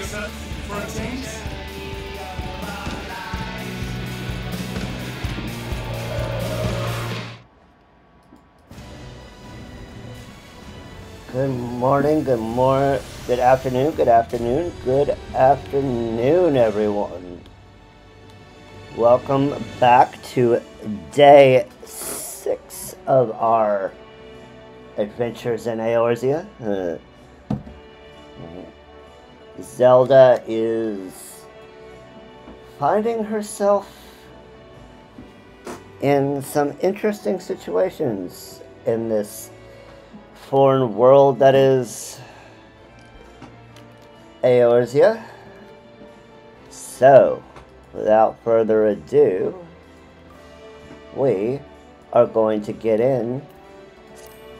set for a change? Good morning, good afternoon, everyone. Welcome back to day 6 of our adventures in Eorzea. Zelda is finding herself in some interesting situations in this foreign world that is Eorzea. So, without further ado, we are going to get in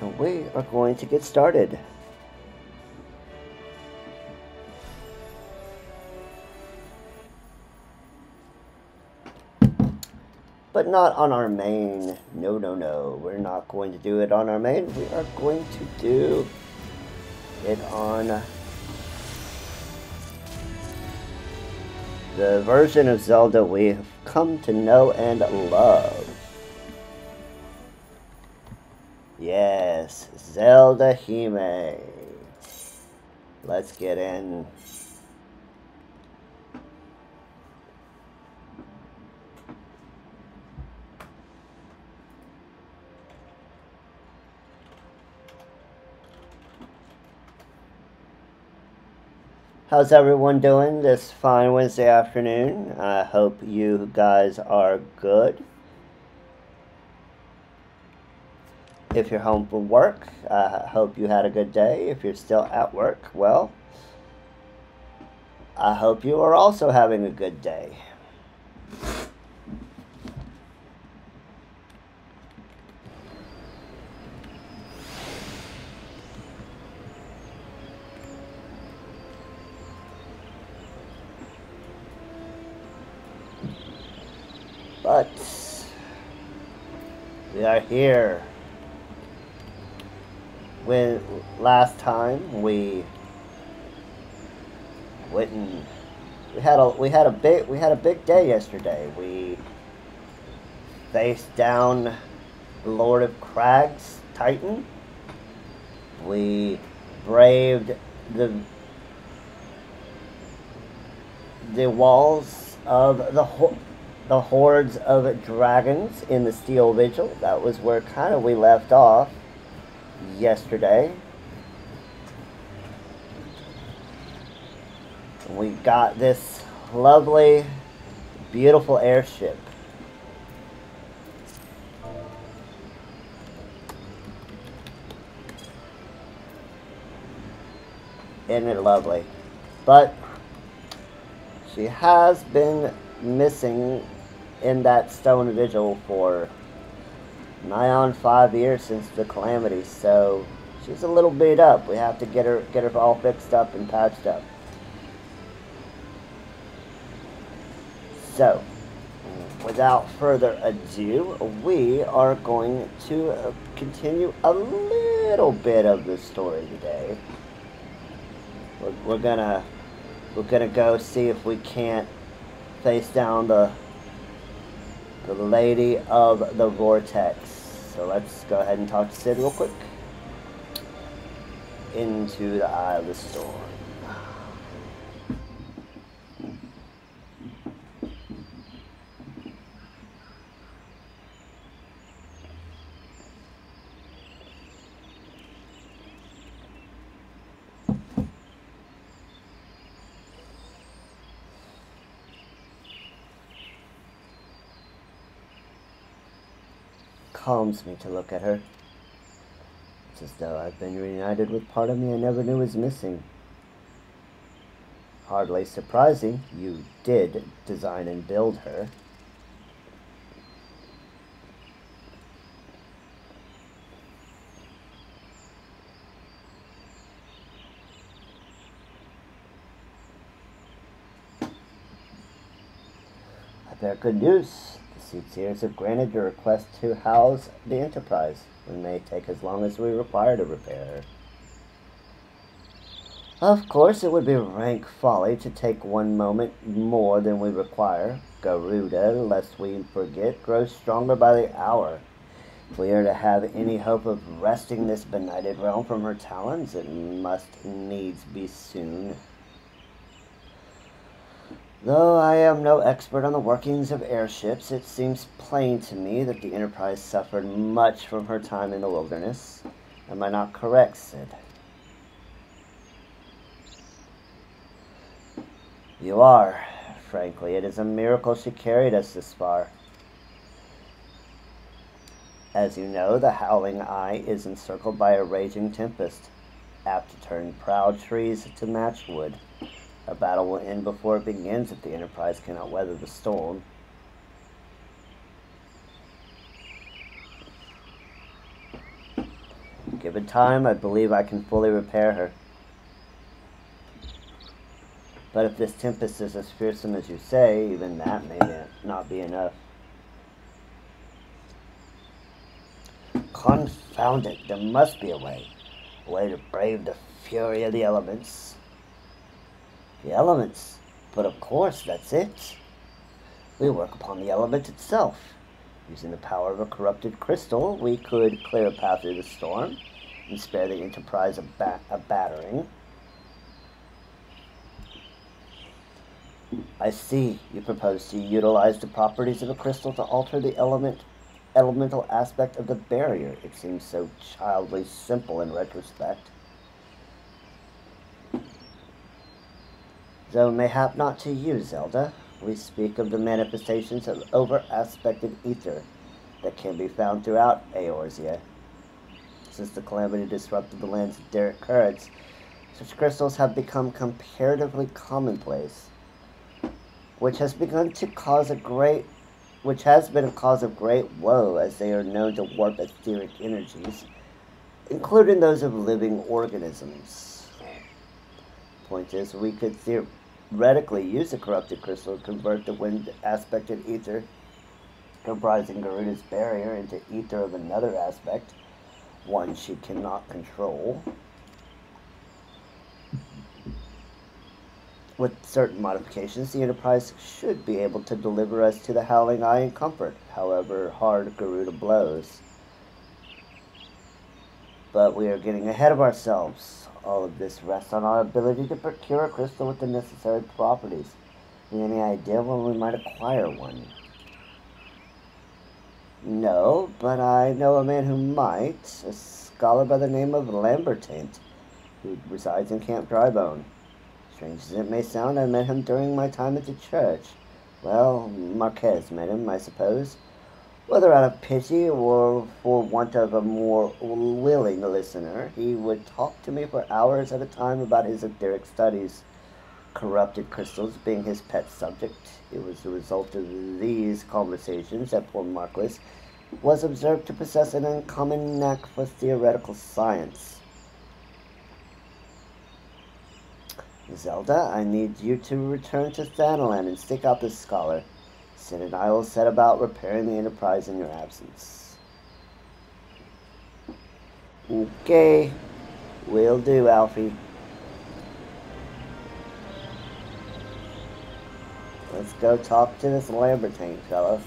and we are going to get started. But not on our main. No. We're not going to do it on our main. We are going to do it on the version of Zelda we've come to know and love. Yes, Zelda Hime. Let's get in. How's everyone doing this fine Wednesday afternoon? I hope you guys are good. If you're home from work, I hope you had a good day. If you're still at work, well, I hope you are also having a good day. But we are here. When last time we went and we had a big day yesterday. We faced down the Lord of Crags Titan. We braved the walls of the hordes of dragons in the Steel Vigil. That was where kind of we left off yesterday. We got this lovely, beautiful airship. Isn't it lovely? But she has been missing in that stone vigil for nigh on 5 years since the calamity, so she's a little beat up. We have to get her all fixed up and patched up. So, without further ado, we are going to continue a little bit of the story today. We're gonna go see if we can't face down the Lady of the Vortex. So let's go ahead and talk to Sid real quick. Into the Eye of the Storm. Calms me to look at her. It's as though I've been reunited with part of me I never knew was missing. Hardly surprising, you did design and build her. I bear good news. The Soothsayers have granted your request to house the Enterprise. It may take as long as we require to repair her. Of course, it would be rank folly to take one moment more than we require. Garuda, lest we forget, grows stronger by the hour. If we are to have any hope of wresting this benighted realm from her talons, it must needs be soon. Though I am no expert on the workings of airships, it seems plain to me that the Enterprise suffered much from her time in the wilderness. Am I not correct, Sid? You are. Frankly, it is a miracle she carried us this far. As you know, the Howling Eye is encircled by a raging tempest, apt to turn proud trees to matchwood. A battle will end before it begins if the Enterprise cannot weather the storm. Given time, I believe I can fully repair her. But if this tempest is as fearsome as you say, even that may not be enough. Confound it, there must be a way to brave the fury of the elements. The elements? But of course, that's it. We work upon the element itself. Using the power of a corrupted crystal, we could clear a path through the storm and spare the Enterprise a battering. I see. You propose to utilize the properties of a crystal to alter the elemental aspect of the barrier. It seems so childishly simple in retrospect. Though mayhap not to you, Zelda. We speak of the manifestations of over-aspected ether that can be found throughout Eorzea. Since the calamity disrupted the land's direct currents, such crystals have become comparatively commonplace, which has been a cause of great woe, as they are known to warp etheric energies, including those of living organisms. Point is, we could theoretically use a corrupted crystal to convert the wind-aspected ether comprising Garuda's barrier into ether of another aspect, one she cannot control. With certain modifications, the Enterprise should be able to deliver us to the Howling Eye in comfort, however hard Garuda blows. But we are getting ahead of ourselves. All of this rests on our ability to procure a crystal with the necessary properties. Have you any idea when we might acquire one? No, but I know a man who might, a scholar by the name of Lambertaint, who resides in Camp Drybone. Strange as it may sound, I met him during my time at the church. Well, Marquez met him, I suppose. Whether out of pity or for want of a more willing listener, he would talk to me for hours at a time about his etheric studies. Corrupted crystals being his pet subject, it was the result of these conversations that poor Marquez was observed to possess an uncommon knack for theoretical science. Zelda, I need you to return to Thanalan and stick out this scholar. Sid and I will set about repairing the Enterprise in your absence. Okay, will do, Alfie. Let's go talk to this Lambertaint fellow.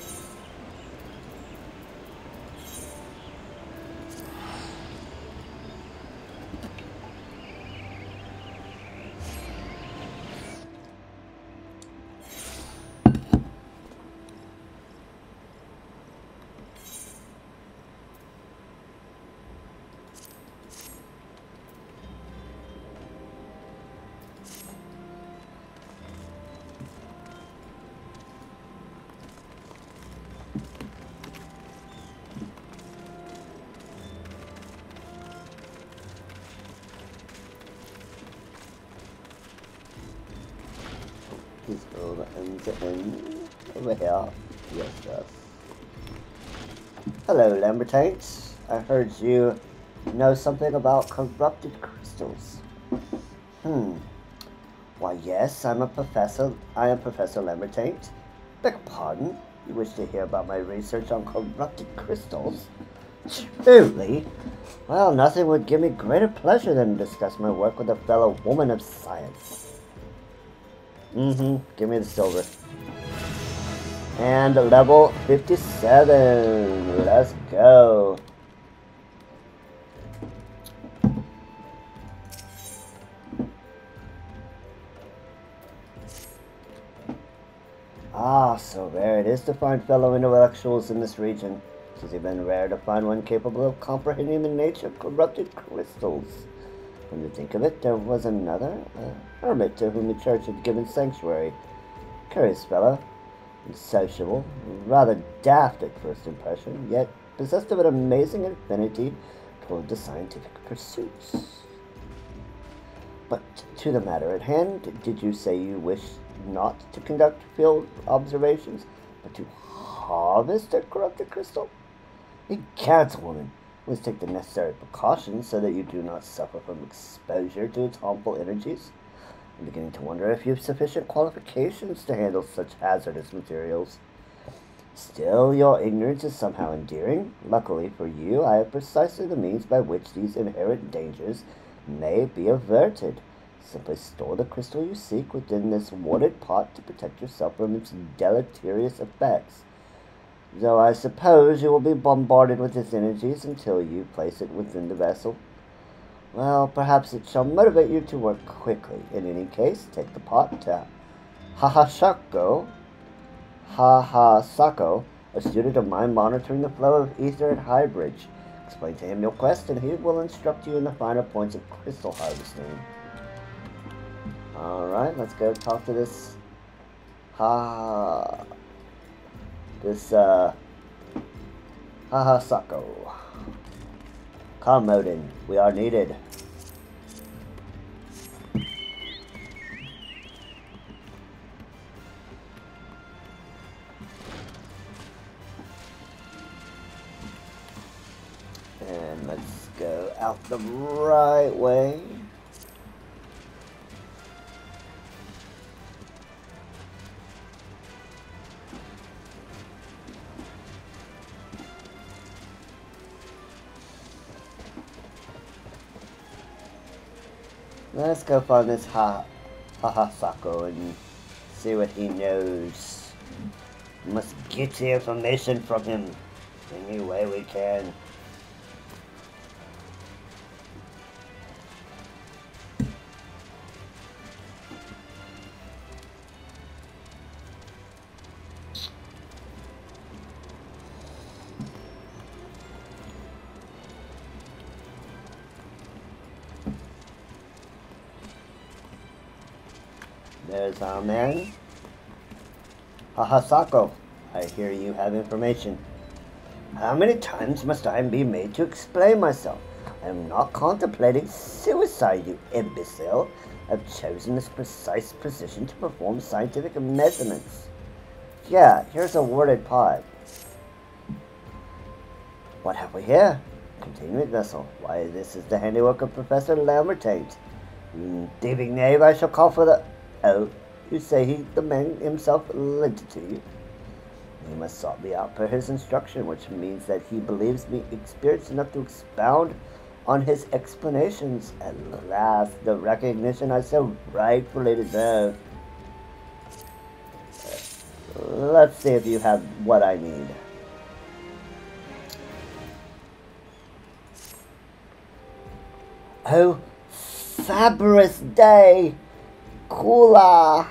Please go end to end over here. Yes. Hello, Lambertaint. I heard you know something about corrupted crystals. Why, yes, I am Professor Lambertaint. Beg your pardon? You wish to hear about my research on corrupted crystals? Truly? Well, nothing would give me greater pleasure than to discuss my work with a fellow woman of science. Give me the silver. And level 57. Let's go. Ah, so rare it is to find fellow intellectuals in this region. It is even rare to find one capable of comprehending the nature of corrupted crystals. When you think of it, there was another, a hermit to whom the church had given sanctuary. Curious fellow, insatiable, rather daft at first impression, yet possessed of an amazing affinity toward the scientific pursuits. But to the matter at hand, did you say you wish not to conduct field observations, but to harvest a corrupted crystal? Egads, woman, must take the necessary precautions so that you do not suffer from exposure to its harmful energies. I'm beginning to wonder if you have sufficient qualifications to handle such hazardous materials. Still, your ignorance is somehow endearing. Luckily for you, I have precisely the means by which these inherent dangers may be averted. Simply store the crystal you seek within this watered pot to protect yourself from its deleterious effects. Though I suppose you will be bombarded with its energies until you place it within the vessel. Well, perhaps it shall motivate you to work quickly. In any case, take the pot to Hahasako, a student of mine monitoring the flow of ether at High Bridge. Explain to him your quest, and he will instruct you in the finer points of crystal harvesting. Alright, let's go talk to this Hahasako. Come, Odin, we are needed. And let's go out the right way. Let's go find this Hahasako and see what he knows. We must get the information from him any way we can. There's our man. Hahasako, I hear you have information. How many times must I be made to explain myself? I am not contemplating suicide, you imbecile. I've chosen this precise position to perform scientific measurements. Yeah, here's a worded pod. What have we here? Containment vessel. Why, this is the handiwork of Professor Lambertaint. Thieving knave, I shall call for the... Oh, you say the man himself lent it to you? He must sought me out per his instruction, which means that he believes me experienced enough to expound on his explanations. At last, the recognition I so rightfully deserve. Let's see if you have what I need. Oh, fabulous day! Kula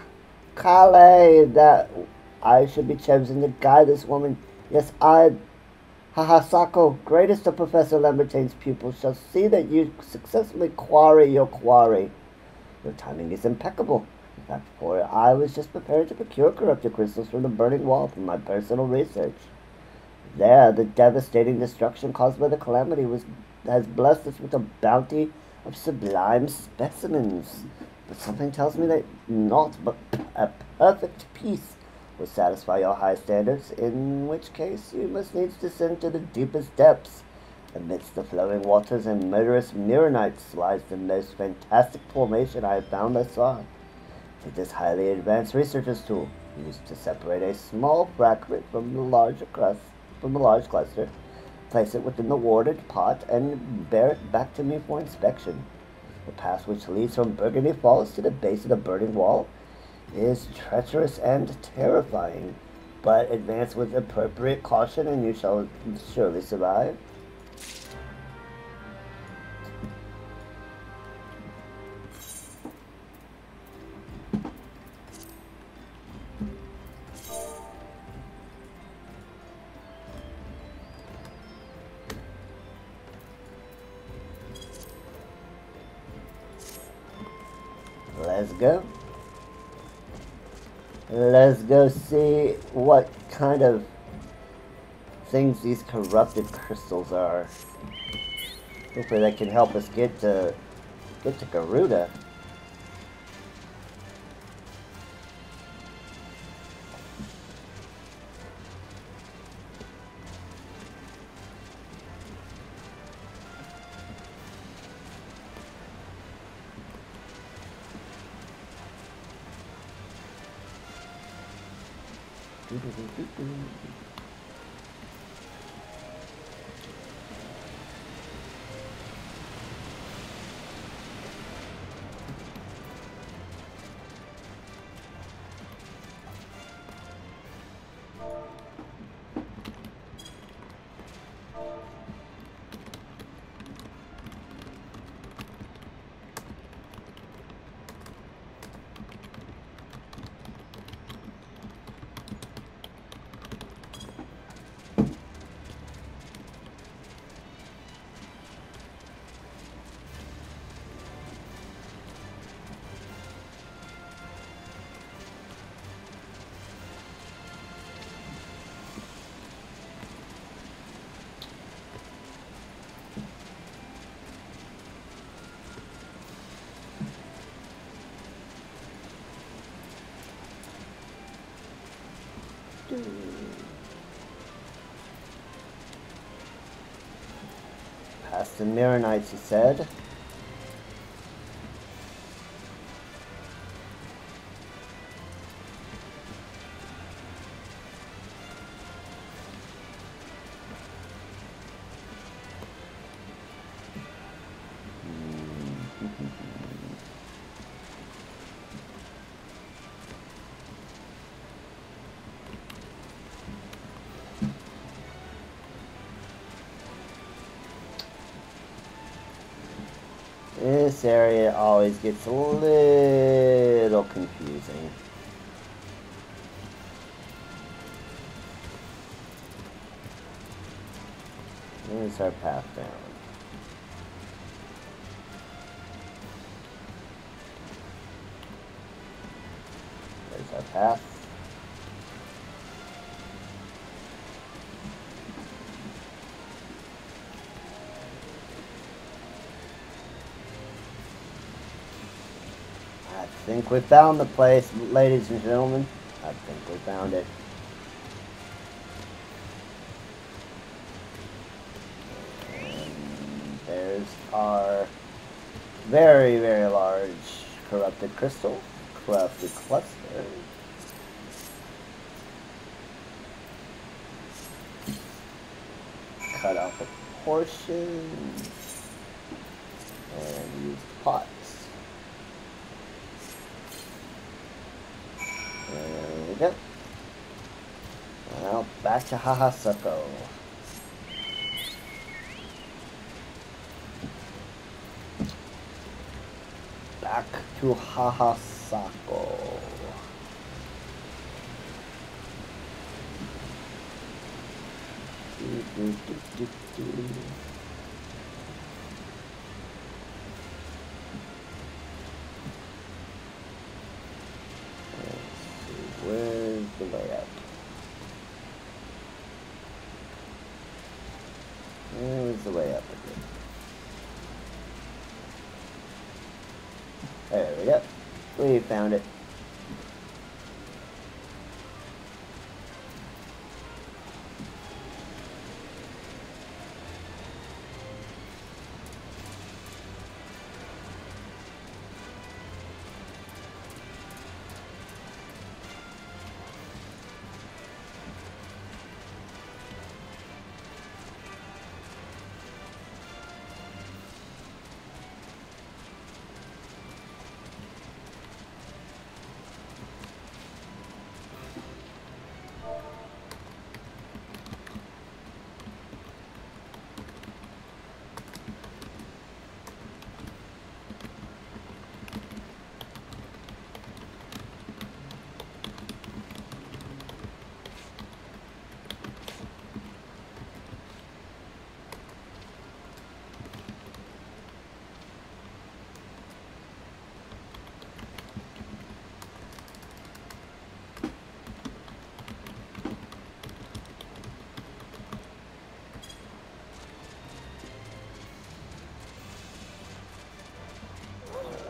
Kale, that I should be chosen to guide this woman. Yes, I, Hahasako, greatest of Professor Lambertain's pupils, shall see that you successfully quarry your quarry. Your timing is impeccable. In fact, for I was just preparing to procure corrupted crystals from the burning wall for my personal research. There, the devastating destruction caused by the calamity has blessed us with a bounty of sublime specimens. But something tells me that naught but a perfect peace will satisfy your high standards, in which case you must needs descend to the deepest depths. Amidst the flowing waters and murderous Mirrorites lies the most fantastic formation I have found thus far. Take this highly advanced researcher's tool, used to separate a small fragment from the large cluster. Place it within the warded pot and bear it back to me for inspection. The path which leads from Burgundy Falls to the base of the burning wall is treacherous and terrifying, but advance with appropriate caution and you shall surely survive. Let's go. Let's go see what kind of things these corrupted crystals are. Hopefully that can help us get to Garuda. Past the Mirror Knights, he said. This area always gets a little confusing. There's our path down. There's our path. I think we found the place, ladies and gentlemen. I think we found it. And there's our very, very large corrupted crystal, corrupted cluster. Cut off a portion and use pots. There we go. Now back to Hahasako. Back to Hahasako. Where's the way up? Where's the way up again? There we go. We found it.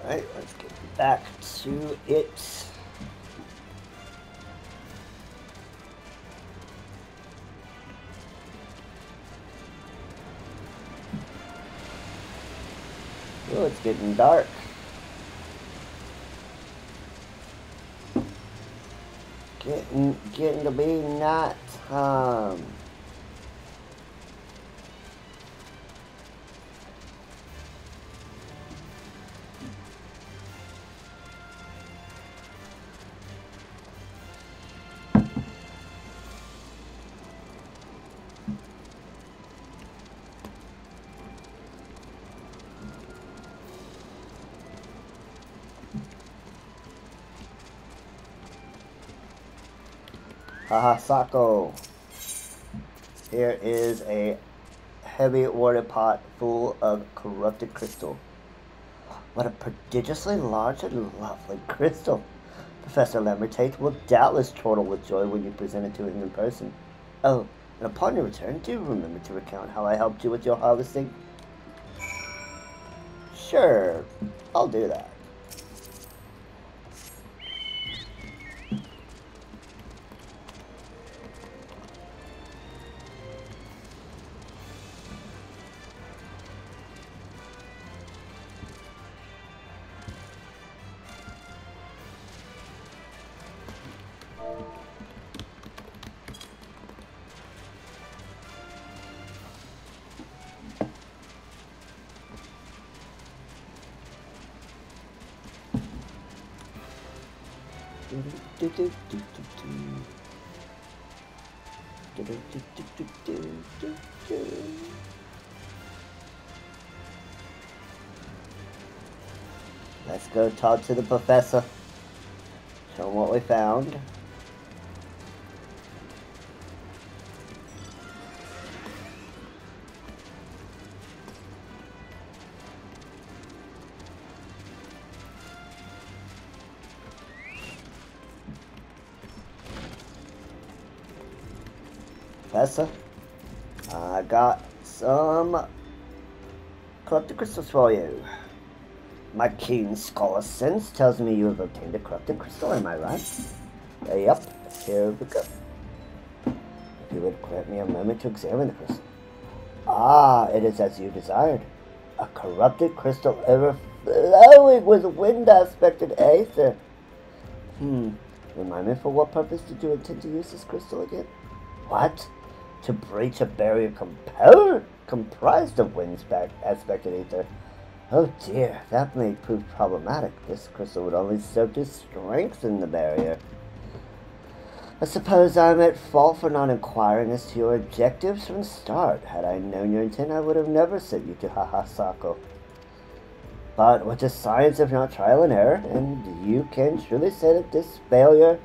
Alright, let's get back to it. Oh, it's getting dark. Getting to be night time. Haha, Sako. Here is a heavy water pot full of corrupted crystal. What a prodigiously large and lovely crystal. Professor Lemmertate will doubtless chortle with joy when you present it to him in person. Oh, and upon your return, do remember to recount how I helped you with your harvesting. Sure, I'll do that. Let's go talk to the professor. Show him what we found. Professor, I got some corrupted crystals for you. My keen scholar sense tells me you have obtained a corrupted crystal, am I right? Yep, here we go. If you would grant me a moment to examine the crystal. Ah, it is as you desired. A corrupted crystal overflowing with wind-aspected aether. Remind me, for what purpose did you intend to use this crystal again? What? To breach a barrier comprised of wind-aspected aether. Oh dear, that may prove problematic. This crystal would only serve to strengthen the barrier. I suppose I'm at fault for not inquiring as to your objectives from the start. Had I known your intent, I would have never sent you to Hahasako. But what is science if not trial and error? And you can truly say that this failure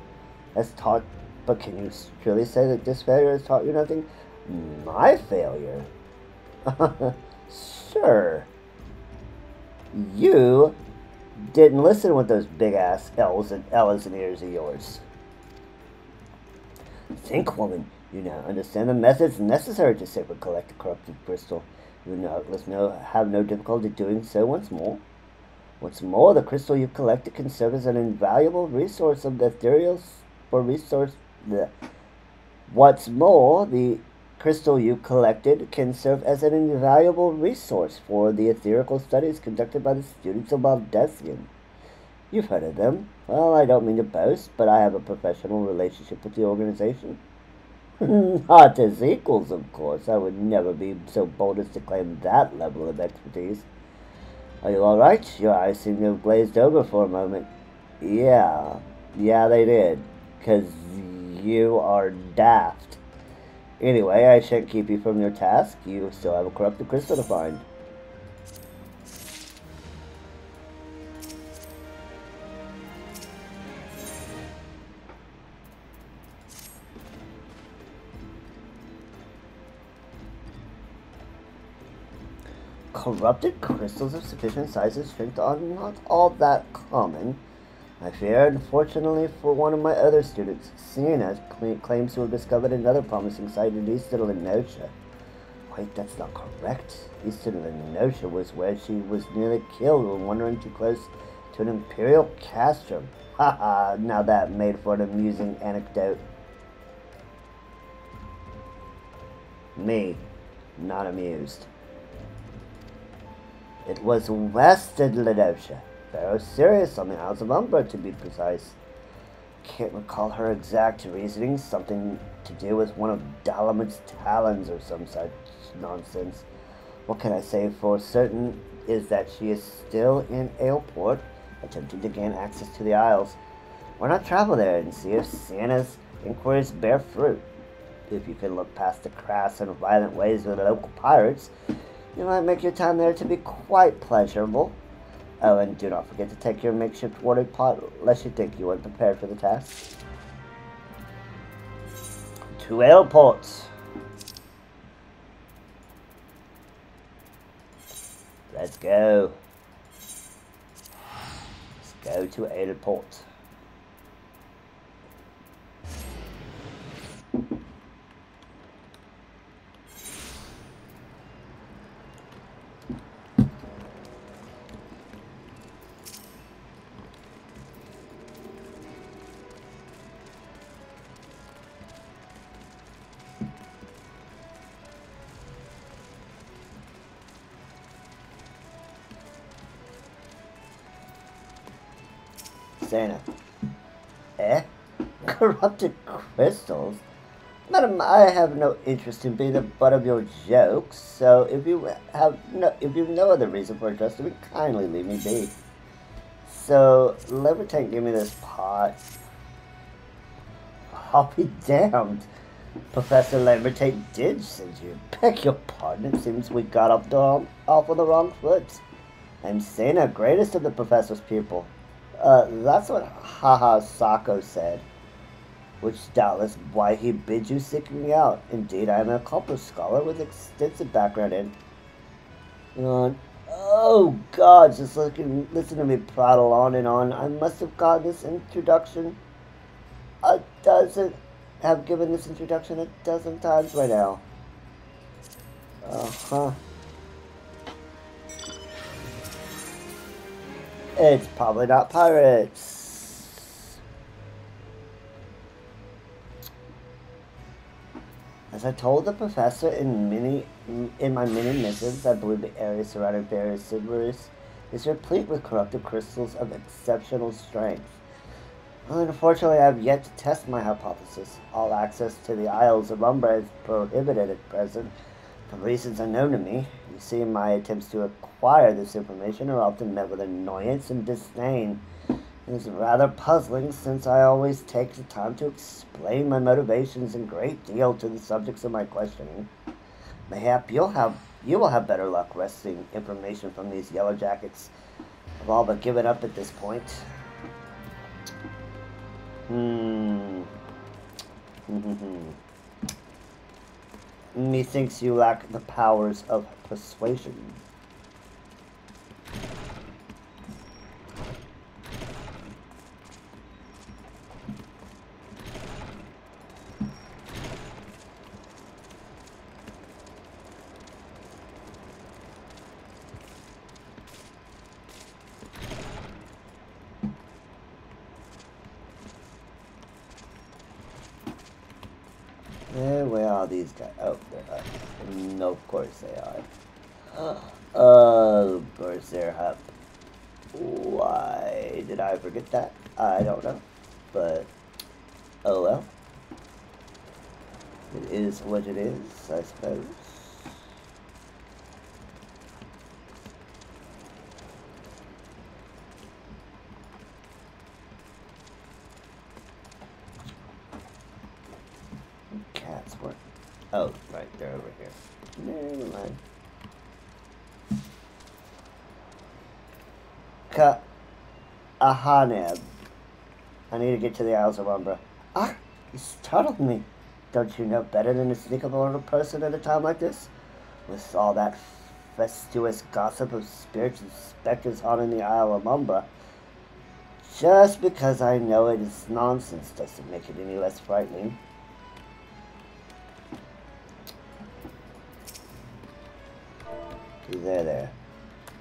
has taught... But can you truly say that this failure has taught you nothing? My failure? Sure. You didn't listen with those big-ass L's and ears of yours. Think, woman. You now understand the methods necessary to safely collect the corrupted crystal. You have no difficulty doing so once more. What's more, the crystal you collected can serve as an invaluable resource of the ethereal What's more, the crystal you collected can serve as an invaluable resource for the etherical studies conducted by the students of Baldessian. You've heard of them. Well, I don't mean to boast, but I have a professional relationship with the organization. Not as equals, of course. I would never be so bold as to claim that level of expertise. Are you all right? Your eyes seem to have glazed over for a moment. Yeah, they did. 'Cause you are daft. Anyway, I shan't keep you from your task. You still have a corrupted crystal to find. Corrupted crystals of sufficient size and strength are not all that common. I fear, unfortunately for one of my other students, Sienna claims to have discovered another promising site in eastern Lenosha. Wait, that's not correct. Eastern Lenosha was where she was nearly killed when wandering too close to an Imperial castrum. Haha, now that made for an amusing anecdote. Me, not amused. It was Wested Ladocia. Very serious on the Isles of Umbra, to be precise. Can't recall her exact reasoning, something to do with one of Dalamit's talons or some such nonsense. What can I say for certain is that she is still in Aleport, attempting to gain access to the Isles. Why not travel there and see if Santa's inquiries bear fruit? If you can look past the crass and violent ways of the local pirates, you might make your time there to be quite pleasurable. Oh, and do not forget to take your makeshift watering pot, lest you think you weren't prepared for the task. To Airports. Let's go. Let's go to Airport. Santa. Eh? Corrupted crystals? Madam, I have no interest in being the butt of your jokes, so if you have no other reason for addressing me, kindly leave me be. So, Levitate, give me this pot. I'll be damned. Professor Levitate did send you. Beg your pardon, it seems we got off on the wrong foot. I'm Sena, greatest of the professor's pupil. That's what Haha Sako said, which doubtless why he bid you seek me out. Indeed, I am an accomplished scholar with extensive background in... oh God, just listen to me prattle on and on. I must have gotten this introduction have given this introduction a dozen times by now. Uh-huh. It's probably not pirates. As I told the professor in my many missives, I believe the area surrounding various cities is replete with corrupted crystals of exceptional strength. Unfortunately, I have yet to test my hypothesis. All access to the Isles of Umbra is prohibited at present, for reasons unknown to me. You see, my attempts to acquire this information are often met with annoyance and disdain. It is rather puzzling, since I always take the time to explain my motivations in great deal to the subjects of my questioning. Mayhap you will have better luck wresting information from these yellow jackets. I've all but given up at this point. Methinks you lack the powers of persuasion. Where are these guys? Oh, they're up. No, of course they are. Of course they're up. Why did I forget that? I don't know. But, oh well. It is what it is, I suppose. Cats were... Oh, right, they're over here. Never mind. Ahaneb. I need to get to the Isles of Umbra. Ah, you startled me. Don't you know better than to sneak up on a person at a time like this? With all that festuous gossip of spirits and specters haunting the Isle of Umbra. Just because I know it is nonsense doesn't make it any less frightening. There.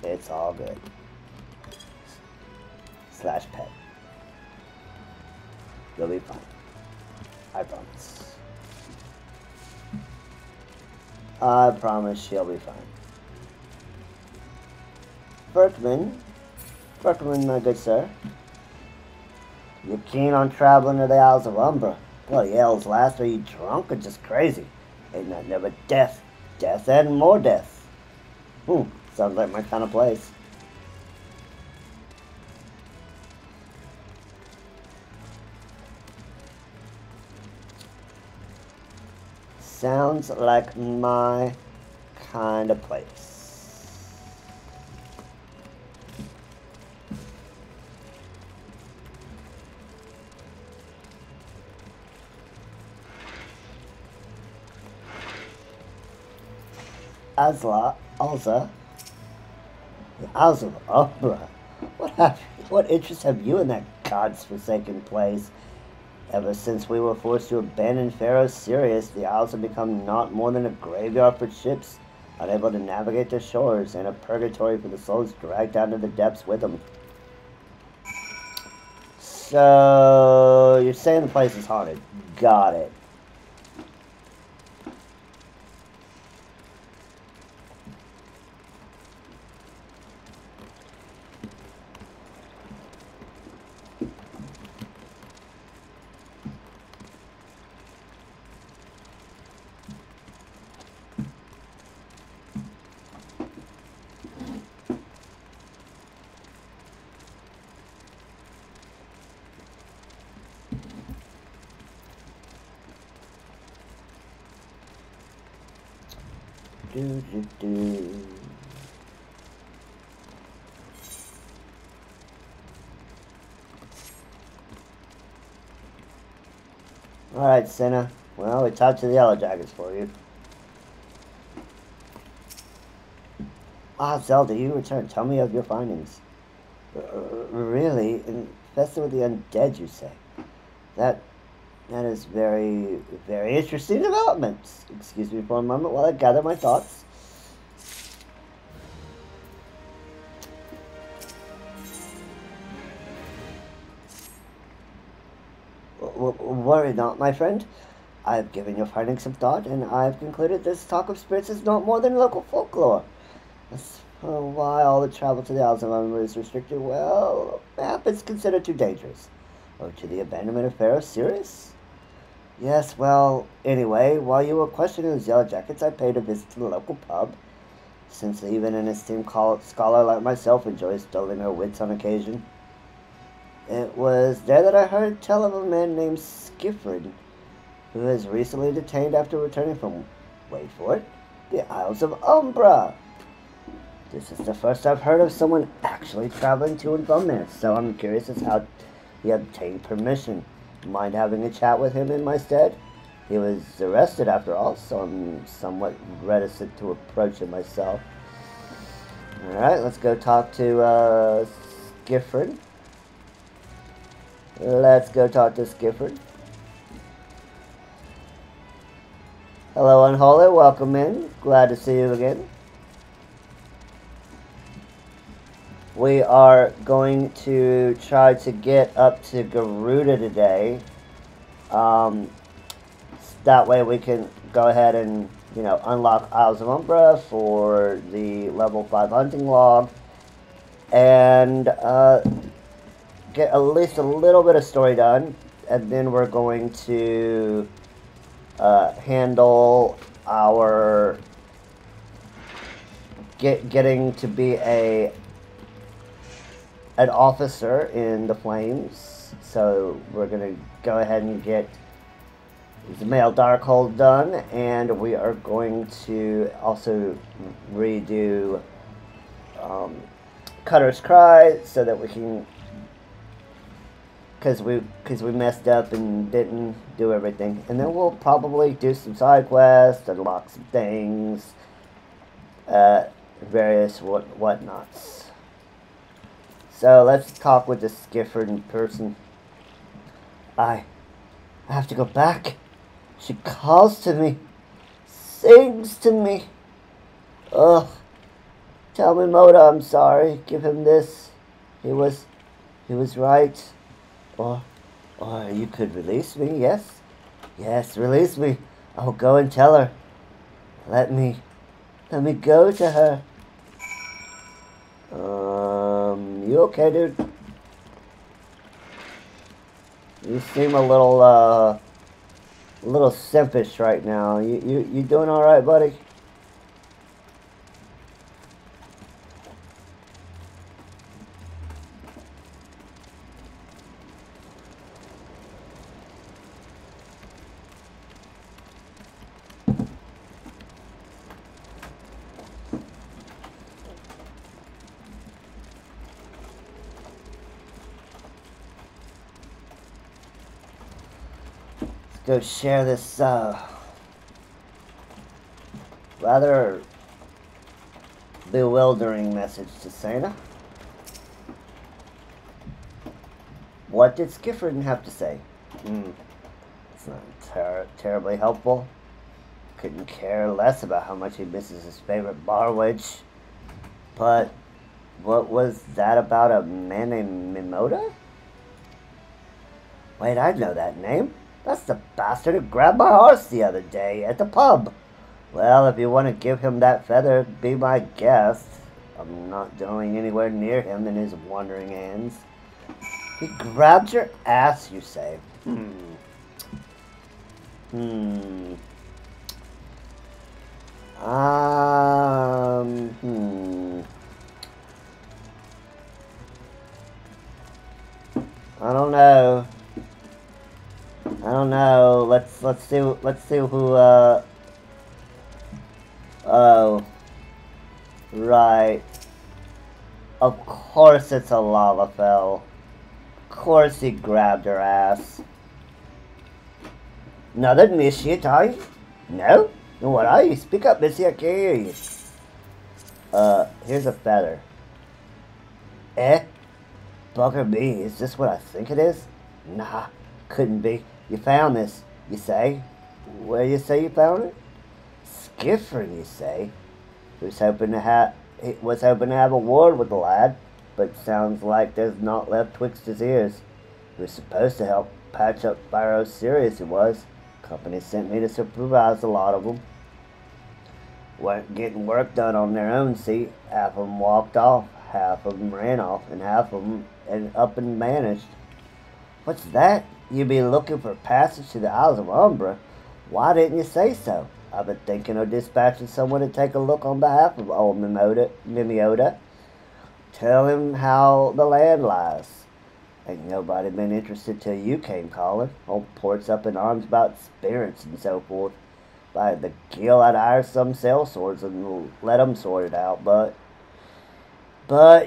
It's all good. slash pet. You'll be fine. I promise. I promise she'll be fine. Berkman, my good sir. You keen on traveling to the Isles of Umbra? Bloody hell's last, are you drunk or just crazy? Ain't that never death? Death and more death. Sounds like my kind of place. Sounds like my kind of place. Alza, the Isles of Umbra. What interest have you in that god's forsaken place? Ever since we were forced to abandon Pharaoh Sirius, the Isles have become not more than a graveyard for ships, unable to navigate their shores, and a purgatory for the souls dragged down to the depths with them. So, you're saying the place is haunted. Got it. Alright, Senna. Well, we talked to the Yellow Jackets for you. Ah, Zelda, you returned. Tell me of your findings. Really? Infested with the undead, you say? That is very, very interesting developments. Excuse me for a moment while I gather my thoughts. Worry not, my friend. I have given your findings some thought, and I have concluded this talk of spirits is not more than local folklore. As for why all the travel to the Isles of Umbra is restricted, well, perhaps it's considered too dangerous. Or to the abandonment of Pharaoh Sirius? Yes, well, anyway, while you were questioning those Yellow Jackets, I paid a visit to the local pub, since even an esteemed scholar like myself enjoys dulling her wits on occasion. It was there that I heard tell of a man named Skifford, who was recently detained after returning from, wait for it, the Isles of Umbra. This is the first I've heard of someone actually traveling to and from there, so I'm curious as how he obtained permission. Mind having a chat with him in my stead? He was arrested after all, so I'm somewhat reticent to approach him myself. Alright, let's go talk to Skifford. Let's go talk to Skifford. Hello, Unholy. Welcome in. Glad to see you again. We are going to try to get up to Garuda today. That way we can go ahead and, unlock Isles of Umbra for the level 5 hunting log. And, get at least a little bit of story done, and then we're going to handle our getting to be an officer in the Flames. So we're gonna go ahead and get the male Darkhold done, and we are going to also redo Cutter's Cry so that we can. Because we messed up and didn't do everything. And then we'll probably do some side quests, unlock some things, various whatnots. So let's talk with the Skifford in person. I have to go back. She calls to me, sings to me. Ugh. Tell me, Moda, I'm sorry. Give him this. He was He was right. Or you could release me, yes? Yes, release me. I'll go and tell her. Let me go to her. You okay, dude? You seem a little simpish right now. You doing all right, buddy? Go share this rather bewildering message to Santa. What did Skifford have to say? It's not terribly helpful. Couldn't care less about how much he misses his favorite bar witch. But what was that about a man named Mimoda? Wait, I know that name. That's the bastard who grabbed my horse the other day at the pub. Well, if you want to give him that feather, be my guest. I'm not going anywhere near him in his wandering hands. He grabbed your ass, you say? I don't know. Let's see who oh, right. Of course it's a Lalafell. Of course he grabbed her ass. Another initiate, are you? No? Then what are you? Speak up, Missy, I can't hear you. Here's a feather. Bugger me, is this what I think it is? Nah, couldn't be. You found this, you say? Where you say you found it? Skiffrin, you say? He was hoping to have a word with the lad, but sounds like there's naught left twixt his ears. He was supposed to help patch up Pharaoh's serious he was. Company sent me to supervise a lot of them. Weren't getting work done on their own, see? Half of them walked off, half of them ran off, and half of them ended up and vanished. What's that? You be looking for passage to the Isles of Umbra? Why didn't you say so? I've been thinking of dispatching someone to take a look on behalf of old Mimiota. Tell him how the land lies. Ain't nobody been interested till you came calling. Old Port's up in arms about spirits and so forth. If I had the gill, I'd hire some sellswords and let 'em sort it out, but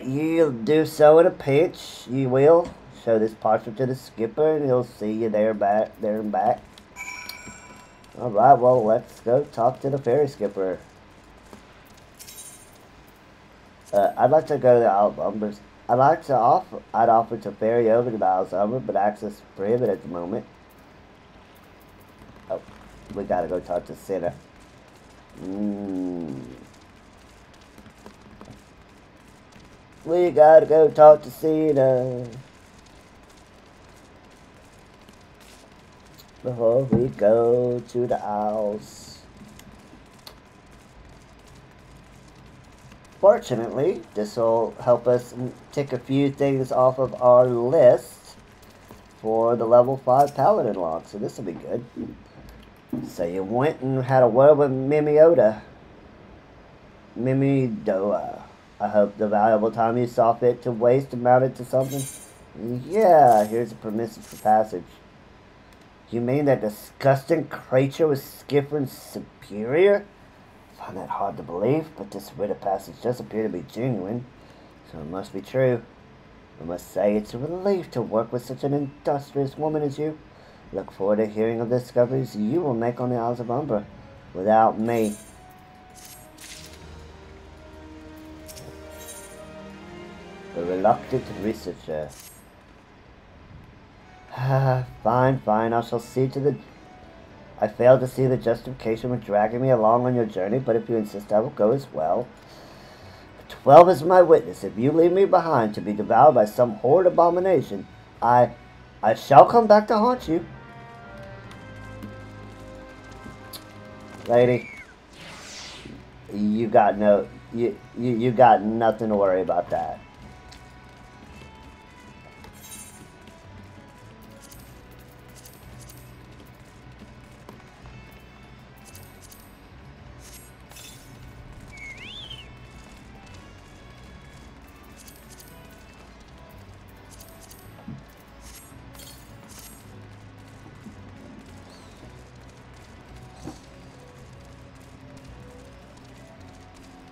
you'll do so in a pinch, you will. Show this parcel to the skipper and he'll see you there and back. Alright, well, let's go talk to the ferry skipper. I'd like to go to the Isle of Umber. I'd offer to ferry over to the Isle of Umber, but access prohibited at the moment. Oh, we gotta go talk to Santa. We gotta go talk to Santa before we go to the Isles. Fortunately, this will help us tick a few things off of our list for the level 5 Paladin log, so this will be good. So you went and had a word with Mimidoa. I hope the valuable time you saw fit to waste amounted to something. Yeah, here's a permission for passage. You mean that disgusting creature was Skiffrin's superior? I find that hard to believe, but this writ of passage does appear to be genuine, so it must be true. I must say it's a relief to work with such an industrious woman as you. Look forward to hearing of the discoveries you will make on the Isles of Umbra without me. The reluctant researcher. Fine, I shall see to the... I fail to see the justification for dragging me along on your journey, but if you insist, I will go as well. 12 is my witness. If you leave me behind to be devoured by some horrid abomination, I shall come back to haunt you. Lady, you got you got nothing to worry about that.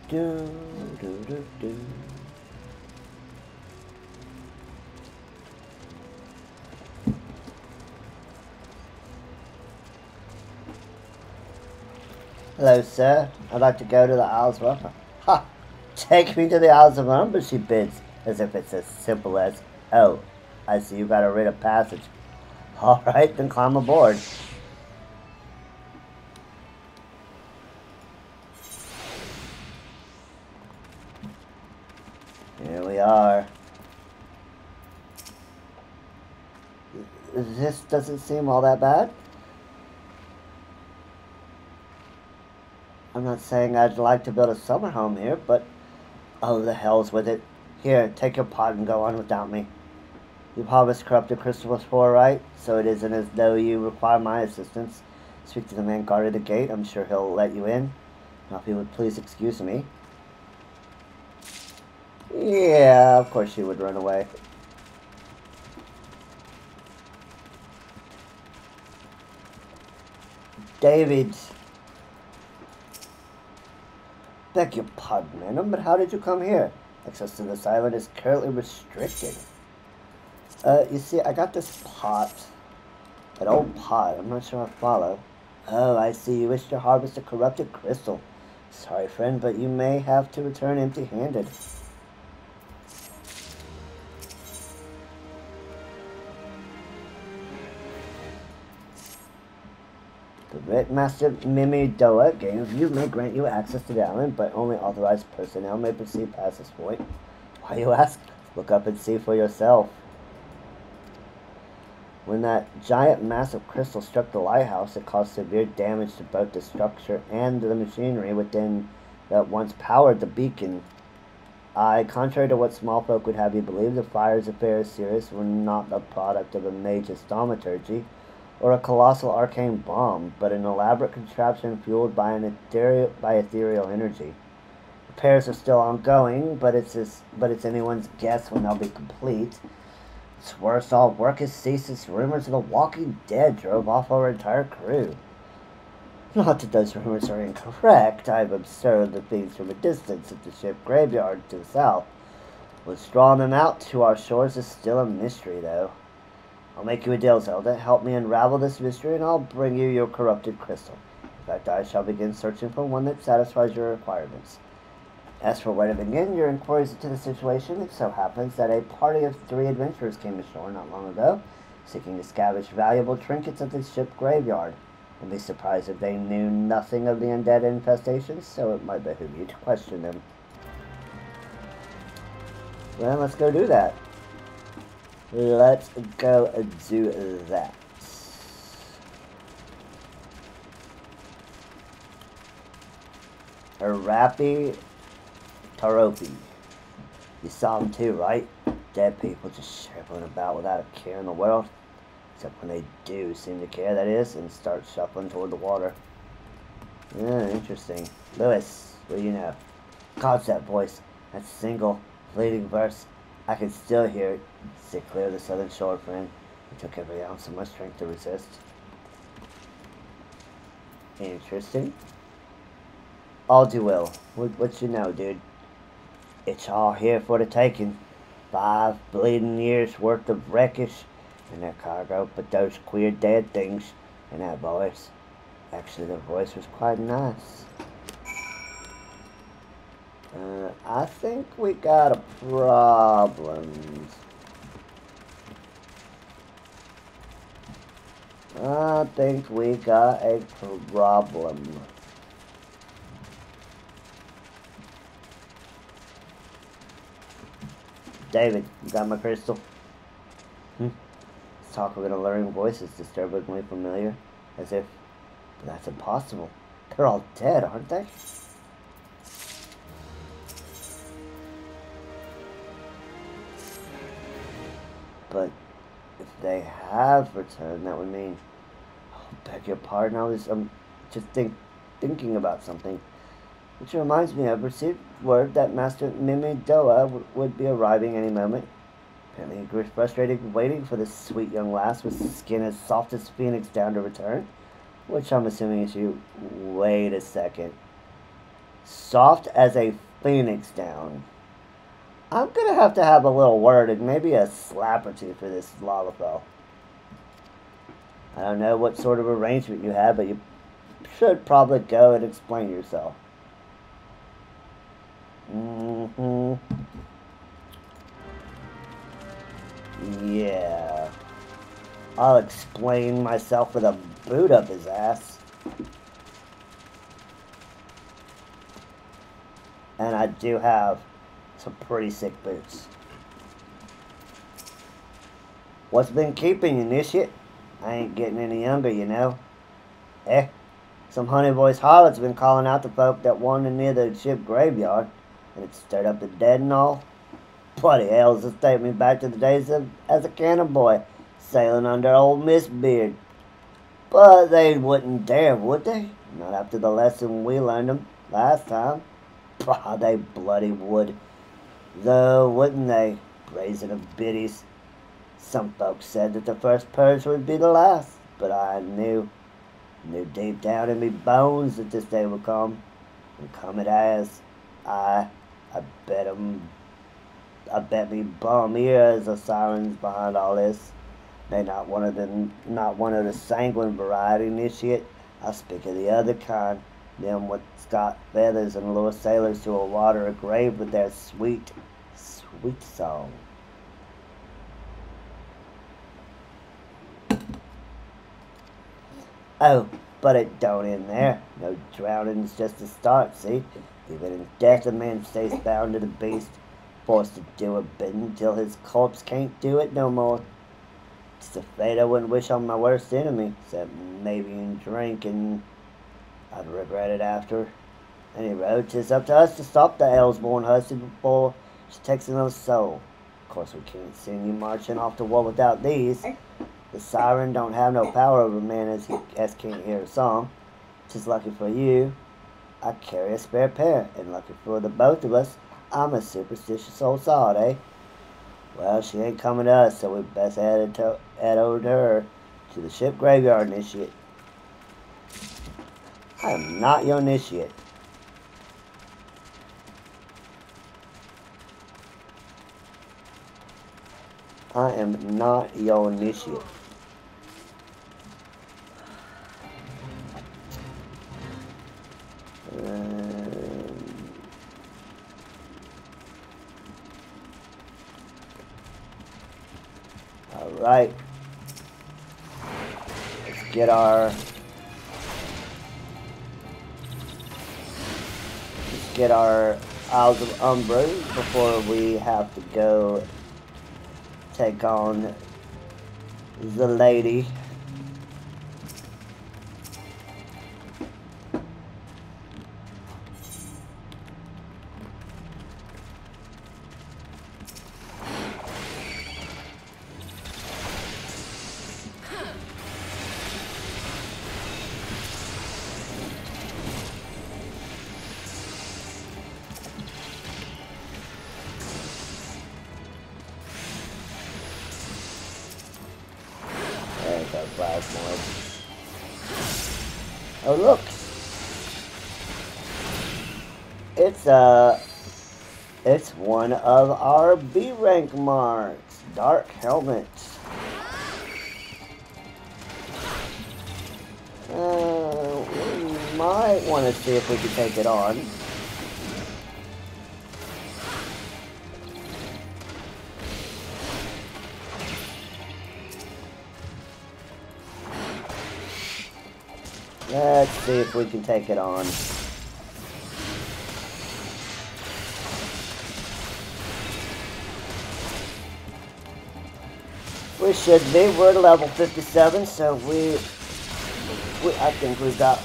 Do, do, do, do. Hello, sir. I'd like to go to the Isles of Umber. Ha! Take me to the Isles of Umber, she bids, as if it's as simple as, oh, I see you got a rite of passage. All right, then climb aboard. Here we are. This doesn't seem all that bad. I'm not saying I'd like to build a summer home here, but oh, the hell's with it. Here, take your pot and go on without me. You've harvested corrupted crystal before, right? So it isn't as though you require my assistance. Speak to the man guarding the gate. I'm sure he'll let you in. Now, if you would please excuse me. Yeah, of course you would run away. David. Beg your pardon, madam, but how did you come here? Access to this island is currently restricted. You see, I got this pot. An old pot. I'm not sure I follow. Oh, I see. You wish to harvest a corrupted crystal. Sorry, friend, but you may have to return empty-handed. The Rit Master Mimidoa Game of You may grant you access to the island, but only authorized personnel may proceed past this point. Why, you ask? Look up and see for yourself. When that giant massive crystal struck the lighthouse, it caused severe damage to both the structure and the machinery within that once powered the beacon. Contrary to what small folk would have you believe, the fire's affair serious were not the product of a mage's thaumaturgy or a colossal arcane bomb, but an elaborate contraption fueled by ethereal energy. Repairs are still ongoing, but it's anyone's guess when they'll be complete. It's worse, all work has ceased as rumors of the Walking Dead drove off our entire crew. Not that those rumors are incorrect. I've observed the things from a distance at the ship graveyard to the south. What's drawn them out to our shores is still a mystery, though. I'll make you a deal, Zelda. Help me unravel this mystery, and I'll bring you your corrupted crystal. In fact, I shall begin searching for one that satisfies your requirements. As for where to begin your inquiries into the situation, it so happens that a party of 3 adventurers came ashore not long ago, seeking to scavenge valuable trinkets at the ship graveyard. I'd be surprised if they knew nothing of the undead infestation, so it might behoove you to question them. Well, let's go do that. Let's go do that. Arapi Taropi. You saw them too, right? Dead people just shuffling about without a care in the world. Except when they do seem to care, that is, and start shuffling toward the water. Yeah, interesting. Lewis, what do you know? God's that voice. That single, fleeting verse. I can still hear it. Sit clear of the southern shore, friend. It took every ounce of my strength to resist. Interesting. All do well. What you know, dude? It's all here for the taking. 5 bleeding years worth of wreckage in that cargo, but those queer dead things and that voice. Actually, the voice was quite nice. I think we got a problem. I think we got a problem. David, you got my crystal? This talk of an alluring voice is disturbingly familiar, as if... But that's impossible. They're all dead, aren't they? But if they have returned, that would mean... Oh, beg your pardon, I'm just thinking about something. Which reminds me, I've received word that Master Mimidoa would be arriving any moment. Apparently he grew frustrated waiting for this sweet young lass with skin as soft as phoenix down to return. Which I'm assuming is you. Wait a second. Soft as a phoenix down. I'm gonna have to have a little word and maybe a slap or two for this Lalafell. I don't know what sort of arrangement you have, but you should probably go and explain yourself. Yeah. I'll explain myself with a boot up his ass. And I do have some pretty sick boots. What's been keeping you, initiate? I ain't getting any younger, you know. Some honey-voiced harlot's been calling out to folk that wander near the ship graveyard, and it stirred up the dead and all. Bloody hell, this take me back to the days as a cannon boy, sailing under old Miss Beard. But they wouldn't dare, would they? Not after the lesson we learned them last time. Bah, they bloody would. Though, wouldn't they? Brazen of biddies. Some folks said that the first purge would be the last, but I knew deep down in me bones that this day would come. And come it has. I bet me bum ears are sirens behind all this. They not one of the sanguine variety, initiate. I speak of the other kind, them what's got feathers and lure sailors to a water or grave with their sweet, sweet song. Oh, but it don't end there. No drowning's just a start, see? Even in death a man stays bound to the beast, forced to do a bidding till his corpse can't do it no more. It's a fate I wouldn't wish on my worst enemy, except maybe in drink, and I'd regret it after. Any road, 'tis up to us to stop the Elsborn hussy before she takes another soul. Of course we can't send you marching off to war without these. The siren don't have no power over a man as can't hear a song. 'Tis lucky for you, I carry a spare pair, and lucky for the both of us, I'm a superstitious old sod, eh? Well, she ain't coming to us, so we best head over to her, to the ship graveyard, initiate. I am not your initiate. I am not your initiate. Alright. Let's get our Isles of Umbra before we have to go take on the lady. Oh look! It's one of our B rank marks, Dark Helmet. We might want to see if we can take it on. Let's see if we can take it on. We should be. We're at level 57, so I think we've got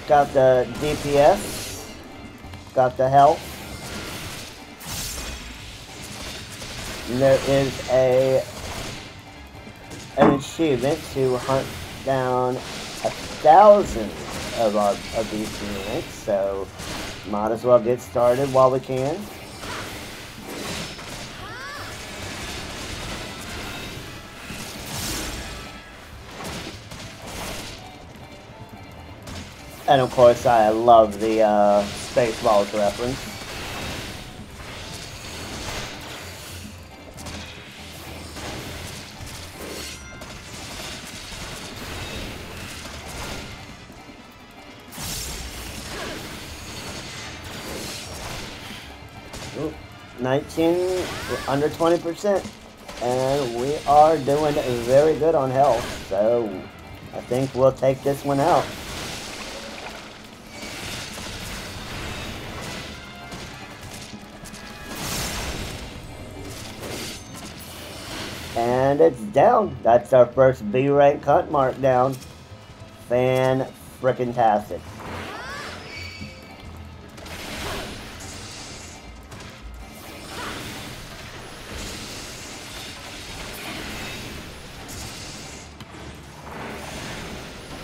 the DPS, got the health. And there is an achievement to hunt down 1,000 of these units, so might as well get started while we can. And of course, I love the Spaceballs reference. Ooh, 19, under 20%, and we are doing very good on health, so I think we'll take this one out. And it's down. That's our first B rank hunt mark down. Fan-frickin-tastic.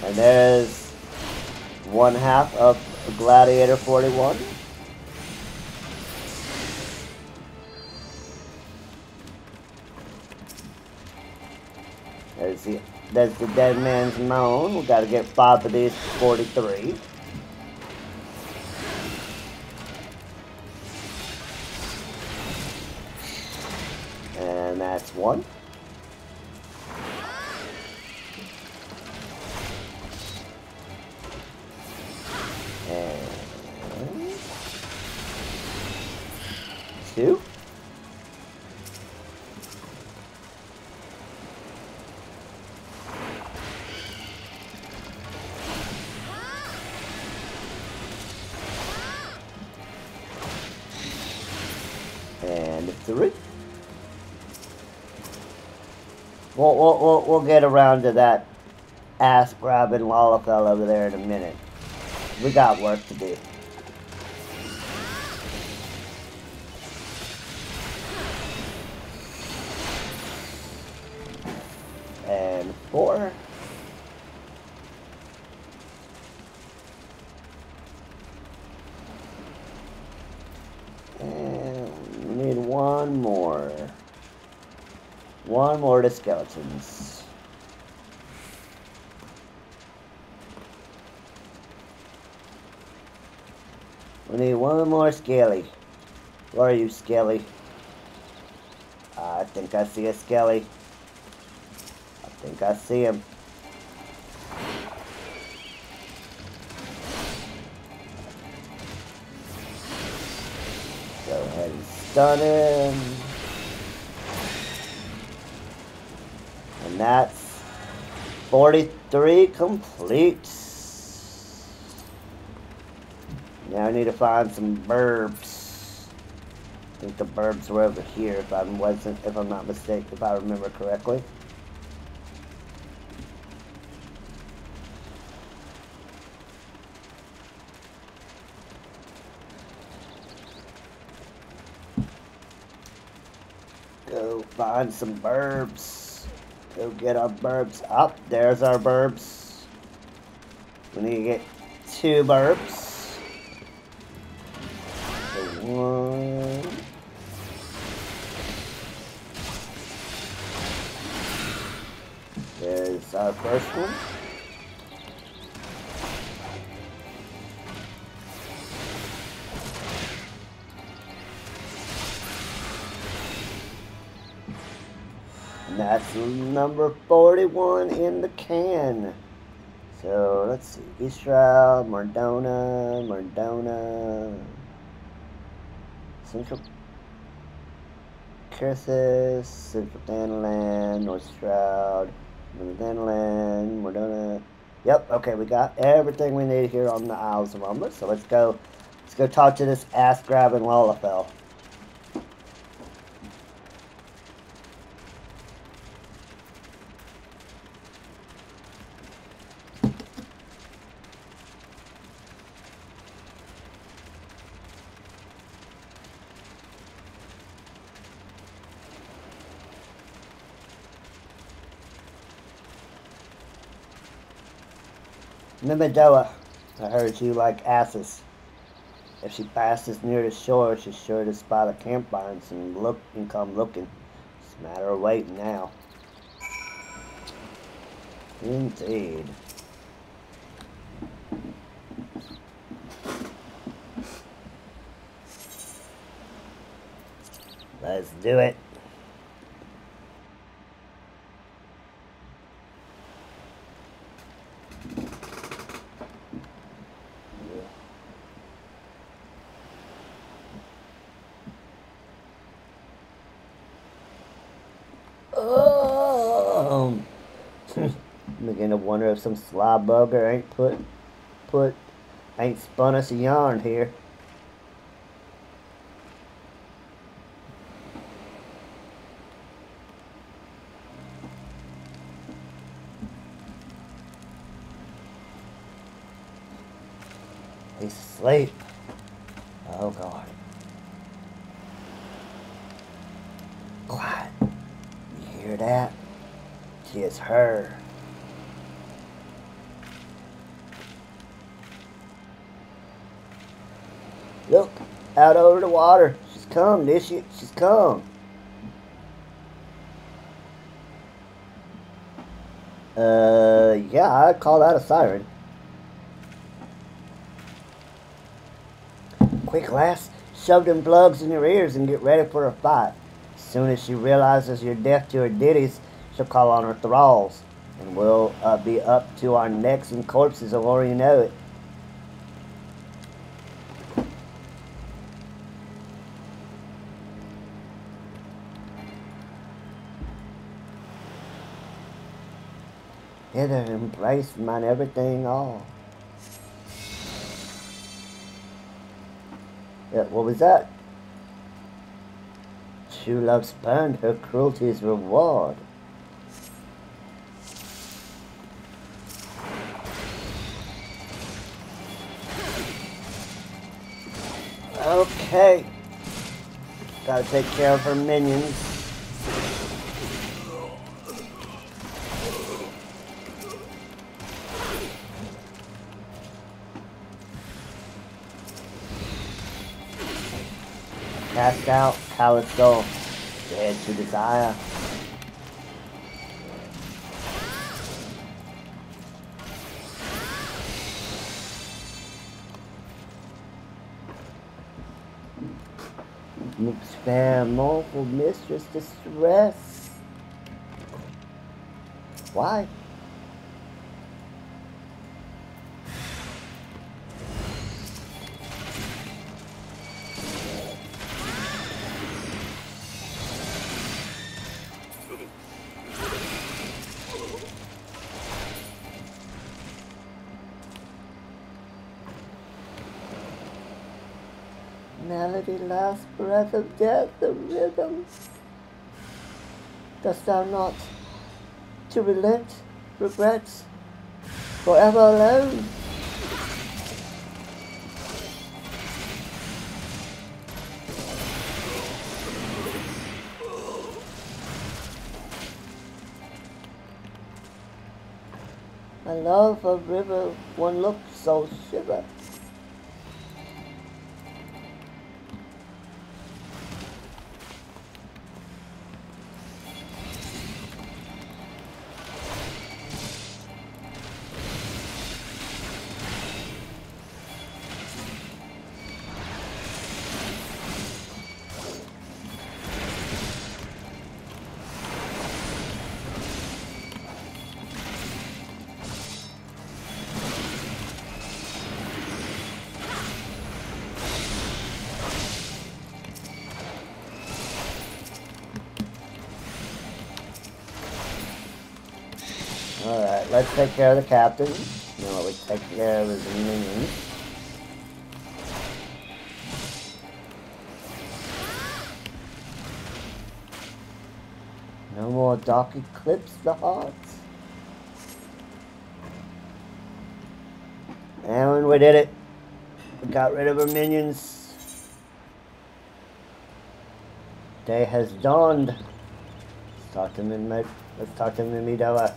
And there's one half of Gladiator 41. There's the Dead Man's Moan. We gotta get 5 of these 43. And that's one. And 2. And 3. We'll get around to that ass grabbing Lalafell over there in a minute. We got work to do. And 4. And we need one more. One more to skeletons. We need one more Skelly. Where are you, Skelly? I think I see a Skelly. I think I see him. Go ahead and stun him. And that's 43 complete. Now I need to find some burbs. I think the burbs were over here if I'm not mistaken, if I remember correctly. Go find some burbs. Go get our burbs. Up, there's our burbs. We need to get 2 burbs. So 1. There's our first one. And that's number 41 in the can. So let's see. Eastral, Mardona, Central Cursus, Central Danland, North Shroud, North Danland, Mardona. Yep, okay, we got everything we need here on the Isles of Umber. So let's go talk to this ass grabbing Lalafell. Mimidoa, I heard you like asses. If she passes near the shore, she's sure to spot a campfire and come looking. It's a matter of waiting now. Indeed. Let's do it. Oh, I'm beginning to wonder if some sly bugger ain't spun us a yarn here. He's asleep. Oh God. Quiet. You hear that? It's her. Look, out over the water. She's come, Nishy. She's come. Yeah, I'd call that a siren. Quick, lass. Shove them plugs in your ears and get ready for a fight. As soon as she realizes you're deaf to her ditties, she'll call on her thralls. And we'll be up to our necks in corpses before you know it. Hither, embrace mine everything all. Yeah, what was that? True love spurned, her cruelty's reward. Okay. Gotta take care of her minions. Cast out Callisto, dead to desire. Spare mortal mistress distress. Why? Melody, last breath of death, the rhythm. Dost thou not to relent, regrets, forever alone? I love a river, one look so shiver. Alright, let's take care of the captain. You know what, we take care of his minions. No more dark eclipse the hearts. And we did it. We got rid of our minions. Day has dawned. Let's talk to Mimidoa.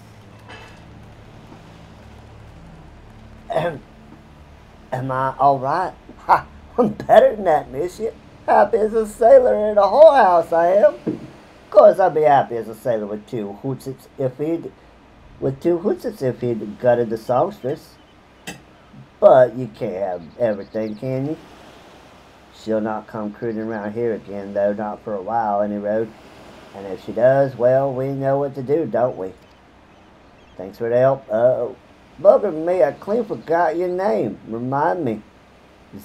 Am I alright? Ha! I'm better than that, miss you. Happy as a sailor in a whorehouse, I am. Of course, I'd be happy as a sailor with two hootsits if he'd gutted the songstress. But you can't have everything, can you? She'll not come cruising around here again, though, not for a while, any road. And if she does, well, we know what to do, don't we? Thanks for the help. Bugger me, I clean forgot your name. Remind me.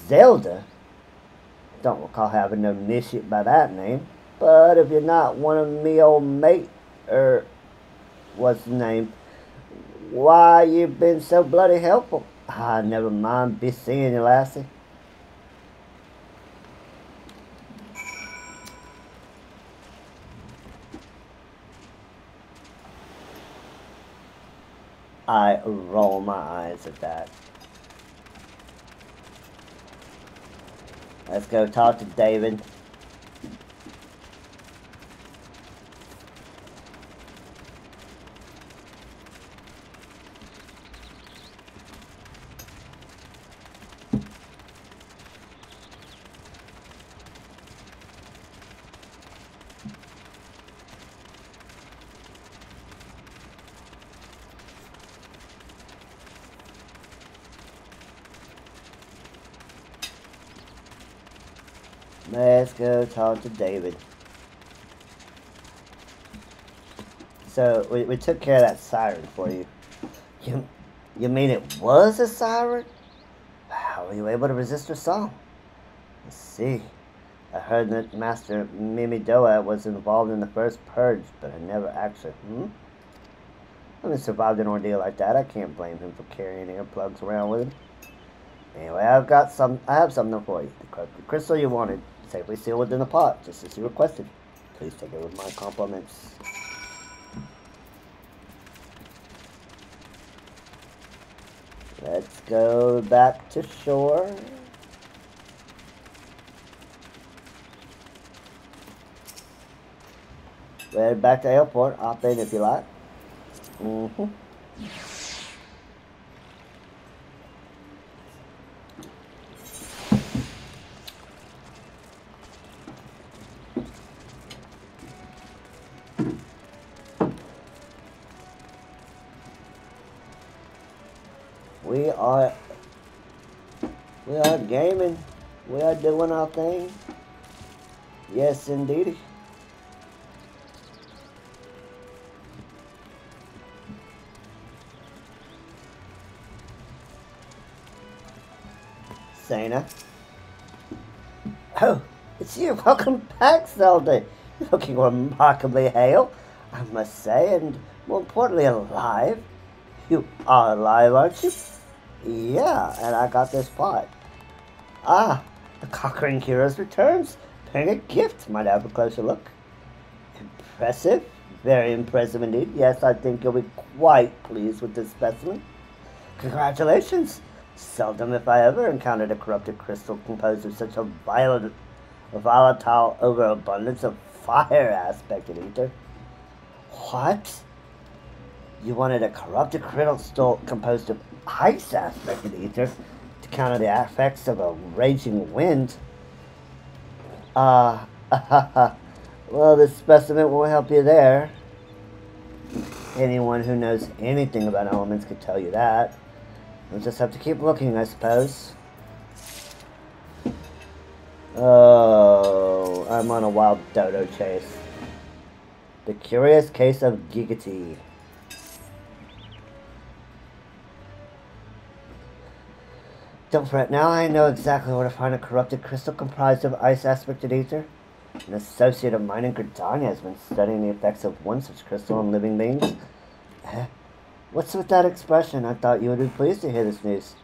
Zelda? Don't recall having no initiate by that name. But if you're not one of me old mate, what's the name? Why, you've been so bloody helpful. Ah, never mind, be seeing you, lassie. I roll my eyes at that. Let's go talk to David. Let's go talk to David. So, we took care of that siren for you. You mean it was a siren? How were you able to resist her song? Let's see. I heard that Master Mimidoa was involved in the first purge, but I never actually... When he survived an ordeal like that, I can't blame him for carrying earplugs around with him. Anyway, I have something for you. The crystal you wanted, safely sealed within the pot, just as you requested. Please take it with my compliments. Let's go back to shore. We're headed back to the airport. Hop in if you like. We are gaming. We are doing our thing. Yes, indeed. Sana. Oh, it's you. Welcome back, Zelda. You're looking remarkably hale, I must say, and more importantly, alive. You are alive, aren't you? Yeah, and I got this pot. Ah, the conquering hero's returns. Paying a gift. Might have a closer look. Impressive. Very impressive indeed. Yes, I think you'll be quite pleased with this specimen. Congratulations. Seldom, if I ever, encountered a corrupted crystal composed of such a volatile overabundance of fire aspected ether. What? You wanted a corrupted crystal composed of ice aspected ether to counter the effects of a raging wind? Well, this specimen will help you there. Anyone who knows anything about elements could tell you that. We'll just have to keep looking, I suppose. Oh, I'm on a wild dodo chase. The Curious Case of Giggity. Don't fret now, I know exactly where to find a corrupted crystal comprised of ice-aspected ether. An associate of mine in Gridania has been studying the effects of one such crystal on living beings. What's with that expression? I thought you would be pleased to hear this news.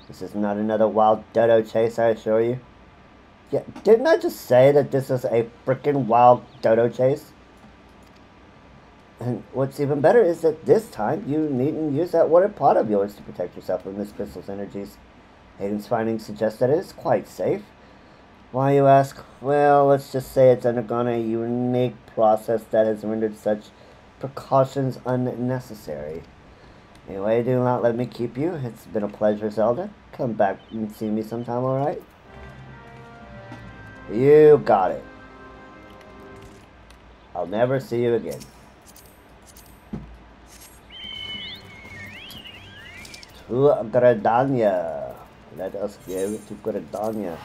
This is not another wild dodo chase, I assure you. Yeah, didn't I just say that this is a frickin' wild dodo chase? And what's even better is that this time you needn't use that water pot of yours to protect yourself from this crystal's energies. Hayden's findings suggest that it is quite safe. Why, you ask? Well, let's just say it's undergone a unique process that has rendered such precautions unnecessary. Anyway, do not let me keep you. It's been a pleasure, Zelda. Come back and see me sometime, alright? You got it. I'll never see you again. To Gradania. Let us go to Gradania.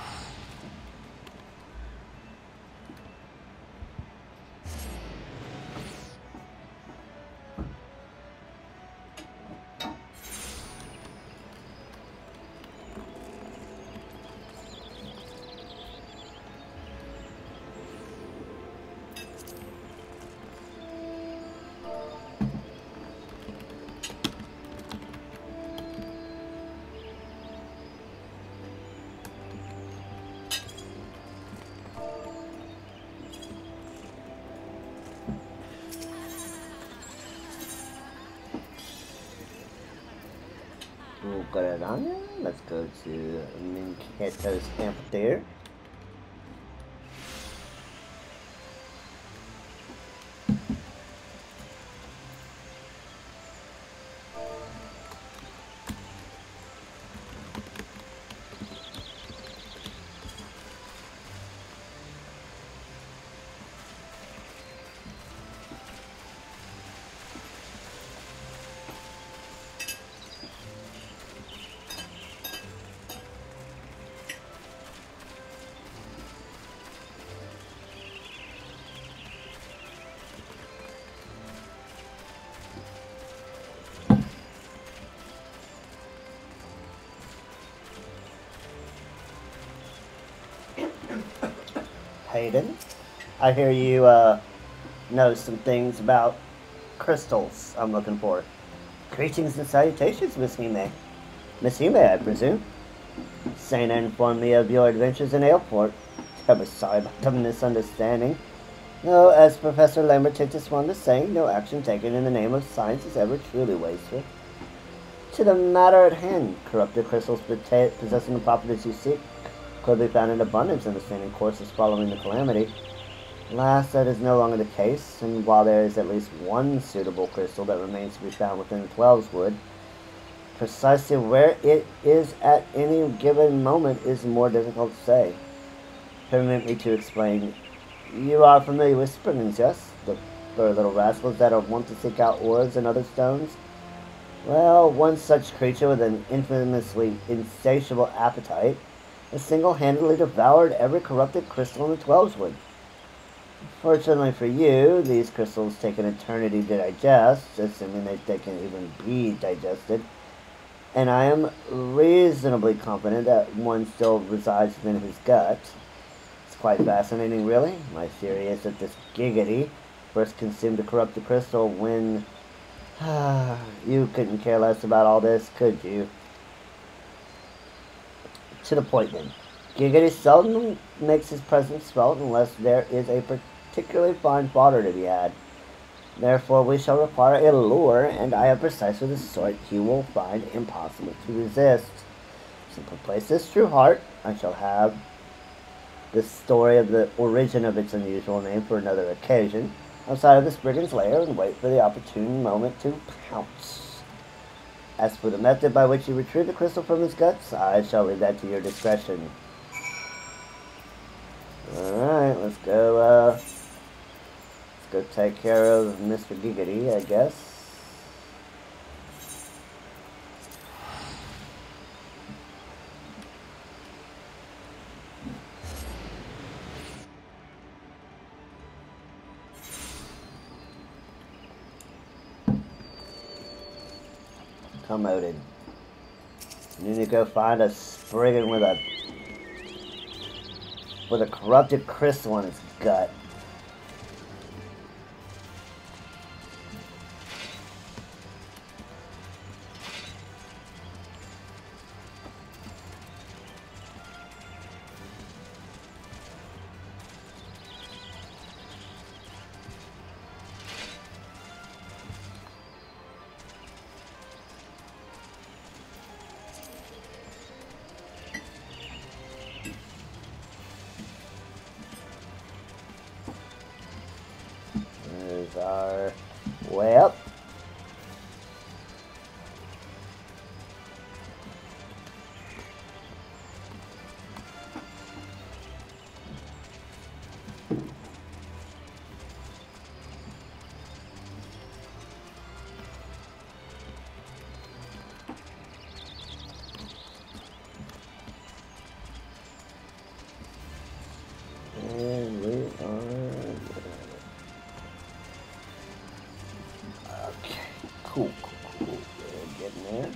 Let's go to Minketo's Amphitheater. Hayden, I hear you know some things about crystals I'm looking for. Greetings and salutations, Miss Hime. Miss Hime, I presume. Sana informed me of your adventures in Airport. I was sorry about the misunderstanding. No, as Professor Lambert takes us fond of saying, no action taken in the name of science is ever truly wasteful. To the matter at hand, corrupted crystals possessing the properties you seek could be found in abundance in the standing courses following the calamity. Alas, that is no longer the case, and while there is at least one suitable crystal that remains to be found within the Twelves Wood, precisely where it is at any given moment is more difficult to say. Permit me to explain. You are familiar with Spriggans, yes? The little rascals that are wont to seek out ores and other stones? Well, one such creature with an infamously insatiable appetite has single-handedly devoured every corrupted crystal in the Twelves Wood. Fortunately for you, these crystals take an eternity to digest, assuming that they can even be digested, and I am reasonably confident that one still resides within his gut. It's quite fascinating, really. My theory is that this Giggity first consumed a corrupted crystal when... you couldn't care less about all this, could you? To the point then. Giggity seldom makes his presence felt unless there is a particularly fine fodder to be had. Therefore, we shall require a lure, and I have precisely the sort he will find impossible to resist. Simply place this true heart. I shall have the story of the origin of its unusual name for another occasion, outside of this brigand's lair, and wait for the opportune moment to pounce. As for the method by which you retrieve the crystal from his guts, I shall leave that to your discretion. Alright, let's go take care of Mr. Giggity, I guess. Commoded. You need to go find a Spriggan with a corrupted crystal in its gut. There's our way up. Okay, cool. We're getting there.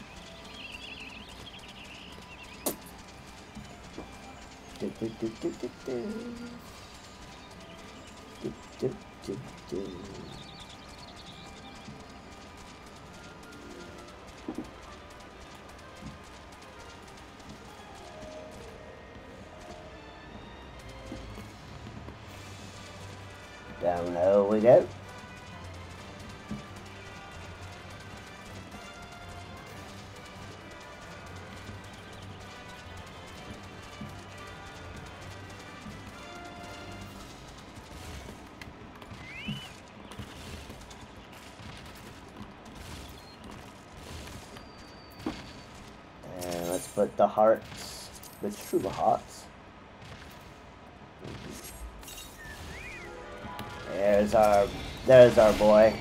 Down low we go. And let's put the hearts, the true hearts. There's our boy.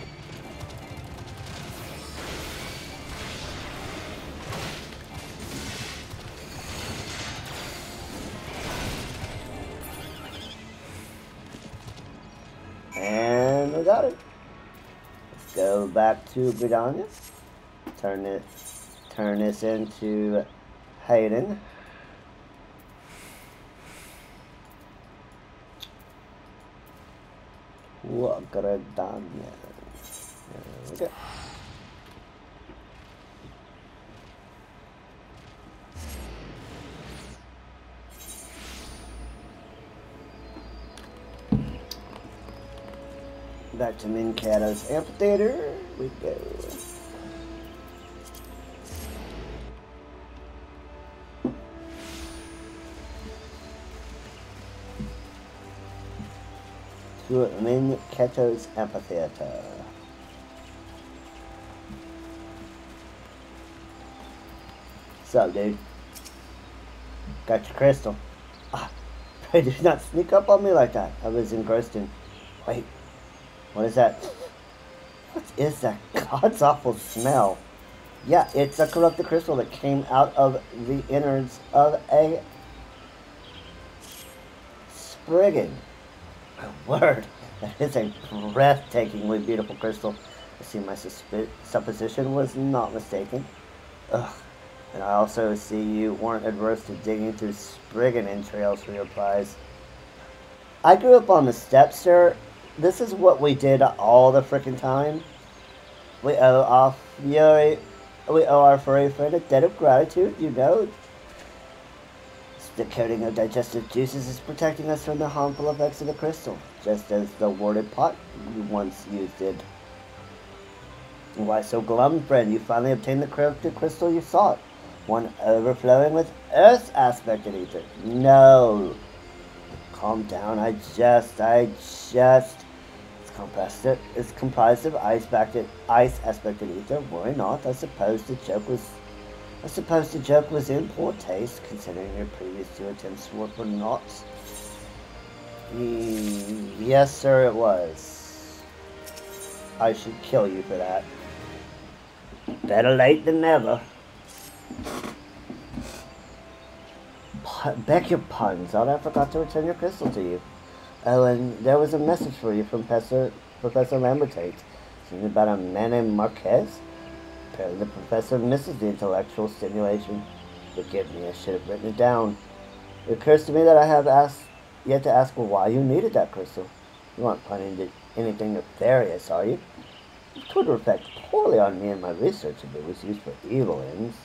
And we got it. Let's go back to Britannia. Turn this into Hayden. Britannia. There we go. Back to Minkato's amphitheater we go. To Minkato's amphitheater. What's up, dude? Got your crystal. Ah, pray do not sneak up on me like that. I was engrossed in. Wait. What is that? What is that god's awful smell? Yeah, it's a corrupted crystal that came out of the innards of a spriggan. My word, that is a breathtakingly beautiful crystal. I see my supposition was not mistaken. Ugh. And I also see you weren't adverse to digging through spriggan entrails for your prize. I grew up on the steppes, sir. This is what we did all the frickin' time. We owe our furry friend a debt of gratitude, you know. The coating of digestive juices is protecting us from the harmful effects of the crystal, just as the warded pot you once used did. Why so glum, friend? You finally obtained the corrupted crystal you sought. One overflowing with Earth's aspect of ether. No. Calm down, it's comprised of ice aspected ether. Worry not. I suppose the joke was in poor taste, considering your previous two attempts were for naught. Yes, sir, it was. I should kill you for that. Better late than never. Beg your pardon, Zelda. I forgot to return your crystal to you. Oh, and there was a message for you from Professor Lambertate. Something about a man named Marquez? Apparently the professor misses the intellectual stimulation. Forgive me, I should have written it down. It occurs to me that I have yet to ask why you needed that crystal. You aren't planning to anything nefarious, are you? It could reflect poorly on me and my research if it was used for evil ends.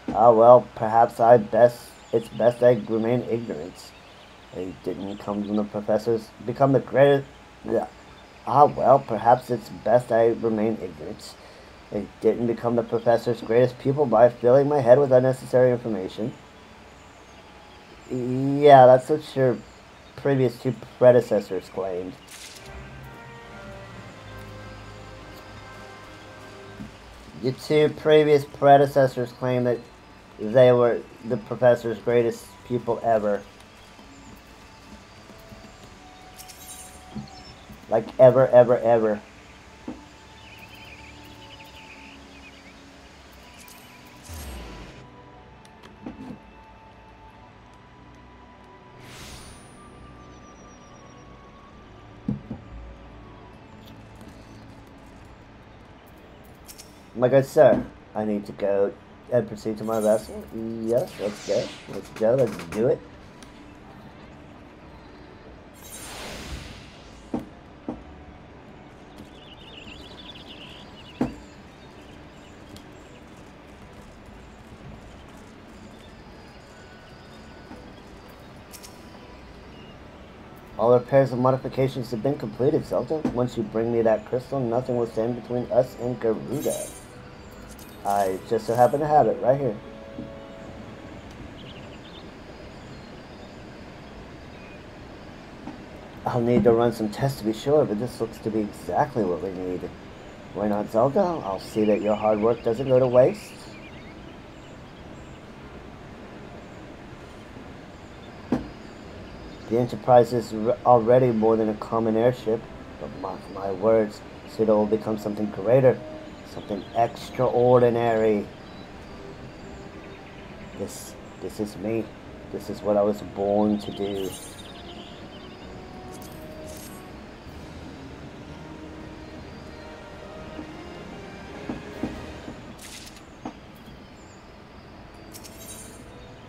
Ah, well, perhaps it's best I remain ignorant. They didn't come from the professors, become the greatest. Ah, well, perhaps it's best I remain ignorant. They didn't become the professor's greatest pupil by filling my head with unnecessary information. Yeah, that's what your previous two predecessors claimed. Your two previous predecessors claimed that they were the professor's greatest pupil ever. Like ever, ever, ever. My good sir, I need to go and proceed to my vessel. Yes, let's go. Let's go. Let's do it. All repairs and modifications have been completed, Zelda. Once you bring me that crystal, nothing will stand between us and Garuda. I just so happen to have it right here. I'll need to run some tests to be sure, but this looks to be exactly what we need. Why not, Zelda? I'll see that your hard work doesn't go to waste. The Enterprise is already more than a common airship, but mark my words, soon it will become something greater, something extraordinary. This is me. This is what I was born to do.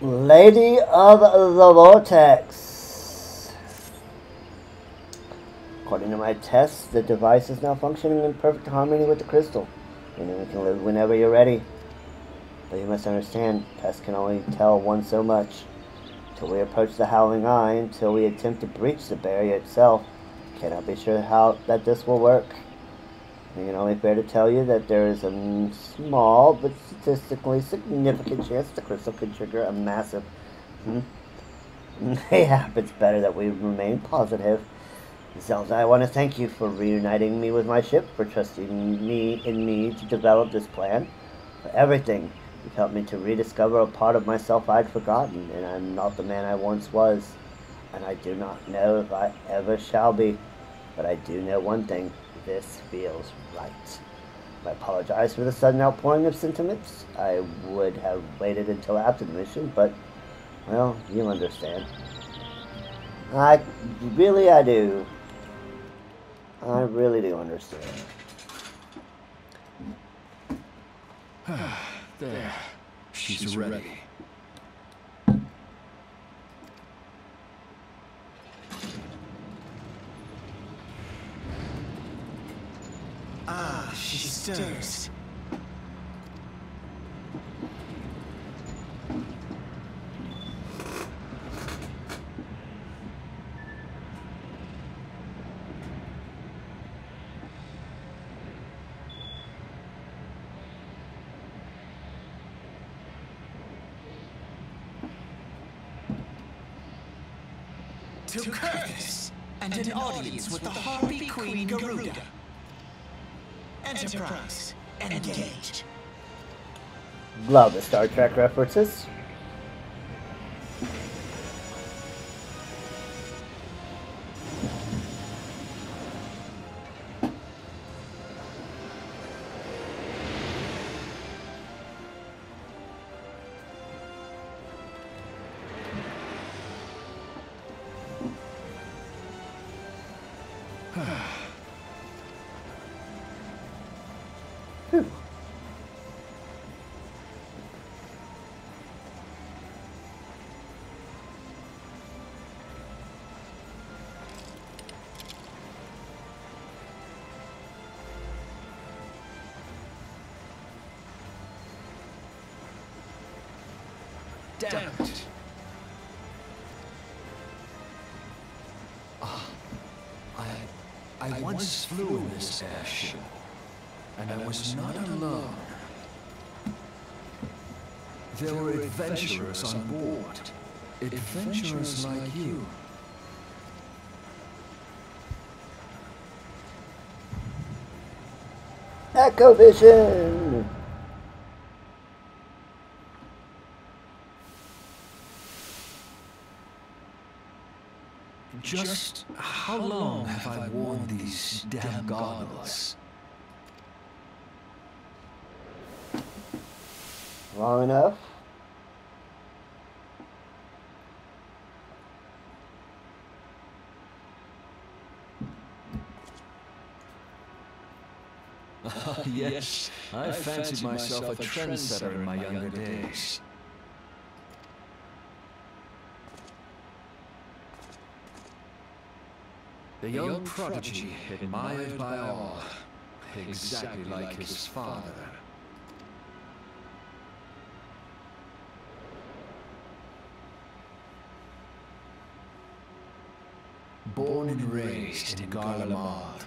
Lady of the Vortex. According to my tests, the device is now functioning in perfect harmony with the crystal, meaning we can live whenever you're ready. But you must understand, tests can only tell one so much. Until we approach the Howling Eye, until we attempt to breach the barrier itself, cannot be sure how that this will work. I can only fair to tell you that there is a small but statistically significant chance the crystal could trigger a massive... Mayhap it's better that we remain positive. Zelda, I want to thank you for reuniting me with my ship, for trusting me to develop this plan, for everything. You've helped me to rediscover a part of myself I'd forgotten, and I'm not the man I once was. And I do not know if I ever shall be. But I do know one thing. This feels right. I apologize for the sudden outpouring of sentiments. I would have waited until after the mission, but, well, you understand. I do. I really do understand. There. She's ready. She stirs. To Curtis and an audience with the Harpy Queen Garuda. Enterprise, engage. Love the Star Trek references. Damn it. I once flew in this airship, and I was not alone. There were adventurers on board, adventurers like you. Echo Vision! Just how long have I worn these damn goggles? Long enough? Yes, I fancied myself a trendsetter in my younger days. The young prodigy, admired by all, exactly like his father. Born and raised in Garlemald.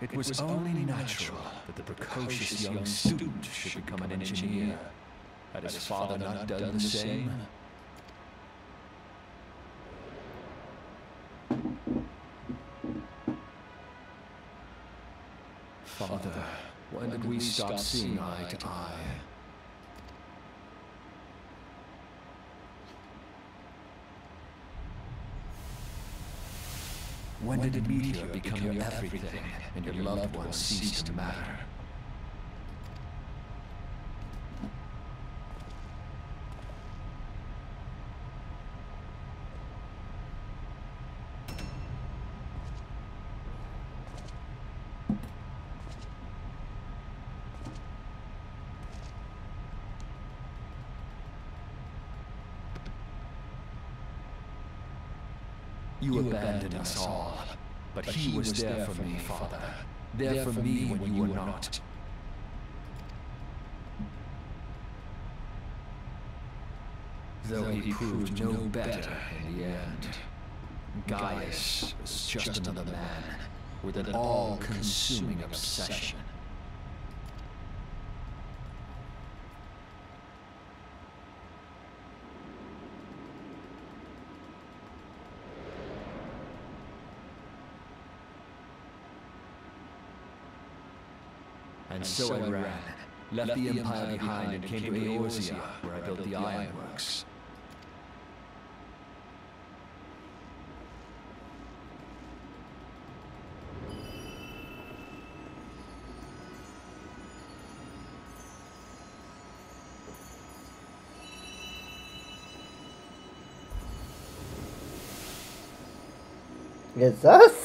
It was only natural that the precocious young student should become an engineer. Had his father not done the same? Father, when did we stop seeing eye to eye? When did a meteor become your everything and your loved ones cease to matter? You abandoned us all, but he was there for me, Father. There for me when you were not. Though he proved no better in the end, Gaius was just another man with an all-consuming obsession. And so I ran, left the Empire behind and came to Eorzea, where I built the ironworks. It's us?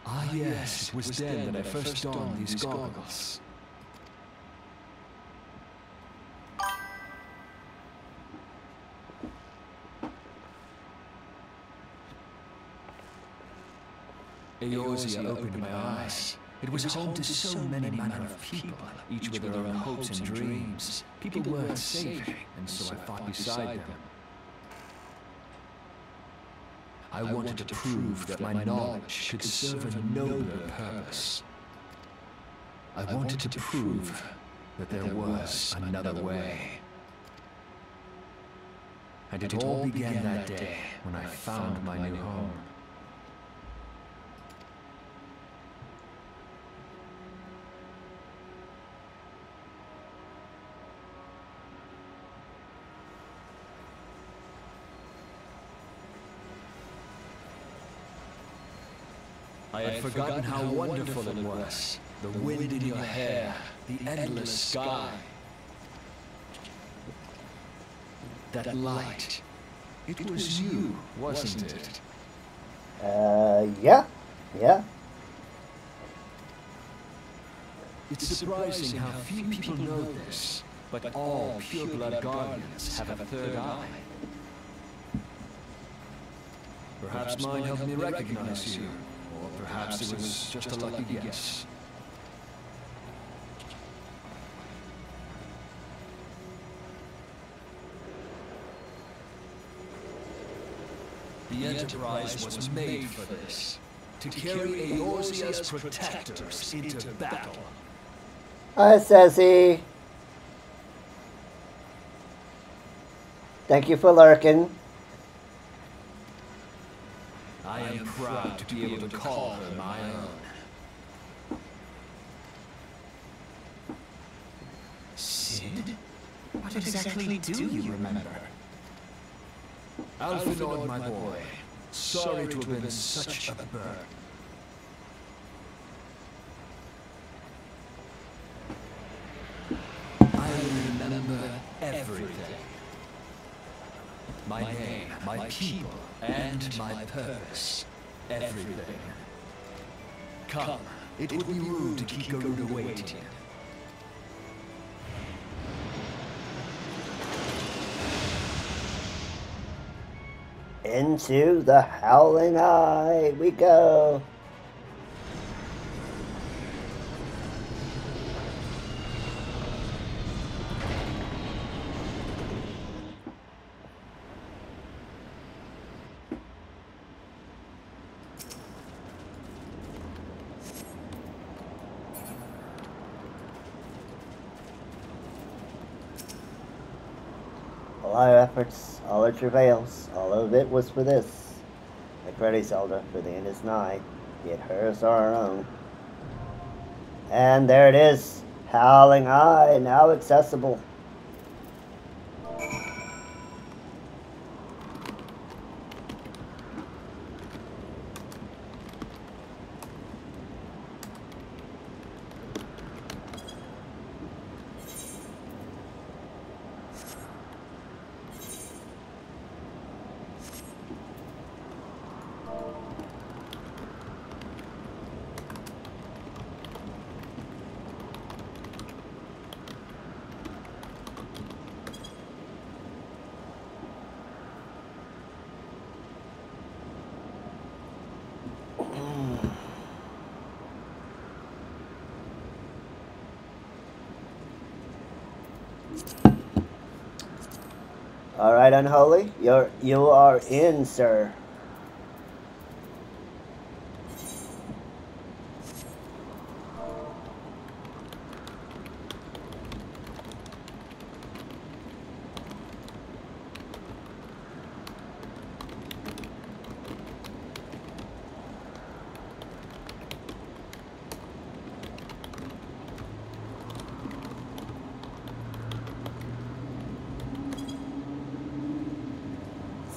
Ah yes, it was then that I first donned these goggles. Eorzea opened my eyes. It was home to so many manner of people, each with their own hopes and dreams. People worth saving, and so I fought beside them. I wanted to prove that my knowledge could serve a nobler purpose. I wanted to prove that there was another way. And it all began that day when I found my new home. I had forgotten how wonderful it was. The wind in your hair, the endless sky. That light. It was you, wasn't it? Yeah. Yeah. It's surprising how few people know this, but all pure-blood guardians have a third eye. Perhaps mine helped me recognize you. Or perhaps it was just a lucky guess. The Enterprise was made for this. To carry Eorzea's protectors into battle. Hi, Sassy. Thank you for lurking. I am proud to be able to call her my own. Sid? What exactly do you remember? Alphinaud, my boy. Sorry to have been such a burden. I remember everything. My name, my people, and my purpose. Everything. Come, it would be rude to keep Garuda waiting. Into the Howling Eye we go. All our efforts, all our travails, all of it was for this. Get ready, Zelda, for the end is nigh, be it hers or our own. And there it is, Howling Eye, now accessible. All right, Unholy, you are in, sir.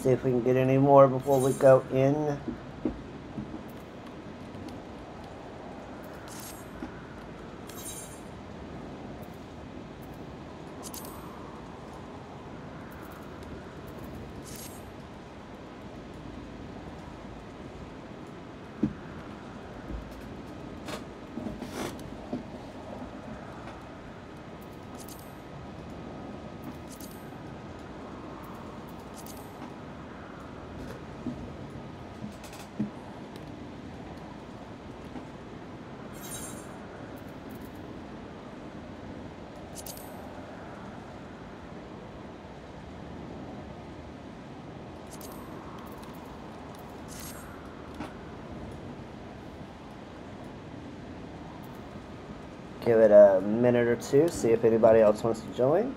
See if we can get any more before we go in. Give it a minute or two, see if anybody else wants to join.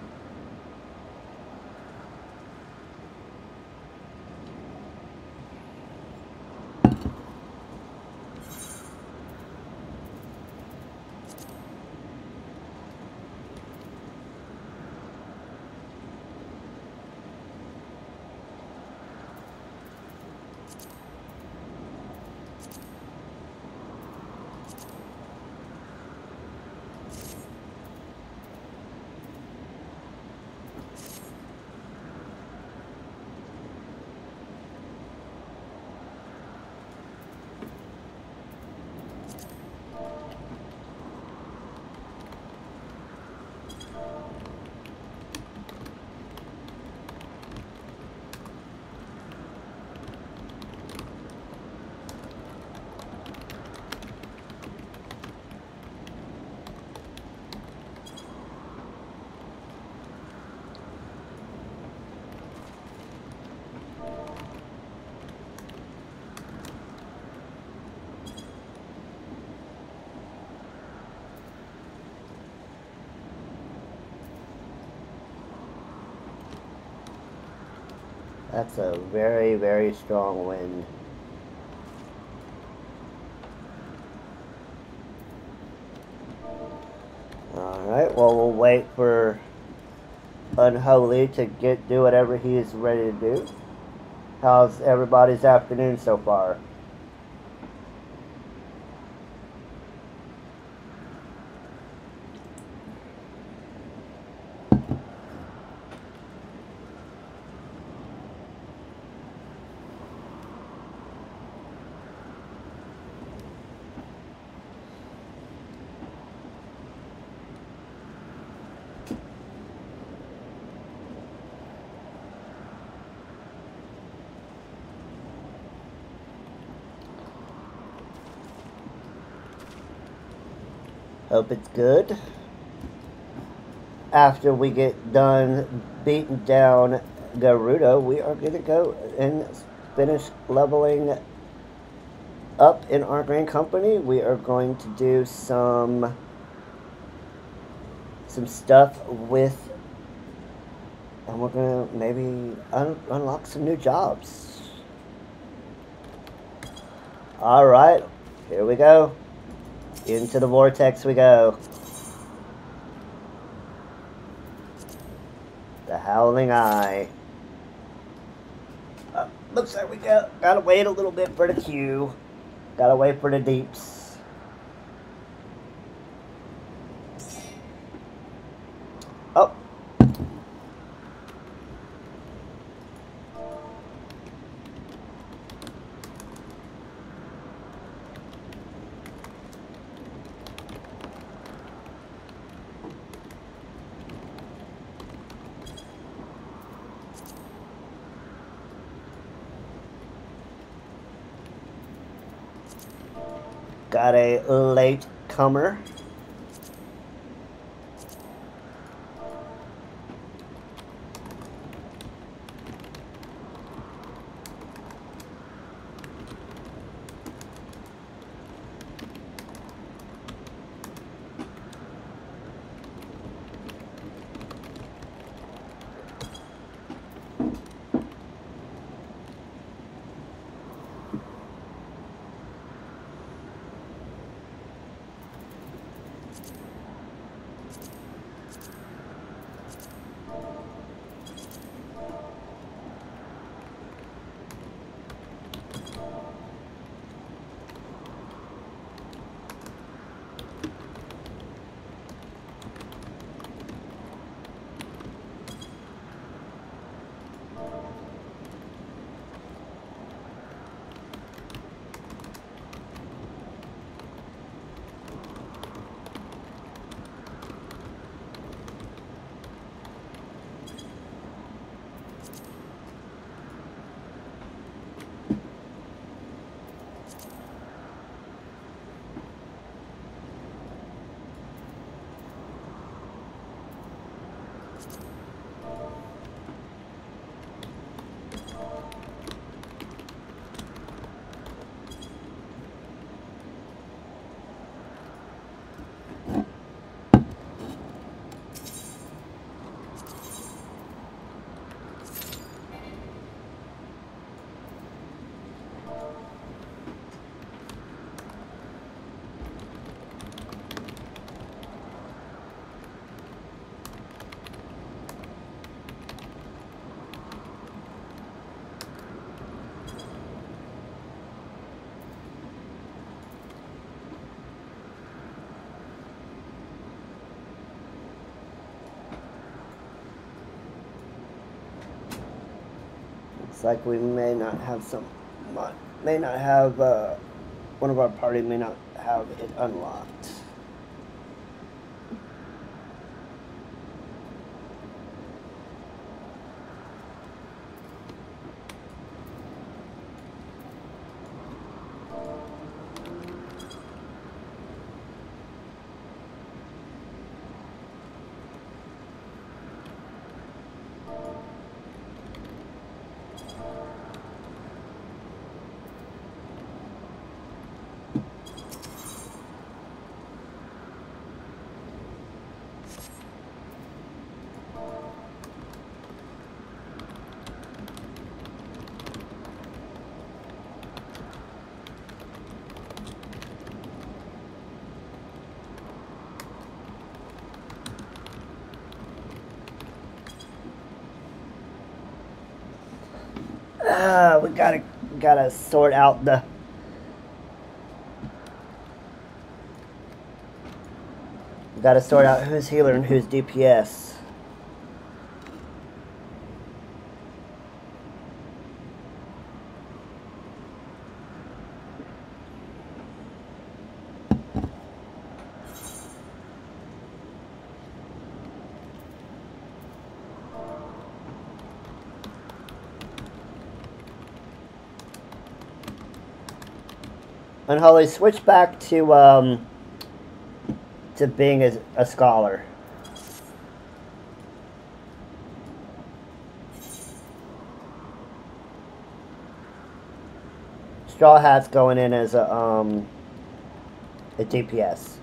That's a very, very strong wind. Alright, well, we'll wait for Unholy to do whatever he is ready to do. How's everybody's afternoon so far? Hope it's good. After we get done beating down Gerudo, we are going to go and finish leveling up in our Grand Company. We are going to do some stuff with, and we're going to maybe unlock some new jobs. Alright, here we go. Into the vortex we go. The Howling Eye. Looks like we gotta wait a little bit for the queue. Gotta wait for the deeps. Oh. Got a late comer. Looks like we may not have one of our party may not have it unlocked. We gotta sort out the... We gotta sort out who's healer and who's DPS. And Holly, switch back to being a scholar. Straw Hat's going in as a DPS.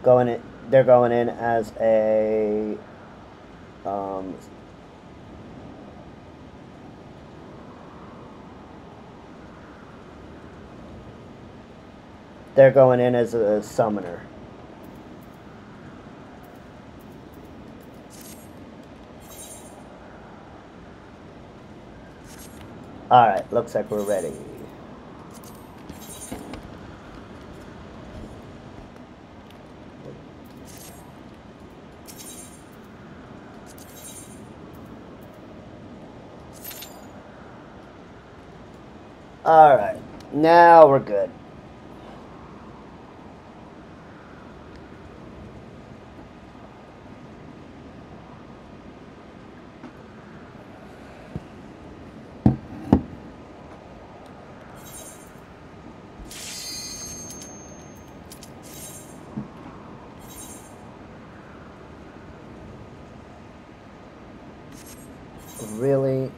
They're going in as a they're going in as a summoner. Alright, looks like we're ready. Alright, now we're good. Really?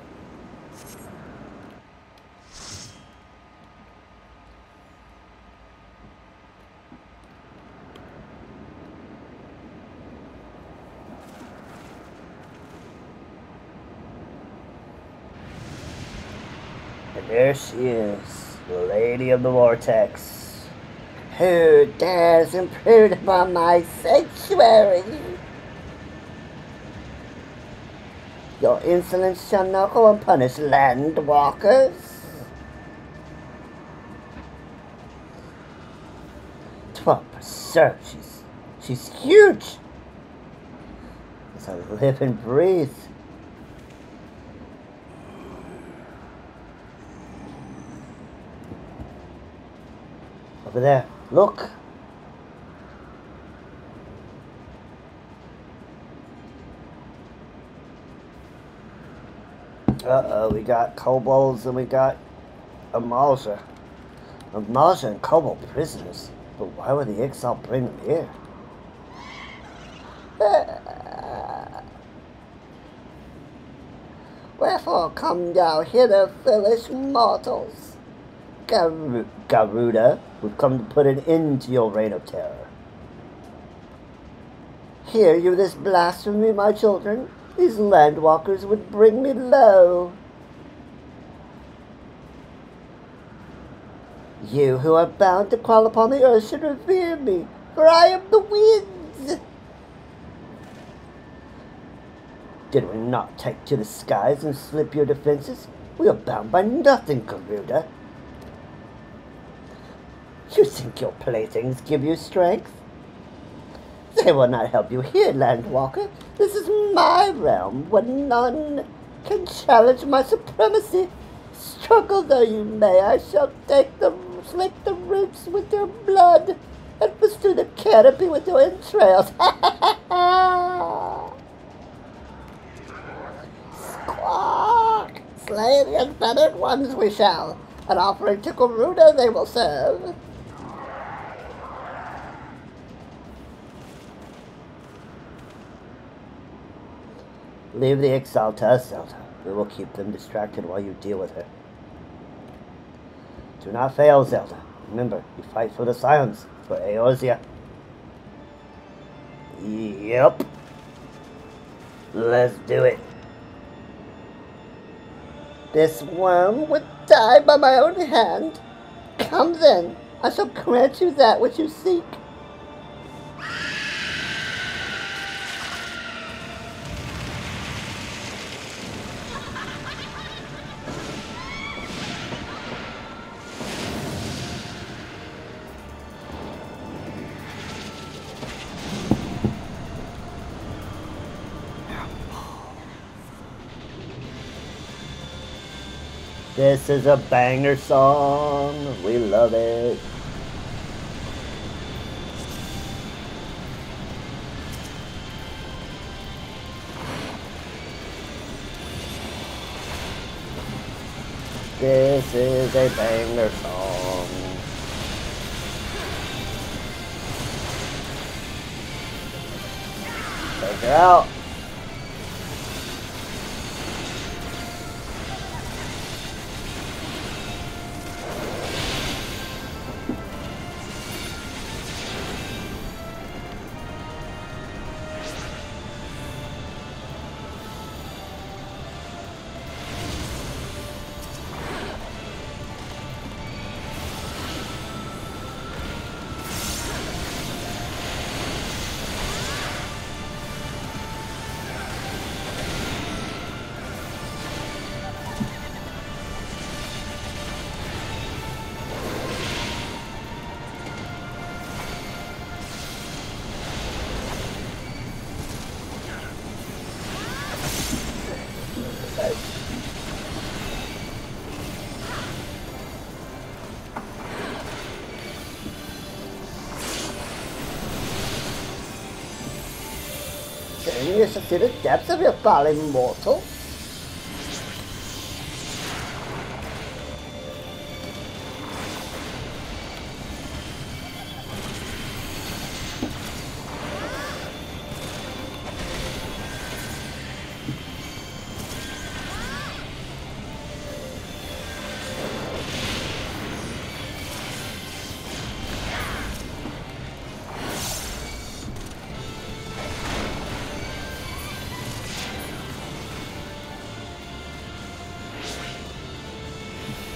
And there she is, the Lady of the Vortex. Who dares intrude upon my sanctuary? Your insolence shall not go unpunished, landwalkers. 12%. She's huge. As I live and breathe. Over there, look. Uh-oh, we got kobolds and we got Amalja. Amalja and kobold prisoners. But why would the exile bring them here? Wherefore come thou hither, foolish mortals? Garuda, we've come to put an end to your reign of terror. Hear you this blasphemy, my children? These landwalkers would bring me low. You who are bound to crawl upon the earth should revere me, for I am the winds. Did we not take to the skies and slip your defenses? We are bound by nothing, Garuda. You think your playthings give you strength? They will not help you here, Landwalker. This is my realm, where none can challenge my supremacy. Struggle though you may, I shall slake the roots with your blood, and pursue the canopy with your entrails. Squawk! Slay the unfeathered ones we shall, and offering to Garuda they will serve. Leave the exile to us, Zelda. We will keep them distracted while you deal with her. Do not fail, Zelda. Remember, you fight for the Scions, for Eorzea. Yep. Let's do it. This worm would die by my own hand. Come then, I shall grant you that which you seek. This is a banger song. We love it. This is a banger song. Take her out. Curious to see the depths of your fallen mortal.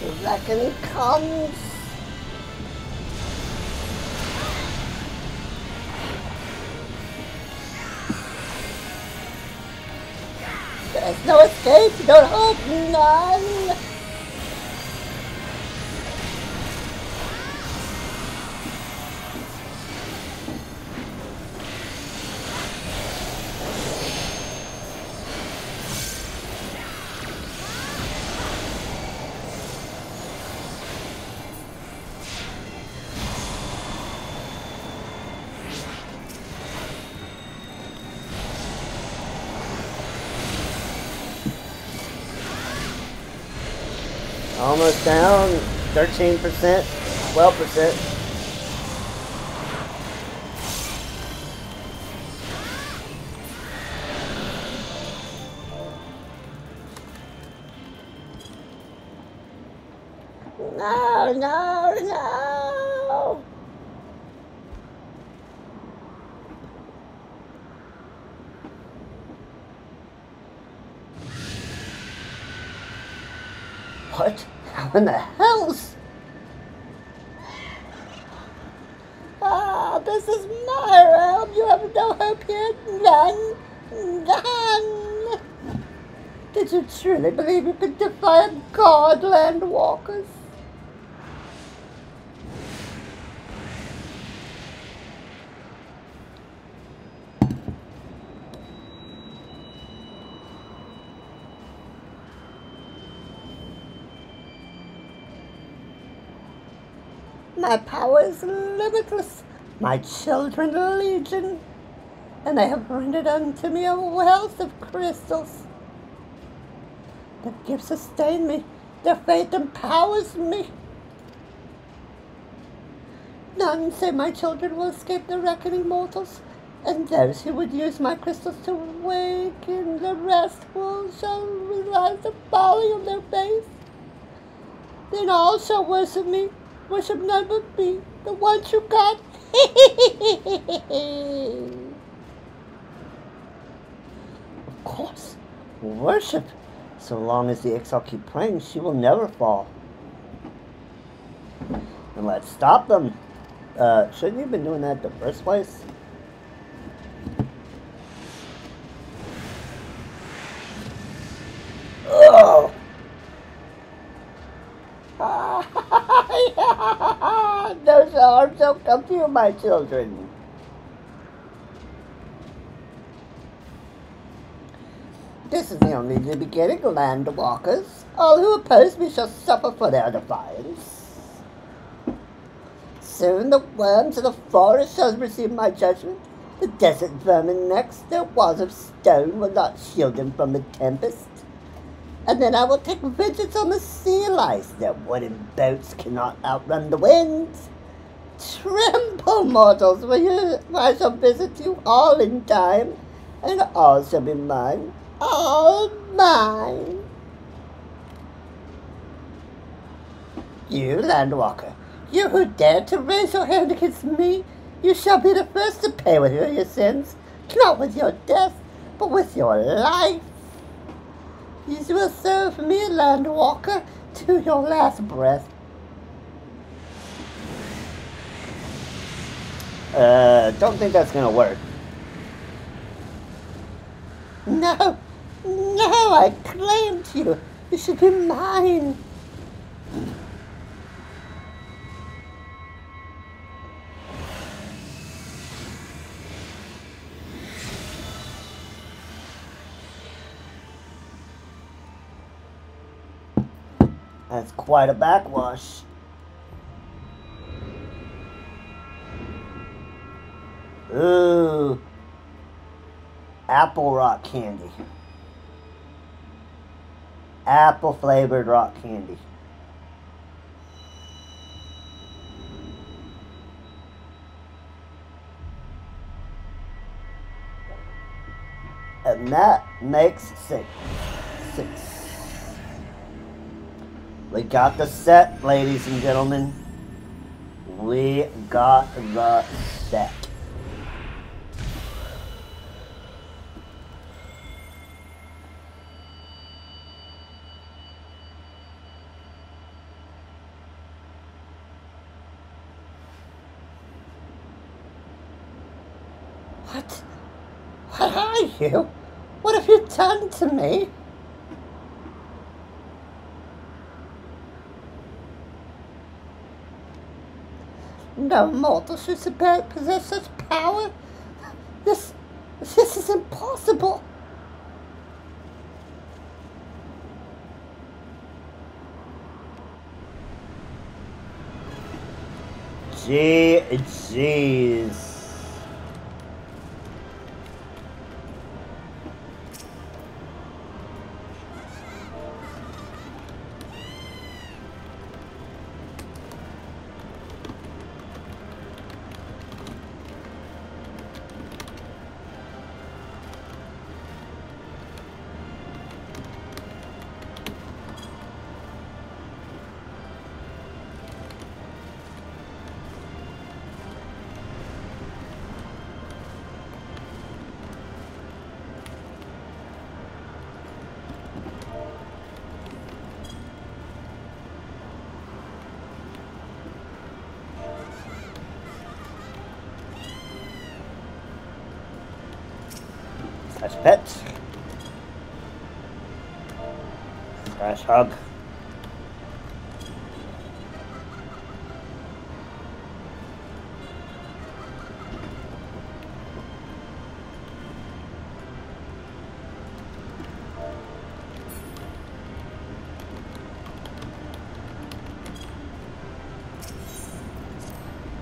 The reckoning comes. There's no escape, no hope, none. Almost down, 13%, 12%. No, no, no. What? How in the hells? Ah, this is my realm. You have no hope here. None. None. Did you truly believe you could defy a god, landwalkers? My power is limitless, my children legion, and they have rendered unto me a wealth of crystals. Their gifts sustain me, their faith empowers me. None say my children will escape the reckoning mortals, and those who would use my crystals to awaken, the rest shall realize the folly of their faith. Then all shall worship me. Worship none but me, the one true God. Of course, worship. So long as the Ixal keep praying, she will never fall. And let's stop them. Shouldn't you have been doing that in the first place? Oh! Those arms don't come to you, my children. This is only the beginning, landwalkers. All who oppose me shall suffer for their defiance. Soon the worms of the forest shall receive my judgment. The desert vermin next, their walls of stone will not shield them from the tempest. And then I will take vengeance on the sea lice. Their wooden boats cannot outrun the winds. Tremble, mortals, for I shall visit you all in time, and all shall be mine, all mine. You, landwalker, you who dare to raise your hand against me, you shall be the first to pay with your sins, not with your death, but with your life. You will serve me, landwalker, to your last breath. Don't think that's gonna work. No, I claimed you. You should be mine. That's quite a backwash. Ooh. Apple rock candy. Apple flavored rock candy. And that makes six. We got the set, ladies and gentlemen. We got the set. What are you? What have you done to me? No mortal should possess such power. This is impossible. Jeez. Slash pet. Slash hug.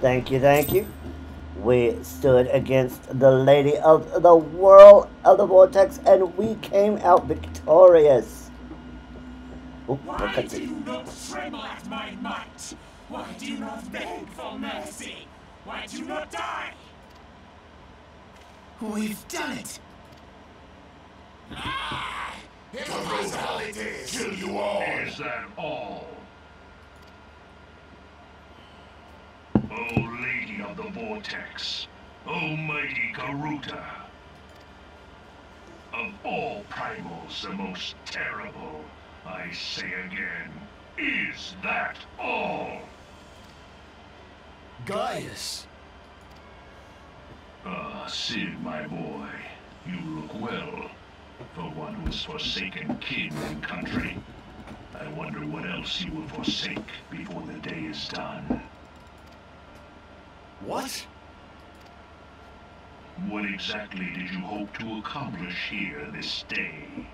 Thank you. We stood against the Lady of the World of the Vortex, and we came out victorious. Why do you not tremble at my might? Why do you not beg for mercy? Why do you not die? We've done it. The brutality kill you all. Is that all? O Lady of the Vortex, O mighty Garuda, of all primals the most terrible, I say again, is that all? Gaius! Ah, Sid, my boy, you look well, for one who has forsaken kin and country. I wonder what else you will forsake before the day is done. What? What exactly did you hope to accomplish here this day?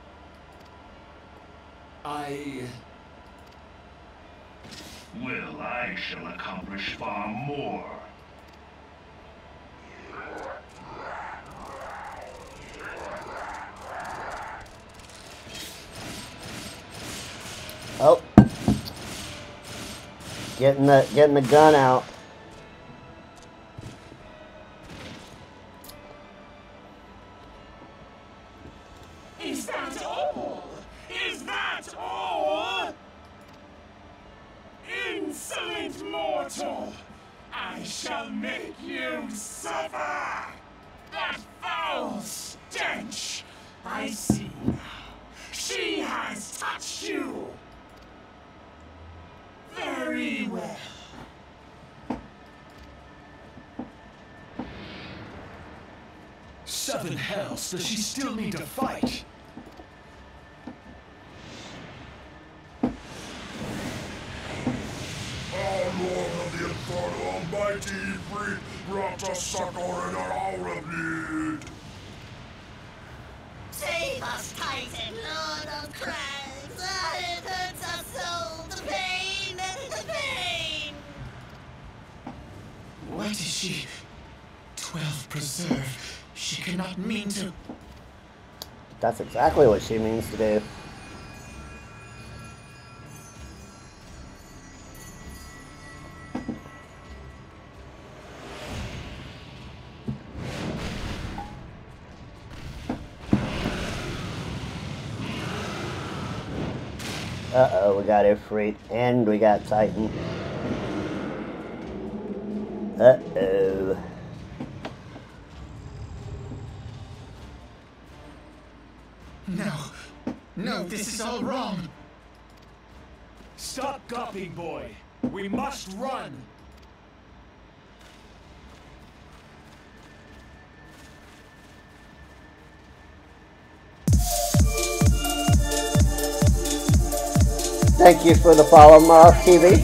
Well, I shall accomplish far more. Oh. Getting the gun out. Is that all? Is that all? Insolent mortal! I shall make you suffer! That foul stench! I see now. She has touched you! Very well. Seven hells, does she still need to fight? Our Lord of the Infernal Almighty Free brought us succor in our hour of need. Save us, Titan, Lord of Crags! Ah, it hurts our soul! The pain! The pain! What is she? 12 preserve. She cannot mean to... That's exactly what she means to do. Uh-oh, we got Ifrit, and we got Titan. Uh-oh. No. No, this is all wrong. Stop gawping, boy. We must run. Thank you for the follow, Moth TV.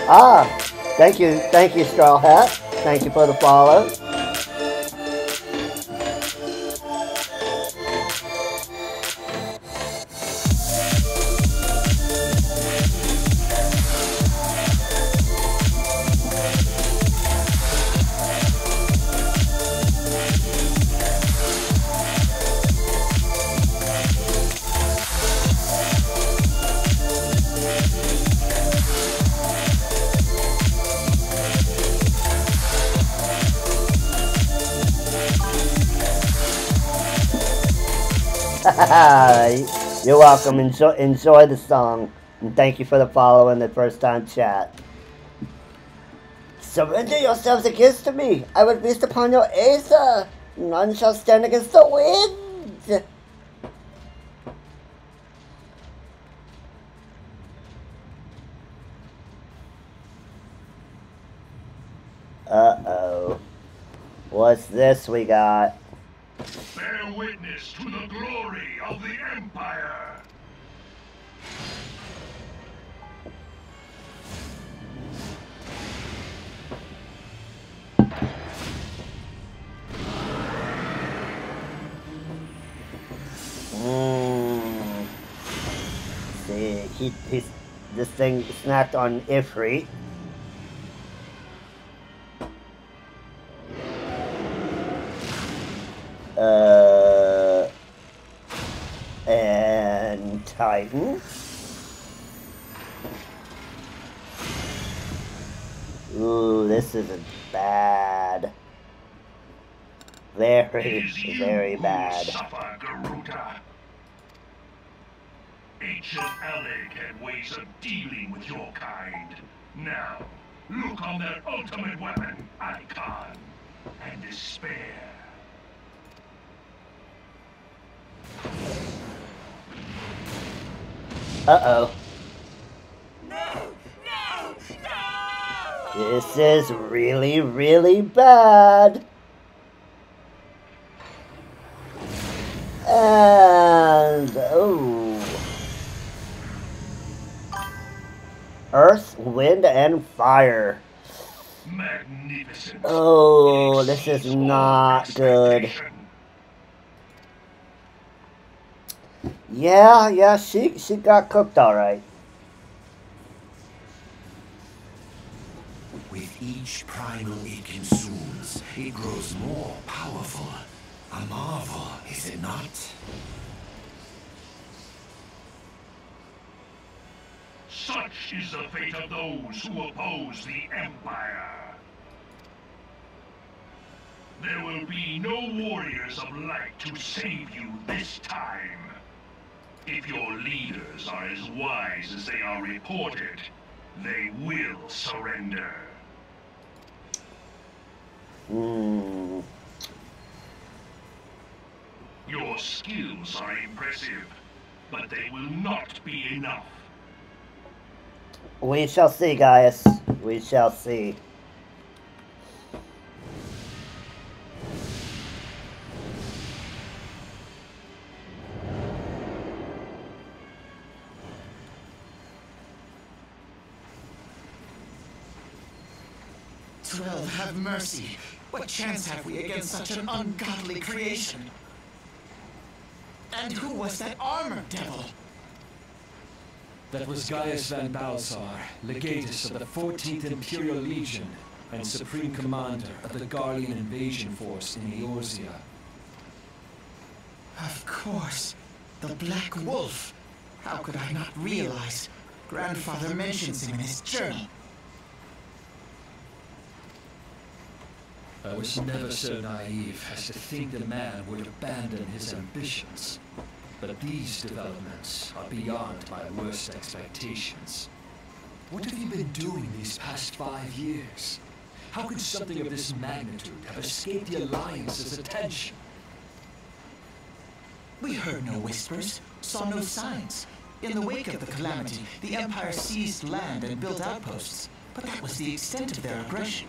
Ah, thank you, Straw Hat. Thank you for the follow. You're welcome. Enjoy the song. And thank you for the follow and the first time chat. Surrender yourselves against me. I will feast upon your aether. None shall stand against the wind. Uh-oh. What's this we got? Bear witness to the glory of the Empire! See, this thing snacked on Ifrit. And Titan. Ooh, this is bad. Very, very bad. Suffer, Garuda. Ancient Alec had ways of dealing with your kind. Now, look on their ultimate weapon, Archon, and despair. Uh-oh. No! This is really, really bad. And Earth, wind, and fire. Magnificent. Oh, this is not good. Yeah, she got cooked all right. With each primal it consumes, it grows more powerful. A marvel, is it not? Such is the fate of those who oppose the Empire. There will be no warriors of light to save you this time. If your leaders are as wise as they are reported, they will surrender. Your skills are impressive, but they will not be enough. We shall see, guys. We shall see. Twelve, have mercy. What chance have we against such an ungodly creation? And who was that armored devil? That was Gaius Van Balsar, legatus of the 14th Imperial Legion and Supreme Commander of the Garlean invasion force in Eorzea. Of course. The Black Wolf. How could I not realize? Grandfather mentions him in his journal. I was never so naive as to think the man would abandon his ambitions. But these developments are beyond my worst expectations. What have you been doing these past 5 years? How could something of this magnitude have escaped the Alliance's attention? We heard no whispers, saw no signs. In the wake of the calamity, the Empire seized land and built outposts. But that was the extent of their aggression.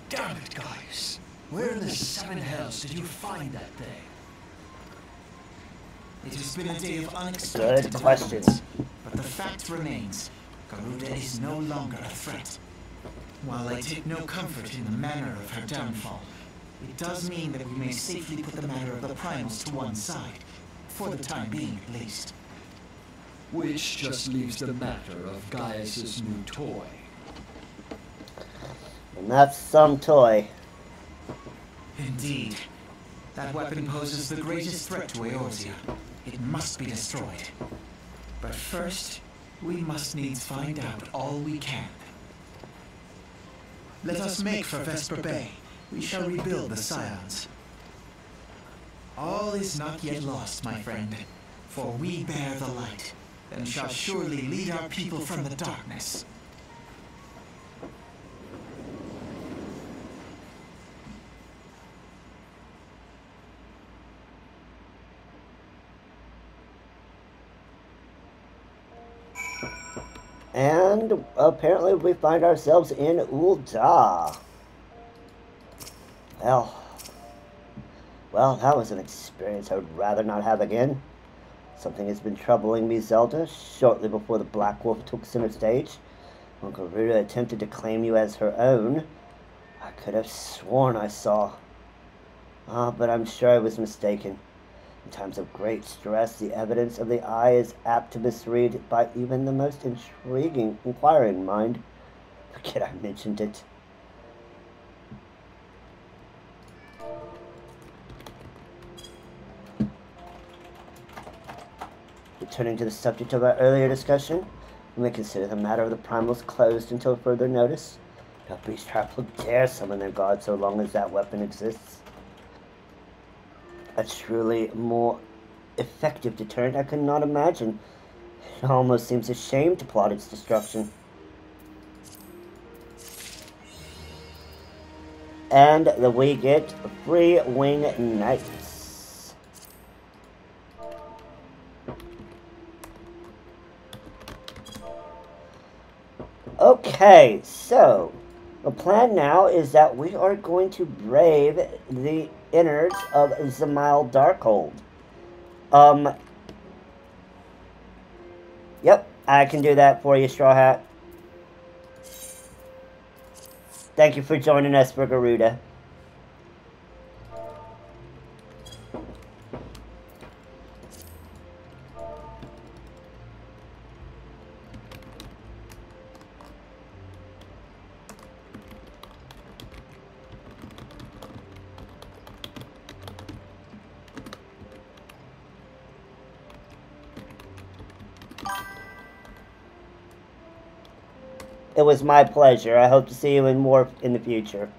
Damn it, guys! Where in the seven hells did you find that thing? It has been a day of unexpected developments, but the fact remains, Garuda is no longer a threat. While I take no comfort in the manner of her downfall, it does mean that we may safely put the matter of the primals to one side, for the time being at least. Which just leaves the matter of Gaius's new toy. And that's some toy. Indeed. That weapon poses the greatest threat to Eorzea. It must be destroyed. But first, we must needs find out all we can. Let us make for Vesper Bay. We shall rebuild the Scions. All is not yet lost, my friend, for we bear the light, and shall surely lead our people from the darkness. And apparently we find ourselves in Ul'dah. Well, that was an experience I would rather not have again. Something has been troubling me, Zelda. Shortly before the Black Wolf took center stage, when Garuda attempted to claim you as her own, I could have sworn I saw. But I'm sure I was mistaken. In times of great stress, the evidence of the eye is apt to misread by even the most inquiring mind. Forget I mentioned it. Returning to the subject of our earlier discussion, we may consider the matter of the primals closed until further notice. No beast trap will dare summon their god so long as that weapon exists. A truly more effective deterrent I could not imagine. It almost seems a shame to plot its destruction. And we get free wing knights. Okay, so the plan now is that we are going to brave the innards of Zamile Darkhold. Yep, I can do that for you, Straw Hat. Thank you for joining us for Garuda. It was my pleasure. I hope to see you in more in the future.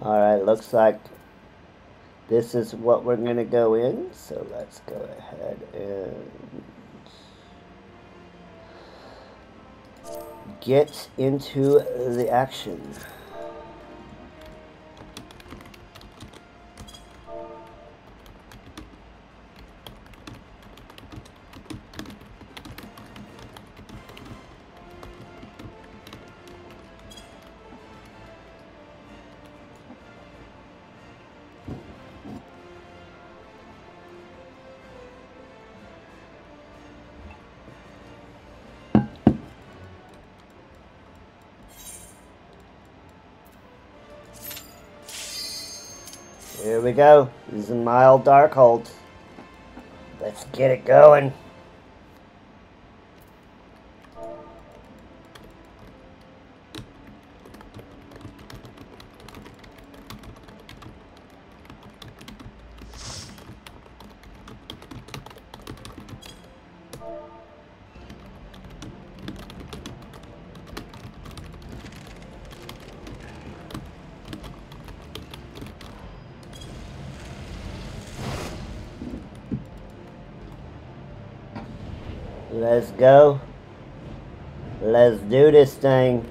Alright, looks like this is what we're going to go in. So let's go ahead and get into the action. Here we go. This is a mild Darkhold. Let's get it going. Let's go. Let's do this thing.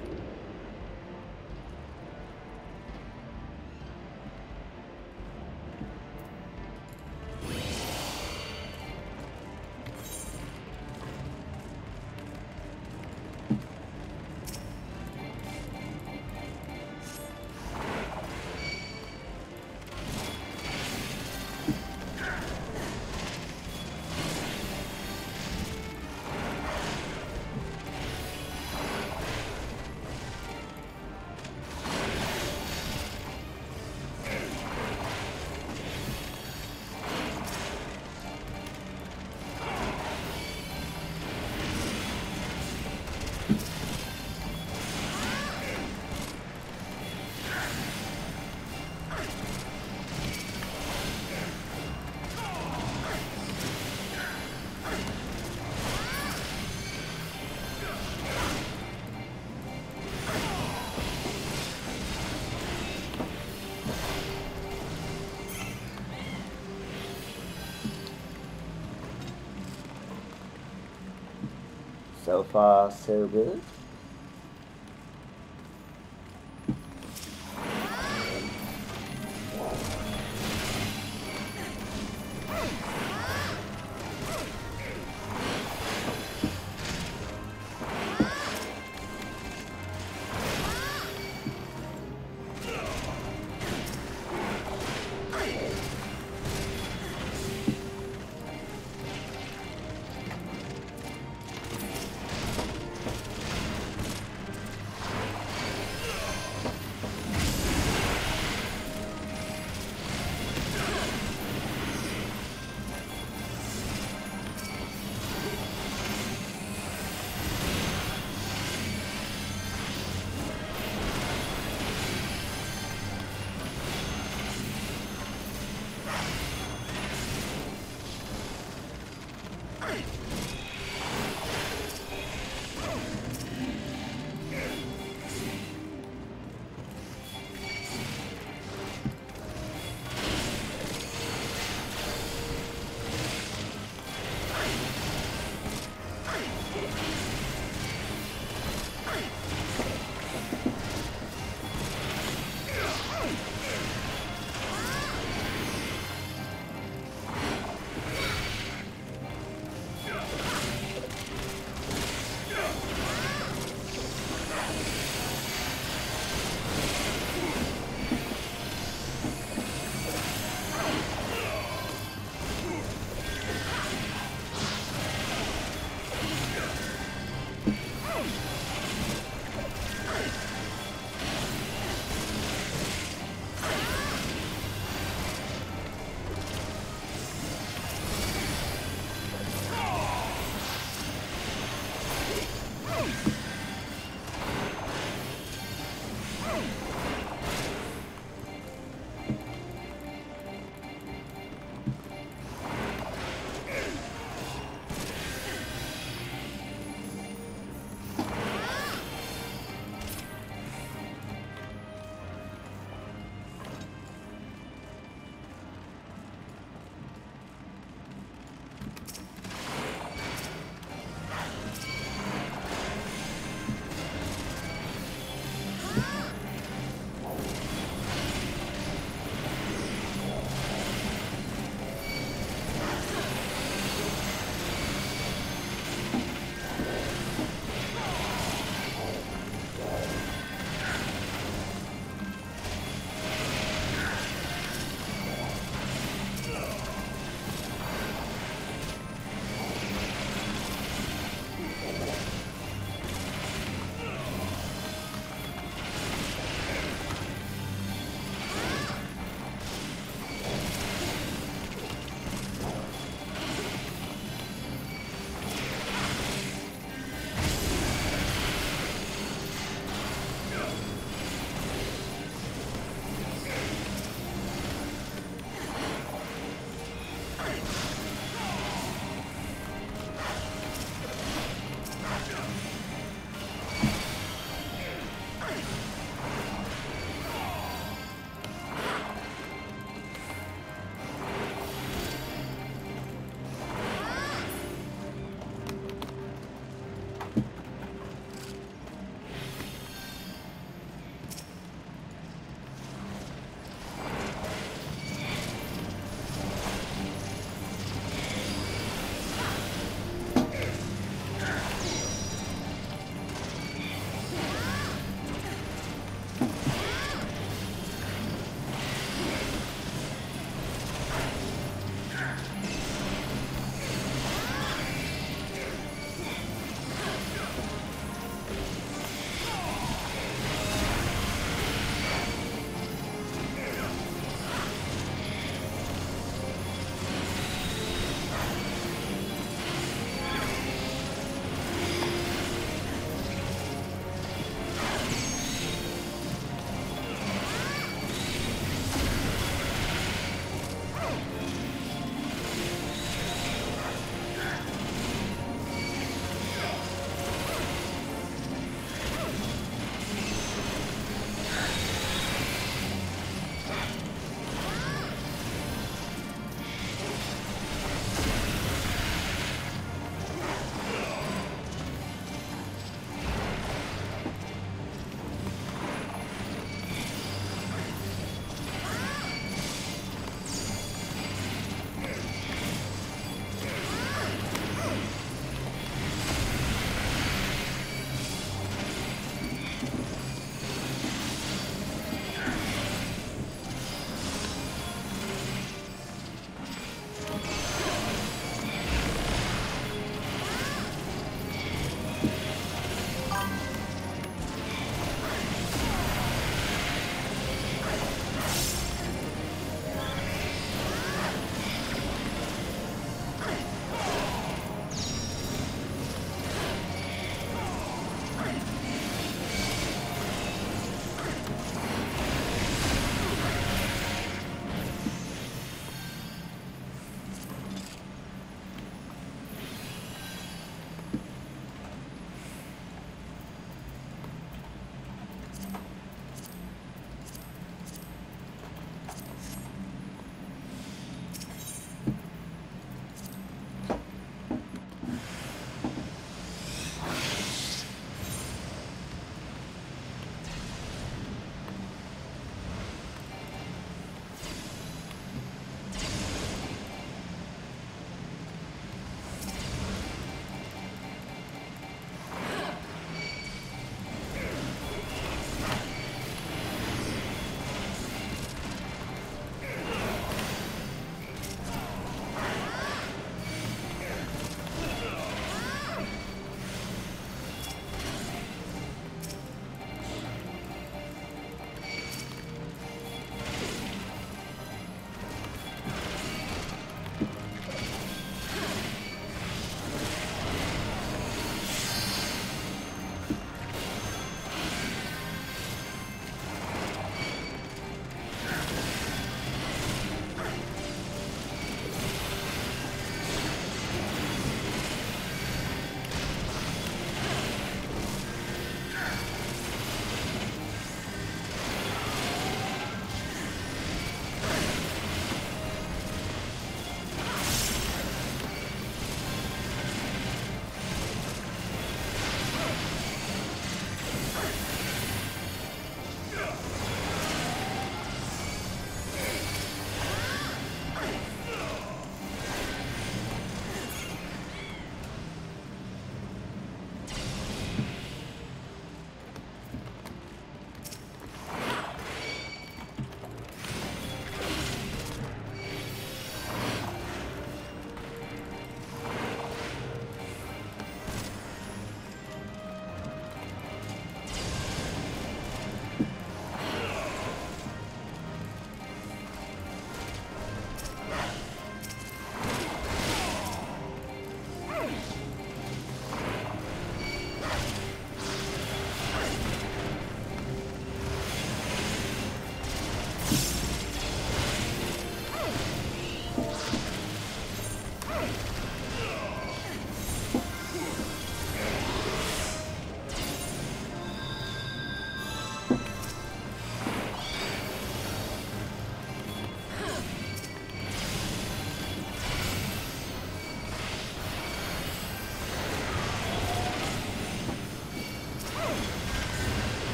So far, so good.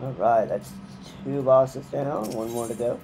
Alright, that's 2 bosses down, 1 more to go.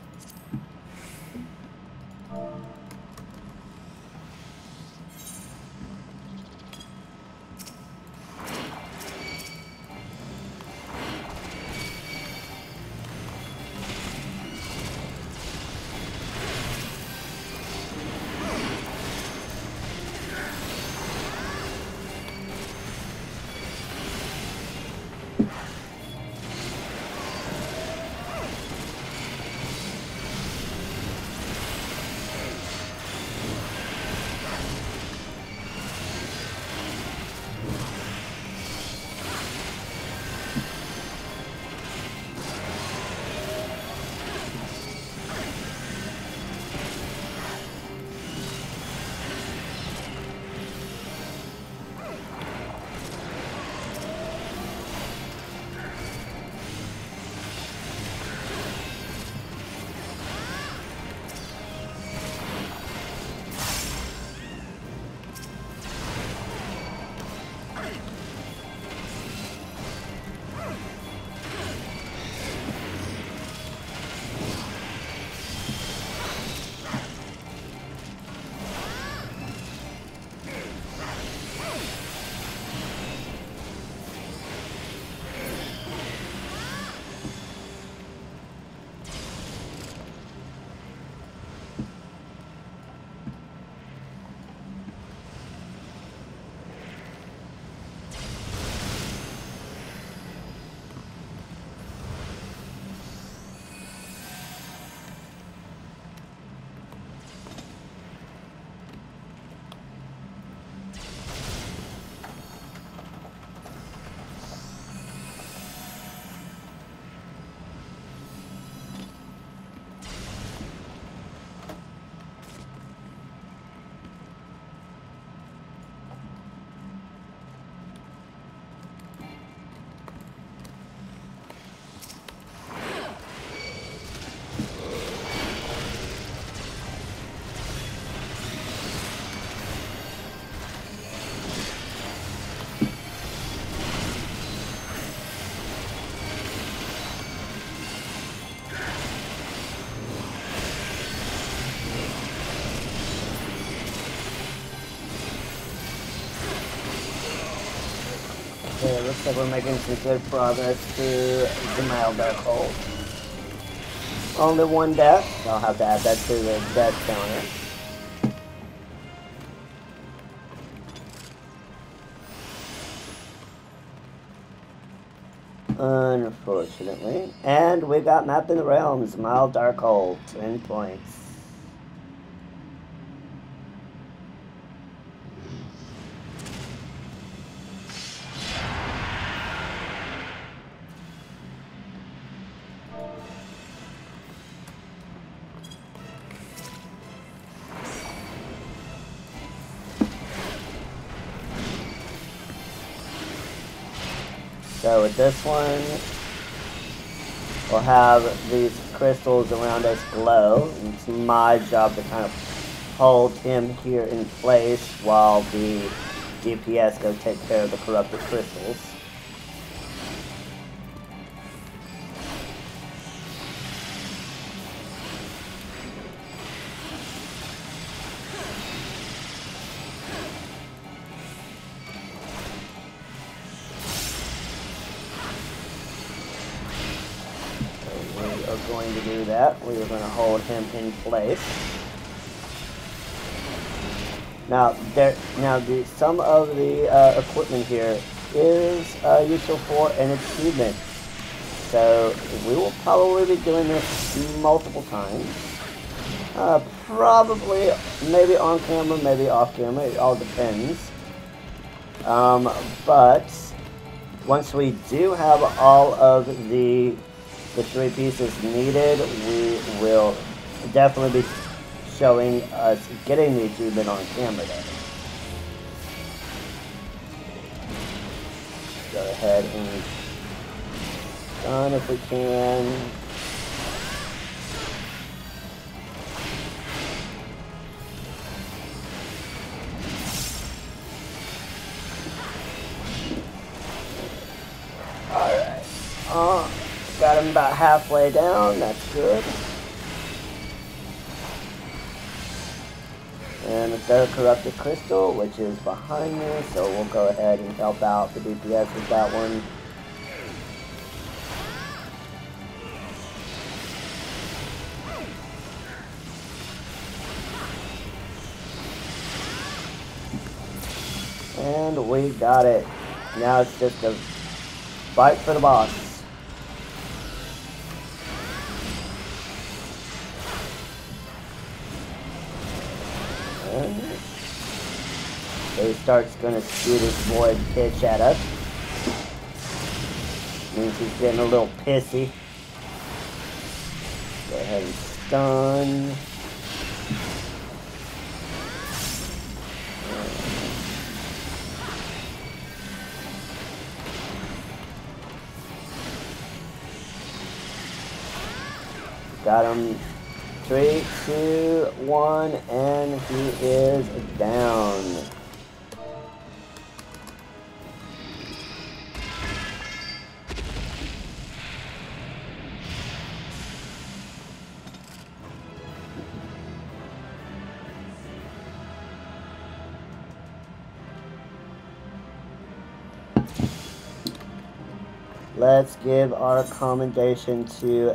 Okay, looks like we're making some good progress through the mild dark hole. Only one death. I'll have to add that to the death counter. Unfortunately. And we got Map in the Realms, Mild Dark Hole, 10 points. So with this one, we'll have these crystals around us glow. It's my job to kind of hold him here in place while the DPS go take care of the corrupted crystals. Going to do that. We are going to hold him in place. Now, some of the equipment here is useful for an achievement. So we will probably be doing this multiple times. Probably, maybe on camera, maybe off camera. It all depends. But once we do have all of the 3 pieces needed, we will definitely be showing us getting the achievement on camera there. Go ahead and stun if we can. Alright. Got him about halfway down, that's good. And the third corrupted crystal, which is behind me, so we'll go ahead and help out the DPS with that one. And we got it. Now it's just a fight for the boss. So he starts going to shoot his void pitch at us. Means he's getting a little pissy. Go ahead and stun. Got him. 3, 2, 1, and he is down. Let's give our commendation to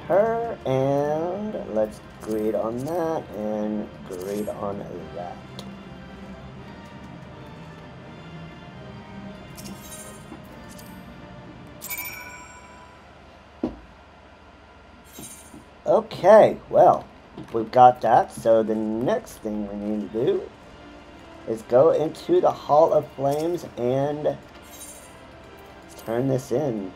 her, and let's greed on that, and greed on that. Okay, well, we've got that, so the next thing we need to do is go into the Hall of Flames and turn this in.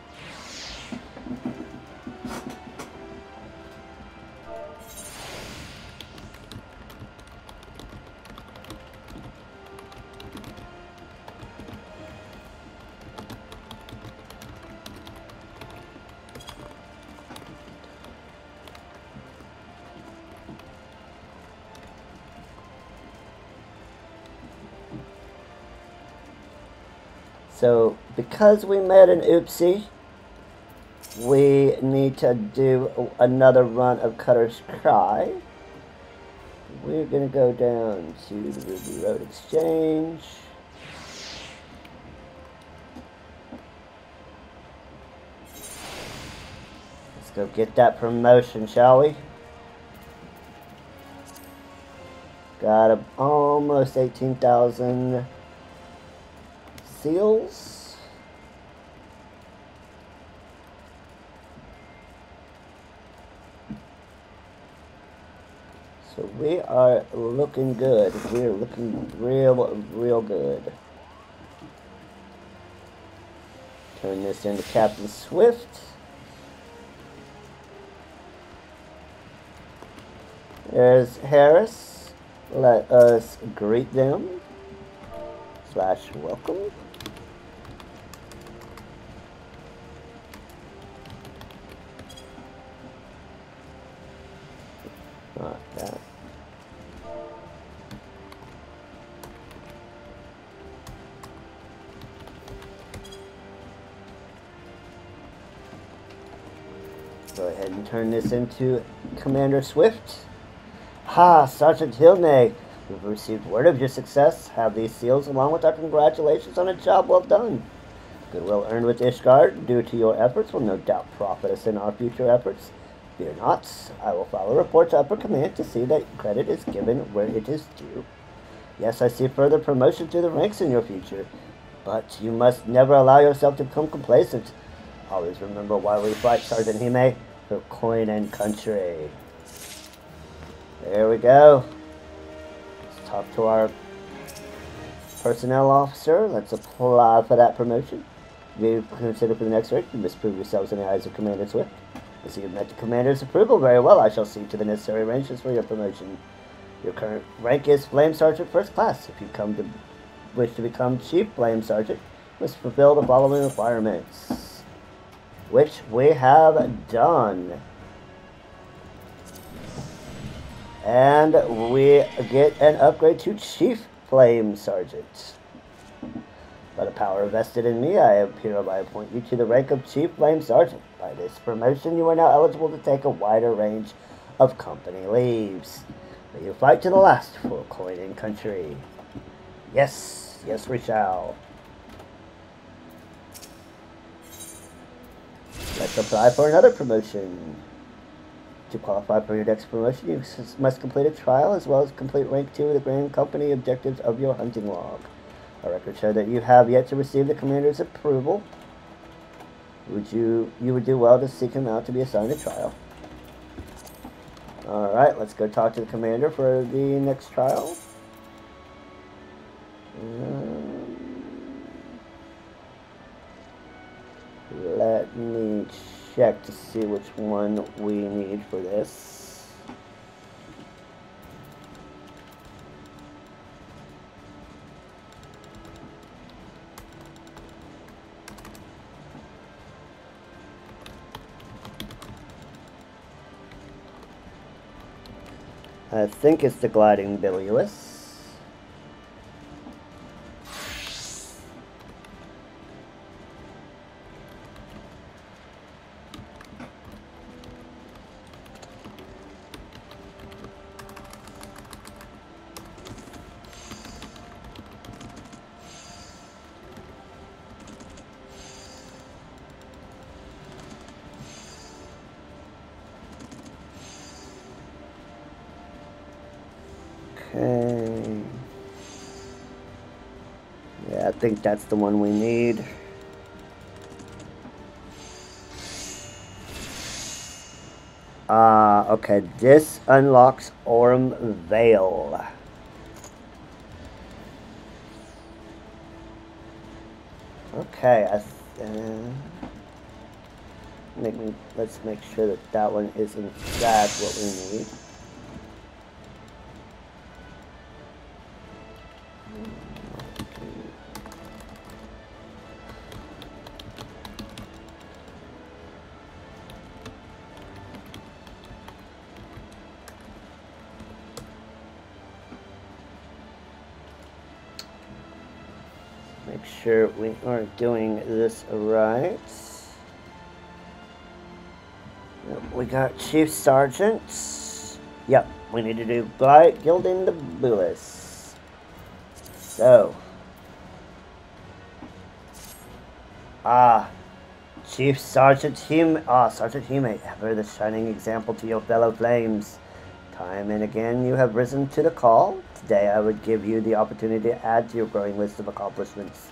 So, because we made an oopsie, we need to do another run of Cutter's Cry. We're going to go down to the Ruby Road Exchange. go get that promotion, shall we? Got almost 18,000 seals. So we are looking good. We're looking real good. Turn this into Captain Swift. There's Harris. Let us greet them. / welcome. Not that. Go ahead and turn this into Commander Swift. Ha, Sergeant Hilney, we've received word of your success. Have these seals along with our congratulations on a job well done. Goodwill earned with Ishgard due to your efforts will no doubt profit us in our future efforts. Fear not, I will file a report to Upper Command to see that credit is given where it is due. Yes, I see further promotion to the ranks in your future, but you must never allow yourself to become complacent. Always remember why we fight, Sergeant Hime, for coin and country. There we go. Let's talk to our personnel officer. Let's apply for that promotion. Be considered for the next rank. You must prove yourselves in the eyes of Commander Swift. As you have met the Commander's approval very well, I shall see to the necessary arrangements for your promotion. Your current rank is Flame Sergeant First Class. If you wish to become Chief Flame Sergeant, you must fulfill the following requirements, which we have done. And we get an upgrade to Chief Flame Sergeant. By the power vested in me, I hereby appoint you to the rank of Chief Flame Sergeant. By this promotion, you are now eligible to take a wider range of company leaves. May you fight to the last for coin and country. Yes, yes we shall. Let's apply for another promotion. To qualify for your next promotion, you must complete a trial as well as complete rank 2 of the Grand Company objectives of your hunting log. Our records show that you have yet to receive the Commander's approval. You would do well to seek him out to be assigned a trial. Alright, let's go talk to the Commander for the next trial. Let me check to see which one we need for this. I think it's the gliding bilious. Okay. Yeah, I think that's the one we need. Okay, this unlocks Orm Vale. Okay, let's make sure that that one is in fact what we need. Make sure we are doing this right. We got Chief Sergeant. Yep, we need to do Gilding the Bulis. So. Chief Sergeant Sergeant Hime, ever the shining example to your fellow flames. Time and again you have risen to the call. Today I would give you the opportunity to add to your growing list of accomplishments.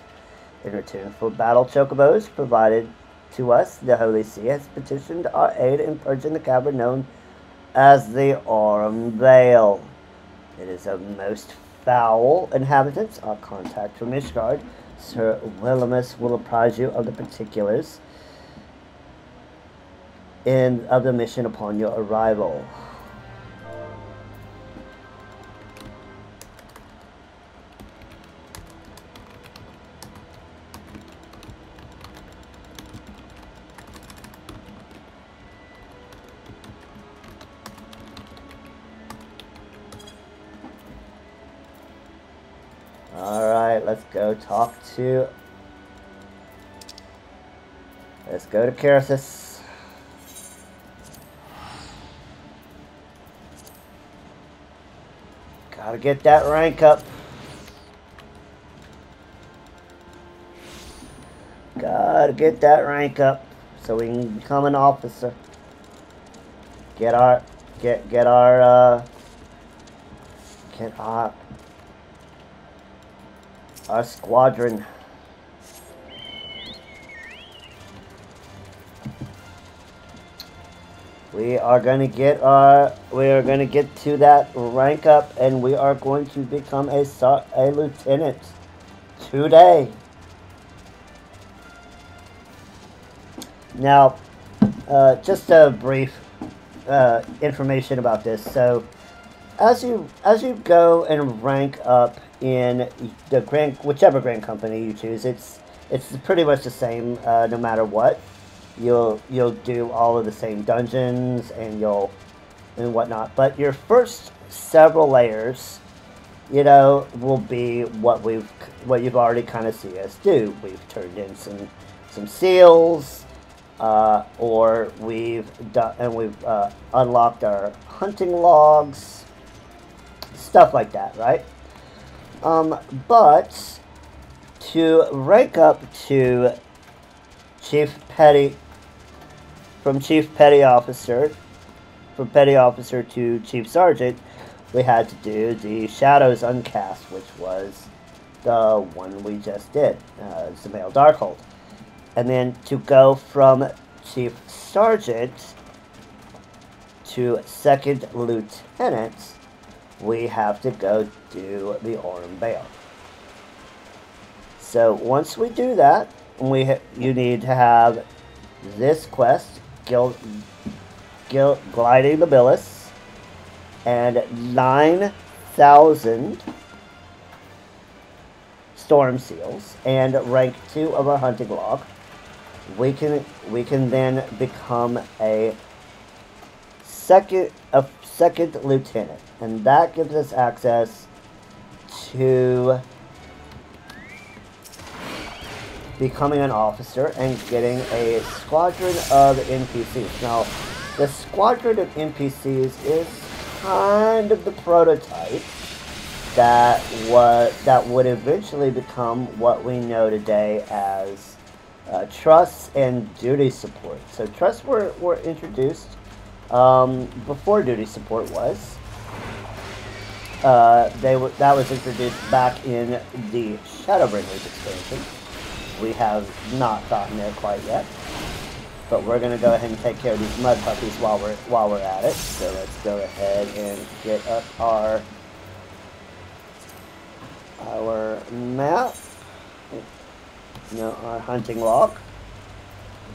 In return for battle chocobos provided to us, the Holy See has petitioned our aid in purging the cavern known as the Aurum Vale. It is of most foul inhabitants. Our contact from Ishgard, Sir Willimus, will apprise you of the particulars of the mission upon your arrival. Alright, let's go to Karathis. Gotta get that rank up. Gotta get that rank up so we can become an officer. Get our squadron. We are going to get to that rank up, and we are going to become a lieutenant today. Now, just a brief information about this. So, as you go and rank up in the whichever Grand Company you choose, it's pretty much the same no matter what. You'll do all of the same dungeons and whatnot, but your first several layers, will be what you've already kind of seen us do. We've turned in some seals, or we've unlocked our hunting logs, stuff like that, right? But to rank up to from Chief Petty Officer to Chief Sergeant, we had to do the Shadows Uncast, which was the one we just did, Zemail Darkhold. And then to go from Chief Sergeant to Second Lieutenant, we have to go do the Aurum Vale. So once we do that, you need to have this quest, Gliding the Billis, and 9,000 Storm Seals, and rank 2 of our hunting log. We can then become a second lieutenant, and that gives us access to becoming an officer and getting a squadron of NPCs. Now, the squadron of NPCs is kind of the prototype that would eventually become what we know today as trusts and duty support. So trusts were introduced before duty support was. That was introduced back in the Shadowbringers expansion. We have not gotten there quite yet, but we're going to go ahead and take care of these mud puppies while we're at it. So let's go ahead and get up our map, our hunting log,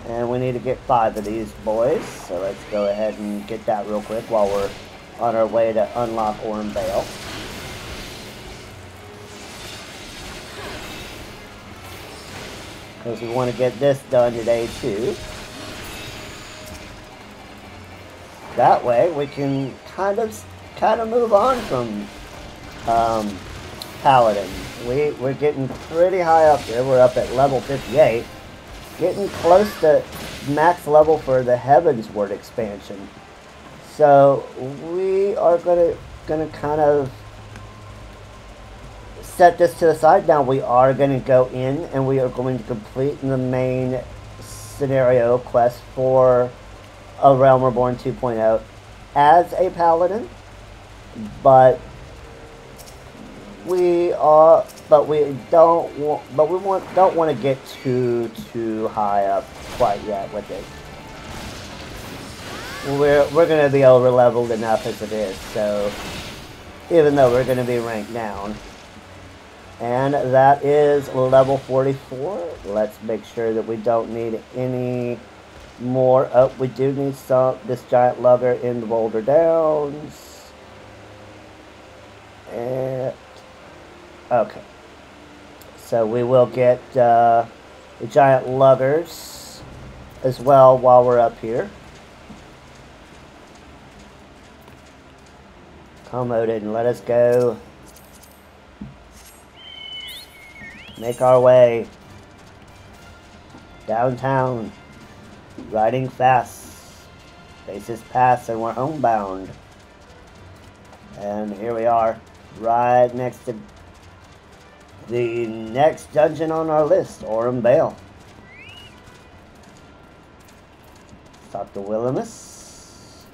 and we need to get 5 of these boys. So let's go ahead and get that real quick while we're on our way to unlock Aurum Vale. Because we want to get this done today too. That way we can kind of move on from Paladin. We're getting pretty high up there. We're up at level 58, getting close to max level for the Heavensward expansion. So we are gonna kind of set this to the side now. We are going to go in and we are going to complete the main scenario quest for A Realm Reborn 2.0 as a paladin, but we don't want to get too high up quite yet with it. We're going to be over leveled enough as it is, so even though we're going to be ranked down. And that is level 44. Let's make sure that we don't need any more. Oh, we do need this giant lugger in the Boulder Downs. And okay. So we will get the giant luggers as well while we're up here. Come Odin, let us go. Make our way downtown, riding fast. Faces pass and we're homebound. And here we are, right next to the next dungeon on our list, Aurum Vale. Talk to Willimus.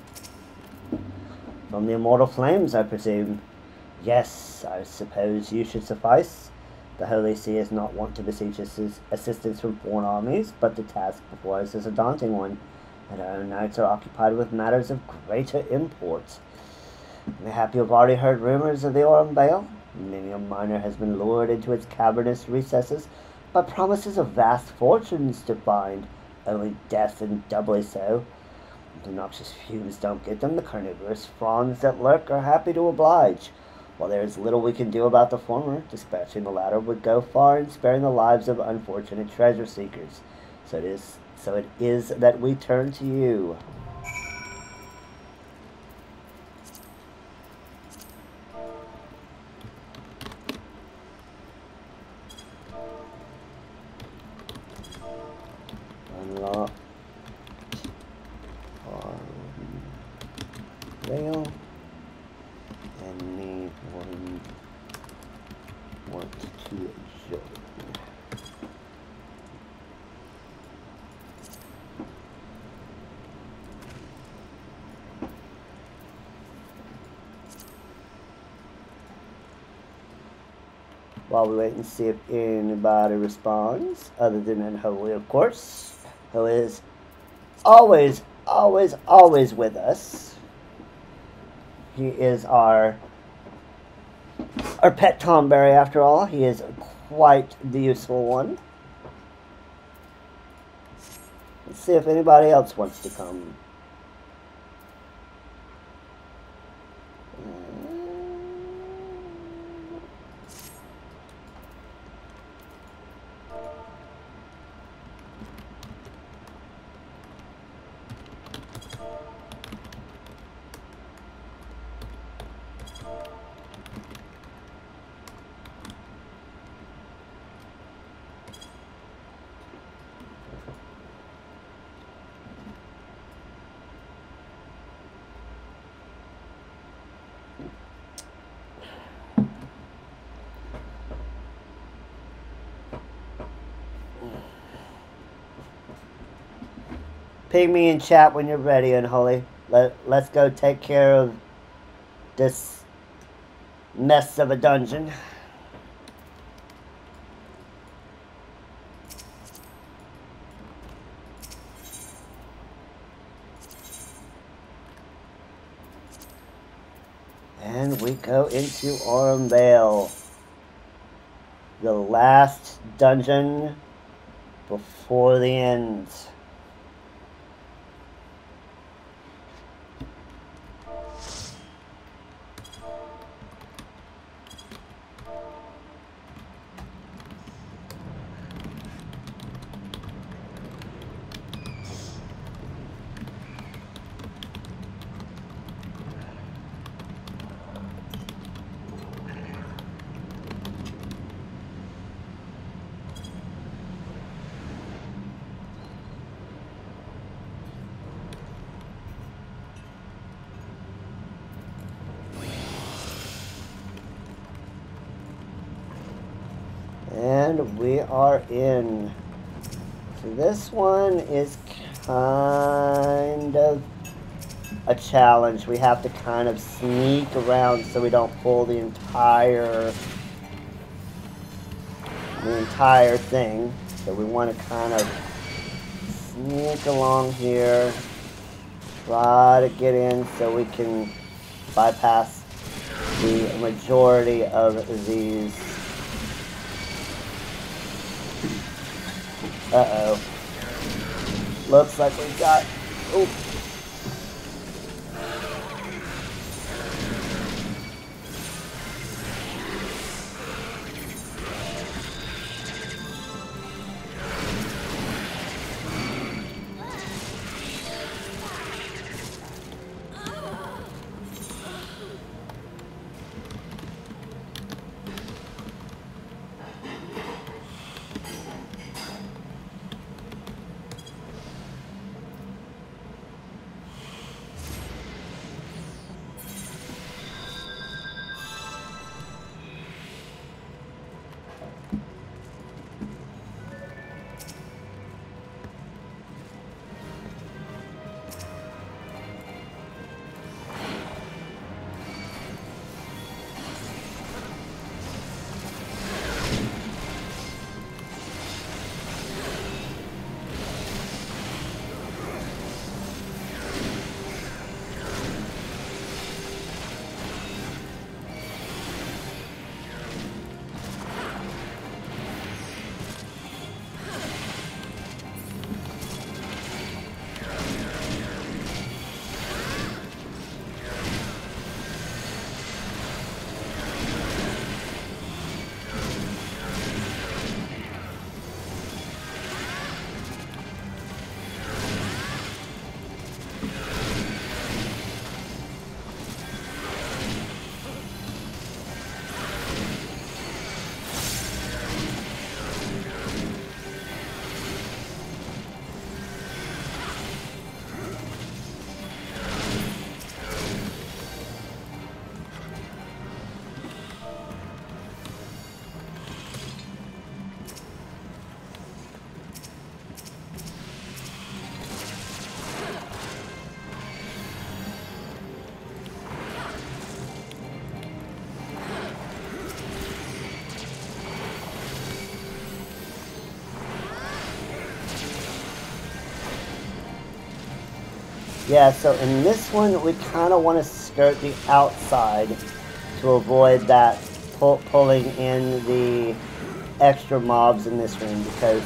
From the Immortal Flames, I presume. Yes, I suppose you should suffice. The Holy See is not wont to beseech assistance from foreign armies, but the task before us is a daunting one, and our own knights are occupied with matters of greater import. Mayhap you have already heard rumors of the Aurum Vale. Many a miner has been lured into its cavernous recesses by promises of vast fortunes to find, only death and doubly so. The noxious fumes don't get them. The carnivorous fronds that lurk are happy to oblige. While there is little we can do about the former, dispatching the latter would go far in sparing the lives of unfortunate treasure seekers. So it is that we turn to you. Unlock Rail. Anyone want to join? While we wait and see if anybody responds, other than Unholy, of course, who is always with us. He is our pet Tomberry, after all. He is quite the useful one. Let's see if anybody else wants to come. Ping me in chat when you're ready, Unholy. Let's go take care of this mess of a dungeon. And we go into Aurum Vale. The last dungeon before the end. And we are in. So This one is kind of a challenge. We have to kind of sneak around so we don't pull the entire thing. So we want to kind of sneak along here, try to get in so we can bypass the majority of these. Uh-oh. Looks like we got... Ooh. Yeah, so in this one, we kind of want to skirt the outside to avoid that pulling in the extra mobs in this room, because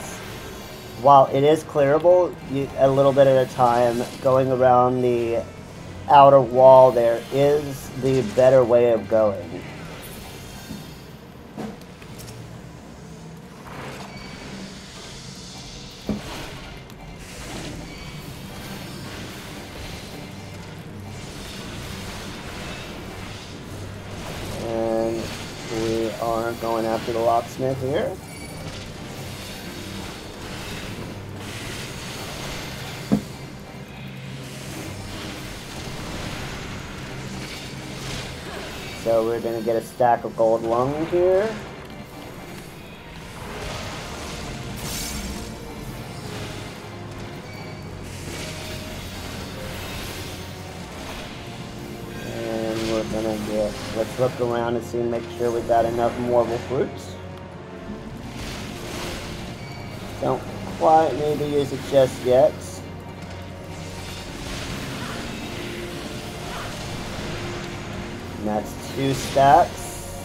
while it is clearable, a little bit at a time, going around the outer wall there is the better way of going. Going after the locksmith here. So we're going to get a stack of gold lung here. Let's look around and see and make sure we got enough marble fruits. Don't quite need to use it just yet. And that's 2 stacks.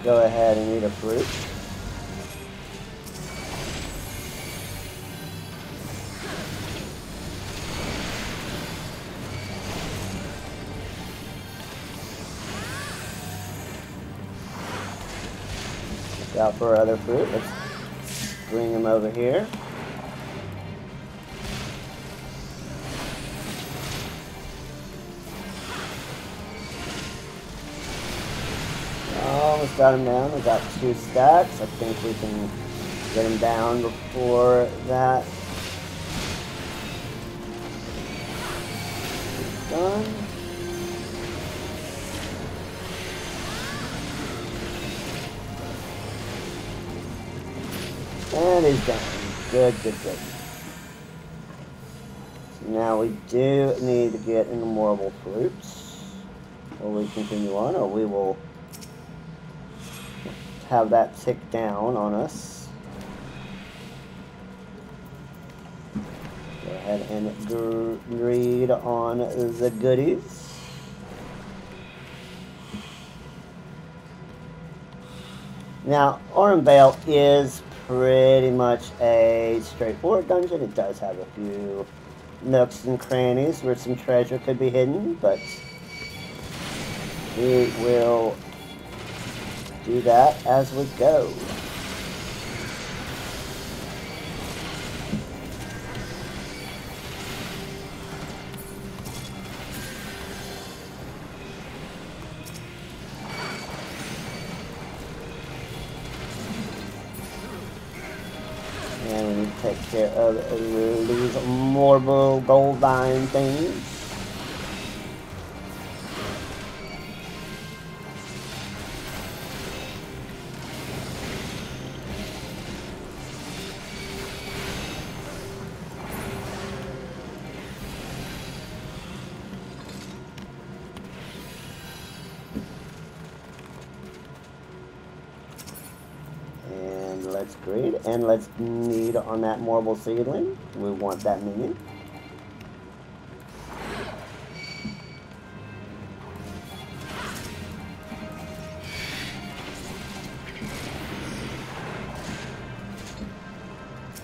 Go ahead and eat a fruit. Out for our other fruit. Let's bring him over here. Almost got him down. We got 2 stacks. I think we can get him down before that. done. And he's done. Good, good, good. So now we do need to get immortal fruits. Will we continue on, or we will have that tick down on us? Go ahead and read on the goodies. Now, Orenvale is pretty much a straightforward dungeon. It does have a few nooks and crannies where some treasure could be hidden, but we will do that as we go. And we need to take care of these marble gold vine things. Let's grade, and let's need on that marble seedling. We want that minion.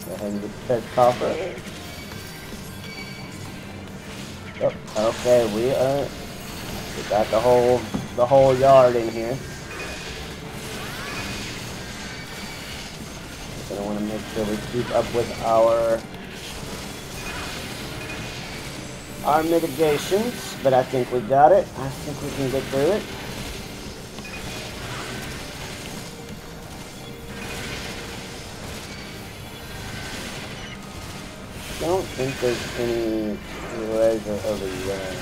Go ahead and get the copper. Oh, okay, we got the whole yard in here. I want to make sure we keep up with our mitigations, but I think we got it. I think we can get through it. Don't think there's any treasure over there.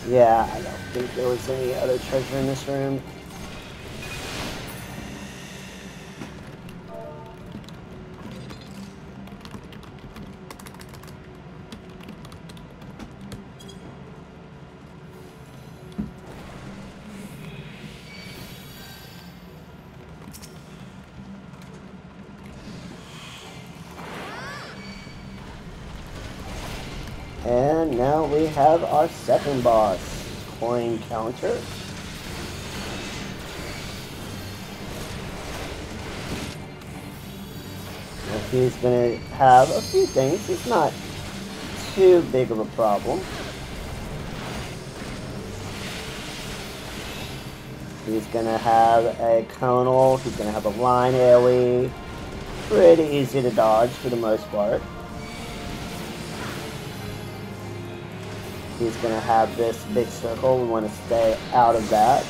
Yeah, I don't think there was any other treasure in this room. And now we have our second boss, coin counter. And he's going to have a few things. It's not too big of a problem. He's going to have a conal. He's going to have a line AoE. Pretty easy to dodge for the most part. He's going to have this big circle. We want to stay out of that.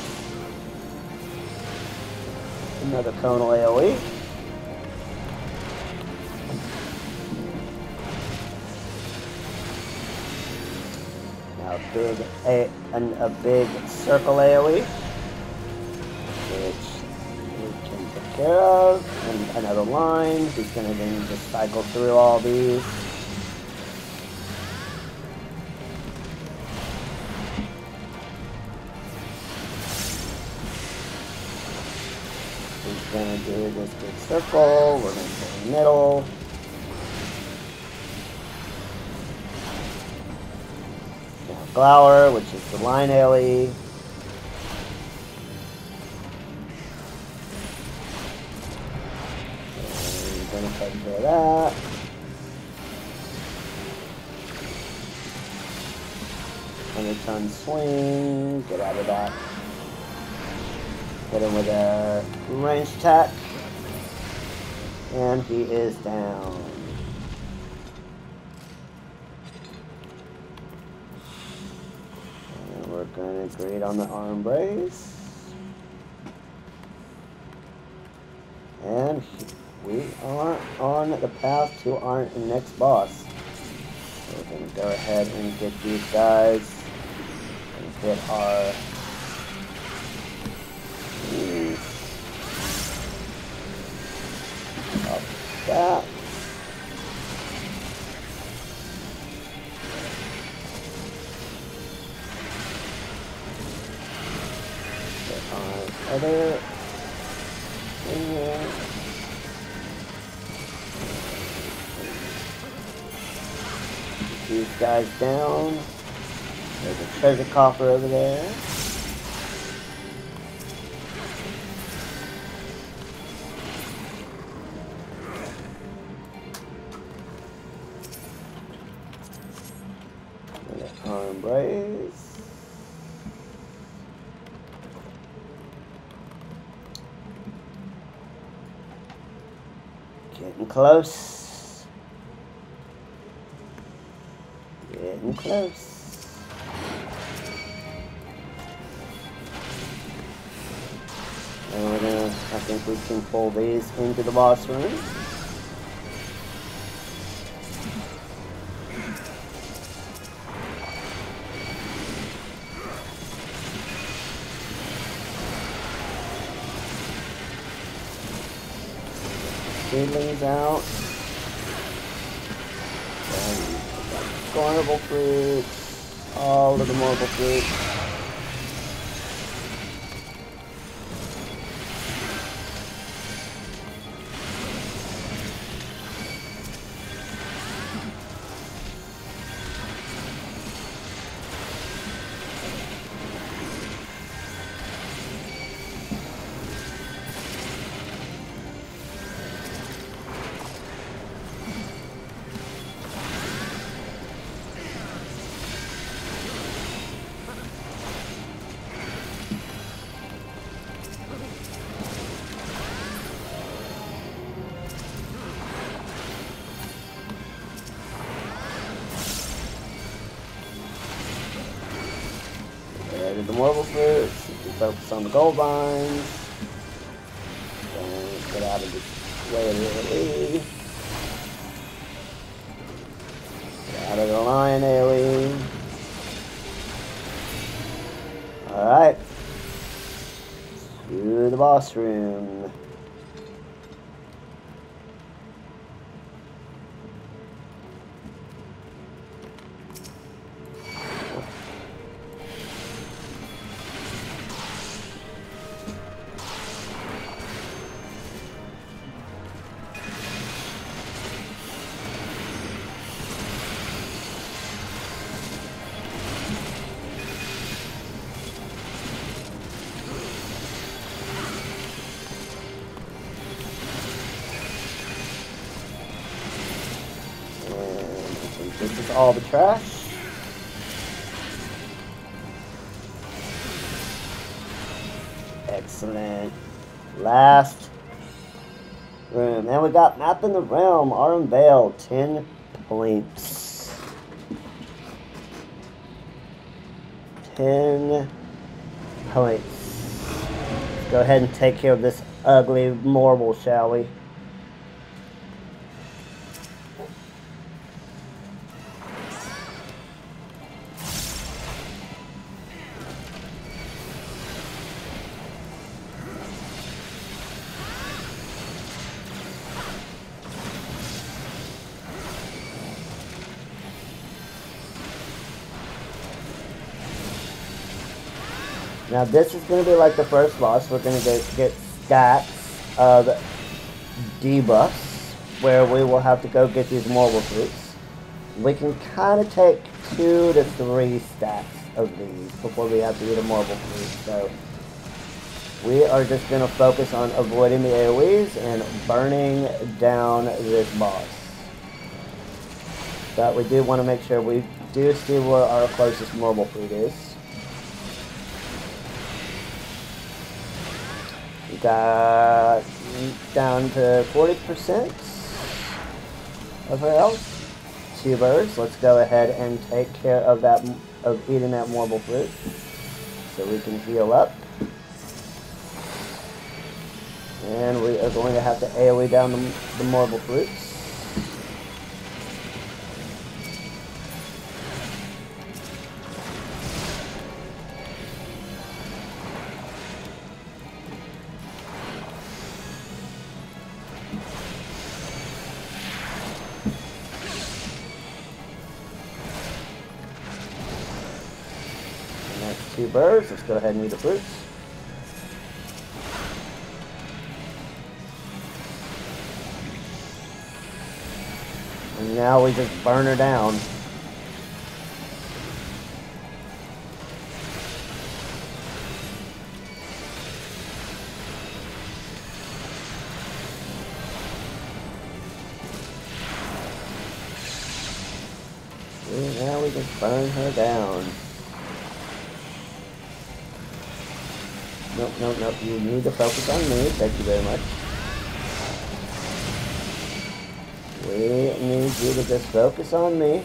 Another conal AoE. Now a big circle AoE, which we can take care of. And another line. He's going to then just cycle through all these. Gonna do this big circle. We're gonna go in the middle. Now Glower, which is the line AoE. And we're gonna take care of that. Ton swing. Get out of that. Hit him with a ranged attack. And he is down. And we're going to grade on the arm brace. And we are on the path to our next boss. So we're going to go ahead and get these guys and hit our up that. Hit our other thing here. These guys down. There's a treasure coffer over there. Arm brace. Getting close. Getting close. And we're gonna, I think we can pull these into the boss room. Seedlings out. Carnival fruits. All of the marble fruits. The marble fruits, we focus on the gold vines, and get out of the way of the AoE, get out of the lion AoE. Alright, to the boss room. This is all the trash. Excellent. Last room. And we got Map in the Realm, Arm Veil, 10 points. 10 points. Let's go ahead and take care of this ugly marble, shall we? Now this is going to be like the first boss. We're going to get stats of debuffs where we will have to go get these marble fruits. We can kind of take 2 to 3 stacks of these before we have to eat a marble fruit. So we are just going to focus on avoiding the AoEs and burning down this boss. But we do want to make sure we do see where our closest marble fruit is. We got down to 40% of her health. 2 birds. Let's go ahead and take care of that, of eating that marble fruit, so we can heal up. And we are going to have to AoE down the marble fruits. And that's 2 birds. Let's go ahead and eat the fruits. And now we just burn her down. And now we just burn her down. Nope, nope, nope. You need to focus on me. Thank you very much. We need you to just focus on me.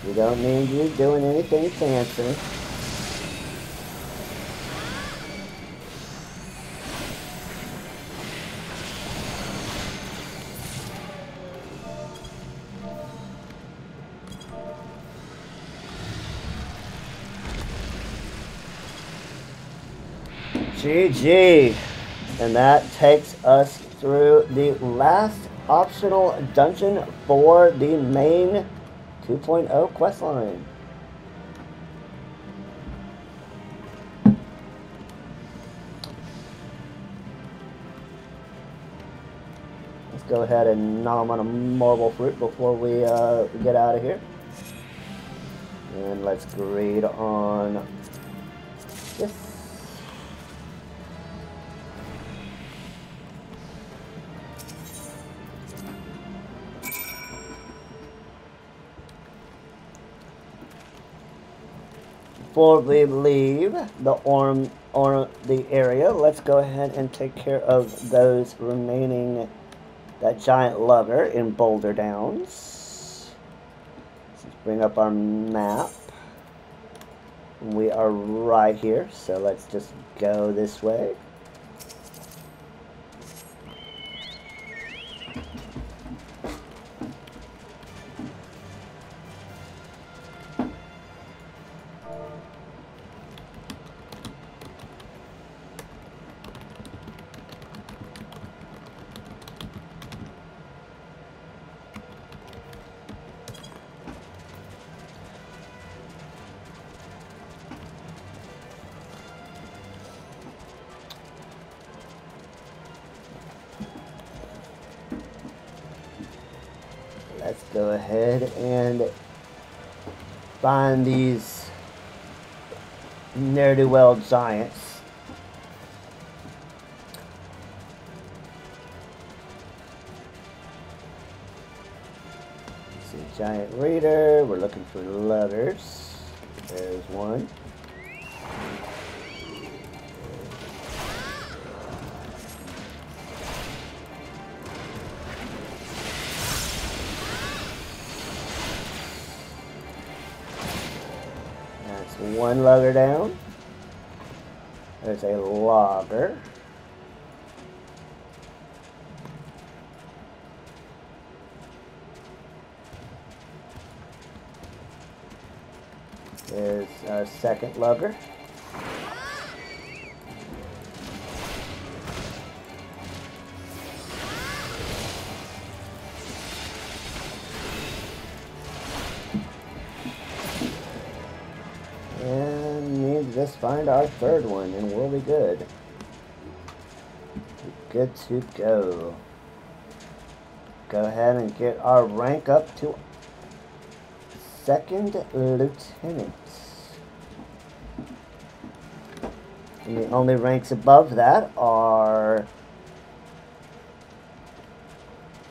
We don't need you doing anything fancy. GG. And that takes us through the last optional dungeon for the main 2.0 questline. Let's go ahead and nom on a marble fruit before we get out of here. And let's greed on this. Before we leave the area, let's go ahead and take care of those remaining, that giant lugger in Boulder Downs. Let's bring up our map. We are right here, so let's just go this way. Let's go ahead and find these ne'er-do-well giants. Let's see, giant reader. We're looking for letters. There's one. One lugger down. There's a logger. There's our second lugger. And need to just find our third one and we'll be good. good to go. Go ahead and get our rank up to 2nd Lieutenant. And the only ranks above that are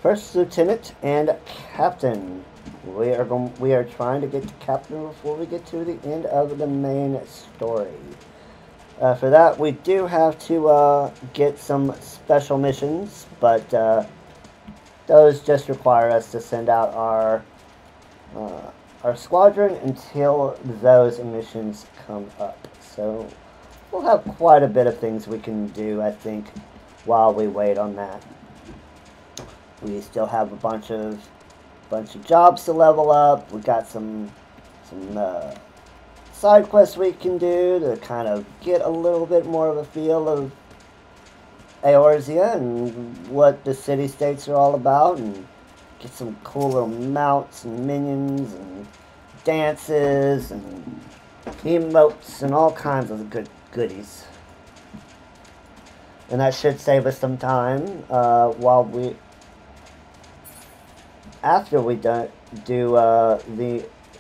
1st Lieutenant and Captain. We are trying to get to Captain before we get to the end of the main story. For that, we do have to get some special missions, but those just require us to send out our squadron until those missions come up. So we'll have quite a bit of things we can do, I think, while we wait on that. We still have a bunch of jobs to level up. We got some side quests we can do to kind of get a little bit more of a feel of Eorzea and what the city-states are all about, and get some cool little mounts and minions and dances and emotes and all kinds of good goodies. And that should save us some time after we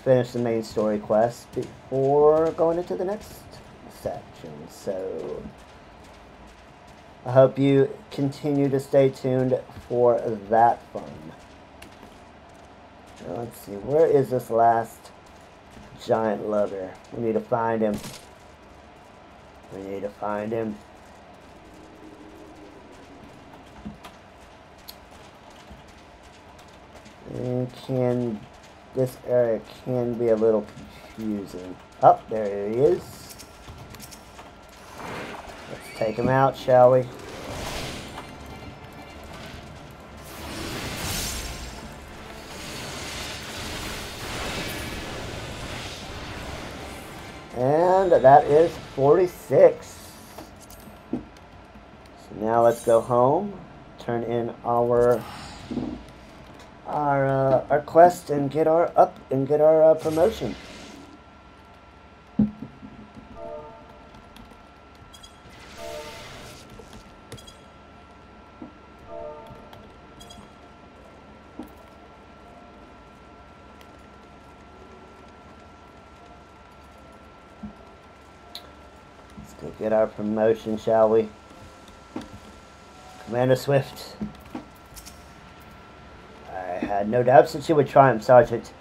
finish the main story quest before going into the next section. So I hope you continue to stay tuned for that fun. Now, let's see, where is this last giant lugger? We need to find him. We need to find him. And this area can be a little confusing. Oh, there he is. Let's take him out, shall we? And that is 46. So now let's go home, turn in our quest and get our promotion. Let's go get our promotion, shall we? Commander Swift. I had no doubts that you would triumph, Sergeant,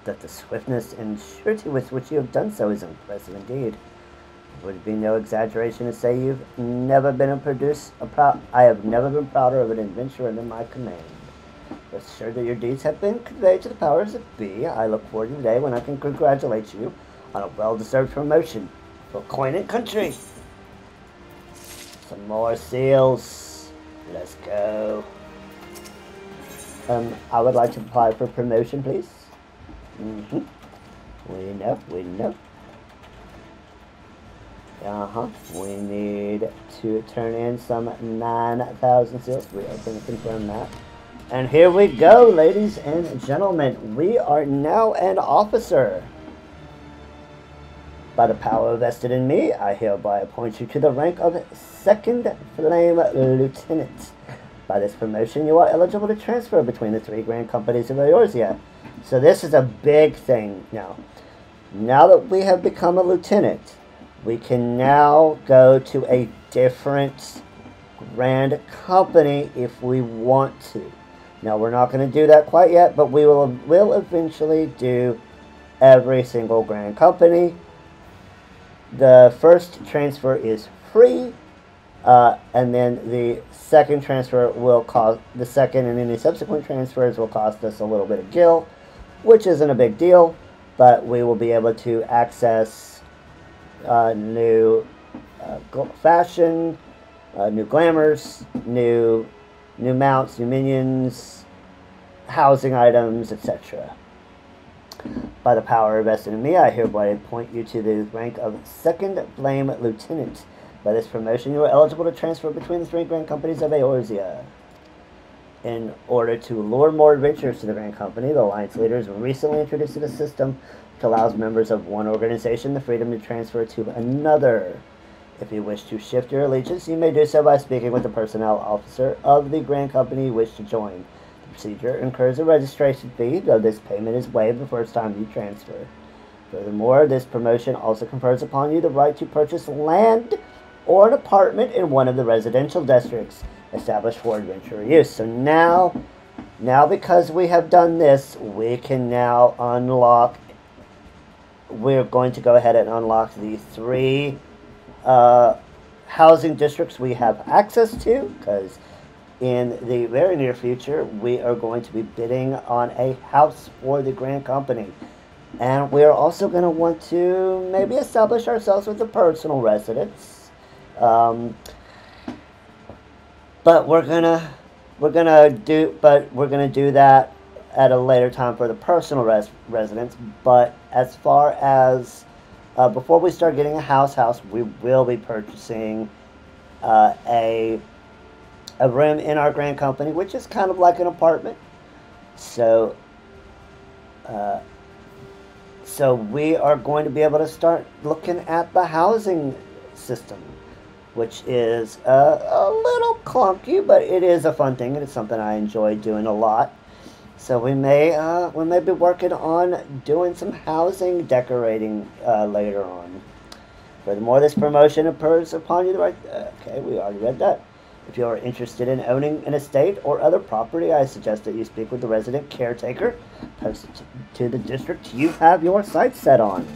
that the swiftness and surety with which you have done so is impressive indeed. It would be no exaggeration to say you've never been I have never been prouder of an adventurer under my command. Rest assured that your deeds have been conveyed to the powers that be. I look forward to the day when I can congratulate you on a well-deserved promotion for coin and country. Some more seals. Let's go. I would like to apply for promotion, please. We know. We need to turn in some 9,000 seals. We are going to confirm that. And here we go, ladies and gentlemen. We are now an officer. By the power vested in me, I hereby appoint you to the rank of 2nd Flame Lieutenant. By this promotion, you are eligible to transfer between the 3 grand companies of Eorzea. So this is a big thing now. Now that we have become a lieutenant, we can now go to a different grand company if we want to. Now, we're not going to do that quite yet, but we will eventually do every single grand company. The first transfer is free. And then the second transfer will cost, the second and any subsequent transfers will cost us a little bit of gil, which isn't a big deal, but we will be able to access new fashion, new glamours, new mounts, new minions, housing items, etc. By the power vested in me, I hereby appoint you to the rank of 2nd Flame Lieutenant. By this promotion, you are eligible to transfer between the 3 grand companies of Eorzea. In order to lure more adventurers to the grand company, the Alliance leaders recently introduced a system which allows members of one organization the freedom to transfer to another. If you wish to shift your allegiance, you may do so by speaking with the personnel officer of the Grand Company you wish to join. The procedure incurs a registration fee, though this payment is waived the first time you transfer. Furthermore, this promotion also confers upon you the right to purchase land or an apartment in one of the residential districts established for adventure use. So now because we have done this, we can now unlock, we're going to go ahead and unlock the 3 housing districts we have access to, because in the very near future we are going to be bidding on a house for the Grand Company, and we are also going to want to maybe establish ourselves with a personal residence, but we're gonna do that at a later time for the personal residence. But as far as before we start getting a house, we will be purchasing a room in our Grand Company, which is kind of like an apartment. So we are going to be able to start looking at the housing system, which is a little clunky, but it is a fun thing, and it's something I enjoy doing a lot. So we may be working on doing some housing decorating later on. Furthermore, this promotion confers upon you the right. Okay, we already read that. If you are interested in owning an estate or other property, I suggest that you speak with the resident caretaker posted to the district you have your sights set on.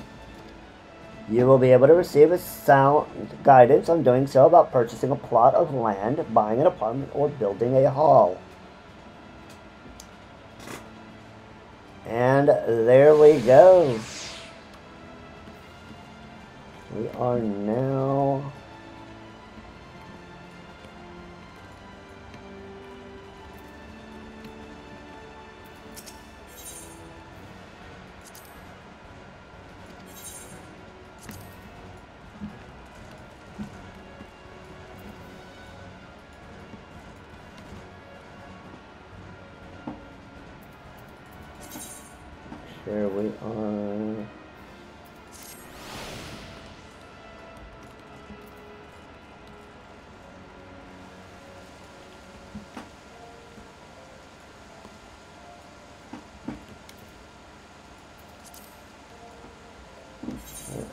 You will be able to receive a sound guidance on doing so about purchasing a plot of land, buying an apartment, or building a hall. And there we go. We are now... Here we are.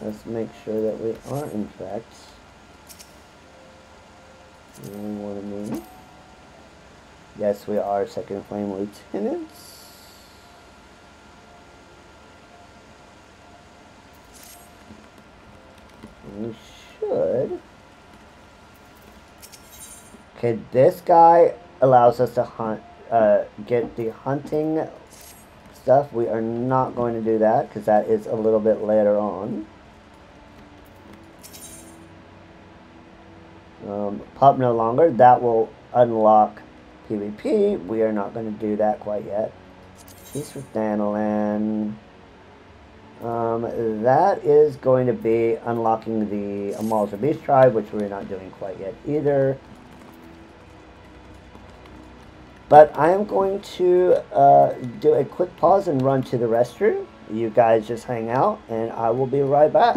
Let's make sure that we are in fact doing what I mean. Yes, we are second flame lieutenants. We should. Okay, this guy allows us to hunt, get the hunting stuff. We are not going to do that because that is a little bit later on. Pup no longer. That will unlock PvP. We are not going to do that quite yet. Peace with Danalan. That is going to be unlocking the Amalza Beast Tribe, which we're not doing quite yet either. But I am going to do a quick pause and run to the restroom. You guys just hang out, and I will be right back.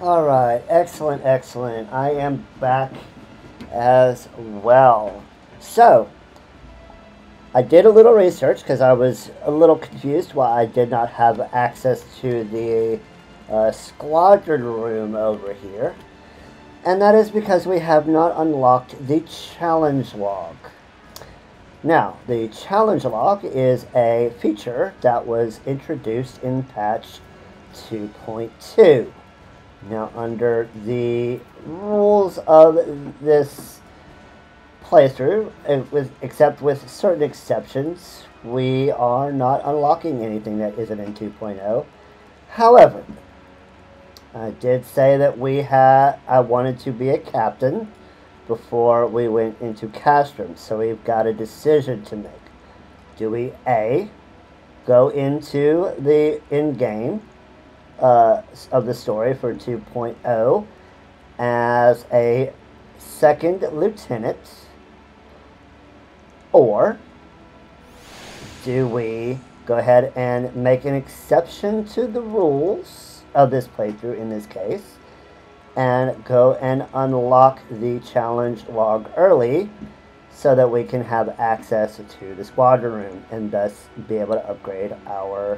Alright, excellent, excellent. I am back as well. So, I did a little research because I was a little confused why I did not have access to the squadron room over here. And that is because we have not unlocked the challenge log. Now, the challenge log is a feature that was introduced in patch 2.2. Now, under the rules of this playthrough, except with certain exceptions, we are not unlocking anything that isn't in 2.0. However, I did say that I wanted to be a captain before we went into Castrum, so we've got a decision to make. Do we A, go into the in-game of the story for 2.0 as a second lieutenant, or do we go ahead and make an exception to the rules of this playthrough in this case and go and unlock the challenge log early so that we can have access to the squadron room and thus be able to upgrade our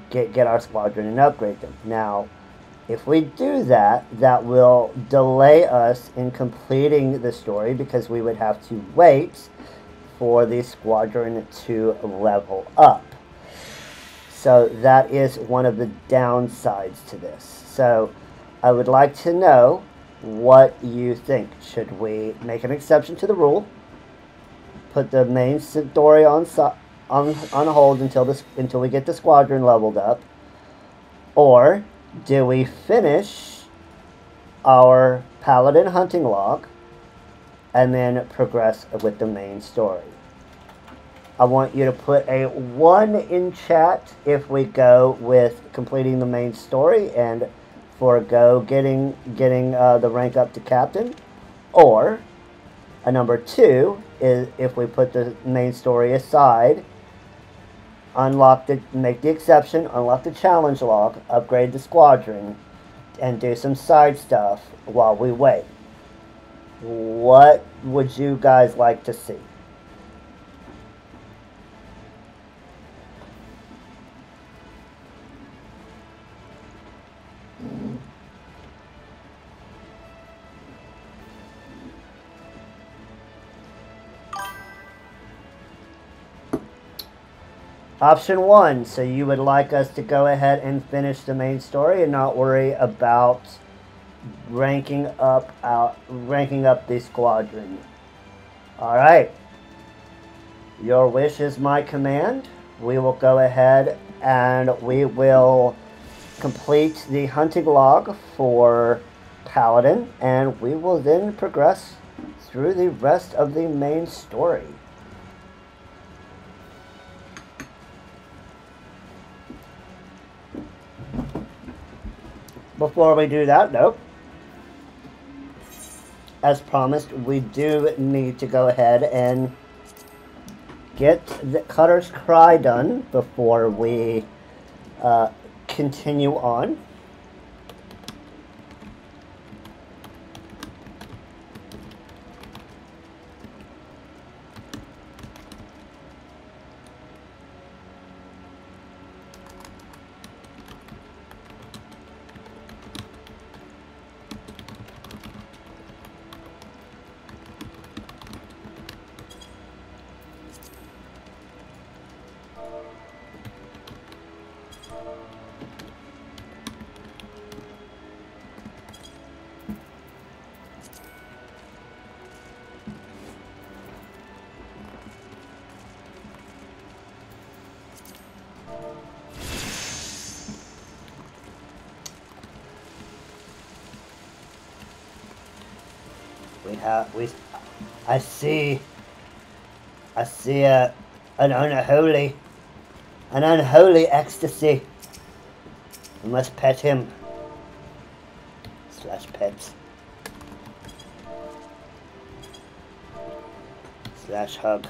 get our squadron and upgrade them. Now, if we do that, that will delay us in completing the story because we would have to wait for the squadron to level up. So that is one of the downsides to this. So I would like to know what you think. Should we make an exception to the rule, put the main story on hold until we get the squadron leveled up, or do we finish our paladin hunting log and then progress with the main story? I want you to put a 1 in chat if we go with completing the main story and forego getting the rank up to captain, or a number 2 is if we put the main story aside, make the exception, unlock the challenge log, upgrade the squadron, and do some side stuff while we wait. What would you guys like to see? Option 1, so you would like us to go ahead and finish the main story and not worry about ranking up the squadron. Alright. Your wish is my command. We will go ahead and we will complete the hunting log for Paladin, and we will then progress through the rest of the main story. Before we do that, though, as promised, we do need to go ahead and get the Cutter's Cry done before we continue on. I see an unholy ecstasy. We must pet him. / pets. / hug.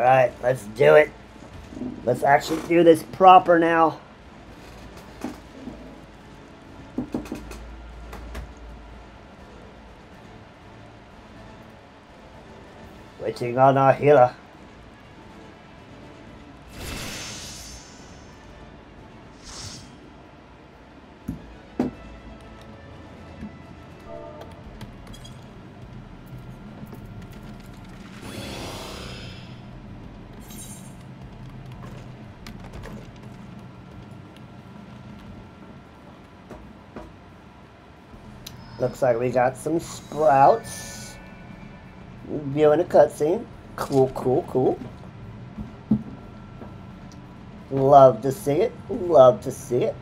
Alright, let's do it. Let's actually do this proper now. Waiting on our healer. Looks like we got some sprouts. Viewing a cutscene. Cool, cool, cool. Love to see it. Love to see it.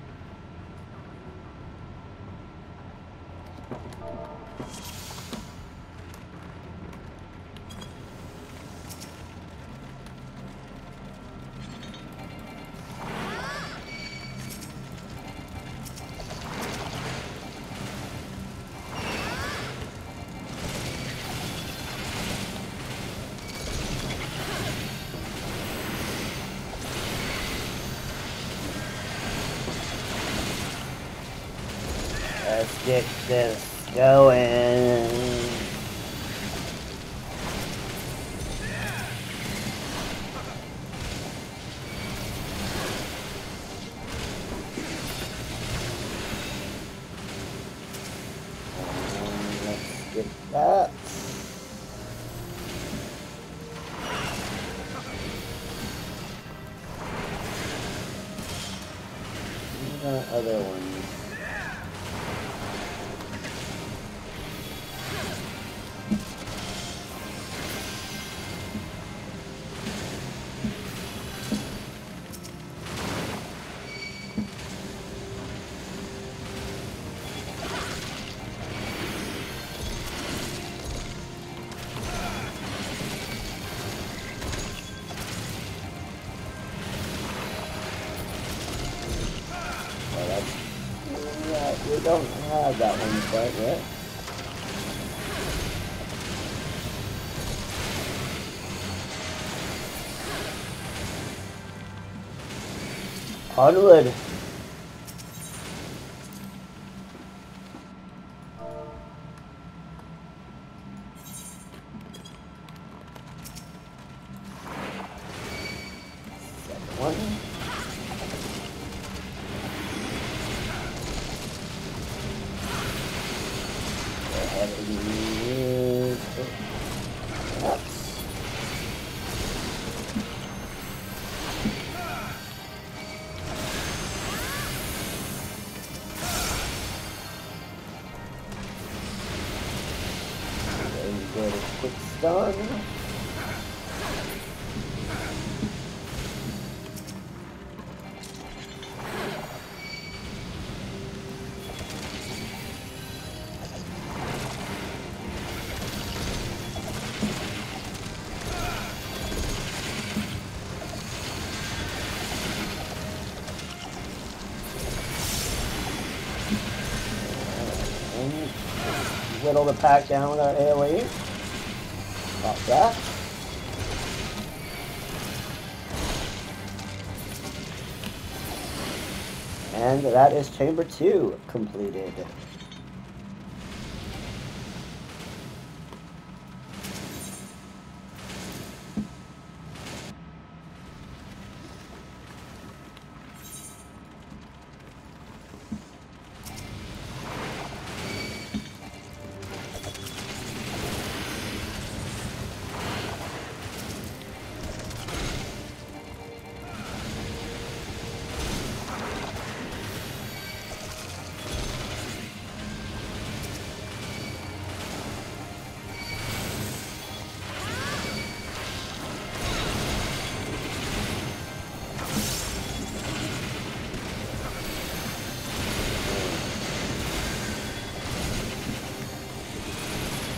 Let's get this going. Let's get that. The other ones. We don't have that one quite yet. Onward. Second one. Get a quick stun. Whittle the pack down with our AoE. Pop that. And that is Chamber 2 completed.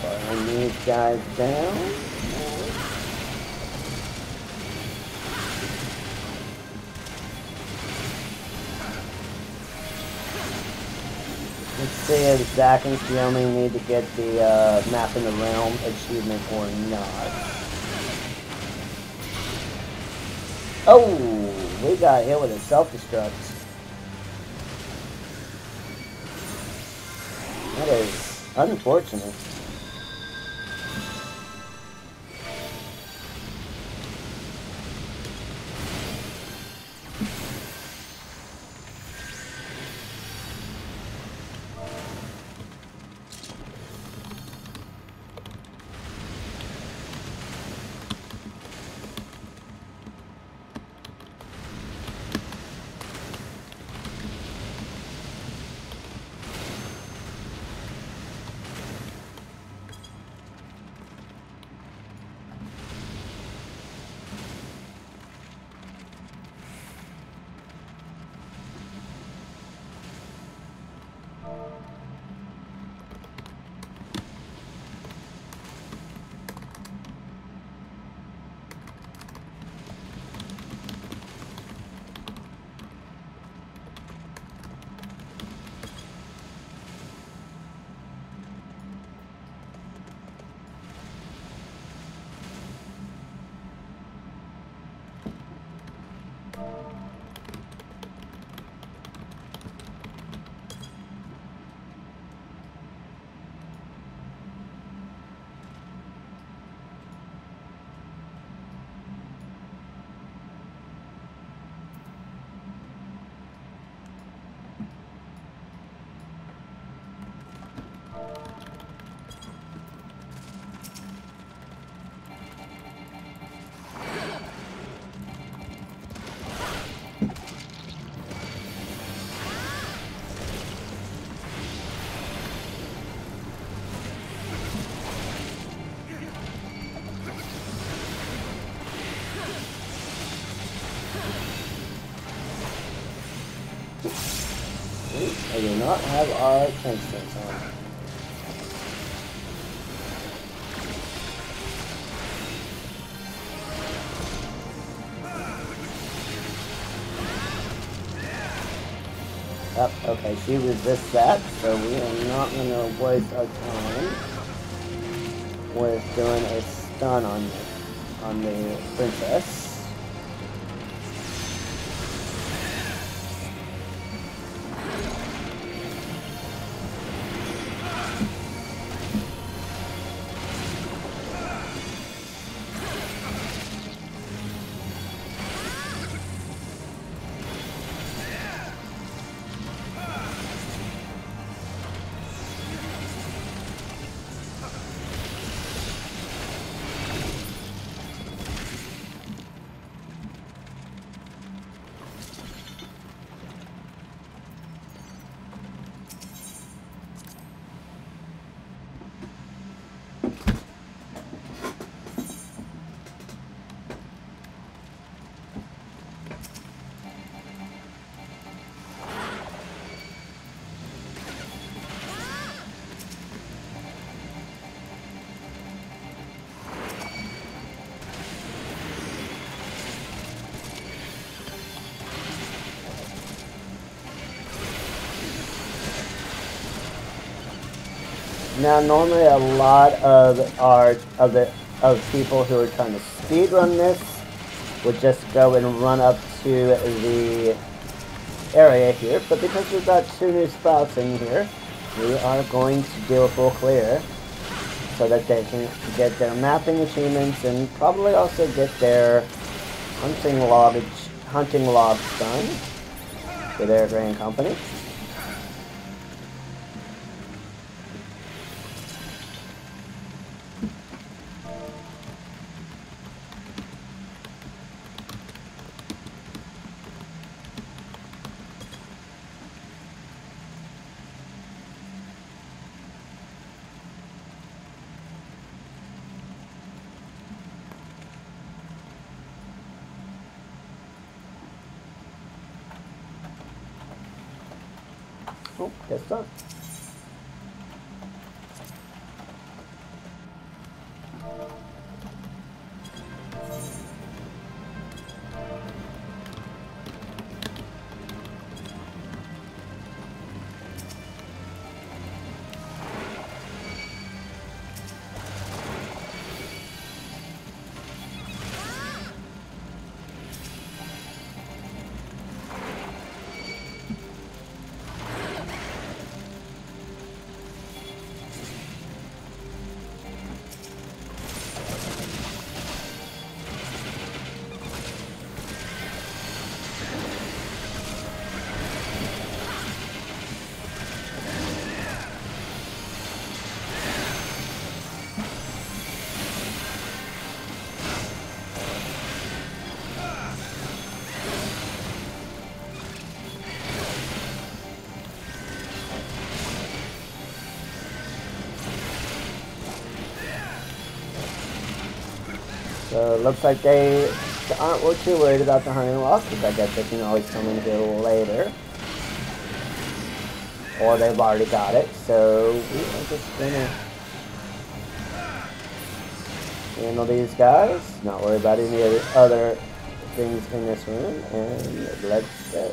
Burn these guys down. Let's see if Zack and Xiaomi need to get the map in the realm achievement or not. Oh, we got hit with a self-destruct. That is unfortunate. I do not have our instance on. Oh, okay, she resists that, so we are not going to waste our time with doing a stun on the princess. Now, normally a lot of people who are trying to speedrun this would just go and run up to the area here, but because we've got 2 new sprouts in here, we are going to do a full clear so that they can get their mapping achievements and probably also get their hunting logs done for their grand company. Oh, guess not. So it looks like they aren't too worried about the hunting loss, because I guess they can always come in here later. Or they've already got it, so we are just gonna handle these guys, not worry about any other things in this room, and let's go.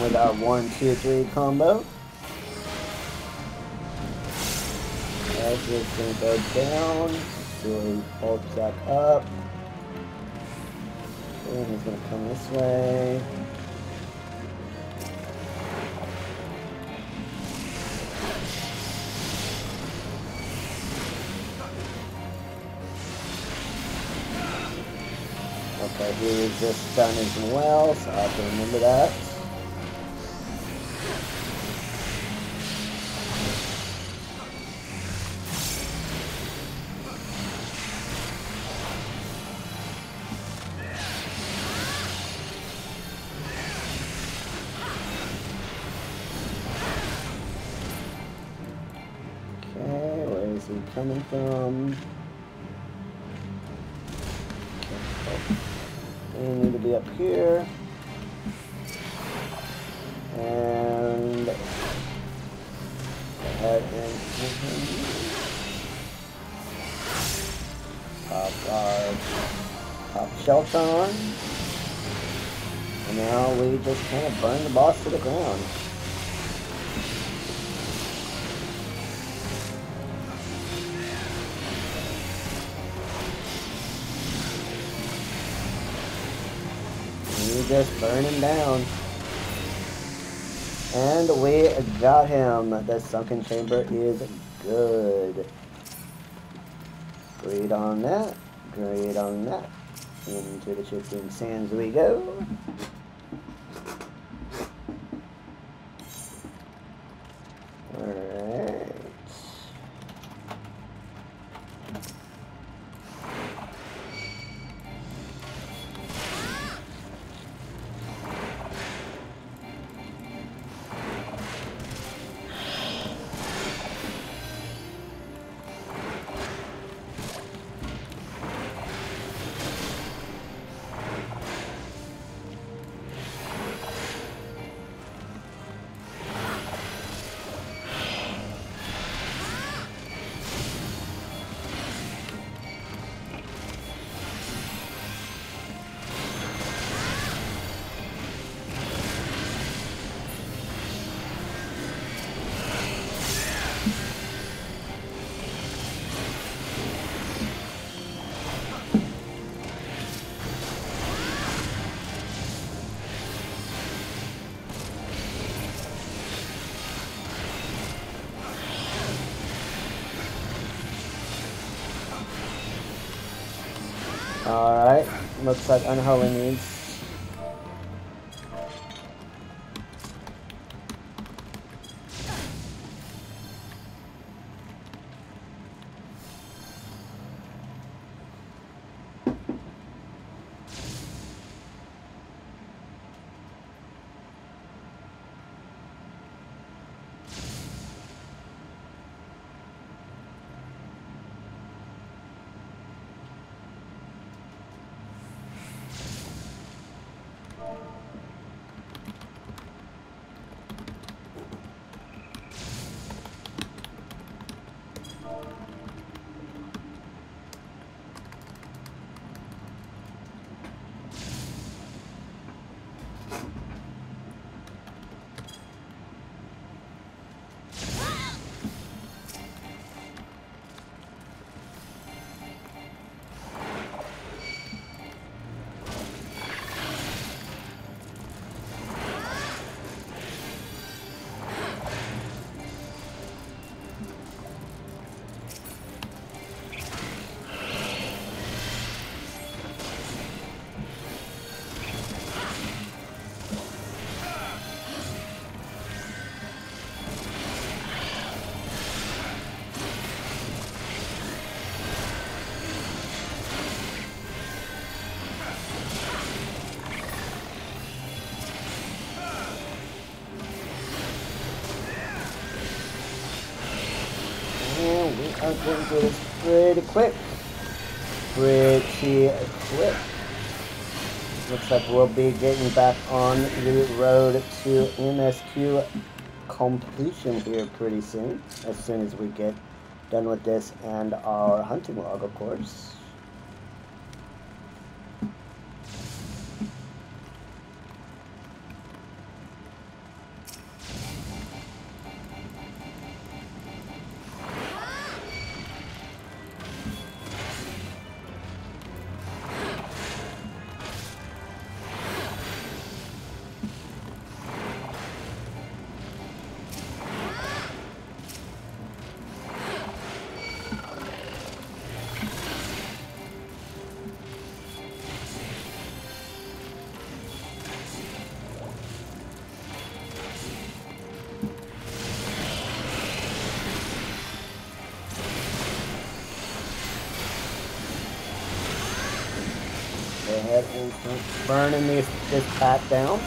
With our 1, 2, 3 combo. As this thing goes down, so he pulls back up. And he's gonna come this way. Okay, he was just stunned as well, so I have to remember that. Coming from. We need to be up here. And go ahead and pop our pop shelter on. And now we just kind of burn the boss to the ground. Just burn him down. And we got him. The sunken chamber is good. Great on that. Great on that. Into the shifting sands we go. Alright. Alright, looks like Unholy needs. getting through this pretty quick. Pretty quick. Looks like we'll be getting back on the road to MSQ completion here pretty soon. As soon as we get done with this and our hunting log, of course. Go ahead and start burning this pack down.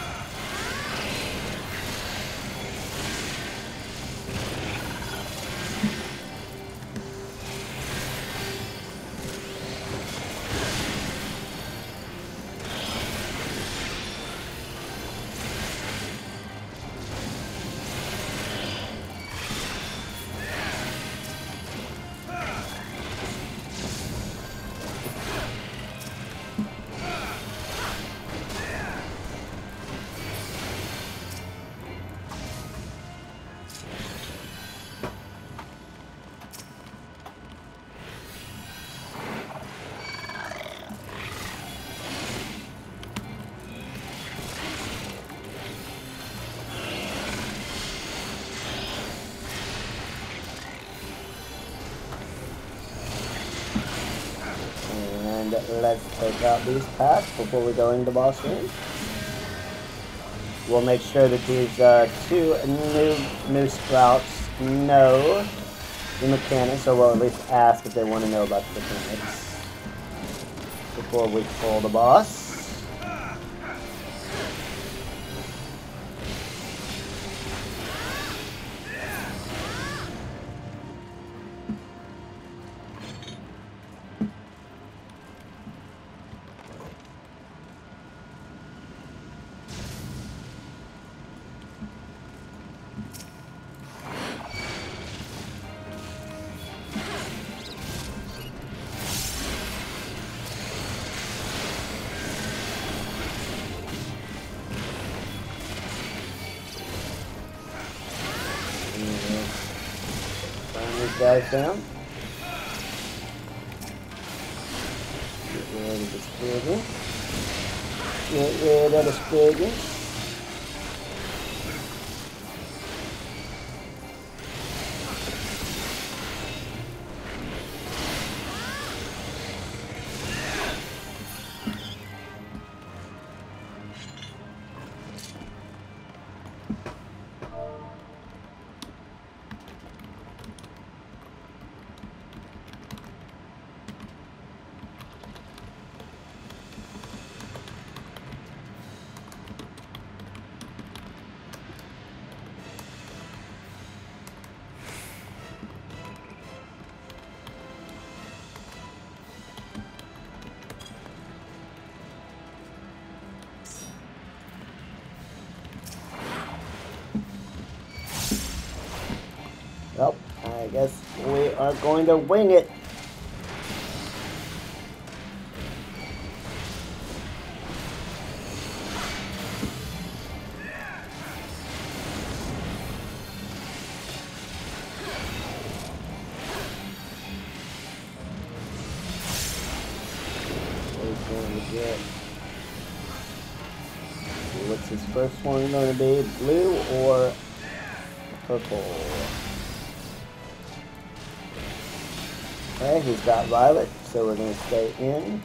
Let's take out these packs before we go into boss room. We'll make sure that these two new sprouts know the mechanics, or we'll at least ask if they want to know about the mechanics before we pull the boss. Guys down. Get rid of the squiggle. Get rid of the squiggle. Well, I guess we are going to wing it. What's his first one going to be? Blue or purple? Okay, he's got violet, so we're going to stay in.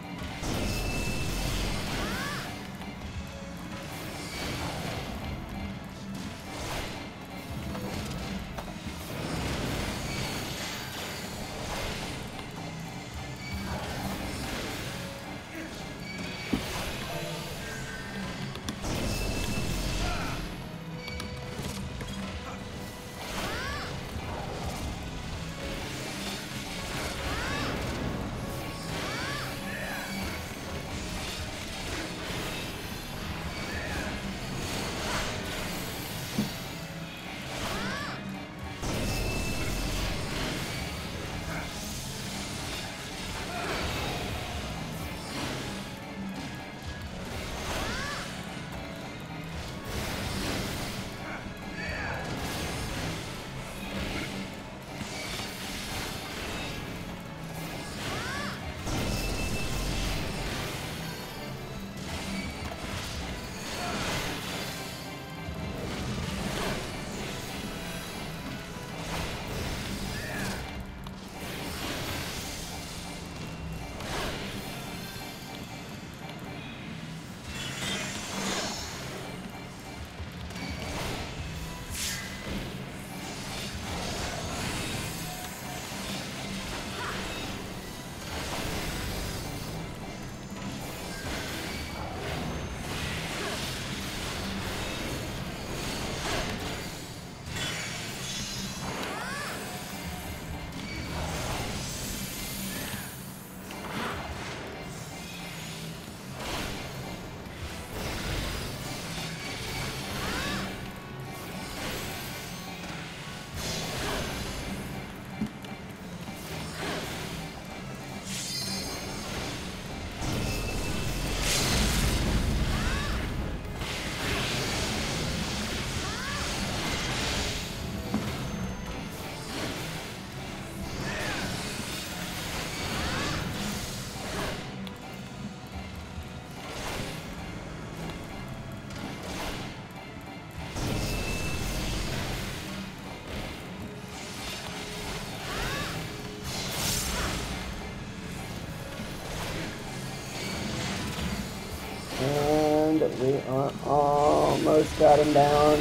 And we are almost got him down.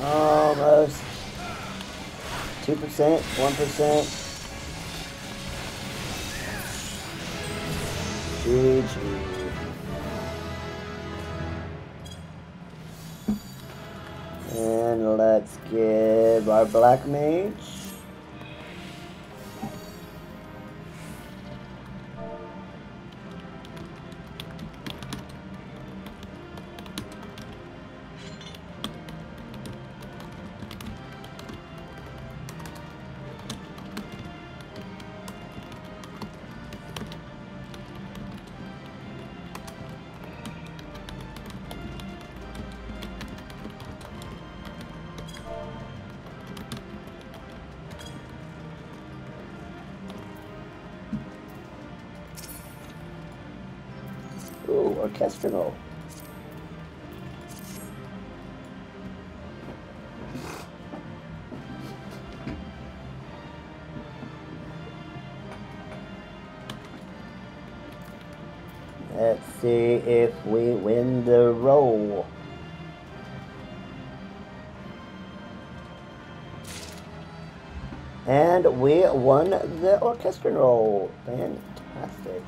Almost. 2%, 1%. GG. And let's give our black mage. Ooh, orchestral. Let's see if we win the roll. And we won the orchestral roll. Fantastic.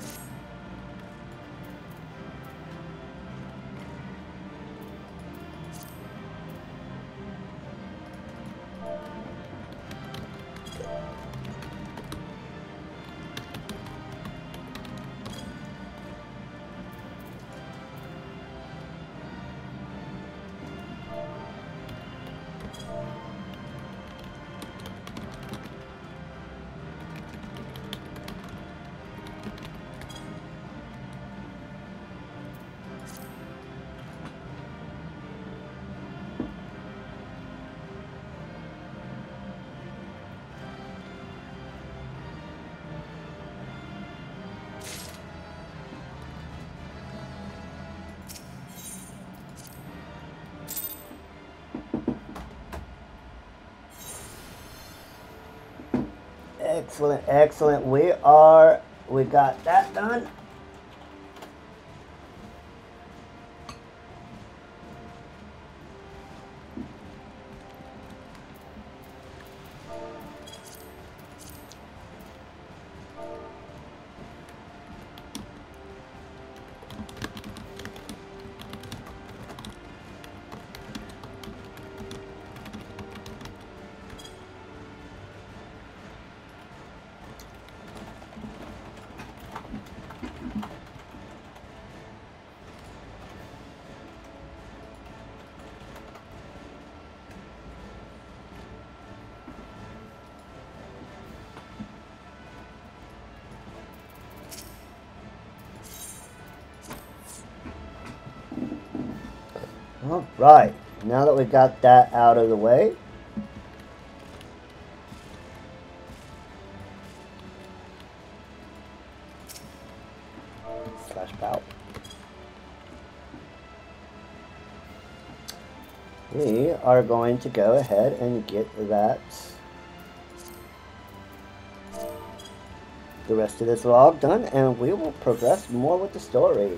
Excellent, excellent. We got that done. Alright, now that we got that out of the way, slash bout. We are going to go ahead and get that, the rest of this log done, and we will progress more with the story.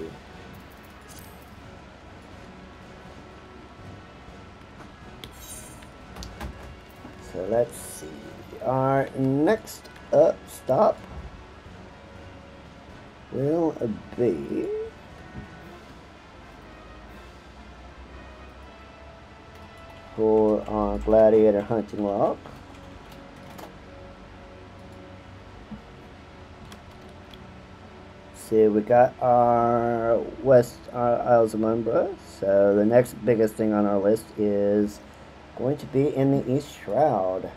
So let's see, our next stop will be for our gladiator hunting log. See, we got our Isles of Umbra, so the next biggest thing on our list is going to be in the East Shroud.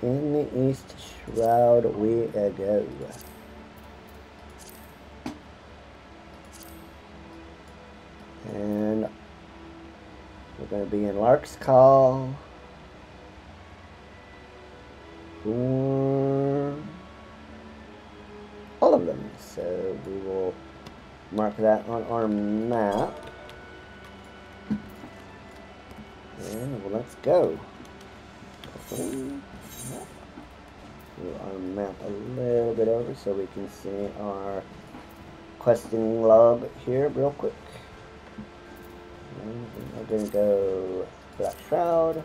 In the East Shroud we go. And we're going to be in Lark's Call for all of them. So we will mark that on our map. And well, let's go. Move our map a little bit over so we can see our questing log here real quick. And we're gonna go Black Shroud.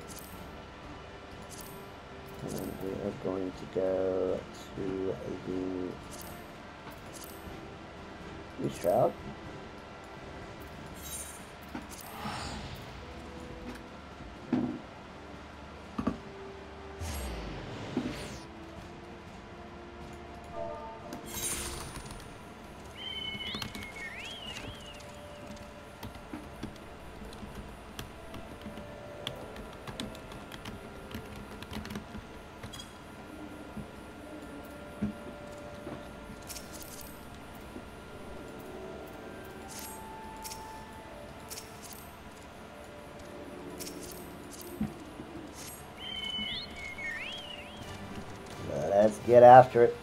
And we are going to go to the Shroud. Let's get after it.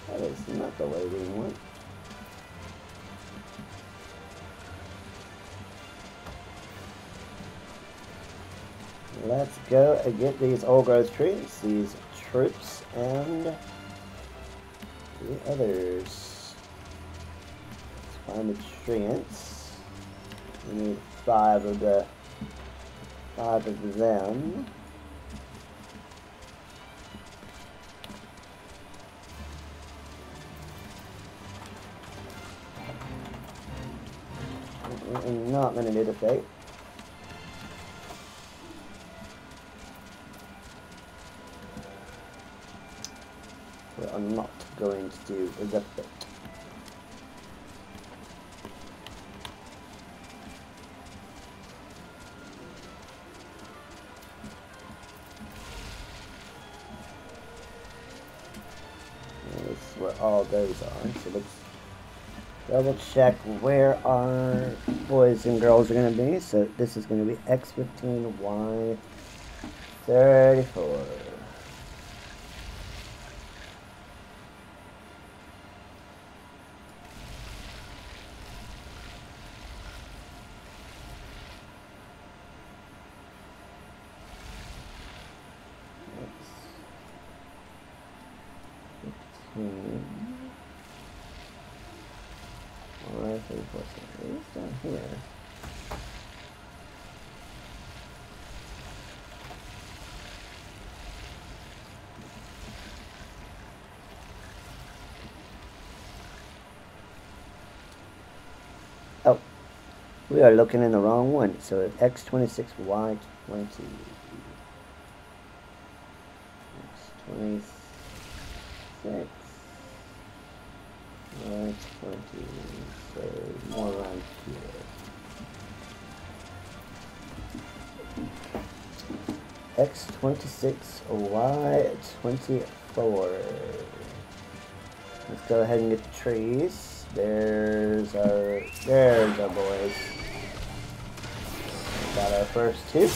That is not the way we want. Let's go and get these old growth trees, these troops, and the others. Let's find the treants. We need 5 of them. I'm not going to do the fate. What I'm not going to do is the fate. This is where all those are, so let's double check where our boys and girls are going to be. So this is going to be X15Y34. It's down here. Oh, we are looking in the wrong one. So it's X26Y20. X26. Y20, so more around here. X26Y24. Let's go ahead and get the trees. There's our boys. We got our first 2.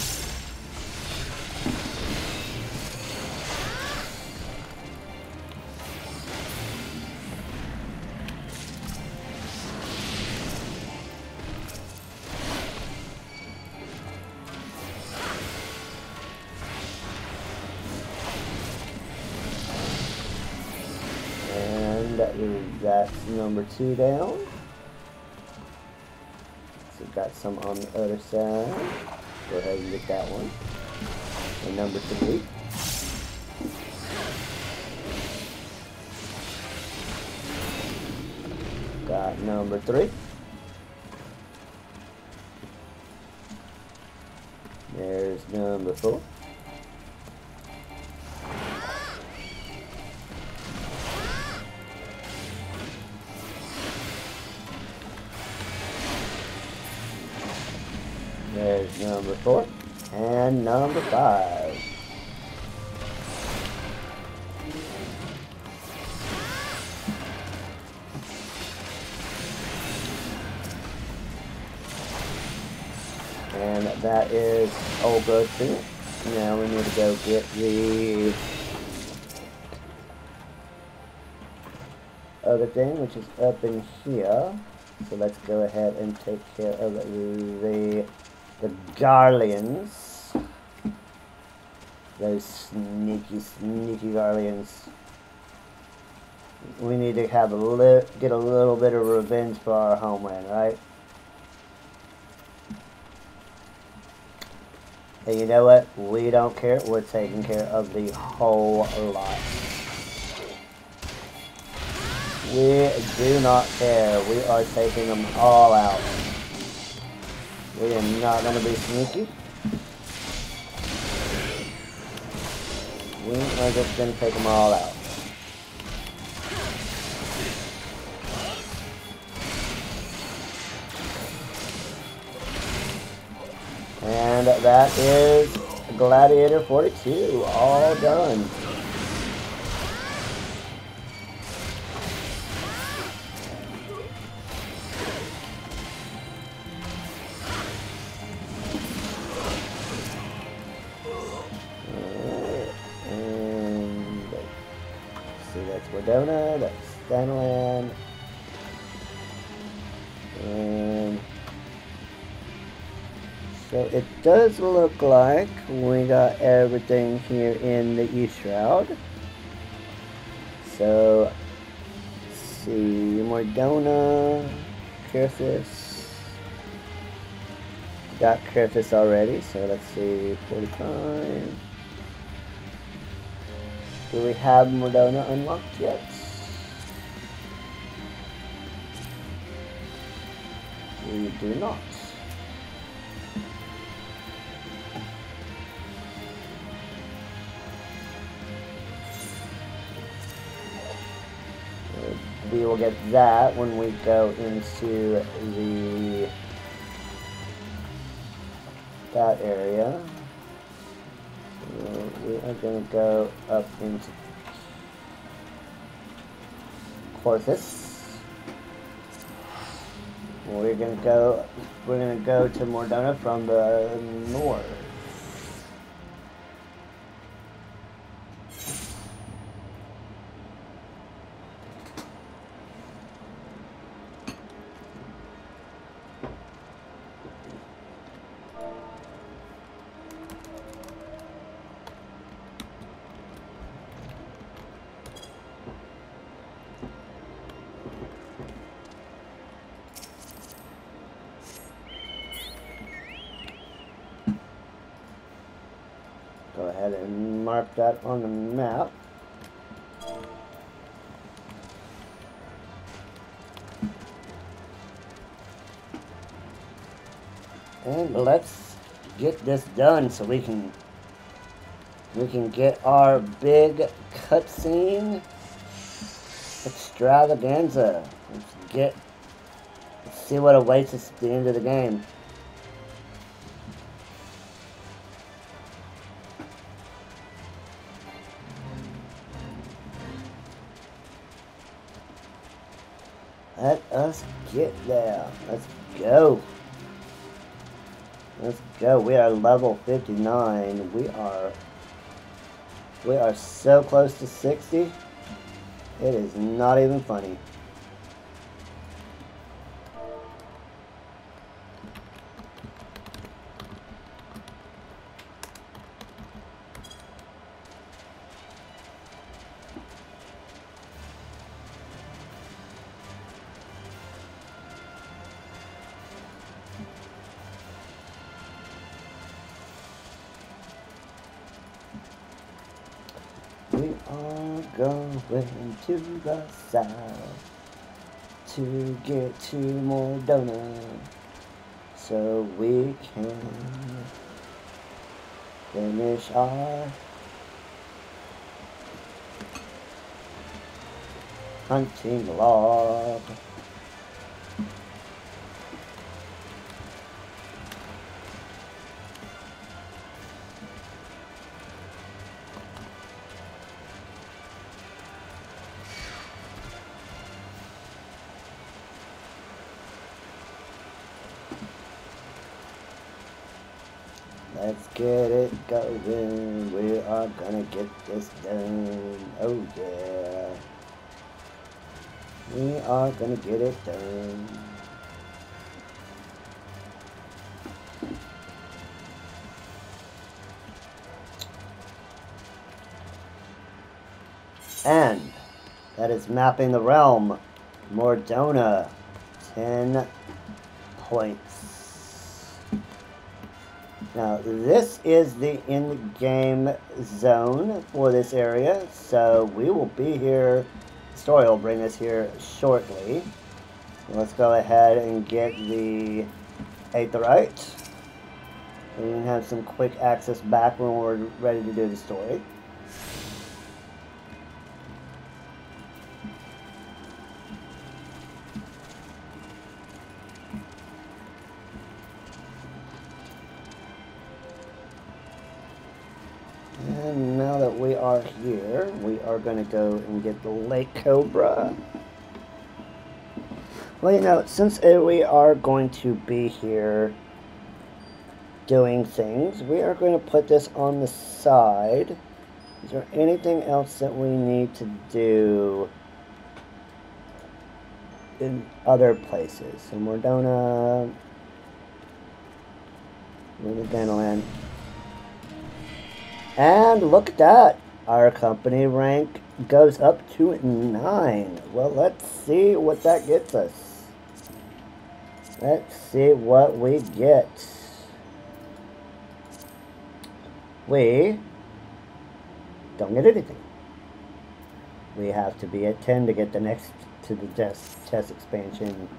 That's number 2 down. So got some on the other side. Go ahead and get that one. And number 3. Got number 3. There's number 4. There's number 4 and number 5. And that is old growth tree. Now we need to go get the other thing, which is up in here. So let's go ahead and take care of the Garleans. Those sneaky Garleans. We need to have get a little bit of revenge for our homeland, right? And you know what? We don't care. We're taking care of the whole lot. We do not care. We are taking them all out. We are not going to be sneaky. We are just going to take them all out. And that is Gladiator 42, all done. And see, that's Wardona, that's Stanlan. And so it does look like we got everything here in the East Shroud. So, let's see, Mordona, Kirthis. Got Kirthis already, so let's see, 45. Do we have Mordona unlocked yet? We do not. We will get that when we go into that area. So we are going to go up into Corthus. We're going to go to Mordona from the north. Go ahead and mark that on the map. And let's get this done so we can get our big cutscene extravaganza. Let's see what awaits us at the end of the game. Let us get there. Let's go. Let's go. We are level 59. We are so close to 60. It is not even funny. We are going to the south to get to Mordona so we can finish our hunting log. Let's get it going. We are gonna get this done. Oh yeah. We are gonna get it done. And that is mapping the realm. Mordona, 10 points. Now this is the in-game zone for this area, so we will be here. The story will bring us here shortly. Let's go ahead and get the Aetherite. We can have some quick access back when we're ready to do the story. And now that we are here, we are going to go and get the Lake Cobra. Well, you know, since we are going to be here doing things, we are going to put this on the side. Is there anything else that we need to do in other places? So Mordona, Dandelion. And look at that! Our company rank goes up to 9. Well, let's see what that gets us. Let's see what we get. We don't get anything. We have to be at 10 to get the next to the chest expansion.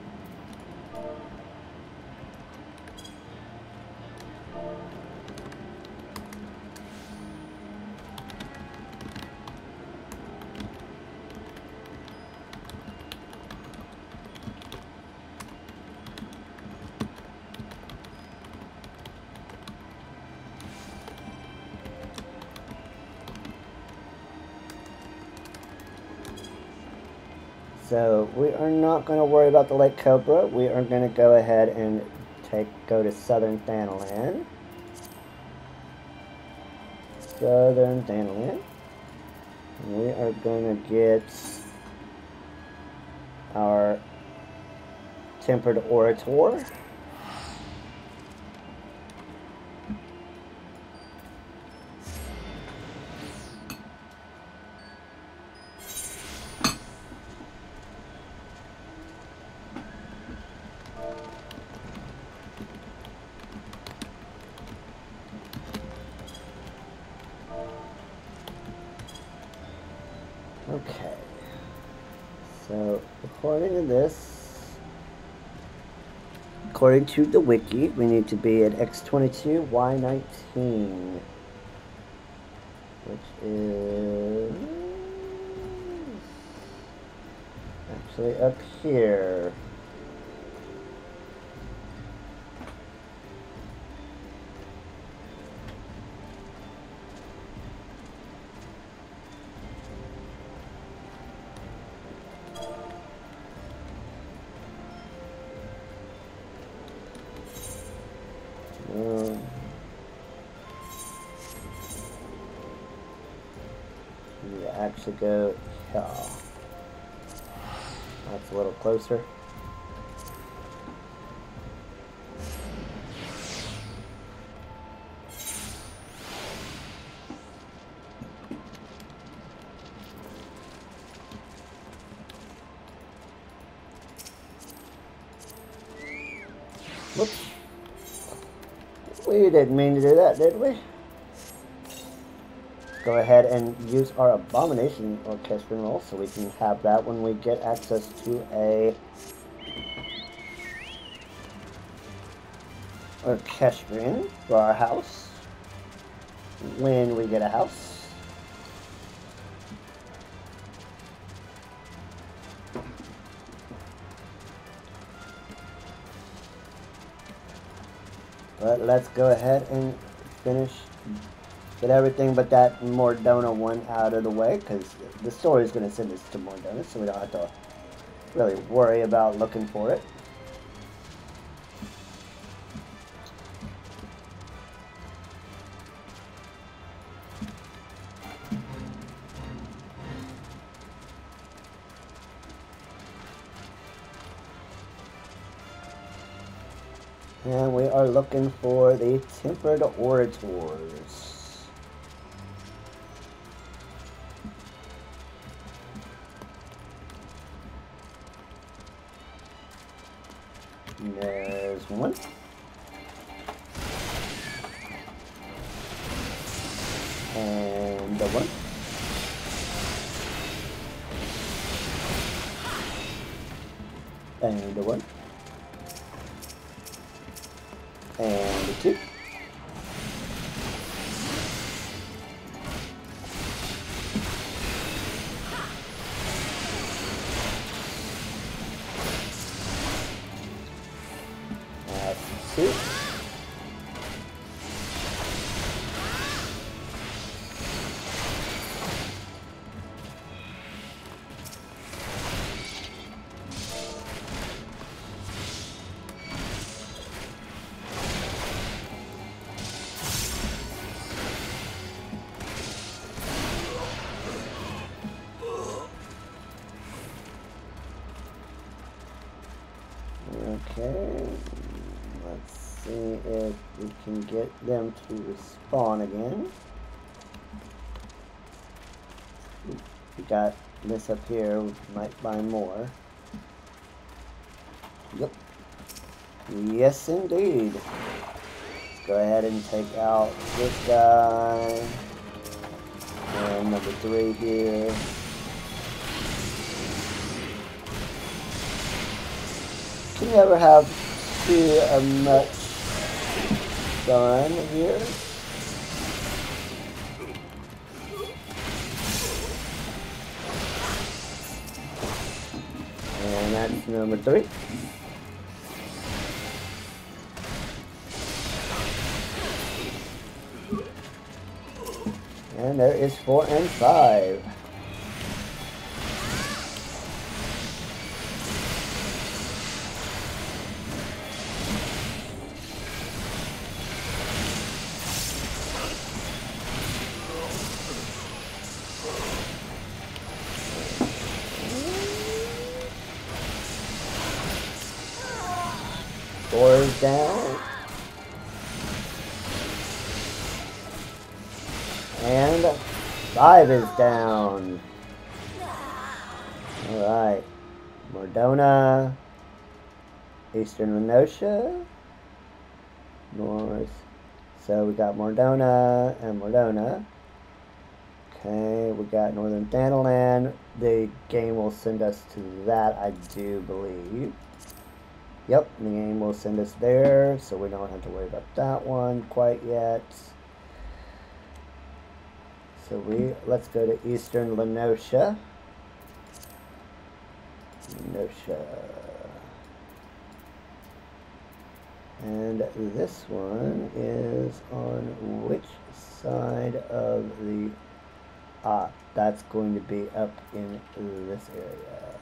So we are not going to worry about the Lake Cobra. We are going to go ahead and go to Southern Thanalan. Southern Thanalan. We are going to get our Tempered Orator. Okay, so according to this, according to the wiki, we need to be at X22, Y19, which is actually up here. Actually go, yeah, that's a little closer. Whoops. We didn't mean to do that, did we? Go ahead and use our Abomination Orchestral roll so we can have that when we get access to a Orchestrion for our house. When we get a house. But let's go ahead and finish. Get everything but that Mordona one out of the way, because the story is going to send us to Mordona, so we don't have to really worry about looking for it. And we are looking for the Tempered Orators. There's one. And the one. And the one. And the two. That's two. Okay, let's see if we can get them to respawn again. We got this up here, we might buy more. Yep. Yes, indeed. Let's go ahead and take out this guy. And number 3 here. Can never have too much fun here. And that's number 3. And there is 4 and 5. Four is down. And 5 is down. Alright. Mordona. Eastern Lenosha. North. So we got Mordona and Mordona. Okay, we got Northern Thanalan. The game will send us to that, I do believe. Yep, the game will send us there, so we don't have to worry about that one quite yet. So let's go to Eastern Lenosha. And this one is on which side of the... that's going to be up in this area.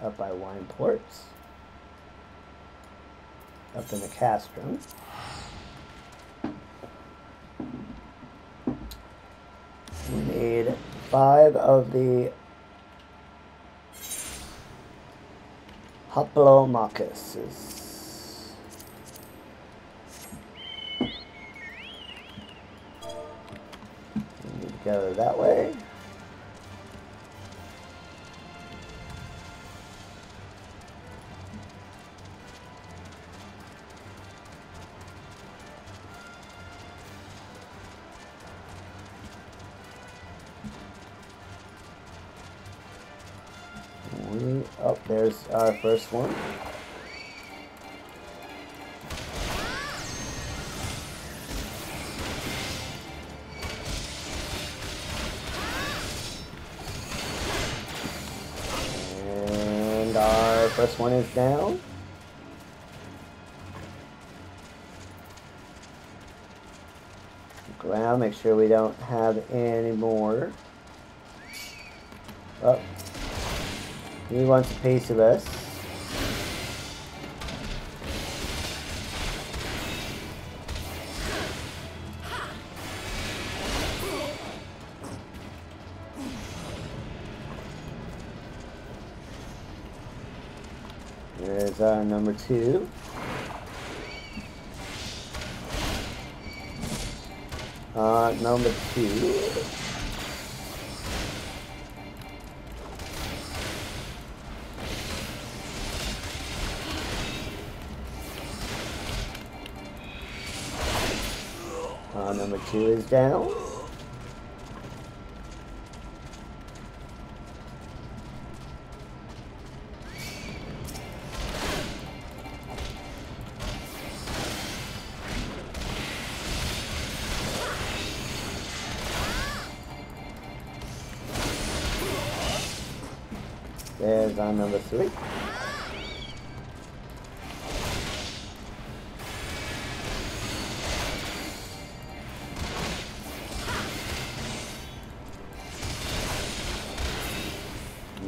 Up by Wine Ports. Up in the Castrum. We need 5 of the Hoplomachus. We need to go that way. Oh, there's our first one. And our first one is down. Look around, make sure we don't have any more. Oh. He wants a piece of us. There's our number 2. Number 2. Number 2 is down. There's our number 3.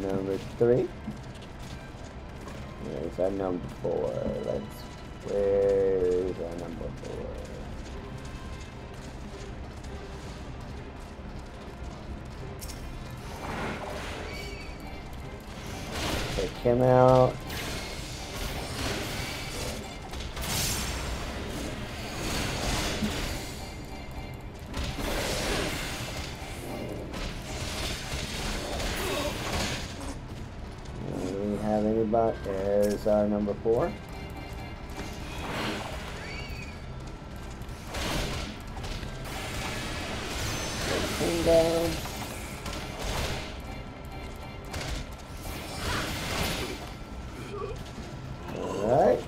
Number 3. There's our number 4. Where's our number 4? Take him out. Do we have anybody? There's our number 4. Take him down. Alright,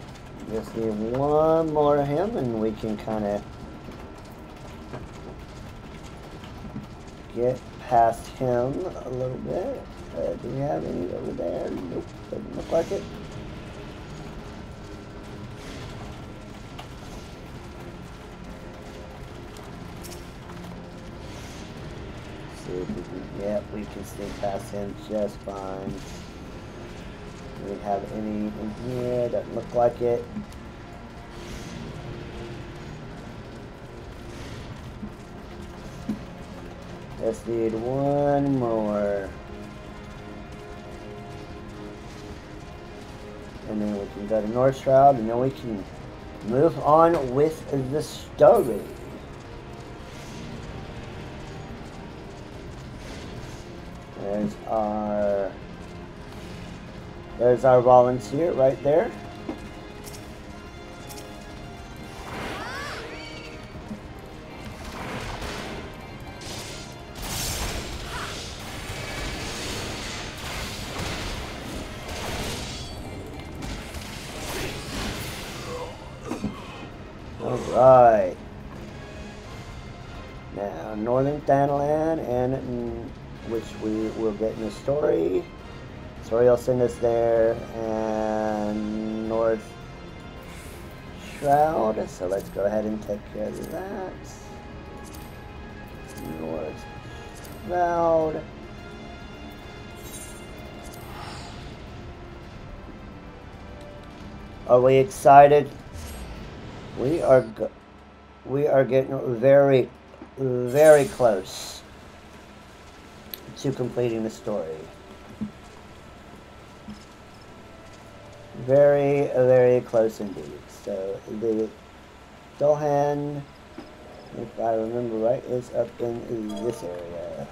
just need one more of him and we can kind of get past him a little bit. Do we have any over there? Nope, doesn't look like it. See if we can, yep, we can sneak past him just fine. Do we have any in here? Doesn't look like it. Just need one more. And then we can go to North Shroud and then we can move on with the story. There's our volunteer right there. Alright. Now, Northern Thanalan, and which we will get in the story. Story will send us there, and North Shroud. So let's go ahead and take care of that. North Shroud. Are we excited? We are getting very, very close to completing the story. Very, very close indeed. So the Dolhan, if I remember right, is up in this area.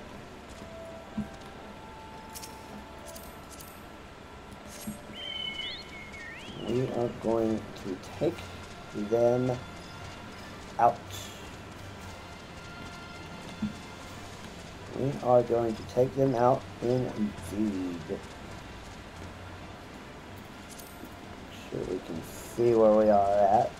We are going to take them out. We are going to take them out indeed. Sure we can see where we are at.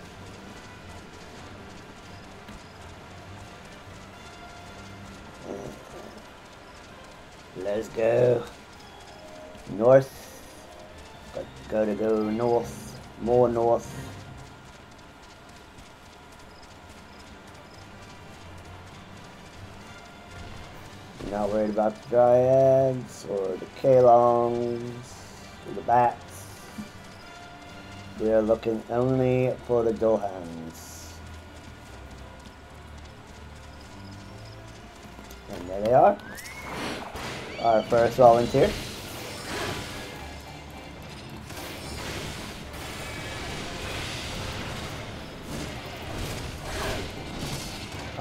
Let's go north. Go north, more north. Not worried about the Dryads or the Kalongs or the Bats. We are looking only for the Dolhans. And there they are. Our first volunteer.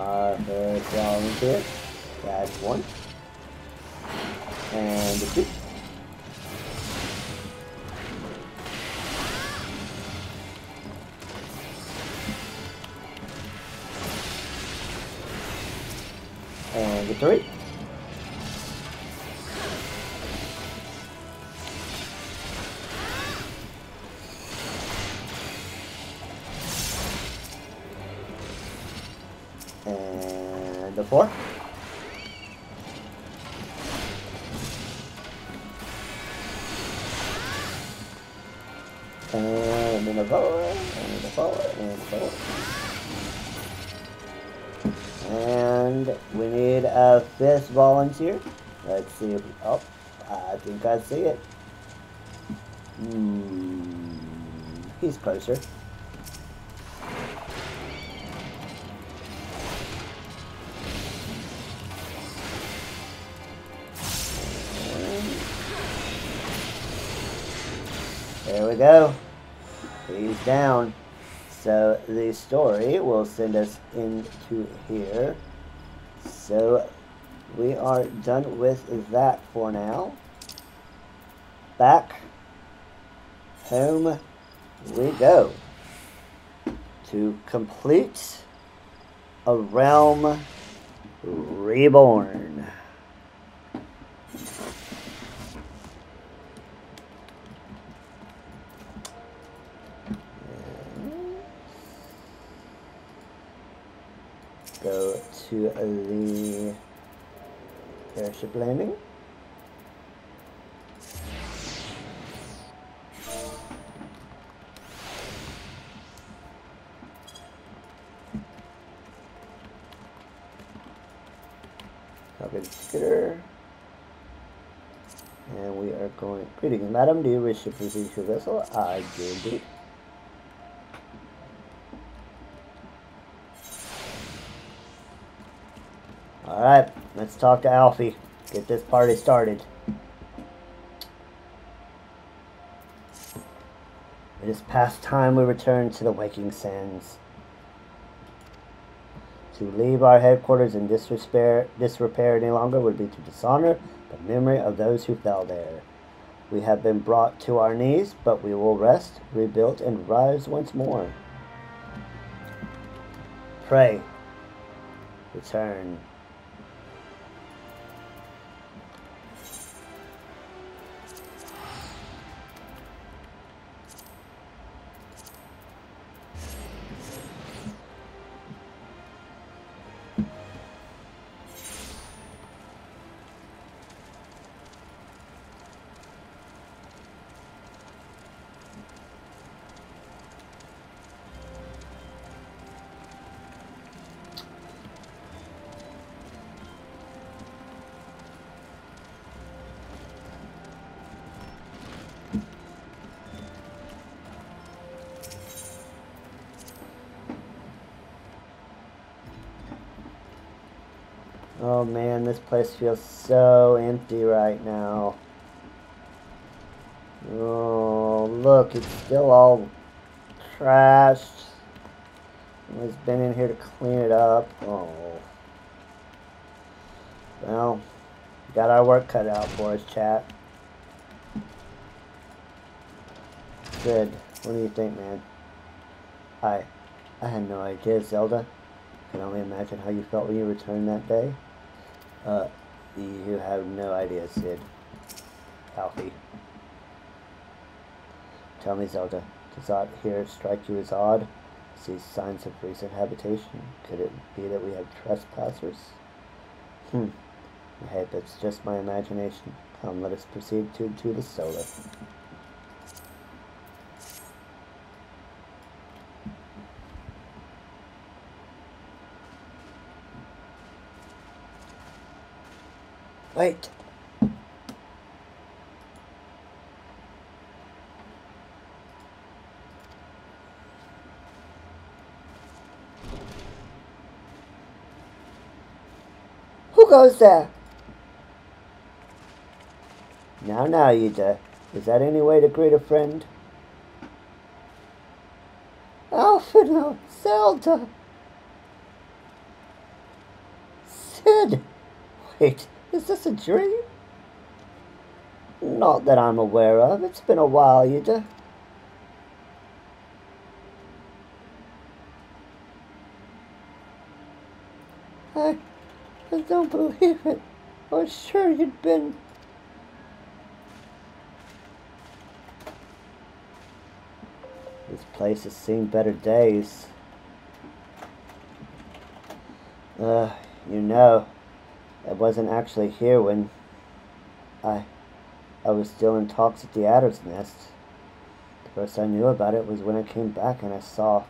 our first volunteer. That's 1. And a 2. And a 3. And a 4. And then a 4, and a 4, and a 4. And we need a 5th volunteer. Let's see if, oh, I think I see it. He's closer. There we go. He's down. So the story will send us into here. So we are done with that for now. Back home we go to complete a realm reborn. Go to the airship landing. Copy the ticker. And we are going. Greetings, madam. Do you wish to proceed to your vessel? I do indeed. Alright, let's talk to Alfie. Get this party started. It is past time we return to the waking sands. To leave our headquarters in disrepair any longer would be to dishonor the memory of those who fell there. We have been brought to our knees, but we will rest, rebuild, and rise once more. Pray. Return. Oh man, this place feels so empty right now. Oh, look, it's still all trashed. Nobody's been in here to clean it up. Oh. Well, we got our work cut out for us, chat. Good. What do you think, man? I had no idea, Zelda. I can only imagine how you felt when you returned that day. You have no idea, Sid. Alfie. Tell me, Zelda, does aught here strike you as odd? See signs of recent habitation? Could it be that we have trespassers? I hope it's just my imagination. Come, let us proceed to the solar. Wait. Who goes there? Now, Yuta. Is that any way to greet a friend? Alpha, no. Zelda. did! Wait, is this a dream? Not that I'm aware of. It's been a while, Yuta. I don't believe it. I was sure you'd been... This place has seen better days. You know, I wasn't actually here when I was still in talks at the Adder's Nest. The first I knew about it was when I came back and I saw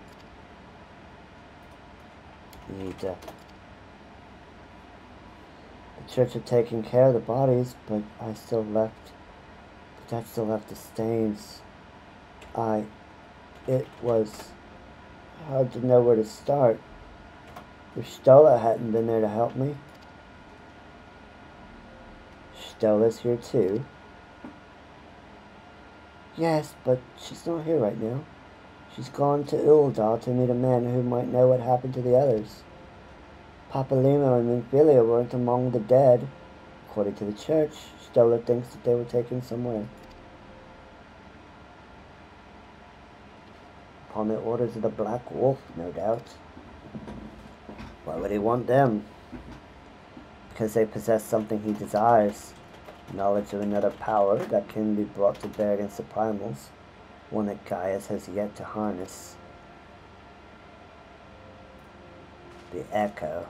the church had taken care of the bodies, but that still left the stains. It was hard to know where to start. If Stola hadn't been there to help me. Stola's here too. Yes, but she's not here right now. She's gone to Uldar to meet a man who might know what happened to the others. Papalimo and Minfilia weren't among the dead. According to the church, Stola thinks that they were taken somewhere. Upon the orders of the Black Wolf, no doubt. Why would he want them? Because they possess something he desires. Knowledge of another power that can be brought to bear against the primals. One that Gaius has yet to harness. The Echo.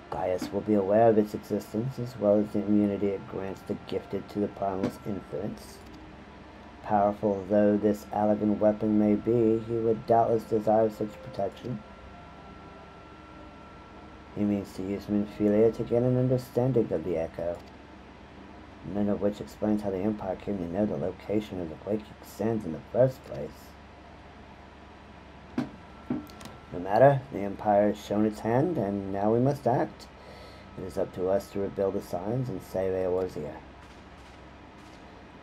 Gaius will be aware of its existence, as well as the immunity it grants the gifted to the primal's influence. Powerful though this elegant weapon may be, he would doubtless desire such protection. He means to use Minfilia to get an understanding of the Echo, none of which explains how the Empire came to know the location of the Quaking Sands in the first place. No matter, the Empire has shown its hand, and now we must act. It is up to us to rebuild the signs and save Eorzea.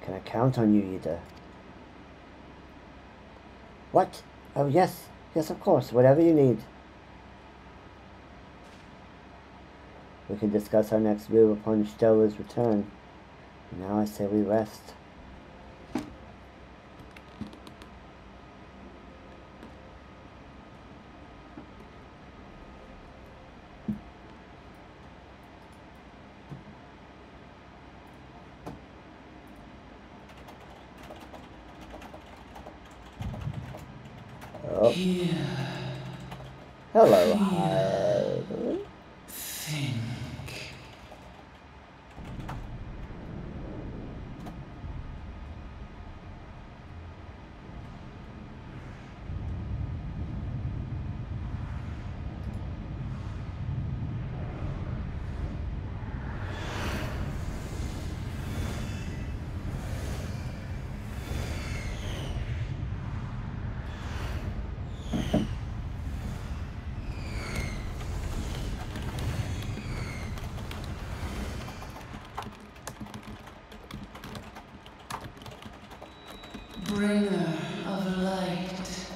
Can I count on you, Yuta? What? Oh, yes. Yes, of course. Whatever you need. We can discuss our next move upon Stola's return. Now I say we rest. Oh. Here. Hello, Hard. Think. Bringer of light,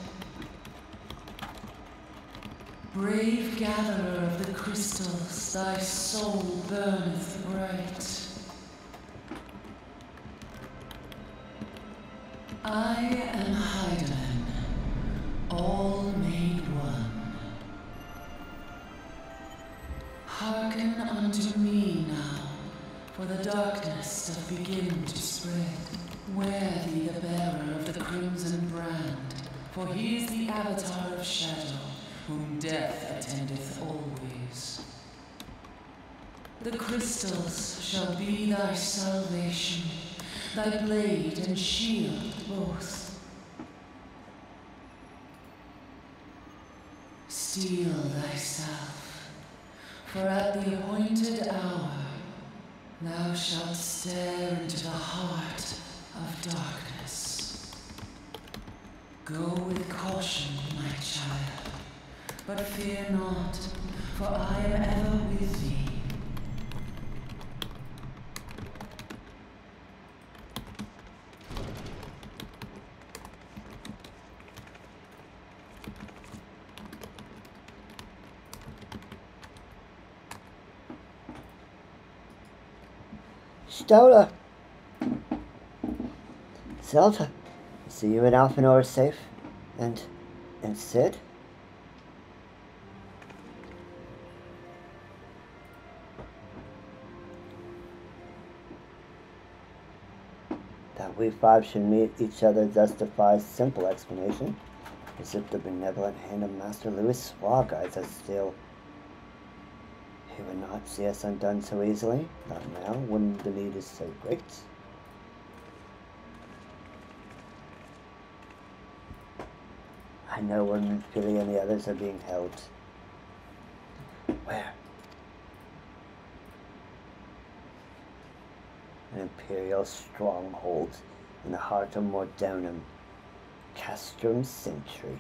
brave gatherer of the crystals, thy soul burneth bright. I am Heidelin, all made one. Hearken unto me now, for the darkness doth begin to spread. Wear thee the bearer of the crimson brand, for he is the avatar of shadow, whom death attendeth always. The crystals shall be thy salvation, thy blade and shield both. Steel thyself, for at the appointed hour thou shalt stare into the heart of darkness. Go with caution, my child, but fear not, for I am ever with thee. Stola! Zelda, see you and Alphanor are safe. And Sid? That we five should meet each other justifies simple explanation. As if the benevolent hand of Master Louis Swa guides us still. He would not see us undone so easily. Not now, when the need is so great. I know when Philly and the others are being held. Where? An imperial stronghold in the heart of Mordonum. Castrum Sentry.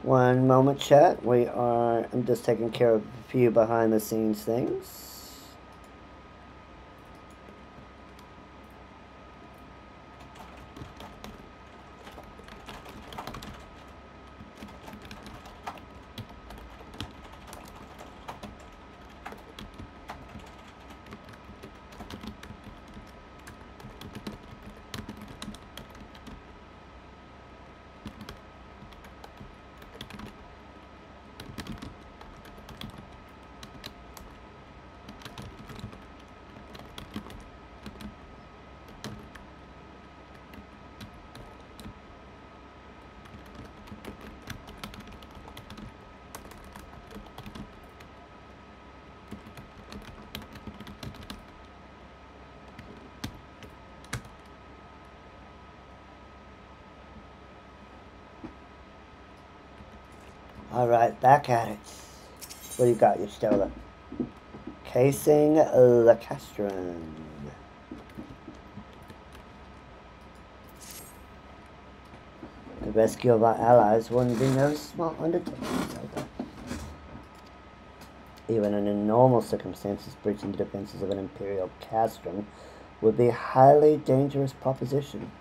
One moment, chat. I'm just taking care of a few behind the scenes things. Alright, back at it. What do you got, you Stola? Casing the Castron. The rescue of our allies wouldn't be no small undertaking, Zelda. Even under normal circumstances, breaching the defenses of an Imperial castrum would be a highly dangerous proposition.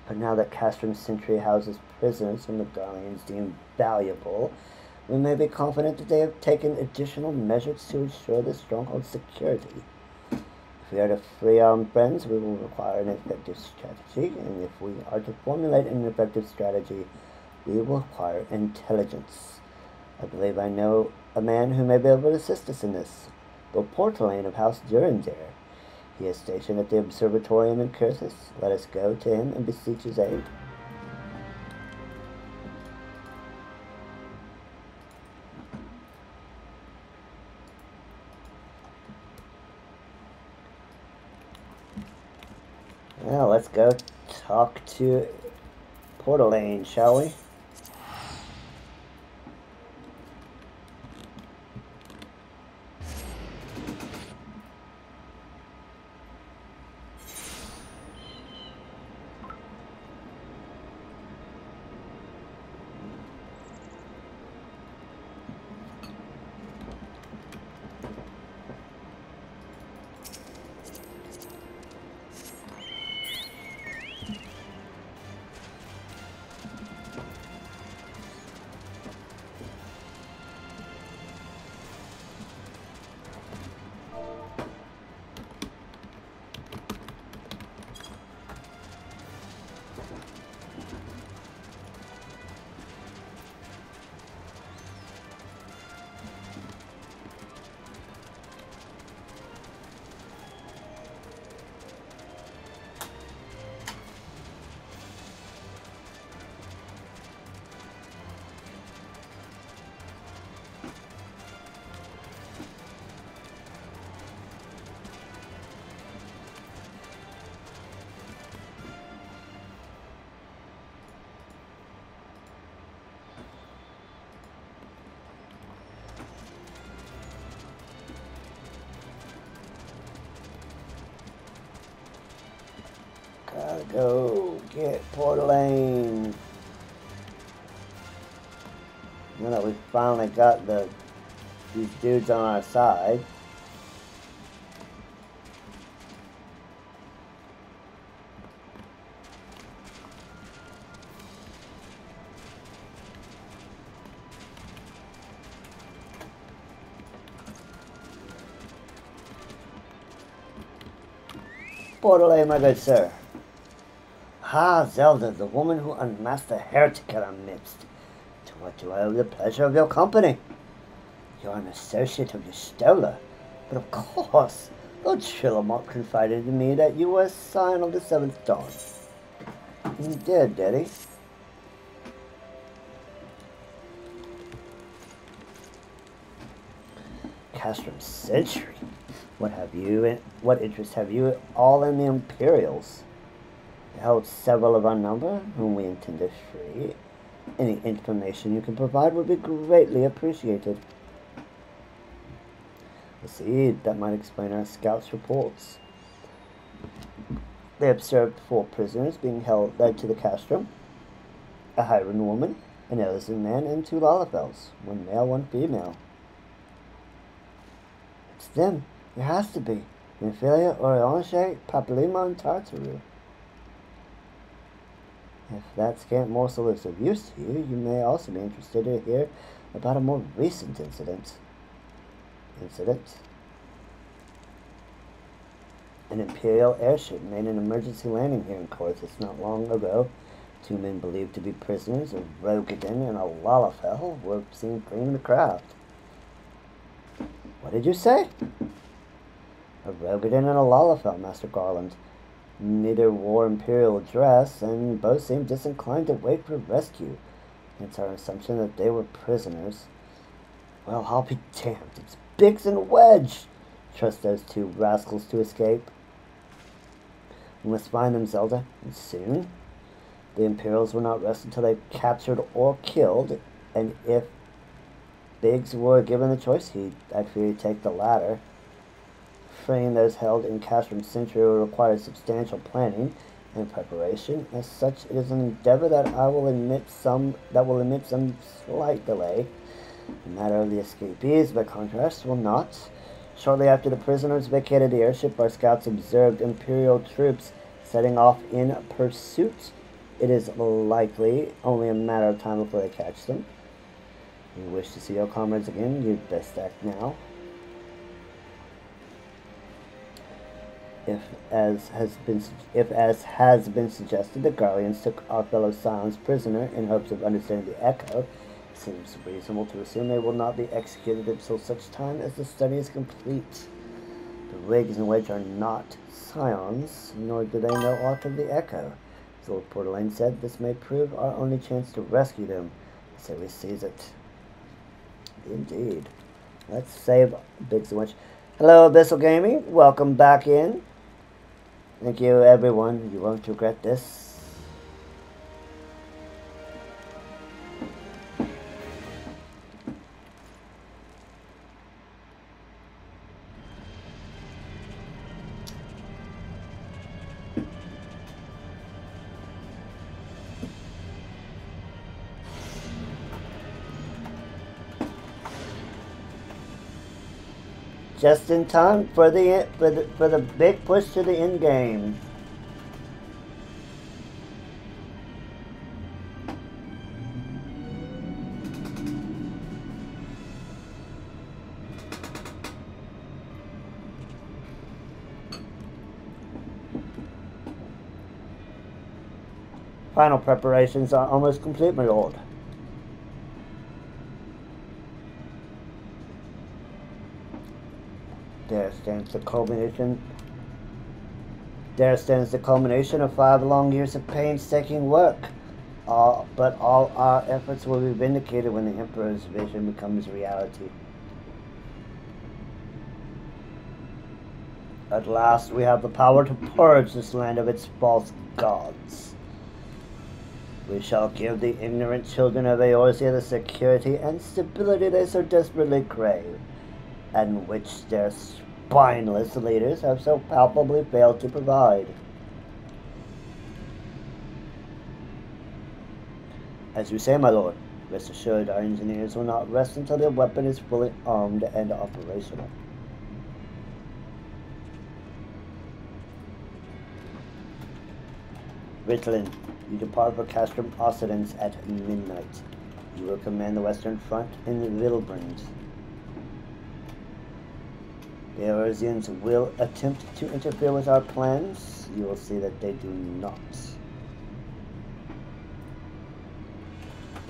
But now that Castrum Sentry houses prisoners whom the Guardians deem valuable, we may be confident that they have taken additional measures to ensure the stronghold's security. If we are to free our friends, we will require an effective strategy, and if we are to formulate an effective strategy, we will require intelligence. I believe I know a man who may be able to assist us in this, Lord Portalain of House Durandare. He is stationed at the Observatorium in Cursus. Let us go to him and beseech his aid. Well, let's go talk to Portalain, shall we? Go get Portalane. Now that we've finally got these dudes on our side. Portalane, my good sir. Ah, Zelda, the woman who unmasked the heretic in our midst. To what do I owe the pleasure of your company? You're an associate of Yestola, but of course, Lord Trillamont confided to me that you were a scion of the Seventh Dawn. He did he? Castrum Century. What interest have you all in the Imperials? It holds several of our number, whom we intend to free. Any information you can provide would be greatly appreciated. Let's see, that might explain our scouts' reports. They observed 4 prisoners being led to the castrum. A Highland woman, an Ellison man, and 2 Lalafels. 1 male, 1 female. It's them. It has to be. Infilia, Orange, Papillima, and Tartaru. If that scant morsel is of use to you, you may also be interested to hear about a more recent incident. An Imperial airship made an emergency landing here in Corthus not long ago. 2 men believed to be prisoners, a Rogadin and a Lalafell, were seen fleeing the craft. What did you say? A Rogadin and a Lalafell, Master Garland. Neither wore Imperial dress, and both seemed disinclined to wait for rescue. It's our assumption that they were prisoners. Well, I'll be damned. It's Biggs and Wedge. Trust those 2 rascals to escape. We must find them, Zelda, and soon. The Imperials will not rest until they've captured or killed, and if Biggs were given the choice, I'd fear he'd take the latter. Freeing those held in Castrum Century will require substantial planning and preparation. As such, it is an endeavor that will admit some slight delay. The matter of the escapees, by contrast, will not. Shortly after the prisoners vacated the airship, our scouts observed Imperial troops setting off in pursuit. It is likely only a matter of time before they catch them. If you wish to see your comrades again, you'd best act now. If, as has been suggested, the Guardians took our fellow Scions prisoner in hopes of understanding the echo, it seems reasonable to assume they will not be executed until such time as the study is complete. The Riggs and Wedge are not Scions, nor do they know aught of the echo. As Lord Portalane said, this may prove our only chance to rescue them, so we seize it. Indeed. Let's save Biggs and Wedge. Hello, Abyssal Gaming. Welcome back in. Thank you, everyone. You won't regret this. Just in time for the big push to the end game. Final preparations are almost complete, my lord. There stands the culmination of 5 long years of painstaking work. But all our efforts will be vindicated when the Emperor's vision becomes reality. At last we have the power to purge this land of its false gods. We shall give the ignorant children of Eorzea the security and stability they so desperately crave, and which their spineless leaders have so palpably failed to provide. As you say, my lord. Rest assured, our engineers will not rest until their weapon is fully armed and operational. Ritalin, you depart for Castrum Occidens at midnight. You will command the Western Front in Vilbrand. The Eorzeans will attempt to interfere with our plans. You will see that they do not.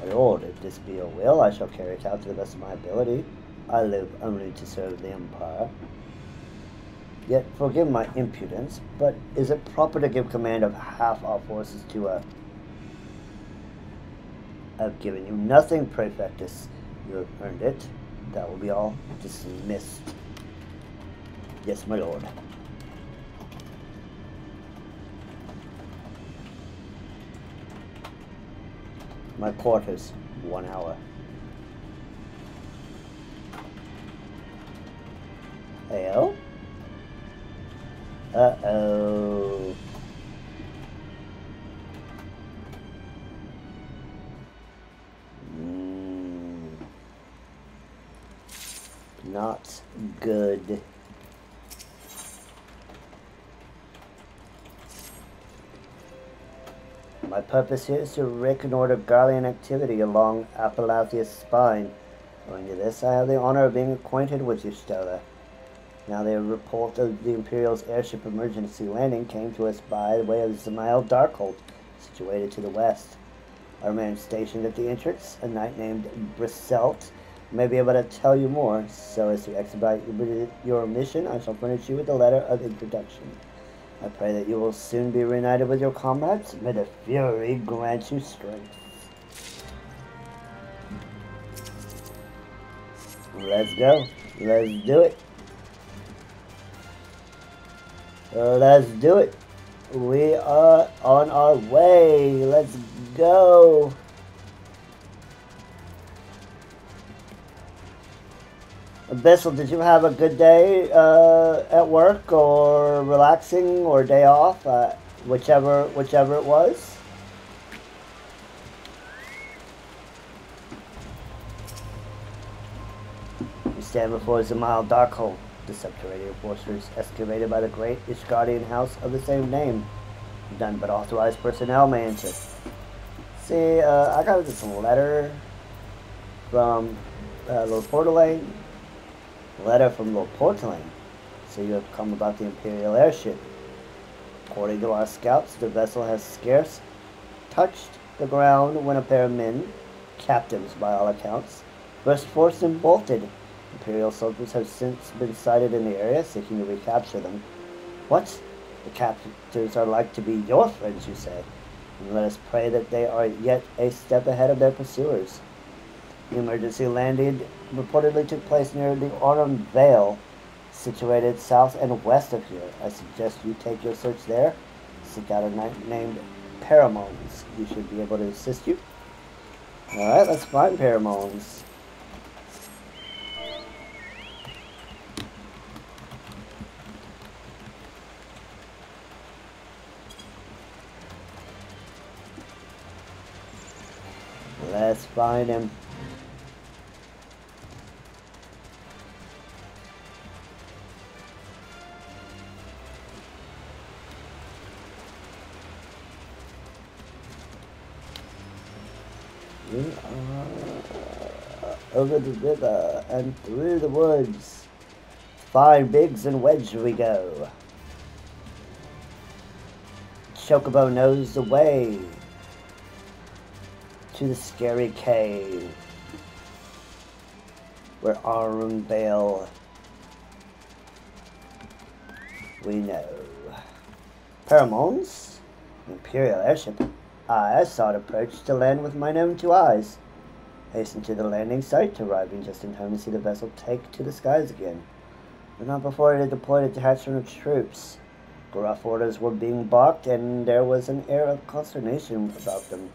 My lord, if this be your will, I shall carry it out to the best of my ability. I live only to serve the Empire. Yet, forgive my impudence, but is it proper to give command of half our forces to a... I've given you nothing, Praefectus. You have earned it. That will be all. Dismissed. Yes, my lord. My quarters, 1 hour. Ayo? Uh-oh. Not good. My purpose here is to reconnoiter Garlean activity along Appalachia's spine. Owing to this, I have the honor of being acquainted with you, Stella. Now the report of the Imperial's airship emergency landing came to us by the way of Zemail Darkhold, situated to the west. Our man stationed at the entrance, a knight named Briselt, may be able to tell you more. So as to expedite your mission, I shall furnish you with a letter of introduction. I pray that you will soon be reunited with your comrades. May the Fury grant you strength. Let's go. Let's do it. Let's do it. We are on our way. Let's go. Bissell, did you have a good day at work, or relaxing, or day off? Whichever it was. We stand before Zemail Darkhold, the subterranean fortress excavated by the great Ishgardian house of the same name. None but authorized personnel may enter. See, I got this letter from Lord Portelaine. Letter from Lord Portelaine. So you have come about the Imperial airship. According to our scouts, the vessel has scarce touched the ground when a pair of men, captives by all accounts, burst forth and bolted. Imperial soldiers have since been sighted in the area, seeking to recapture them. What? The captives are like to be your friends, you say? And let us pray that they are yet a step ahead of their pursuers. The emergency landing reportedly took place near the Autumn Vale, situated south and west of here. I suggest you take your search there. Seek out a knight named Paramones. He should be able to assist you. Alright, let's find Paramones. Let's find him. We are over the river and through the woods. Fine Biggs and Wedge we go. Chocobo knows the way to the scary cave where Arun Bale we know. Paramones? Imperial airship. I saw it approach to land with mine own 2 eyes. Hastened to the landing site, arriving just in time to see the vessel take to the skies again. But not before it had deployed a detachment of troops. Gruff orders were being balked, and there was an air of consternation about them.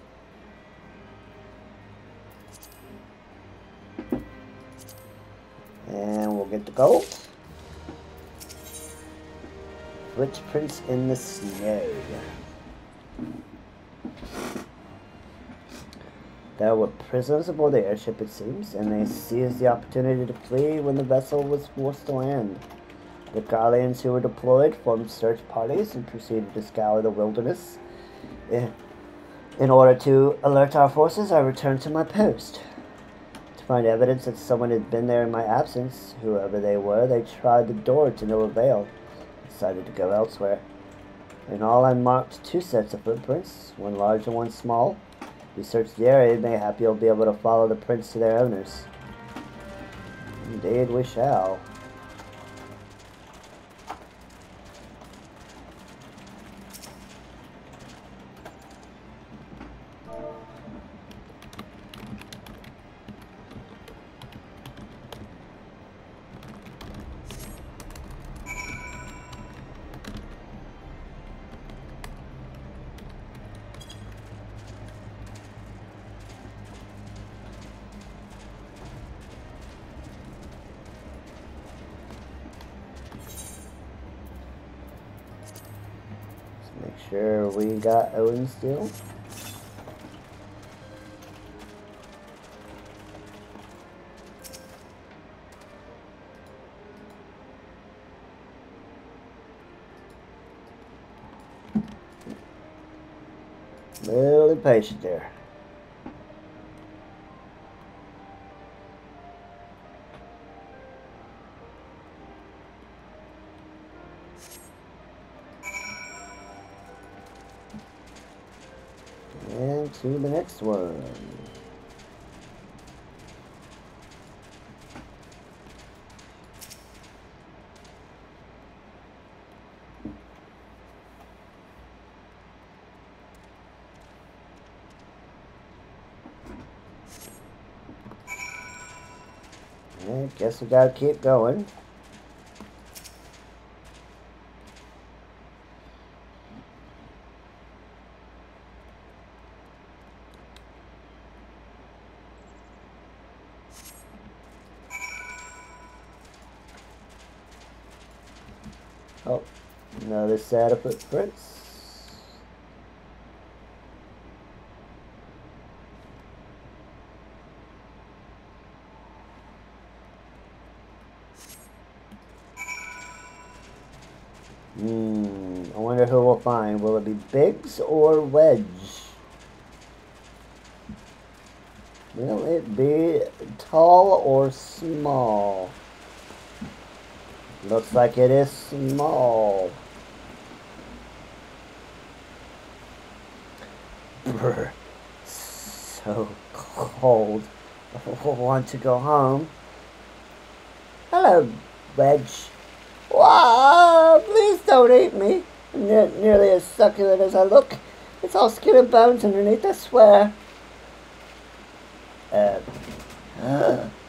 And we'll get the gold. Footprints in the snow. There were prisoners aboard the airship, it seems, and they seized the opportunity to flee when the vessel was forced to land. The Guardians who were deployed formed search parties and proceeded to scour the wilderness. In order to alert our forces, I returned to my post. To find evidence that someone had been there in my absence, whoever they were, they tried the door to no avail. Decided to go elsewhere. In all, I marked 2 sets of footprints, one large and one small. We searched the area, mayhap you'll be able to follow the prints to their owners. Indeed we shall. Make sure we got Owen still. Little impatient there. And to the next one. I guess we gotta keep going. Oh, another set of footprints. I wonder who we'll find. Will it be Biggs or Wedge? Will it be tall or small? Looks like it is small. Brr. So cold. I want to go home. Hello, Wedge. Wow, please don't eat me. I'm nearly as succulent as I look. It's all skin and bones underneath, I swear.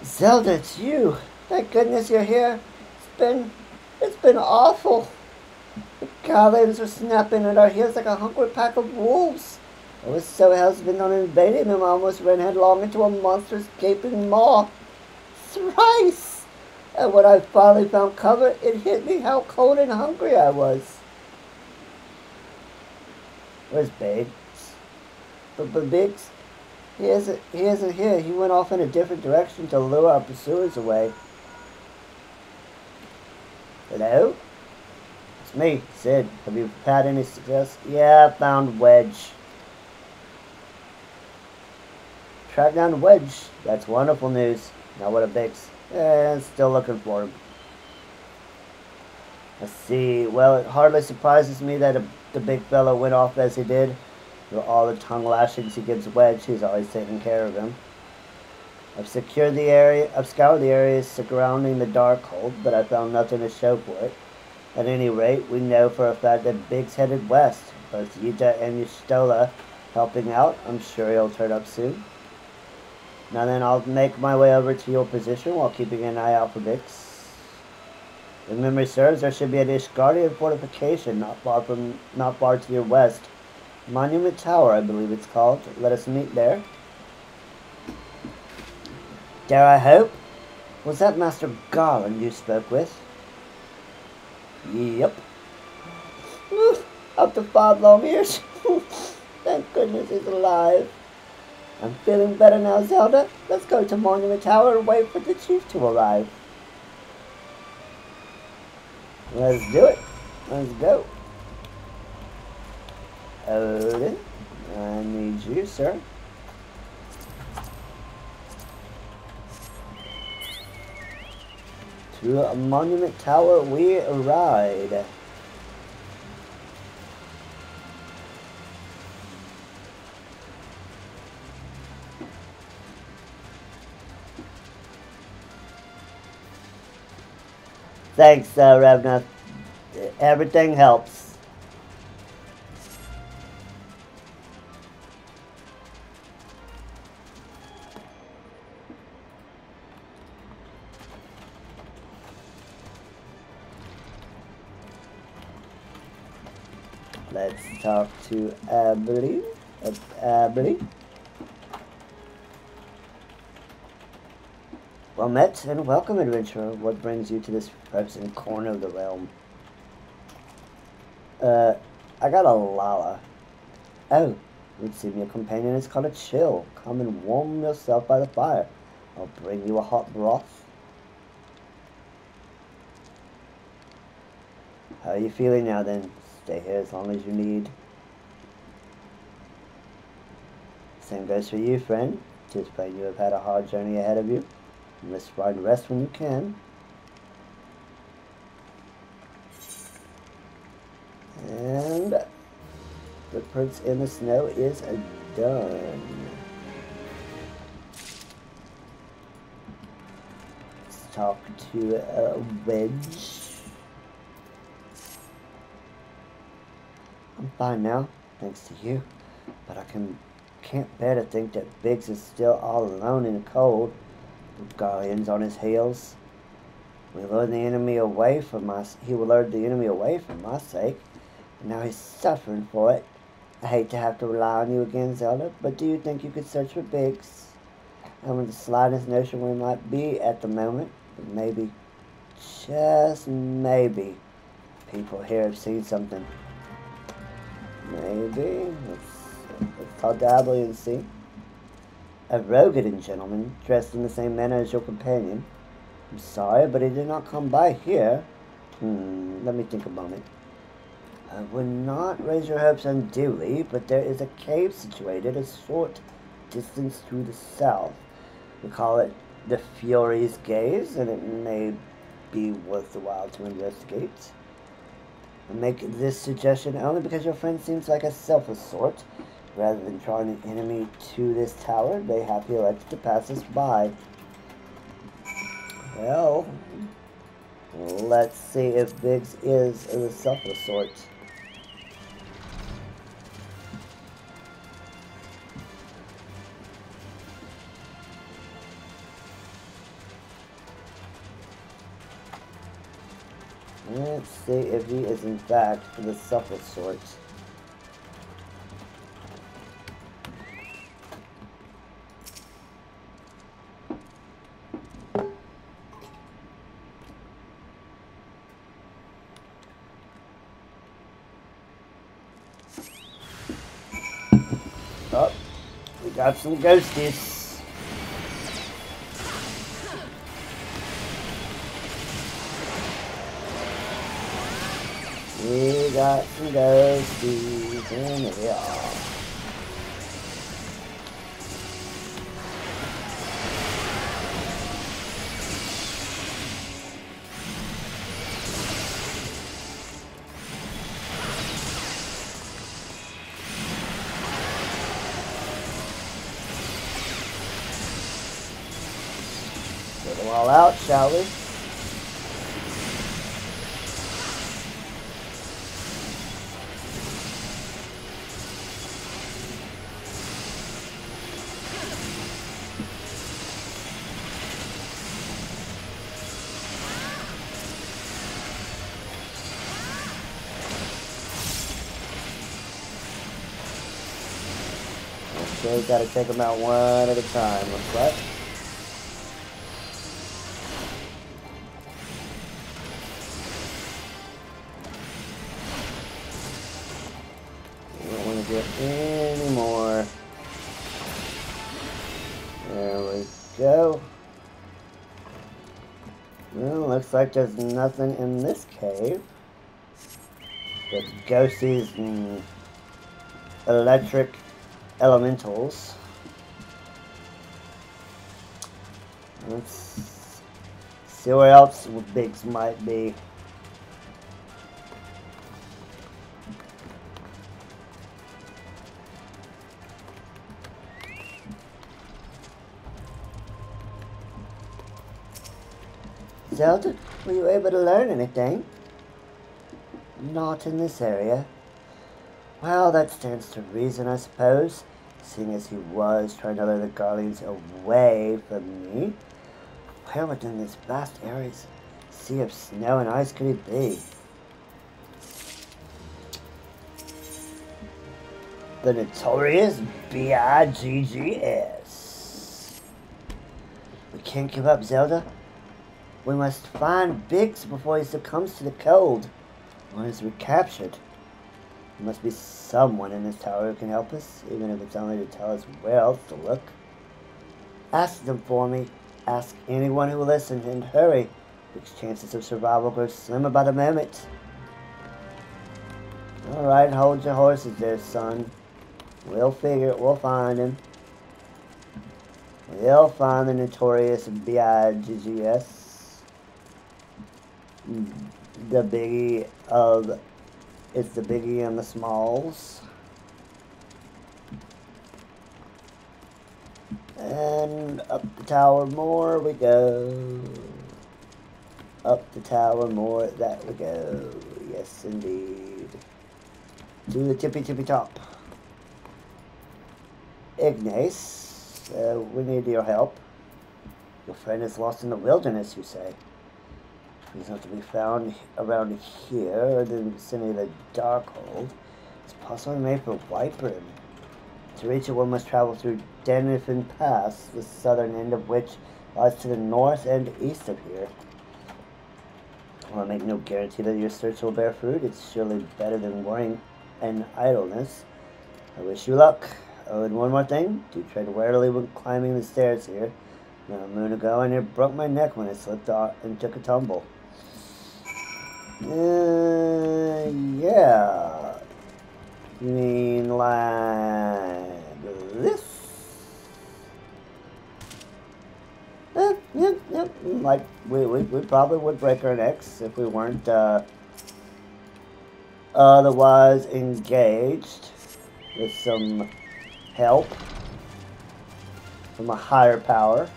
Zelda, it's you. Thank goodness you're here. It's been awful. The goblins are snapping at our heels like a hungry pack of wolves. I was so hell-bent on invading them, I almost ran headlong into a monstrous gaping maw. Thrice! And when I finally found cover, it hit me how cold and hungry I was. Where's Biggs? But Biggs, he isn't here. He went off in a different direction to lure our pursuers away. Hello? It's me, Sid. Have you had any success? Yeah, I found Wedge. Track down Wedge. That's wonderful news. Now what a Biggs. Still looking for him. Let's see. Well, it hardly surprises me that the big fellow went off as he did. For all the tongue lashings he gives Wedge, he's always taking care of him. I've scoured the areas surrounding the Darkhold, but I found nothing to show for it. At any rate, we know for a fact that Biggs headed west. Both Yuta and Yustola helping out. I'm sure he'll turn up soon. Now then, I'll make my way over to your position while keeping an eye out for Biggs. If memory serves, there should be an Ishgardian fortification not far to your west. Monument Tower, I believe it's called. Let us meet there. Dare I hope? Was that Master Garland you spoke with? Yep. Up to 5 long years. Thank goodness he's alive. I'm feeling better now, Zelda. Let's go to Monument Tower and wait for the chief to arrive. Let's do it. Let's go. Odin, I need you, sir. To a Monument Tower we ride. Thanks, Revna. Everything helps. Let's talk to Abby. Well met and welcome, adventurer. What brings you to this present corner of the realm? I got a Lala. Oh, it seems your companion is called a chill. Come and warm yourself by the fire. I'll bring you a hot broth. How are you feeling now then? Stay here as long as you need. Same goes for you, friend. Just pray you have had a hard journey ahead of you. You must find rest when you can. And footprints in the snow is done. Let's talk to Wedge. I'm fine now, thanks to you. But I can't bear to think that Biggs is still all alone in the cold, with guardians on his heels. He will lure the enemy away for my sake. And now he's suffering for it. I hate to have to rely on you again, Zelda, but do you think you could search for Biggs? I haven't the slightest notion where he might be at the moment, but maybe, just maybe, people here have seen something. Maybe. Let's call Dabbly and see. A Rogadin gentleman, dressed in the same manner as your companion. I'm sorry, but he did not come by here. Let me think a moment. I would not raise your hopes unduly, but there is a cave situated a short distance to the south. We call it the Fury's Gaze, and it may be worth the while to investigate. I make this suggestion only because your friend seems like a selfless sort. Rather than drawing an enemy to this tower, they happily elected to pass us by. Well, let's see if Biggs is the selfless sort. Let's see if he is in fact the selfless sort. Oh, we got some ghosties. We got some ghosties, and here we are. Get them all out, shall we? Okay, gotta take them out one at a time, looks like. We don't want to get any more. There we go. Well, looks like there's nothing in this cave. The ghosties and electric elementals. Let's see where else Biggs might be. Zelda, were you able to learn anything? Not in this area. Well, that stands to reason, I suppose, seeing as he was trying to lure the Guardians away from me. Where within this vast area's sea of snow and ice could he be? The notorious BIGGS. We can't give up, Zelda. We must find Biggs before he succumbs to the cold, or is recaptured. There must be someone in this tower who can help us, even if it's only to tell us where else to look. Ask them for me. Ask anyone who will listen, and hurry. Biggs' chances of survival grow slimmer by the moment. Alright, hold your horses there, son. We'll figure it. We'll find him. We'll find the notorious BIGGS. The biggie of... It's the biggie and the smalls. And up the tower more we go. Up the tower more that we go. Yes, indeed. To the tippy top. Ignace, we need your help. Your friend is lost in the wilderness, you say. He's not to be found around here or in the vicinity of the Darkhold. It's possibly made for Vipering. To reach it, one must travel through Denifin Pass, the southern end of which lies to the north and east of here. While I make no guarantee that your search will bear fruit, it's surely better than worrying and idleness. I wish you luck. Oh, and one more thing. Do tread warily when climbing the stairs here. Now, a moon ago, I near broke my neck when I slipped off and took a tumble. Yeah. You mean like this? Yep. Like, we probably would break our necks if we weren't, otherwise engaged with some help from a higher power.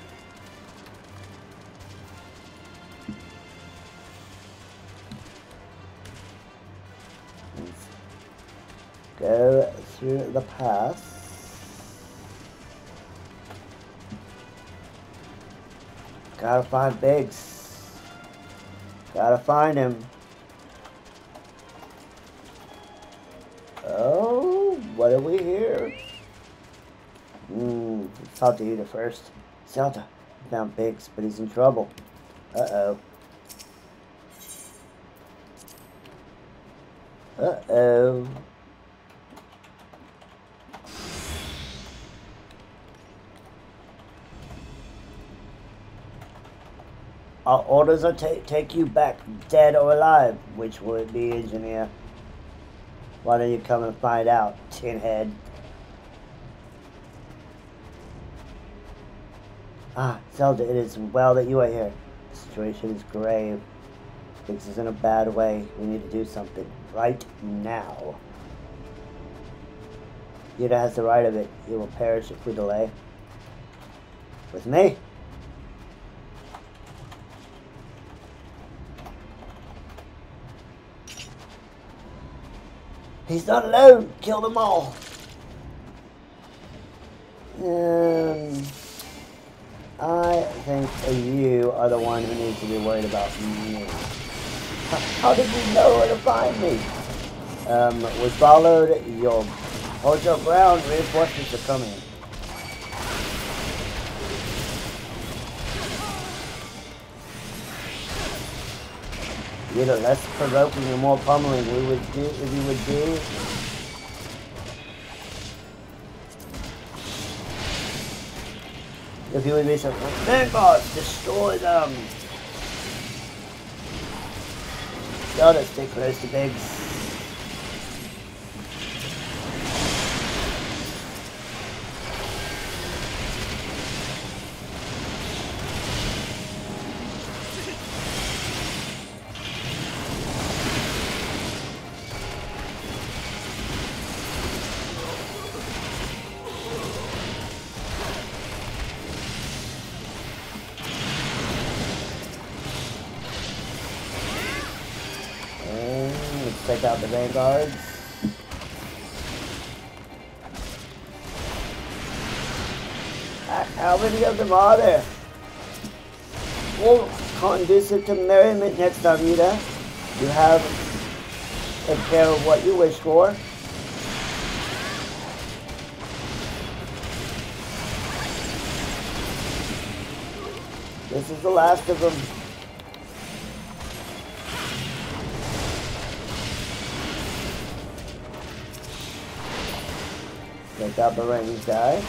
Go through the pass. Gotta find Biggs. Gotta find him. Oh, what do we hear? Let's talk to you first. Zelda, we found Biggs, but he's in trouble. Uh-oh. Uh-oh. Our orders are take you back, dead or alive. Which will it be, engineer? Why don't you come and find out, tinhead? Ah, Zelda, it is well that you are here. The situation is grave. Biggs is in a bad way. We need to do something right now. Yuta has the right of it. He will perish if we delay. With me? He's not alone. Kill them all. I think you are the one who needs to be worried about me. How did you know where to find me? We followed your... Hold your ground. Reinforcements are coming. The less provoking and more pummeling we would do if you would do. If you would be so vanguards, destroy them! Zelda, stay close to pigs. Take out the vanguards. How many of them are there? Well, conducive to merriment next time, Yuta. You have a care of what you wish for. This is the last of them. Take out the ranged guy.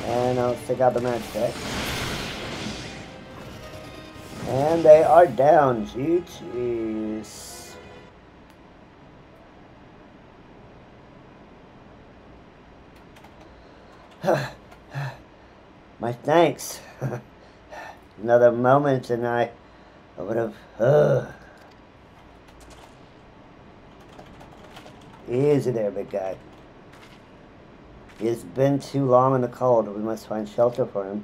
And I'll take out the matchstick. And they are down. GG's. My thanks. Another moment and I would have... Easy there, big guy. He has been too long in the cold. We must find shelter for him.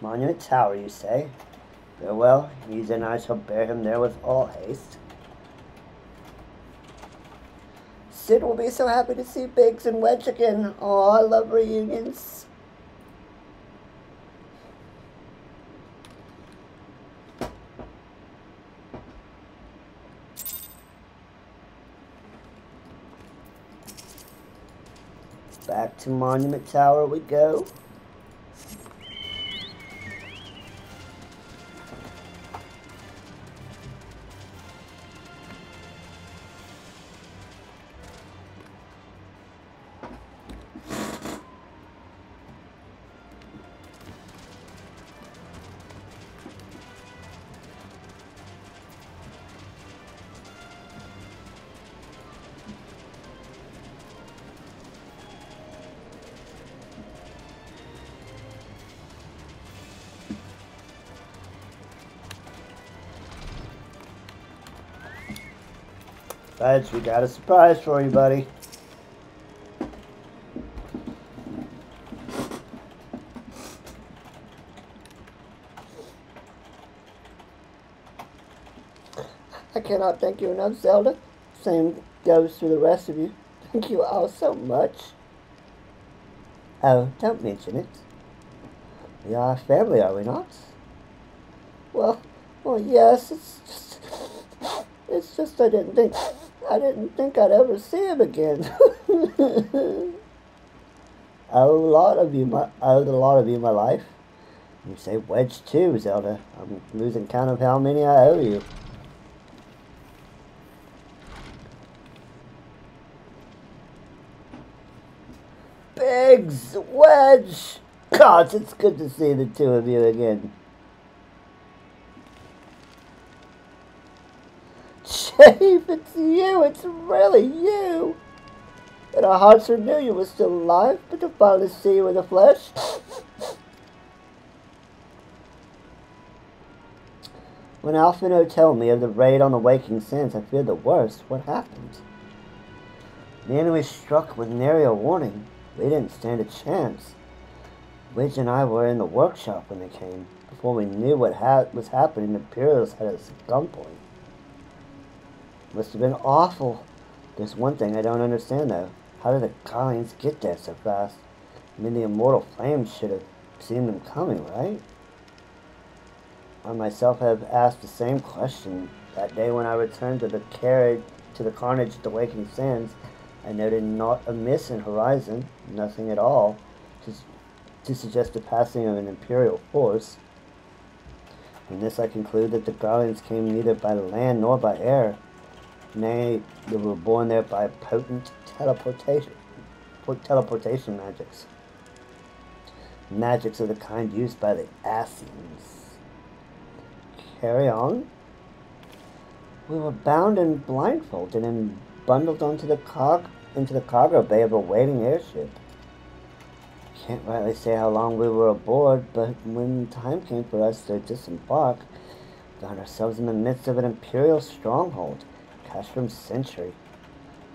Monument Tower, you say? Farewell. He and I shall bear him there with all haste. Sid will be so happy to see Biggs and Wedge again. Oh, I love reunions. Back to Monument Tower we go. Fudge, we got a surprise for you, buddy. I cannot thank you enough, Zelda. Same goes for the rest of you. Thank you all so much. Oh, don't mention it. We are a family, are we not? Well, yes, it's just I didn't think I'd ever see him again. I owe a lot of you my life. You say Wedge too, Zelda. I'm losing count of how many I owe you. Biggs, Wedge! Gosh, it's good to see the two of you again. Chief, it's you, it's really you. And our hearts knew you were still alive, but to finally see you in the flesh. When Alfino told me of the raid on the Waking Sands, I feared the worst. What happened? The enemy struck with nary a warning. We didn't stand a chance. Widge and I were in the workshop when they came. Before we knew what was happening, the Imperials had us at gunpoint. Must have been awful. There's one thing I don't understand, though. How did the Guardians get there so fast? I mean, the Immortal Flames should have seen them coming, right? I myself have asked the same question. That day when I returned to the carnage at the Waking Sands, I noted not a miss in horizon, nothing at all, to suggest the passing of an Imperial force. From this I conclude that the Guardians came neither by land nor by air. Nay, they were born there by potent teleportation. teleportation magics. Magics of the kind used by the Asians. Carry on. We were bound and blindfolded and bundled into the cargo bay of a waiting airship. Can't rightly say how long we were aboard, but when time came for us to disembark, we found ourselves in the midst of an Imperial stronghold, Castrum Sentry.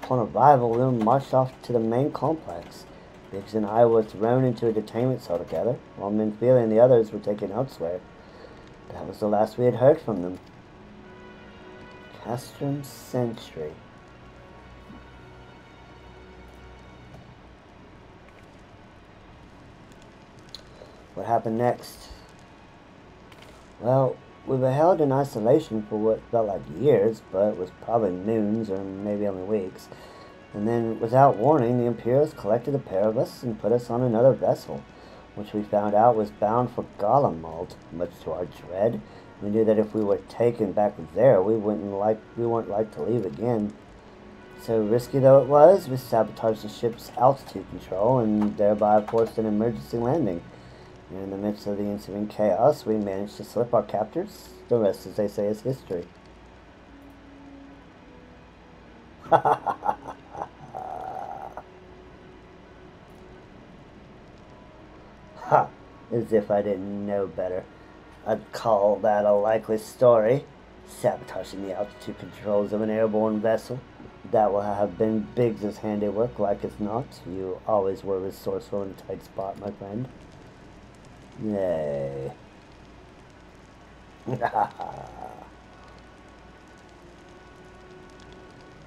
Upon arrival, we were marched off to the main complex. Biggs and I were thrown into a detainment cell together, while Minfield and the others were taken elsewhere. That was the last we had heard from them. Castrum Sentry. What happened next? Well, we were held in isolation for what felt like years, but it was probably moons or maybe only weeks. And then, without warning, the Imperials collected a pair of us and put us on another vessel, which we found out was bound for Golemald. Much to our dread, we knew that if we were taken back there, we weren't like to leave again. So risky though it was, we sabotaged the ship's altitude control and thereby forced an emergency landing. And in the midst of the ensuing chaos, we managed to slip our captors. The rest, as they say, is history. Ha! As if I didn't know better. I'd call that a likely story. Sabotaging the altitude controls of an airborne vessel. That will have been Biggs' handiwork, like as not. You always were resourceful in a tight spot, my friend. Yay.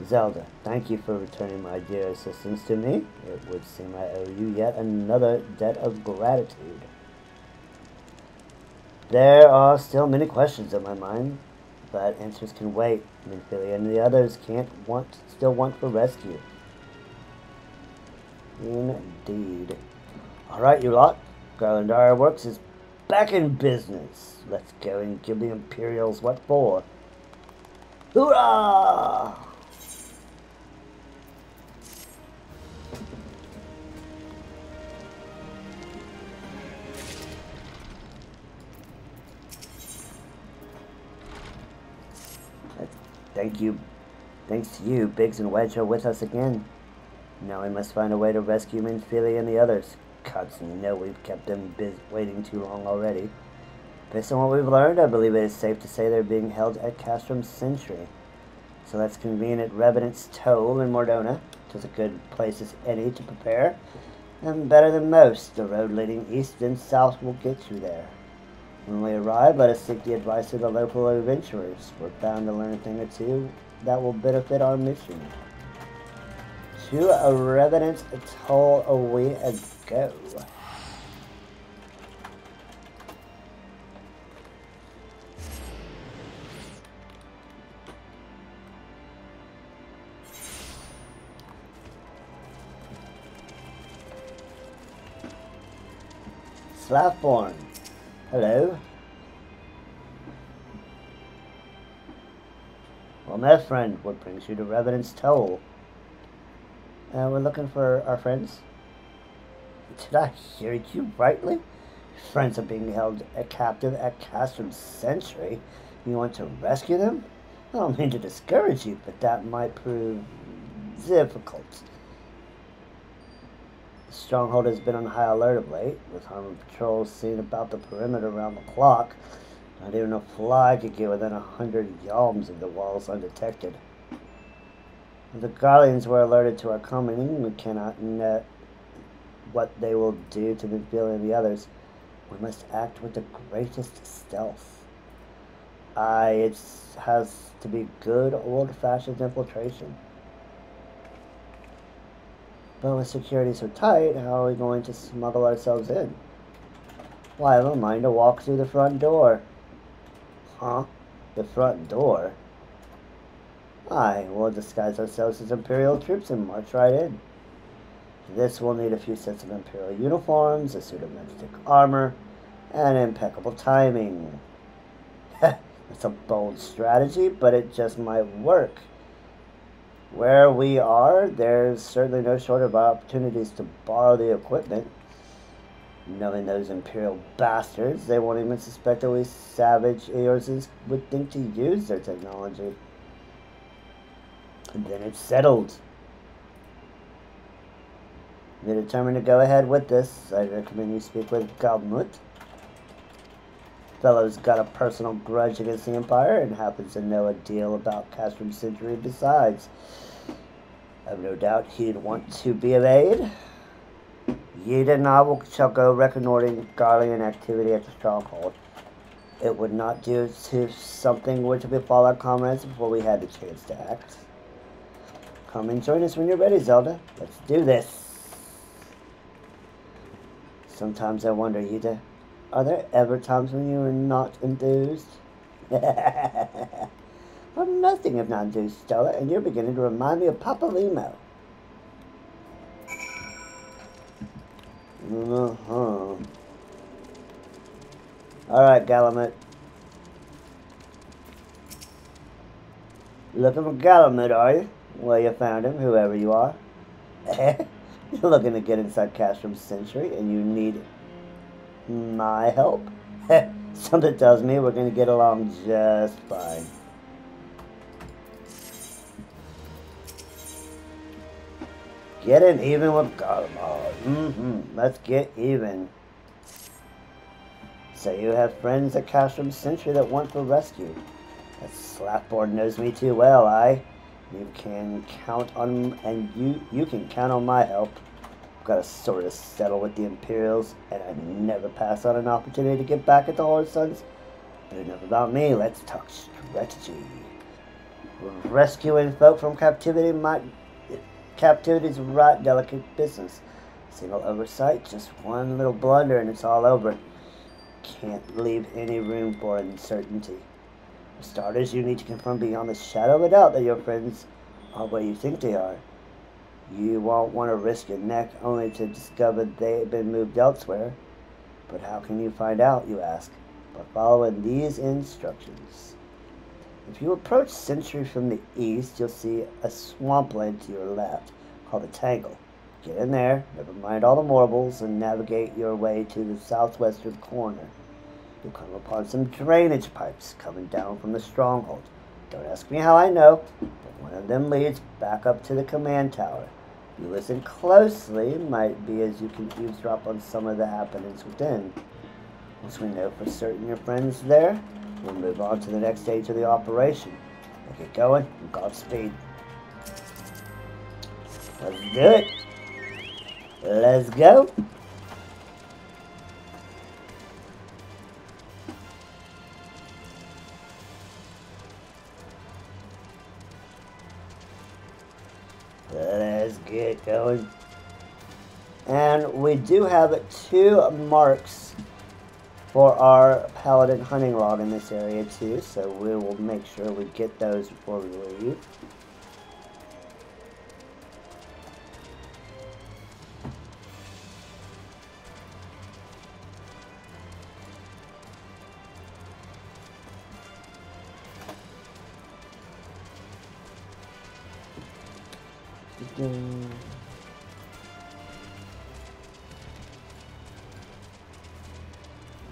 Zelda, thank you for returning my dear assistance to me. It would seem I owe you yet another debt of gratitude. There are still many questions in my mind, but answers can wait. Minfilia and the others still want for rescue. Indeed. Alright, you lot. Garland ARR Works is back in business. Let's go and give the Imperials what for. Hoorah! Thanks to you, Biggs and Wedge are with us again. Now we must find a way to rescue Minfilia and the others. Gods know we've kept them waiting too long already. Based on what we've learned, I believe it is safe to say they're being held at Castrum Sentry. So let's convene at Revenant's Toll in Mordona. It is a good place as any to prepare. And better than most, the road leading east and south will get you there. When we arrive, let us seek the advice of the local adventurers. We're bound to learn a thing or two that will benefit our mission. To a Revenant's Toll away go. Slathborn. Hello. Well, my friend, what brings you to Revenant's Toll? We're looking for our friends. Did I hear you rightly? Your friends are being held captive at Castrum Sentry. You want to rescue them? I don't mean to discourage you, but that might prove difficult. The stronghold has been on high alert of late, with armored patrols seen about the perimeter around the clock. Not even a fly could get within 100 yalms of the walls undetected. If the Guardians were alerted to our coming, we cannot know what they will do to Minfilia and the others. We must act with the greatest stealth. It has to be good old-fashioned infiltration. But with security so tight, how are we going to smuggle ourselves in? Why, I don't mind to walk through the front door. Huh? The front door? Aye, we'll disguise ourselves as Imperial troops and march right in. For this, we'll need a few sets of Imperial uniforms, a suit of magic armor, and impeccable timing. That's a bold strategy, but it just might work. Where we are, there's certainly no shortage of opportunities to borrow the equipment. Knowing those Imperial bastards, they won't even suspect that we savage Eorzes would think to use their technology. And then it's settled. If you're determined to go ahead with this, I recommend you speak with Galmut. Fellow's got a personal grudge against the Empire and happens to know a deal about Castrum Century besides. I have no doubt he'd want to be of aid. Yida and I shall go reconnoitering Garlean activity at the stronghold. It would not do if something were to befall our comrades before we had the chance to act. Come and join us when you're ready, Zelda. Let's do this. Sometimes I wonder, Yida, are there ever times when you are not enthused? I'm nothing if not enthused, Stella, and you're beginning to remind me of Papa Limo. Alright, Galamut. Looking for Galamut, are you? Well, you found him, whoever you are. You're looking to get inside Castrum Century, and you need my help? Something tells me we're going to get along just fine. Getting even with Garlemald. Let's get even. So you have friends at Castrum Century that want for rescue. That slapboard knows me too well, You can count on, and you can count on my help. I've got to sort of settle with the Imperials, and I never pass on an opportunity to get back at the Horde Sons. But enough about me, let's talk strategy. Rescuing folk from captivity's right delicate business. Single oversight, just one little blunder and it's all over. Can't leave any room for uncertainty. For starters, you need to confirm beyond the shadow of a doubt that your friends are where you think they are. You won't want to risk your neck only to discover they've been moved elsewhere. But how can you find out, you ask? By following these instructions. If you approach Century from the east, you'll see a swampland to your left, called the Tangle. Get in there, never mind all the marbles, and navigate your way to the southwestern corner. You'll come upon some drainage pipes coming down from the stronghold. Don't ask me how I know, but one of them leads back up to the command tower. If you listen closely, it might be as you can eavesdrop on some of the happenings within. Once we know for certain your friend's there, we'll move on to the next stage of the operation. We'll get going, and Godspeed. Let's do it. Let's go. Let's get going. And we do have 2 marks for our paladin hunting log in this area too, so we will make sure we get those before we leave.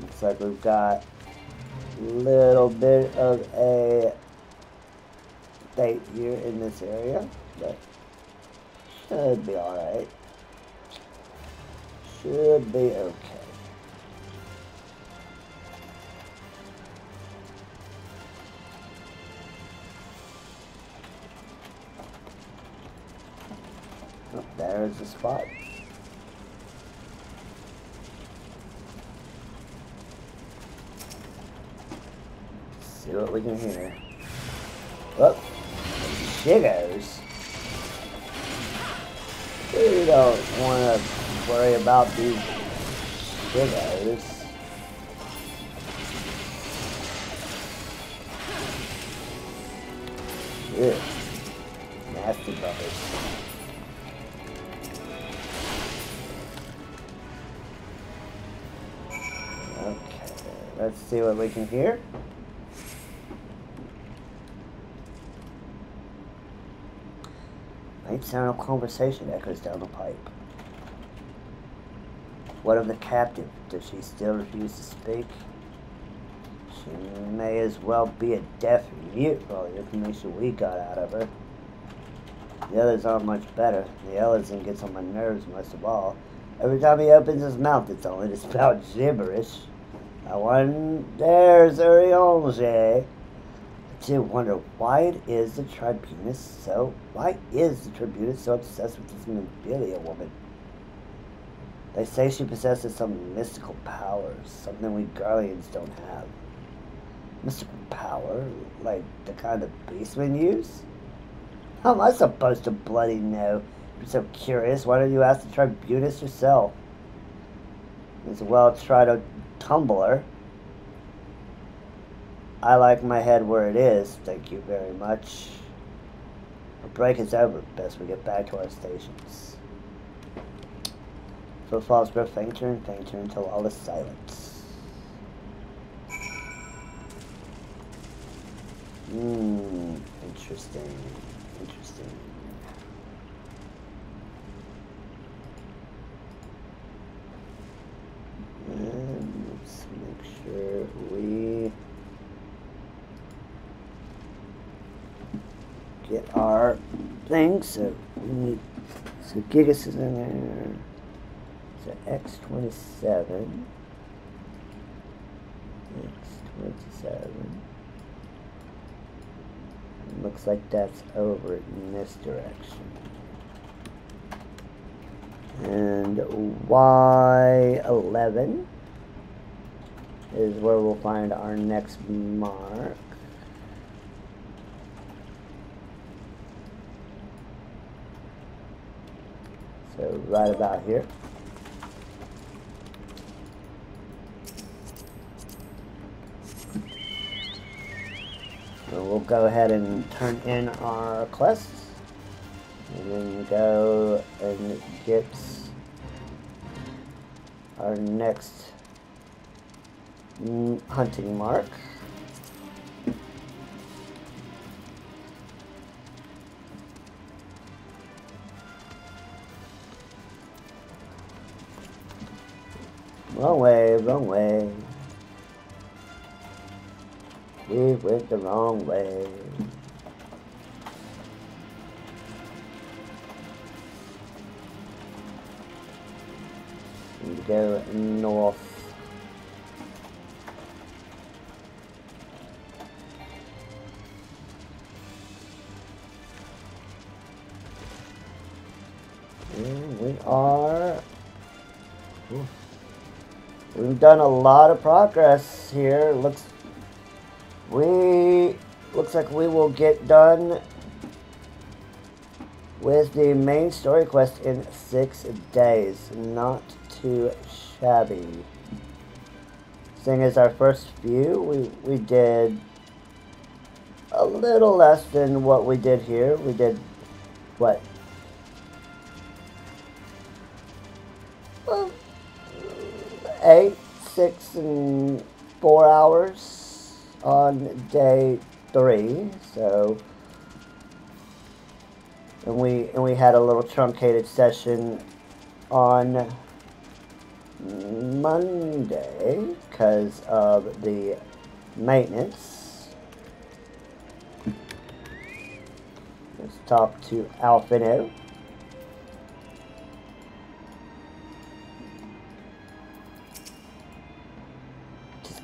Looks like we've got a little bit of a fate here in this area, but should be alright. Should be okay. Oh, there's the spot. See what we can hear. Oh, she goes. We don't want to worry about these shiggos. Ew. Nasty buggers. Okay, let's see what we can hear. faint sound of conversation echoes down the pipe. What of the captive? Does she still refuse to speak? She may as well be a deaf mute for all the information we got out of her. The others aren't much better. The Ellison gets on my nerves most of all. Every time he opens his mouth, it's only to spout gibberish. I wonder, there's Archon. I do wonder why is the Tribunus so obsessed with this Memphilia woman? They say she possesses some mystical powers, something we Guardians don't have. Mystical power? Like the kind of beastmen use? How am I supposed to bloody know? You're so curious, why don't you ask the Tribunus yourself? As well try to tumble her. I like my head where it is, thank you very much. Our break is over, best we get back to our stations. Footfalls grow fainter and fainter until all is silence. Interesting. Interesting. And let's make sure we get our thing. So we need, so Gigas is in there. So X27. X27. Looks like that's over in this direction. And Y11 is where we'll find our next mark. So right about here. So we'll go ahead and turn in our quests, and then go and get our next hunting mark. Wrong way, wrong way. We went the wrong way. And go north. And we are... We've done a lot of progress here. Looks like we will get done with the main story quest in 6 days. Not too shabby. Seeing as our first few, we did a little less than what we did here. We did what? 8, 6, and 4 hours on day 3. So, and we had a little truncated session on Monday because of the maintenance. Let's talk to Alfino.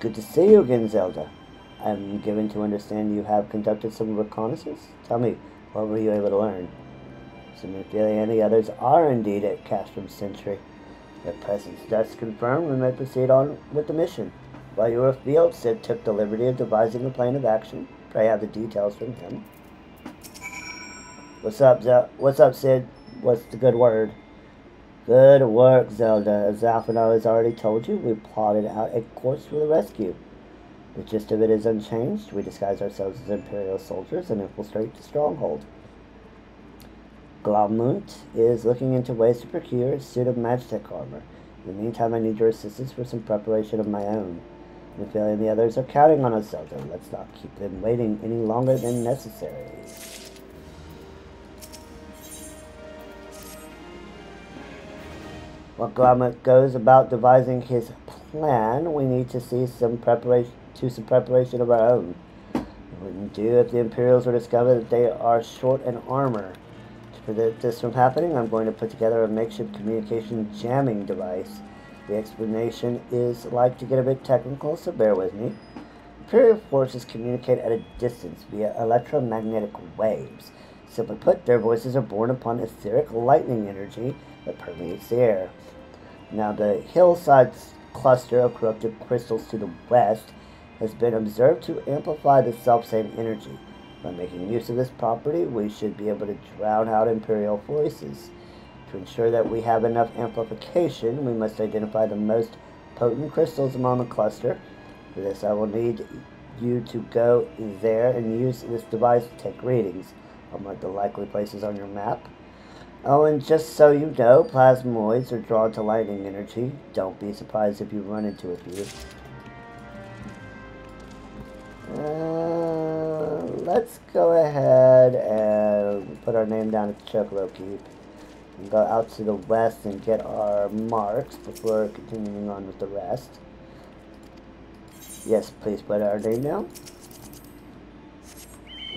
Good to see you again, Zelda. I'm given to understand you have conducted some reconnaissance. Tell me, what were you able to learn? Memphilia and the others are indeed at Castrum Sentry. Their presence thus confirmed, we may proceed on with the mission. While you were afield, Sid took the liberty of devising a plan of action. Pray have the details from him. What's up, Sid? What's the good word? Good work, Zelda. As Alfino has already told you, we plotted out a course for the rescue. The gist of it is unchanged. We disguise ourselves as Imperial soldiers and infiltrate the stronghold. Glaumunt is looking into ways to procure a suit of Magitech armor. In the meantime, I need your assistance for some preparation of my own. Memphilia and the others are counting on us, Zelda. Let's not keep them waiting any longer than necessary. While Gromit goes about devising his plan, we need to see some preparation of our own. It wouldn't do if the Imperials were to discover that they are short in armor. To prevent this from happening, I'm going to put together a makeshift communication jamming device. The explanation is like to get a bit technical, so bear with me. Imperial forces communicate at a distance via electromagnetic waves. Simply put, their voices are born upon etheric lightning energy that permeates the air. Now, the hillside cluster of corrupted crystals to the west has been observed to amplify the self-same energy. By making use of this property, we should be able to drown out Imperial voices. To ensure that we have enough amplification, we must identify the most potent crystals among the cluster. For this, I will need you to go there and use this device to take readings. I'll mark the likely places on your map. Oh, and just so you know, plasmoids are drawn to lightning energy. Don't be surprised if you run into a few. Let's go ahead and put our name down at the Chocobo Keep. And go out to the west and get our marks before continuing on with the rest. Yes, please put our name down.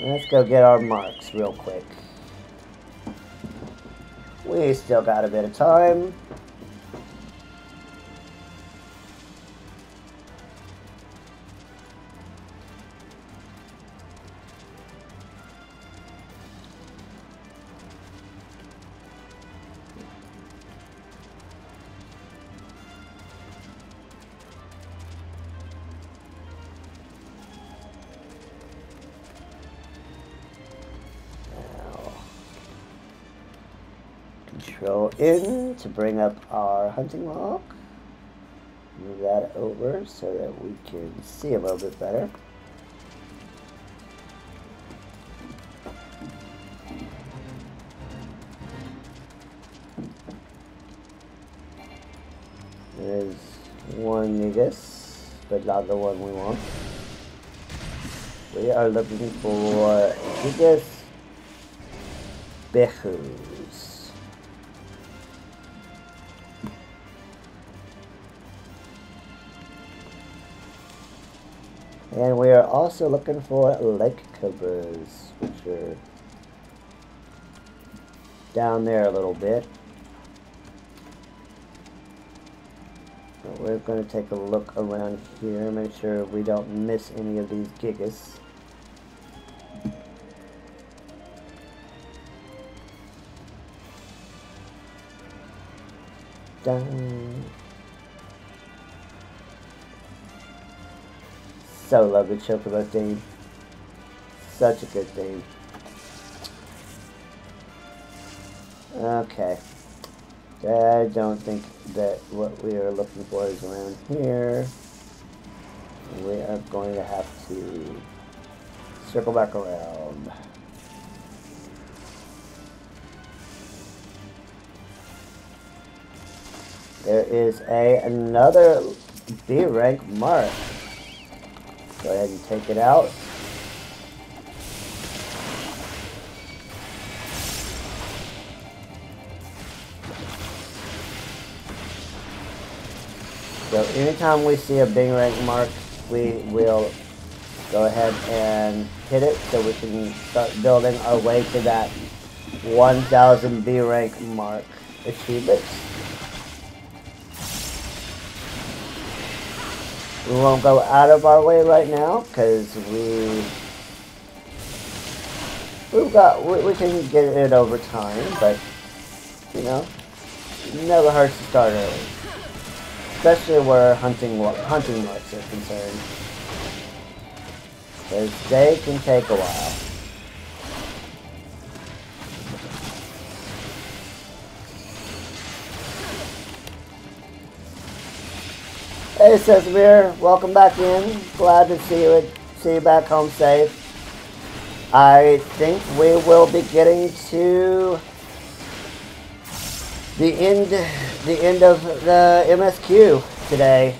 Let's go get our marks real quick. We still got a bit of time. Control in to bring up our hunting log. Move that over so that we can see a little bit better. There's one Negus, but not the one we want. We are looking for Negus Behus. And we are also looking for lake cobras, which are down there a little bit. But we're going to take a look around here, make sure we don't miss any of these gigas. Dun. So love the Chocobo theme. Such a good theme. Okay. I don't think that what we are looking for is around here. We are going to have to circle back around. There is another B rank mark. Go ahead and take it out. So anytime we see a B rank mark, we will go ahead and hit it so we can start building our way to that 1000 B rank mark achievement. We won't go out of our way right now because we can get it over time, but you know, it never hurts to start early, especially where hunting marks are concerned, because they can take a while. Hey Sesamir, welcome back in. Glad to see you back home safe. I think we will be getting to the end of the MSQ today.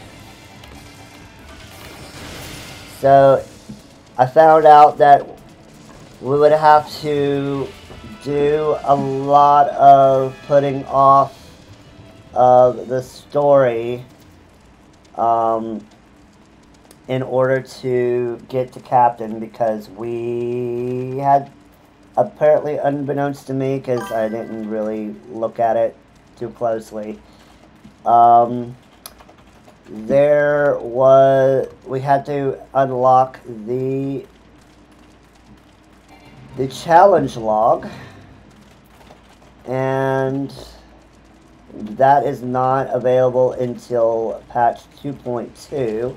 So I found out that we would have to do a lot of putting off of the story in order to get to Captain, because we had, apparently unbeknownst to me, because I didn't really look at it too closely, we had to unlock the challenge log, and that is not available until patch 2.2.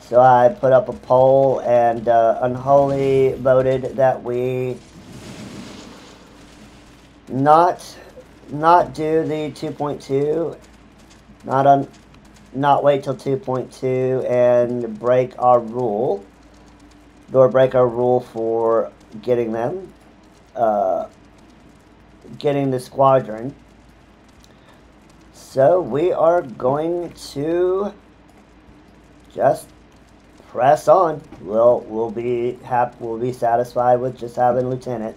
So I put up a poll, and Unholy voted that we not do the 2.2, not wait till 2.2 and break our rule, or break our rule for getting them, getting the squadron. So we are going to just press on. We'll be satisfied with just having Lieutenant.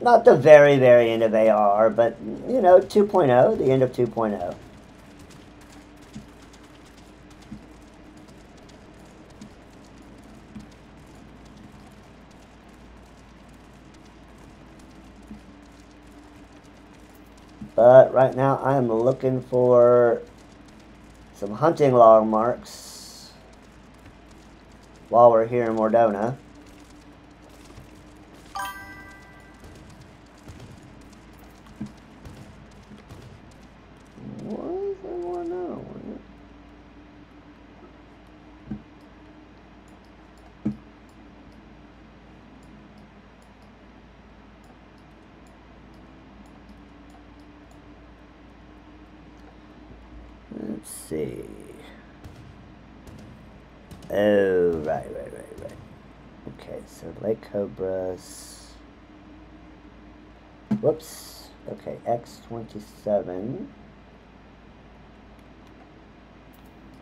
Not the very, very end of ARR, but, you know, 2.0, the end of 2.0. But right now I am looking for some hunting log marks while we're here in Mordona. What is there more now? Let's see. Oh, right. Okay, so Lake Cobras. Whoops. Okay, X27.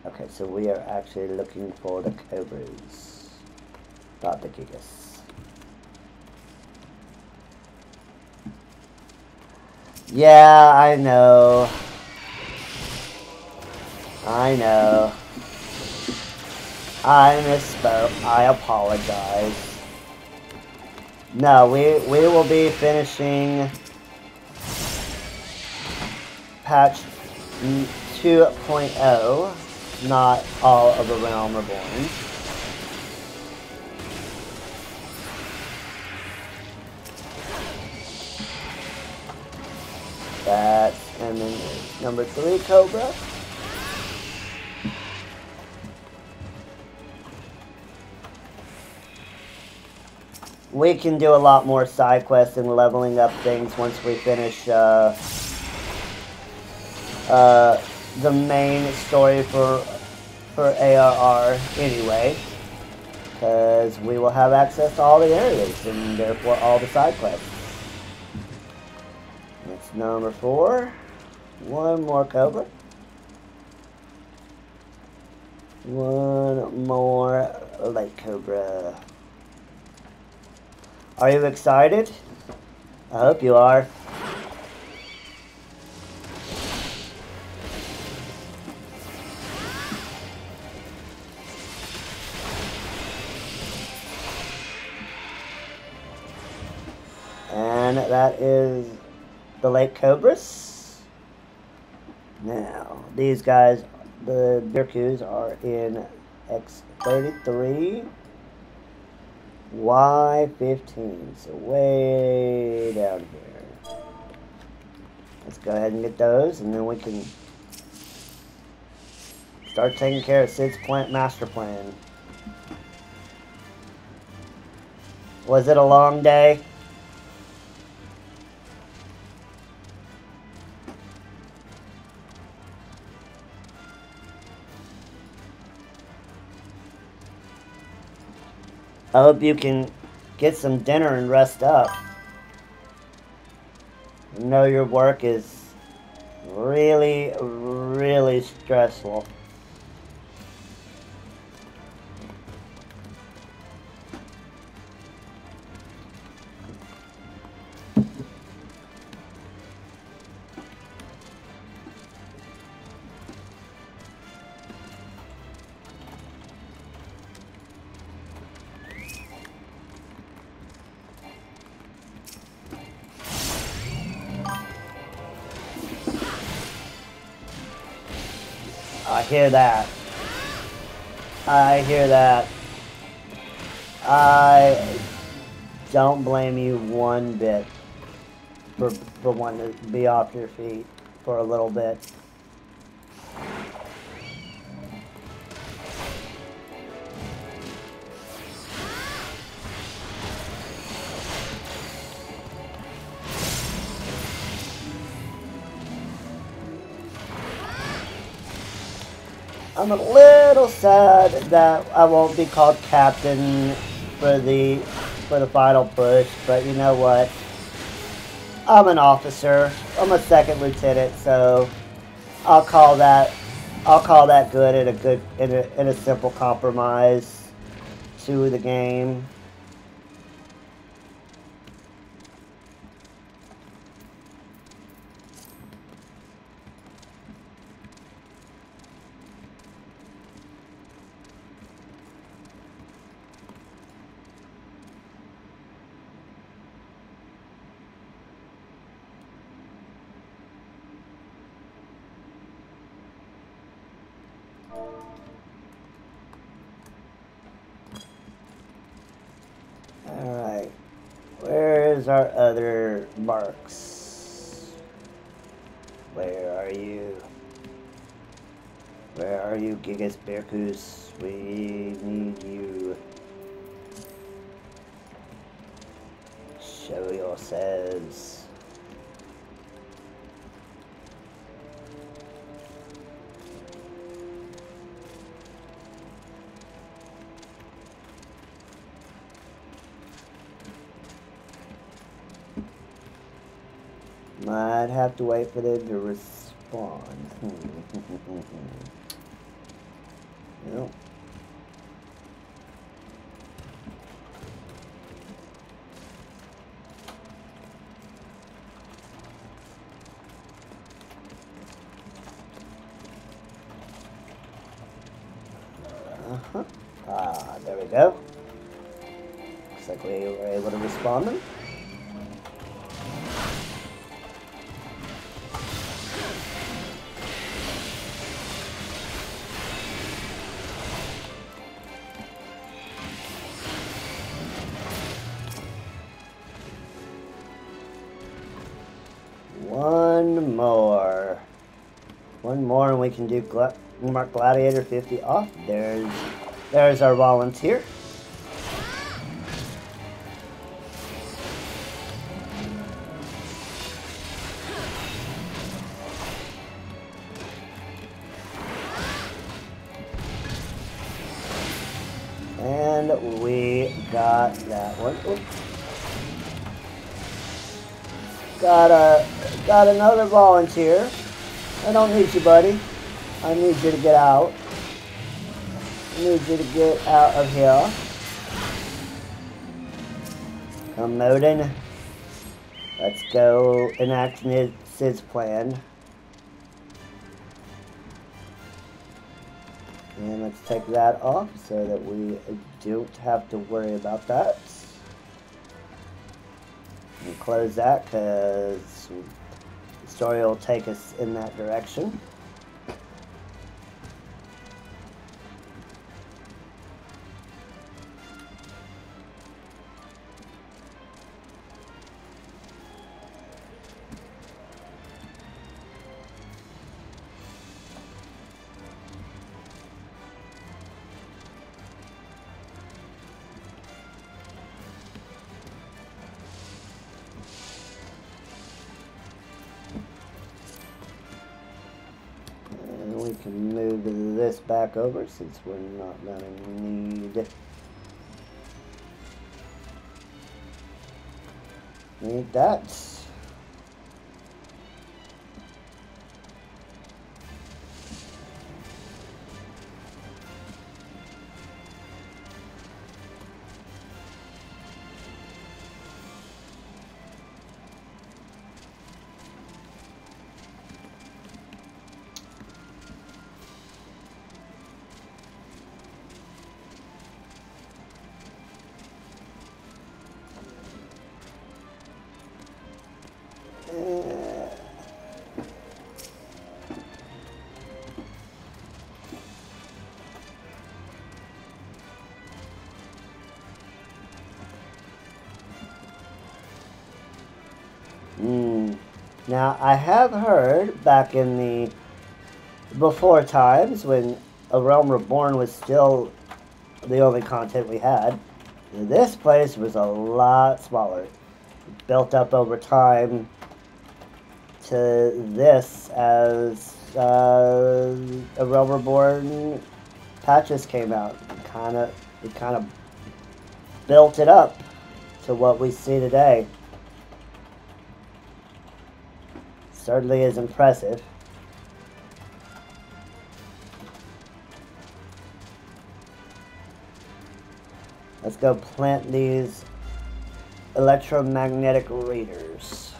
Okay, so we are actually looking for the Cobras, not the Gigas. Yeah, I know. I misspoke. I apologize. No, we will be finishing patch 2.0, not all of the Realm Reborn. That's, and then there's number 3 Cobra. We can do a lot more side quests and leveling up things once we finish the main story for ARR anyway, because we will have access to all the areas and therefore all the side quests. That's number 4. One more Cobra. One more Lake Cobra. Are you excited? I hope you are. And that is the Lake Cobras. Now, these guys, the Birkus, are in X33. Y15, so way down here. Let's go ahead and get those, and then we can start taking care of Sid's master plan. Was it a long day? I hope you can get some dinner and rest up. I know your work is really, really stressful. hear that. I hear that. I don't blame you one bit for wanting to be off your feet for a little bit. I'm a little sad that I won't be called captain for the final push, but you know what? I'm an officer. I'm a second lieutenant, so I'll call that good in a simple compromise to the game. Alright, where's our other marks? Where are you? Where are you, Gigas Bearcoos? We need you. Show yourselves. Might have to wait for them to respond. Nope. Ah, there we go. Looks like we were able to respond them. One more and we can do mark Gladiator 50 off. There's our volunteer. And we got that one. Oops. Got another volunteer. I don't need you, buddy. I need you to get out. I need you to get out of here. Come, Modin. Let's go enact Sid's plan. And let's take that off so that we don't have to worry about that. And close that because the story will take us in that direction. We can move this back over since we're not going to need that. Now, I have heard back in the before times when A Realm Reborn was still the only content we had, this place was a lot smaller. Built up over time to this as A Realm Reborn patches came out. It kind of built it up to what we see today. Certainly is impressive. Let's go plant these electromagnetic readers.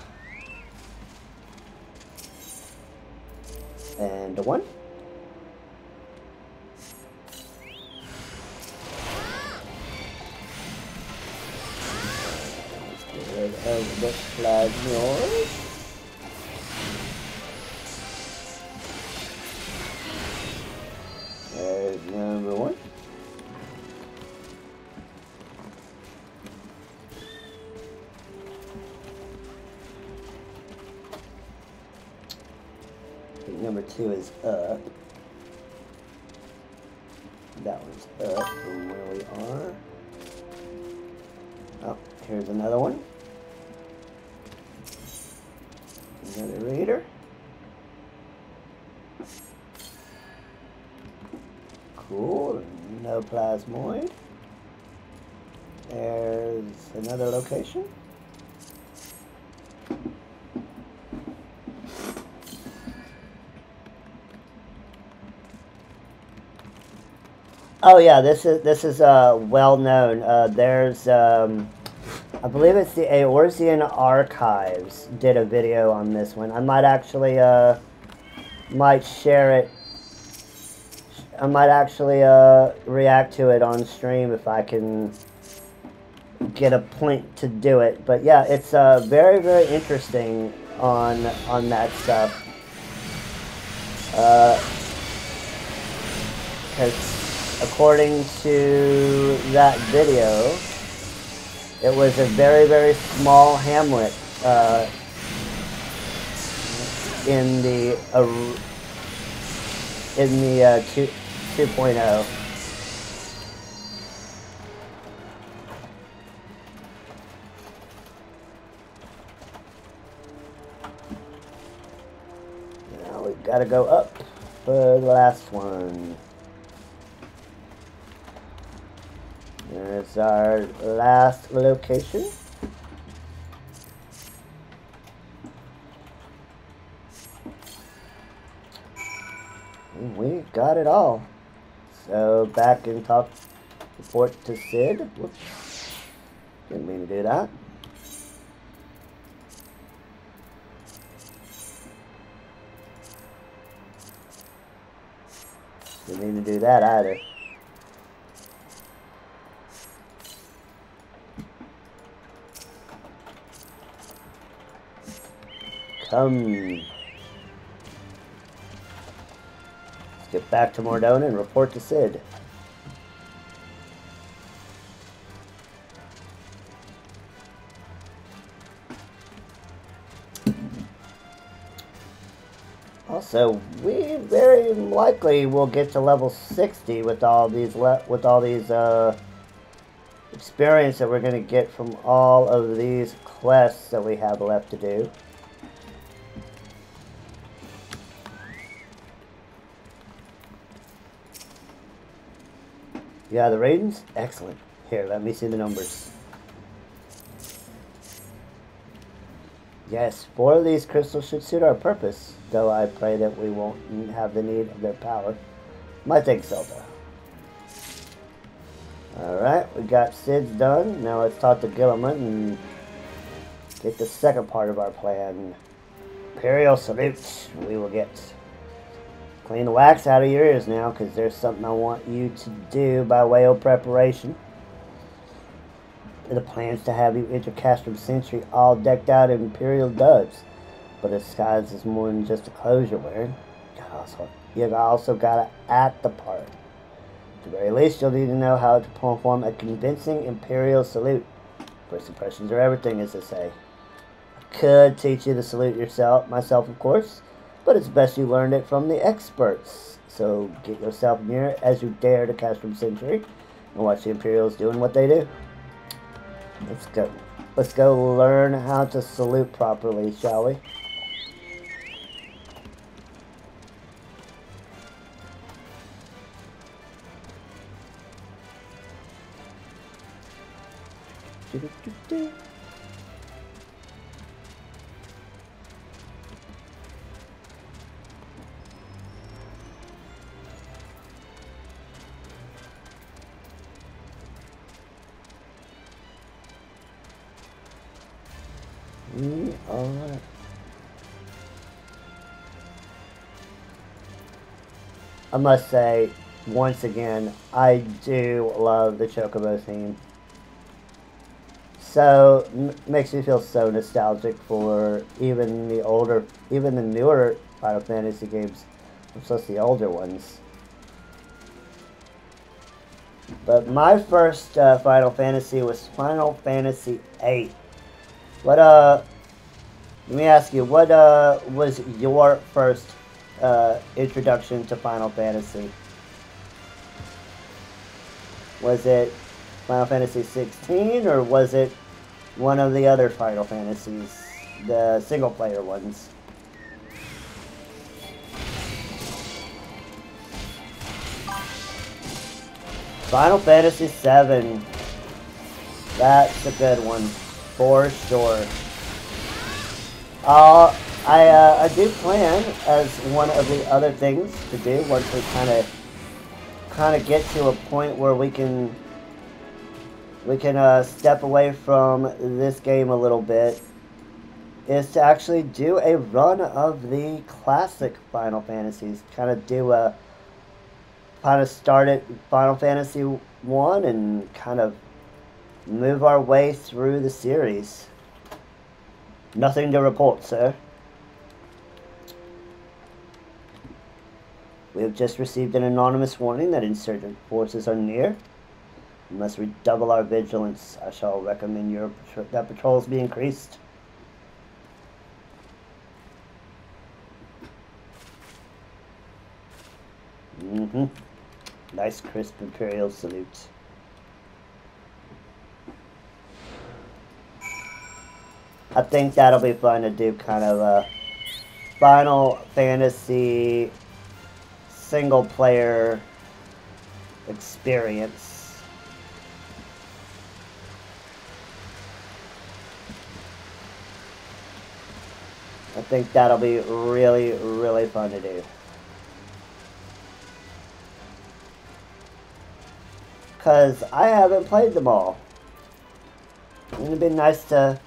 And one. Let's get rid of the plasmoid. There's number one. I think number two is up. That one's up from where we are. Oh, here's another one. Another reader. Cool, no plasmoid. There's another location. Oh yeah, this is well known. There's I believe it's the Eorzean Archives did a video on this one. I might actually might share it. I might actually react to it on stream if I can get a point to do it. But yeah, it's very, very interesting on that stuff. Because according to that video, it was a very, very small hamlet in the 2.0. Now we've got to go up for the last one. There's our last location. We got it all. So back and report to Sid. Whoops. Didn't mean to do that. Didn't mean to do that either. Come. Get back to Mordona and report to Sid. Also, we very likely will get to level 60 with all these experience that we're going to get from all of these quests that we have left to do. Yeah, the ratings? Excellent. Here, let me see the numbers. Yes, 4 of these crystals should suit our purpose, though I pray that we won't have the need of their power. Might take Zelda. Alright, we got Sid's done. Now let's talk to Guillemot and get the second part of our plan. Imperial Salute. We will get... Clean the wax out of your ears now, because there's something I want you to do by way of preparation. The plan's to have you enter Castrum Century all decked out in Imperial dubs, but a disguise is more than just the clothes you're wearing. You also gotta act the part. At the very least, you'll need to know how to perform a convincing Imperial salute. First impressions are everything, as they say. could teach you to salute yourself, myself of course, but it's best you learned it from the experts. So get yourself near as you dare to Castrum Century and watch the Imperials doing what they do. Let's go. Let's go learn how to salute properly, shall we? We are... I must say, once again, I do love the Chocobo theme. So, makes me feel so nostalgic for even the newer Final Fantasy games, plus the older ones. But my first Final Fantasy was Final Fantasy VIII. Let me ask you, what was your first introduction to Final Fantasy? Was it Final Fantasy 16, or was it one of the other Final Fantasies, the single-player ones? Final Fantasy VII. That's a good one, for sure. I do plan as one of the other things to do once we kind of get to a point where we can step away from this game a little bit, is to actually do a run of the classic Final Fantasies. Kind of start at Final Fantasy 1 and kind of move our way through the series. Nothing to report, sir. We have just received an anonymous warning that insurgent forces are near. We must redouble our vigilance. I shall recommend that patrols be increased. Nice crisp Imperial salute. I think that'll be fun to do, kind of a Final Fantasy single player experience. I think that'll be really, really fun to do. Because I haven't played them all. And it'd be nice to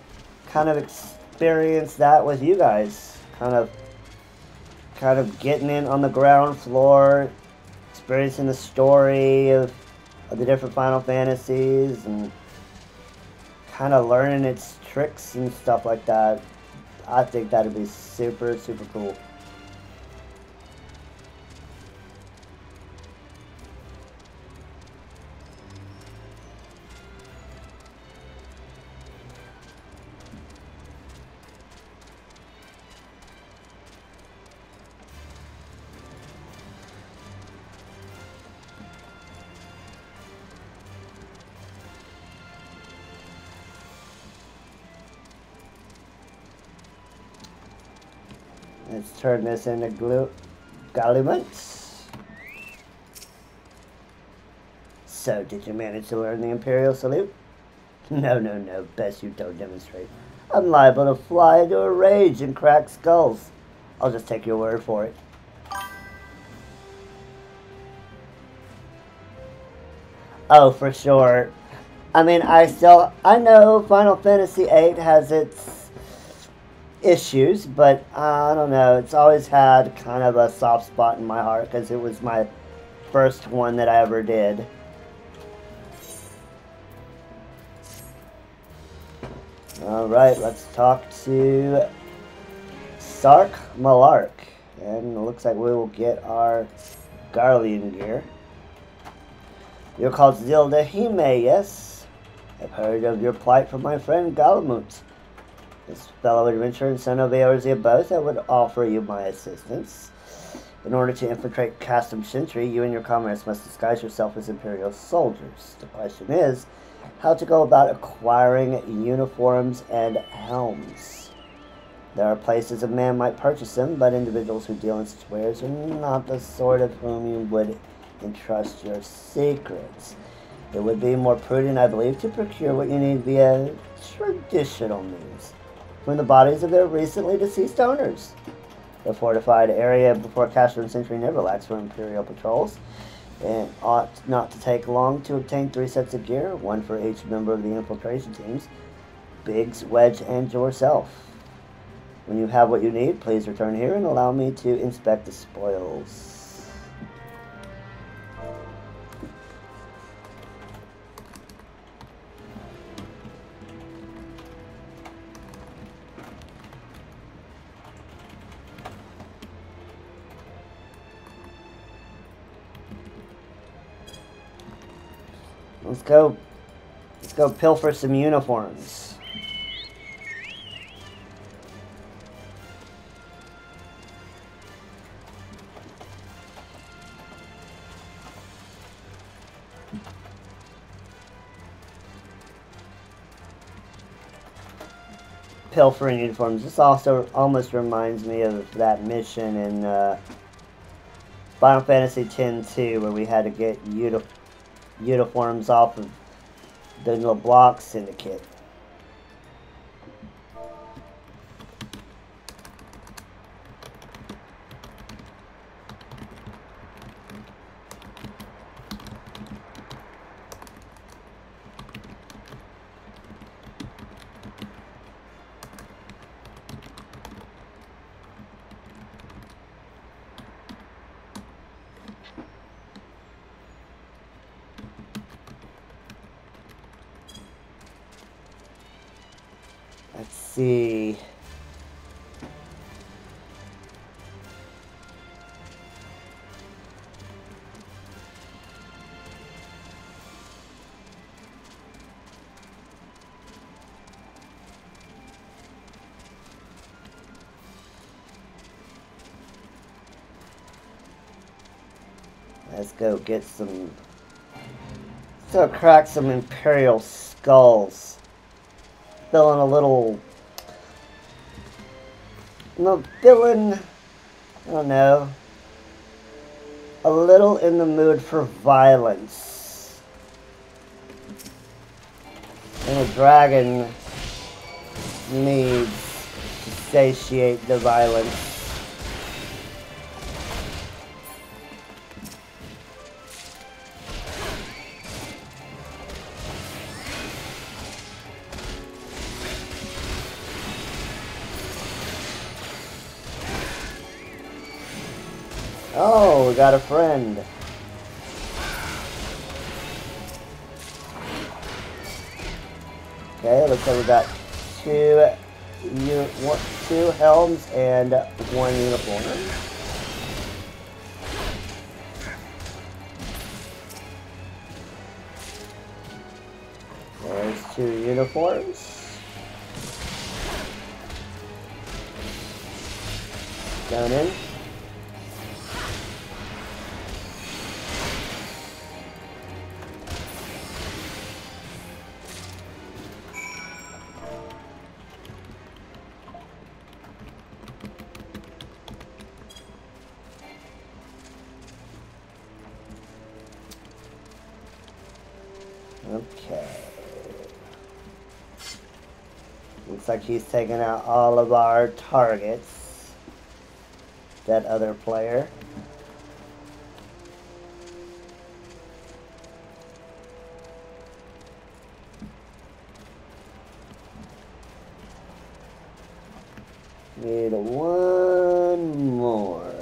kind of experience that with you guys. Kind of getting in on the ground floor, experiencing the story of the different Final Fantasies, and kind of learning its tricks and stuff like that. I think that'd be super, super cool. Let's turn this into Galliments. So, did you manage to learn the Imperial salute? No, best you don't demonstrate. I'm liable to fly into a rage and crack skulls. I'll just take your word for it. Oh, for sure. I mean, I know Final Fantasy VIII has its issues, but I don't know, it's always had kind of a soft spot in my heart because it was my first one that I ever did. Alright, let's talk to Sark Malark, and it looks like we will get our Garlean gear. You're called Zelda Hime, yes? I've heard of your plight from my friend Galamut. As fellow adventurer and son of ARZ both, I would offer you my assistance. In order to infiltrate Custom Sentry, you and your comrades must disguise yourself as Imperial soldiers. The question is, how to go about acquiring uniforms and helms. There are places a man might purchase them, but individuals who deal in such wares are not the sort of whom you would entrust your secrets. It would be more prudent, I believe, to procure what you need via traditional means from the bodies of their recently deceased owners. The fortified area before Castron Sentry never lacks for Imperial patrols, and ought not to take long to obtain 3 sets of gear, 1 for each member of the infiltration teams, Biggs, Wedge, and yourself. When you have what you need, please return here and allow me to inspect the spoils. Let's go pilfer some uniforms. Pilfering uniforms. This also almost reminds me of that mission in Final Fantasy X-2 where we had to get uniforms off of the LeBlanc Syndicate. Let's see. Let's go get some. Let's go crack some Imperial skulls. Feeling a little, feeling, I don't know, a little in the mood for violence. And a dragon needs to satiate the violence. Oh, we got a friend. Okay, looks like we got two helms and 1 uniform. There's 2 uniforms. Down in. Okay. Looks like he's taking out all of our targets. That other player. Need 1 more.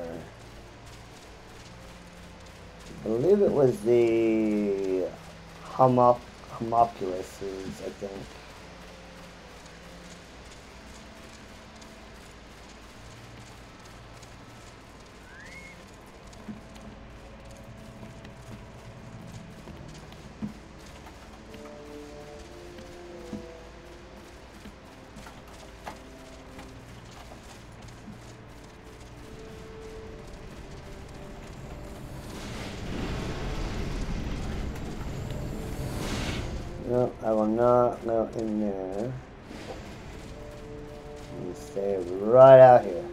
I believe it was the Homopuluses, I think. not go in there. And stay right out here.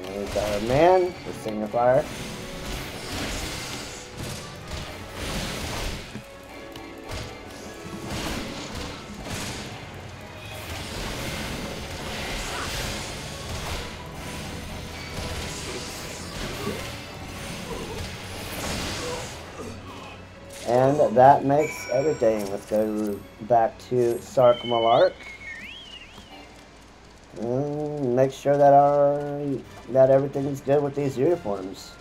There's our man, the Singer Fire. And that makes everything. Let's go back to Sark Malark. And make sure that everything's good with these uniforms.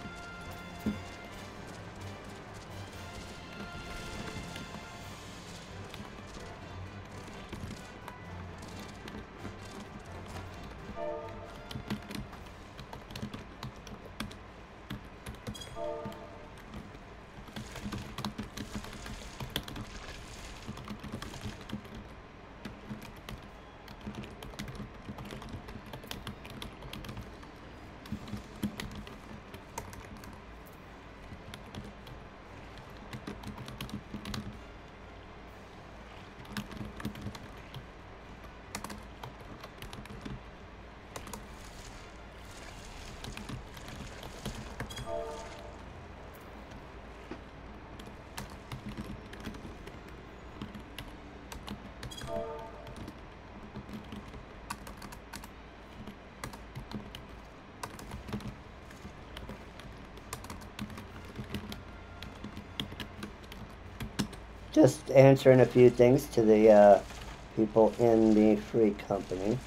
Just answering a few things to the people in the free company.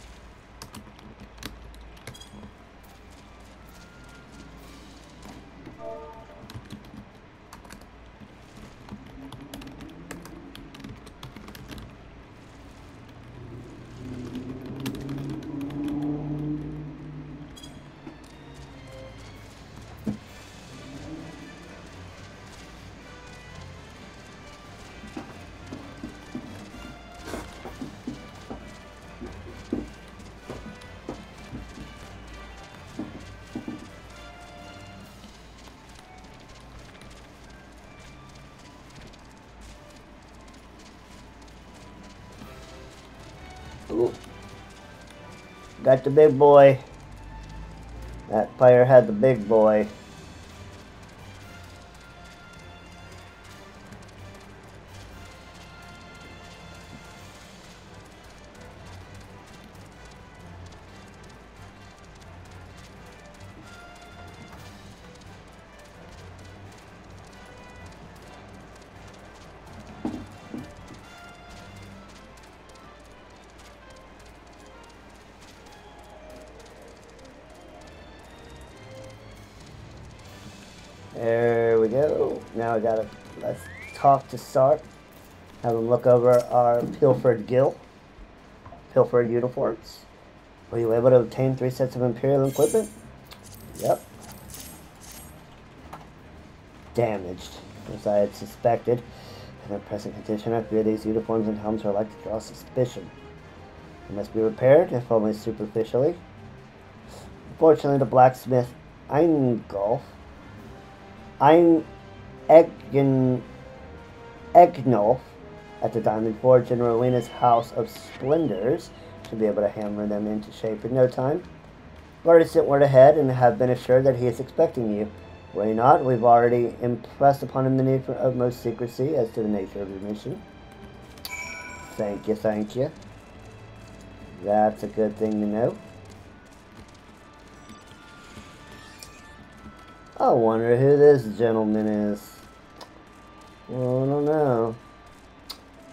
Ooh. Got the big boy. That player had the big boy. There we go. Now we gotta, let's talk to Sark. Have him look over our pilfered uniforms. Were you able to obtain 3 sets of Imperial equipment? Yep. Damaged, as I had suspected. In their present condition, I fear these uniforms and helms are like to draw suspicion. They must be repaired, if only superficially. Unfortunately, the blacksmith Egnolf at the Diamond Forge in Rowena's House of Splendors should be able to hammer them into shape in no time. I've already sent word ahead and have been assured that he is expecting you. Worry not, we've already impressed upon him the need for utmost secrecy as to the nature of your mission. Thank you, thank you. That's a good thing to know. I wonder who this gentleman is. Well, I don't know.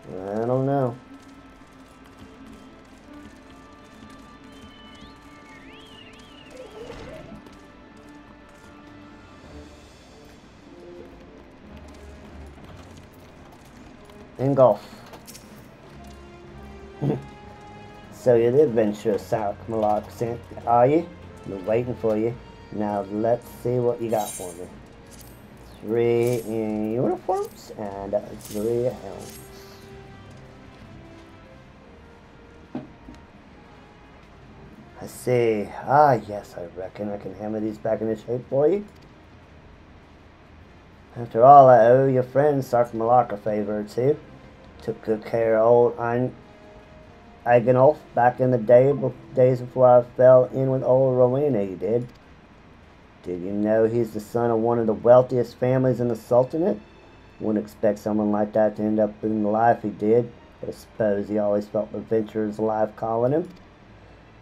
I don't know. Ingolf. So you're the adventurer Sark Malark sent, are you? We're waiting for you. Now let's see what you got for me. 3 in uniforms and 3 helms. I see. Ah, yes, I reckon I can hammer these back into shape for you. After all, I owe your friend Sarkmalak a favor or two. Took good care of old Iganolf back in the days before I fell in with old Rowena, you did. Did you know he's the son of one of the wealthiest families in the Sultanate? Wouldn't expect someone like that to end up in the life he did, but I suppose he always felt the adventurer's life calling him.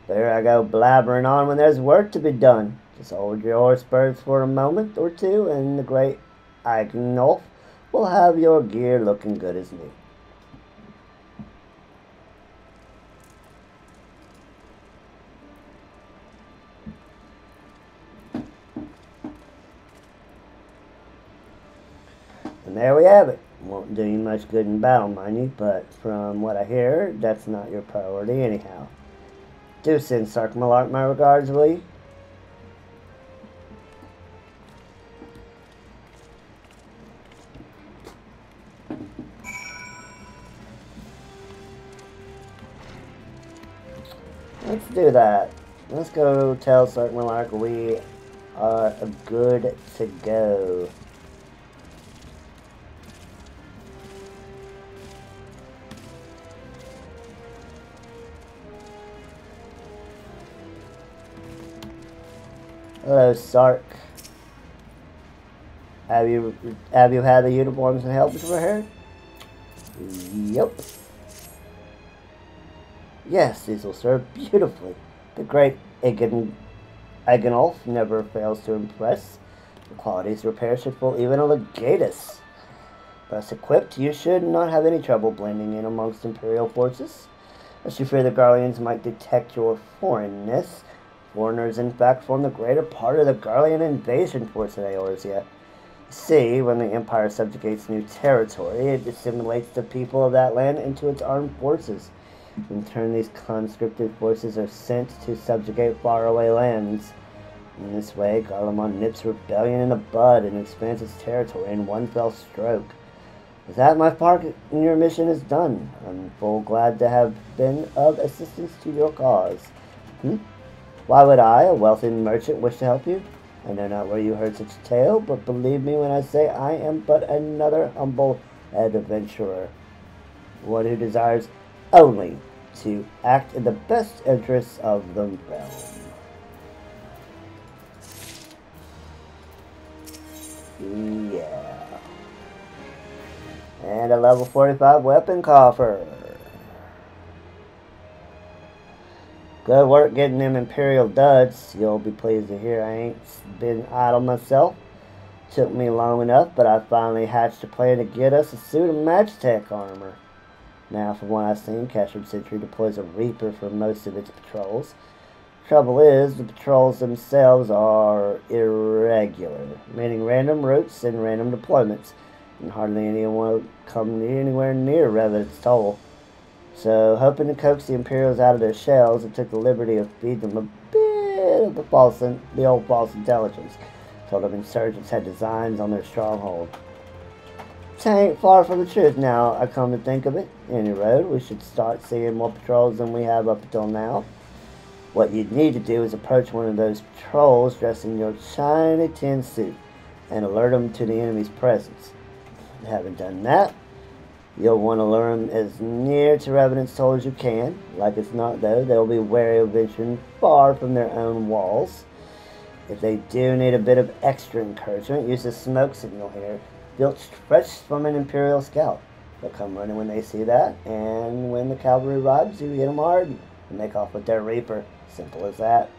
There I go blabbering on when there's work to be done. Just hold your horse birds for a moment or two, and the great Iganolf will have your gear looking good as new. And there we have it. Won't do you much good in battle, mind you, but from what I hear, that's not your priority anyhow. Do send Sarkmalak my regards, will you? Let's do that. Let's go tell Sarkmalak we are good to go. Hello, Sark. Have you had the uniforms and helmets for her? Yep. Yes, these will serve beautifully. The great Iganolf never fails to impress. The qualities are perishable even a legatus. Thus equipped, you should not have any trouble blending in amongst Imperial forces. Unless you fear the Garleans might detect your foreignness. Foreigners, in fact, form the greater part of the Garlean invasion force at Eorzea. See, when the Empire subjugates new territory, it assimilates the people of that land into its armed forces. In turn, these conscripted forces are sent to subjugate faraway lands. In this way, Garlemald nips rebellion in the bud and expands its territory in one fell stroke. With that, my part in your mission is done. I'm full glad to have been of assistance to your cause. Why would I, a wealthy merchant, wish to help you? I know not where you heard such a tale, but believe me when I say I am but another humble adventurer. One who desires only to act in the best interests of the realm. Yeah. And a level 45 weapon coffer. Good work getting them Imperial duds. You'll be pleased to hear I ain't been idle myself. Took me long enough, but I finally hatched a plan to get us a suit of Magitech armor. Now, from what I've seen, Cashard Sentry deploys a Reaper for most of its patrols. Trouble is, the patrols themselves are irregular, meaning random routes and random deployments, and hardly anyone will come anywhere near Revenant's toll. So, hoping to coax the Imperials out of their shells, I took the liberty of feeding them a bit of the old false intelligence. Told them insurgents had designs on their stronghold. This ain't far from the truth now, I come to think of it. Any road, we should start seeing more patrols than we have up until now. What you'd need to do is approach one of those patrols dressed in your shiny tin suit and alert them to the enemy's presence. If you haven't done that, you'll want to lure them as near to Revenant's toll as you can. Like it's not, though, they'll be wary of venturing far from their own walls. If they do need a bit of extra encouragement, use the smoke signal here, built fresh from an Imperial scout. They'll come running when they see that, and when the cavalry arrives, you hit them hard and make off with their Reaper. Simple as that.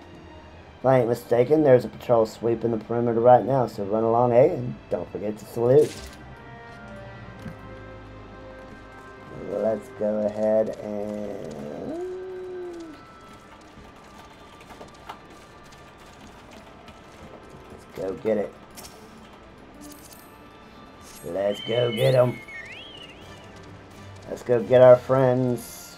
If I ain't mistaken, there's a patrol sweeping the perimeter right now, so run along, and don't forget to salute. Let's go ahead and let's go get it. Let's go get them. Let's go get our friends.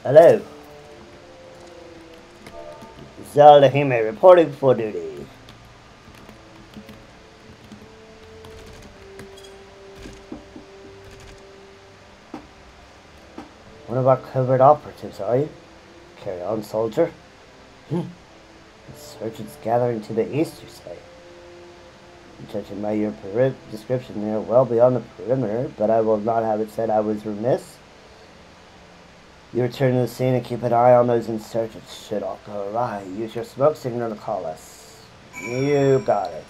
Hello. Zelda Hime reporting for duty. One of our covert operatives, are you? Carry on, soldier. Insurgents gathering to the east, you say? Judging by your description, they are well beyond the perimeter, but I will not have it said I was remiss. You return to the scene and keep an eye on those insurgents. Should all go awry, use your smoke signal to call us. You got it.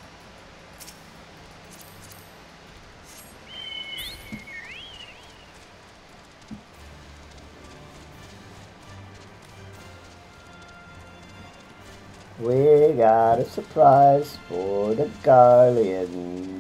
We got a surprise for the Guardians.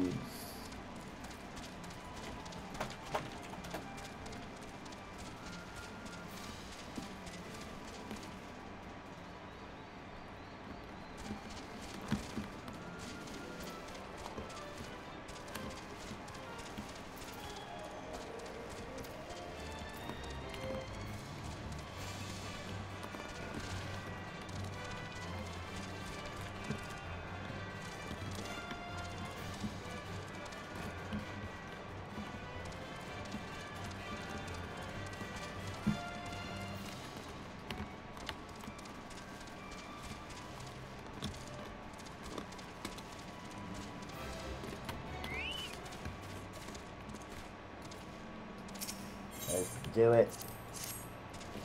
Let's do it.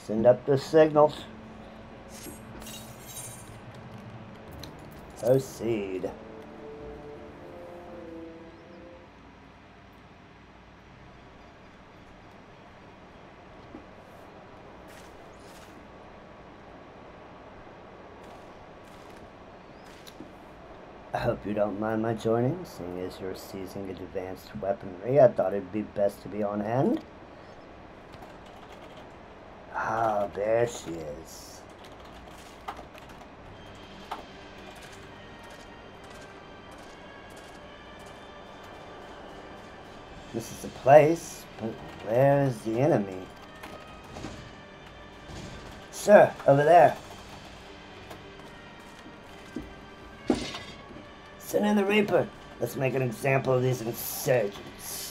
Send up the signals. Proceed. I hope you don't mind my joining, seeing as you're seizing advanced weaponry. I thought it'd be best to be on hand. Ah, there she is. This is the place, but where is the enemy? Sir, over there. Send in the Reaper. Let's make an example of these insurgents.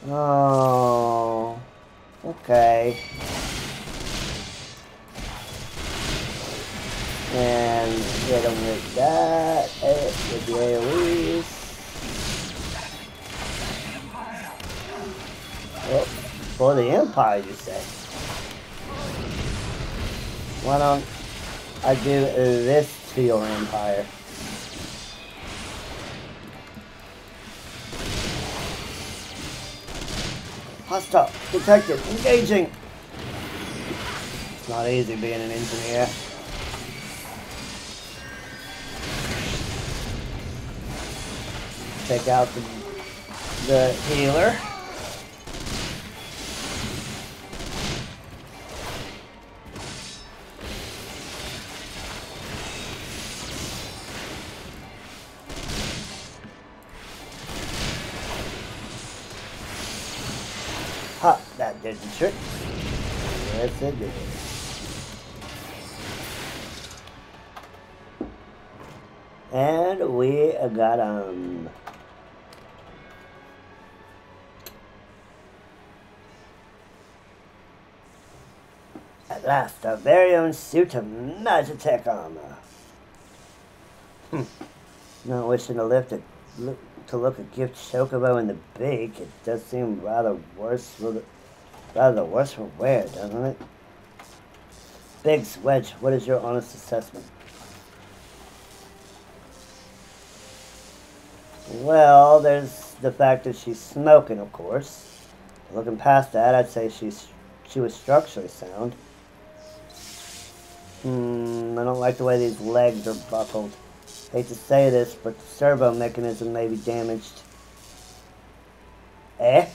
Oh, okay. And hit them with that, with the AoEs. Oh, for the Empire, you say? Why don't I do this to your Empire? Hostile, detected, engaging! It's not easy being an engineer. Take out the healer. Ha! That did the trick. Yes, it did. And we got at last, our very own suit of Magitech armor. Not wishing to look a gift chocobo in the beak. It does seem rather the worse for wear, doesn't it? Biggs, Wedge, what is your honest assessment? Well, there's the fact that she's smoking, of course. Looking past that, I'd say she was structurally sound. I don't like the way these legs are buckled. Hate to say this, but the servo mechanism may be damaged. Eh?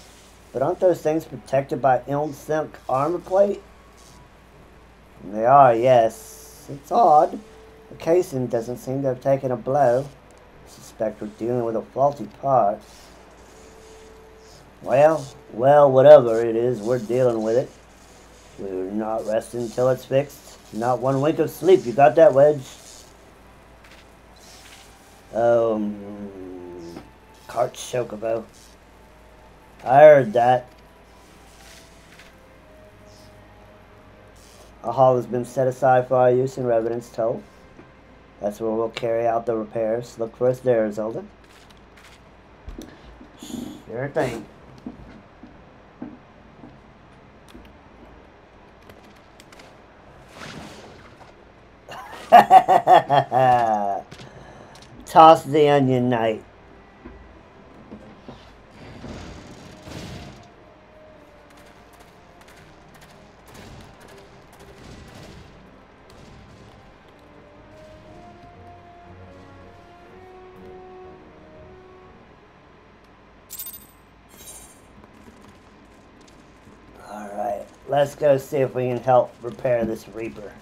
But aren't those things protected by Ilm-Silk armor plate? They are, yes. It's odd. The casing doesn't seem to have taken a blow. I suspect we're dealing with a faulty part. Well, whatever it is, we're dealing with it. We're not resting until it's fixed. Not one wink of sleep. You got that, Wedge? Cart Chocobo. I heard that. A hall has been set aside for our use in Revenant's Toe. That's where we'll carry out the repairs. Look for us there, Zelda. Sure thing. Toss the onion, knight. Alright, let's go see if we can help repair this Reaper.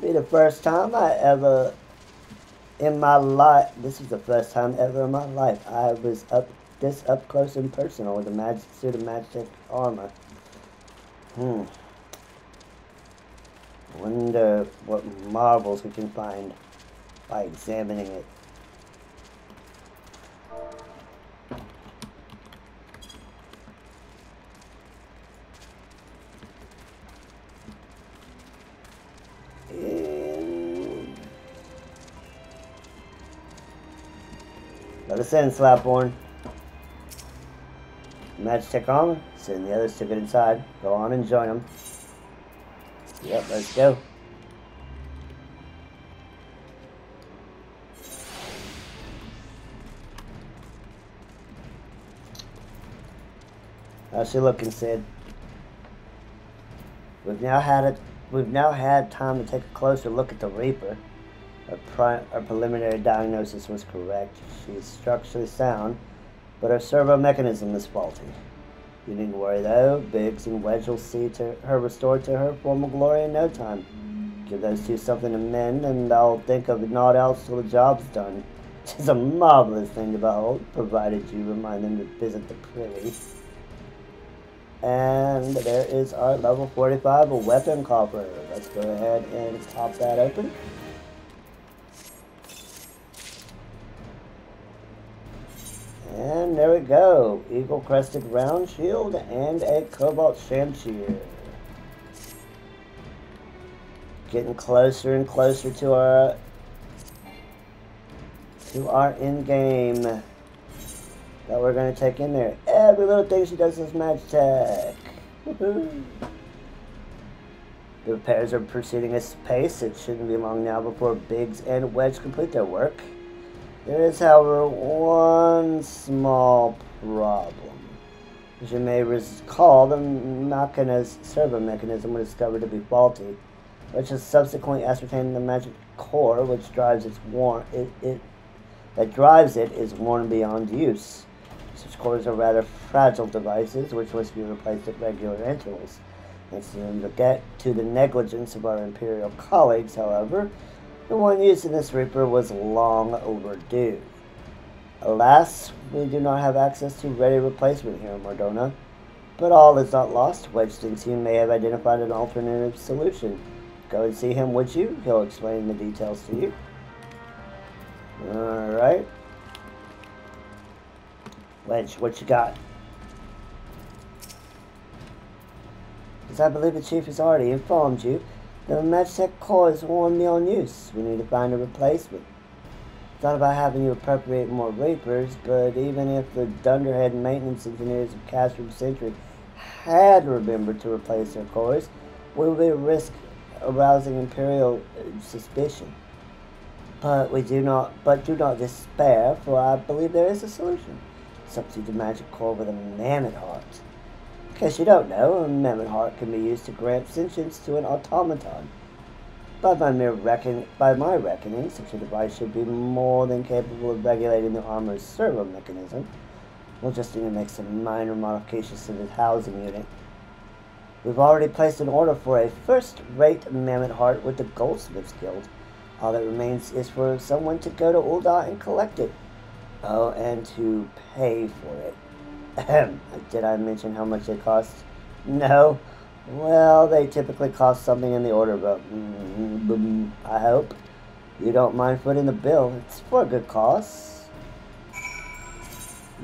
Be the first time I ever in my life, this is the first time ever in my life I was this up close and personal with a magic suit of magic armor. Wonder what marvels we can find by examining it. Let us in, Slapborn. Magitech armor. Send the others to get inside. Go on and join them. Yep, let's go. How's she looking, Sid? We've now had time to take a closer look at the Reaper. Our preliminary diagnosis was correct. She's structurally sound, but her servo mechanism is faulty. You needn't worry though. Biggs and Wedge will see her restored to her former glory in no time. Give those two something to mend, and I'll think of naught else till the job's done. It's a marvelous thing to behold, provided you remind them to visit the privy. And there is our level 45 weapon coffer. Let's go ahead and pop that open. And there we go. Eagle-crested round shield and a cobalt shamshir. Getting closer and closer to our end game that we're going to take in there. Every little thing she does is Magitech. Woohoo! The repairs are proceeding at pace. It shouldn't be long now before Biggs and Wedge complete their work. There is, however, one small problem. As you may recall, the Machina's servo mechanism was discovered to be faulty, which is subsequently ascertained in the magic core, which drives its is worn beyond use. Such cores are rather fragile devices, which must be replaced at regular intervals. Thanks to the negligence of our Imperial colleagues, however, the one used in this Reaper was long overdue. Alas, we do not have access to ready replacement here in Mordona. But all is not lost. Wedge thinks you may have identified an alternative solution. Go and see him, would you? He'll explain the details to you. Alright. Wedge, what you got? As I believe the Chief has already informed you, the Magitech core is worn beyond use. We need to find a replacement. Thought about having you appropriate more Reapers, but even if the dunderhead maintenance engineers of Castrum Century had remembered to replace their cores, we would be at risk of arousing Imperial suspicion. But do not despair, for I believe there is a solution. Substitute the magic core with a mammoth heart. In case you don't know, a mammoth heart can be used to grant sentience to an automaton. By my reckoning, such a device should be more than capable of regulating the armor's servo mechanism. We'll just need to make some minor modifications to the housing unit. We've already placed an order for a first-rate mammoth heart with the Goldsmiths Guild. All that remains is for someone to go to Ul'dah and collect it. Oh, and to pay for it. Ahem. Did I mention how much they cost? No. Well, they typically cost something in the order of, I hope you don't mind footing the bill. It's for a good cause.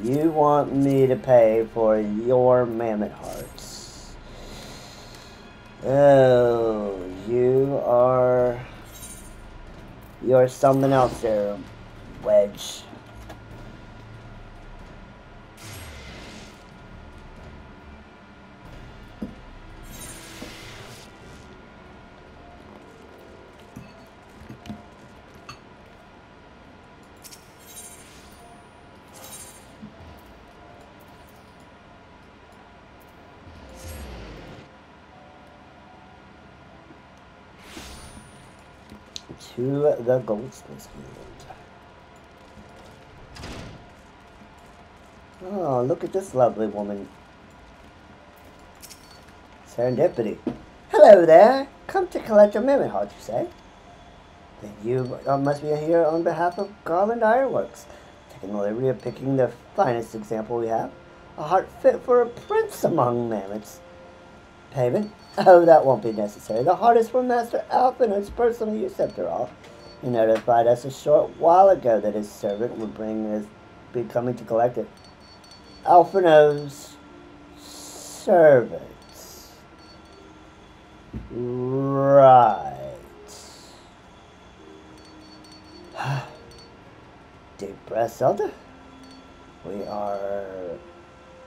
You want me to pay for your mammoth hearts. Oh, you're something else there, Wedge. To the Goldsmiths Guild. Oh, look at this lovely woman. Serendipity. Hello there. Come to collect a mammoth heart, you say? Then you must be here on behalf of Garland Ironworks. Taking the liberty of picking the finest example we have. A heart fit for a prince among mammoths. Payment? Oh, that won't be necessary. The heart is for Master Alpha and his personal use after all. He notified us a short while ago that his servant would be coming to collect it. Alphino's servants. Right. Deep breath, Zelda. We are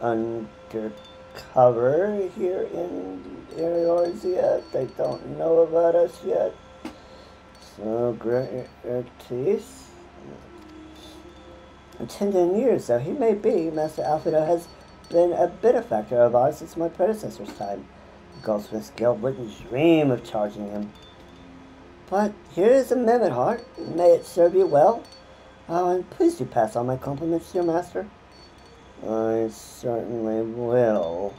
undercover here in Eorzea. They don't know about us yet. So, grit your teeth. In 10 years, though he may be, Master Alfredo has been a benefactor of ours since my predecessor's time. The Goldsmiths Guild wouldn't dream of charging him. But here is a mammoth heart. May it serve you well. Oh, and please do pass on my compliments to your master. I certainly will.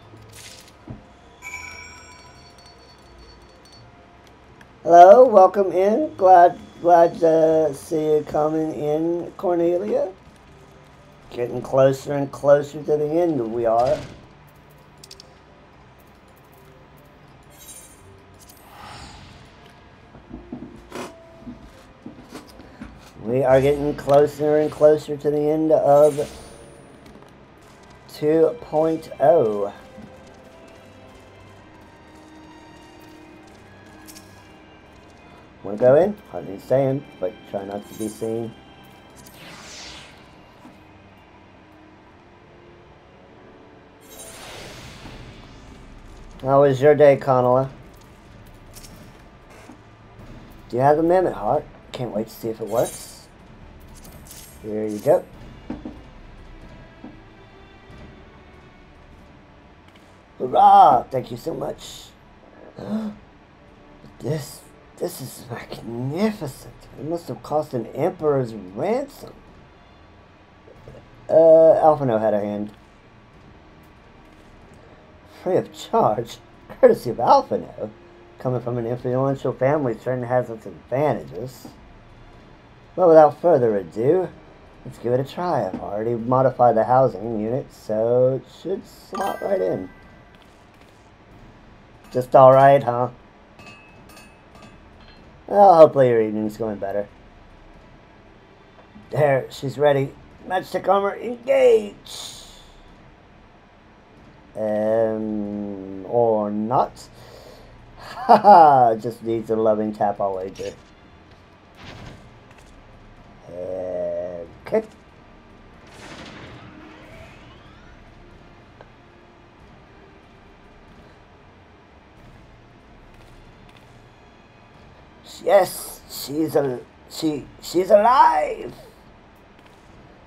Hello, welcome in. Glad to see you coming in, Cornelia. Getting closer and closer to the end we are. We are getting closer and closer to the end of 2.0. Want to go in? Hardly saying, but try not to be seen. How was your day, Connella? Do you have the mammoth heart? Can't wait to see if it works. Here you go. Hurrah! Thank you so much. This is magnificent. It must have cost an emperor's ransom. Alphino had a hand. Free of charge? Courtesy of Alphino? Coming from an influential family certainly has its advantages. Well, without further ado, let's give it a try. I've already modified the housing unit, so it should slot right in. Just alright, huh? Well, hopefully your evening's going better. There, she's ready. Matchstick armor, engage! Or not. Haha, just needs a loving tap, I'll wager. Okay. Yes, she's alive.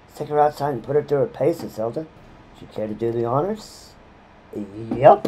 Let's take her outside and put her through her paces, Zelda. Would you care to do the honors? Yup.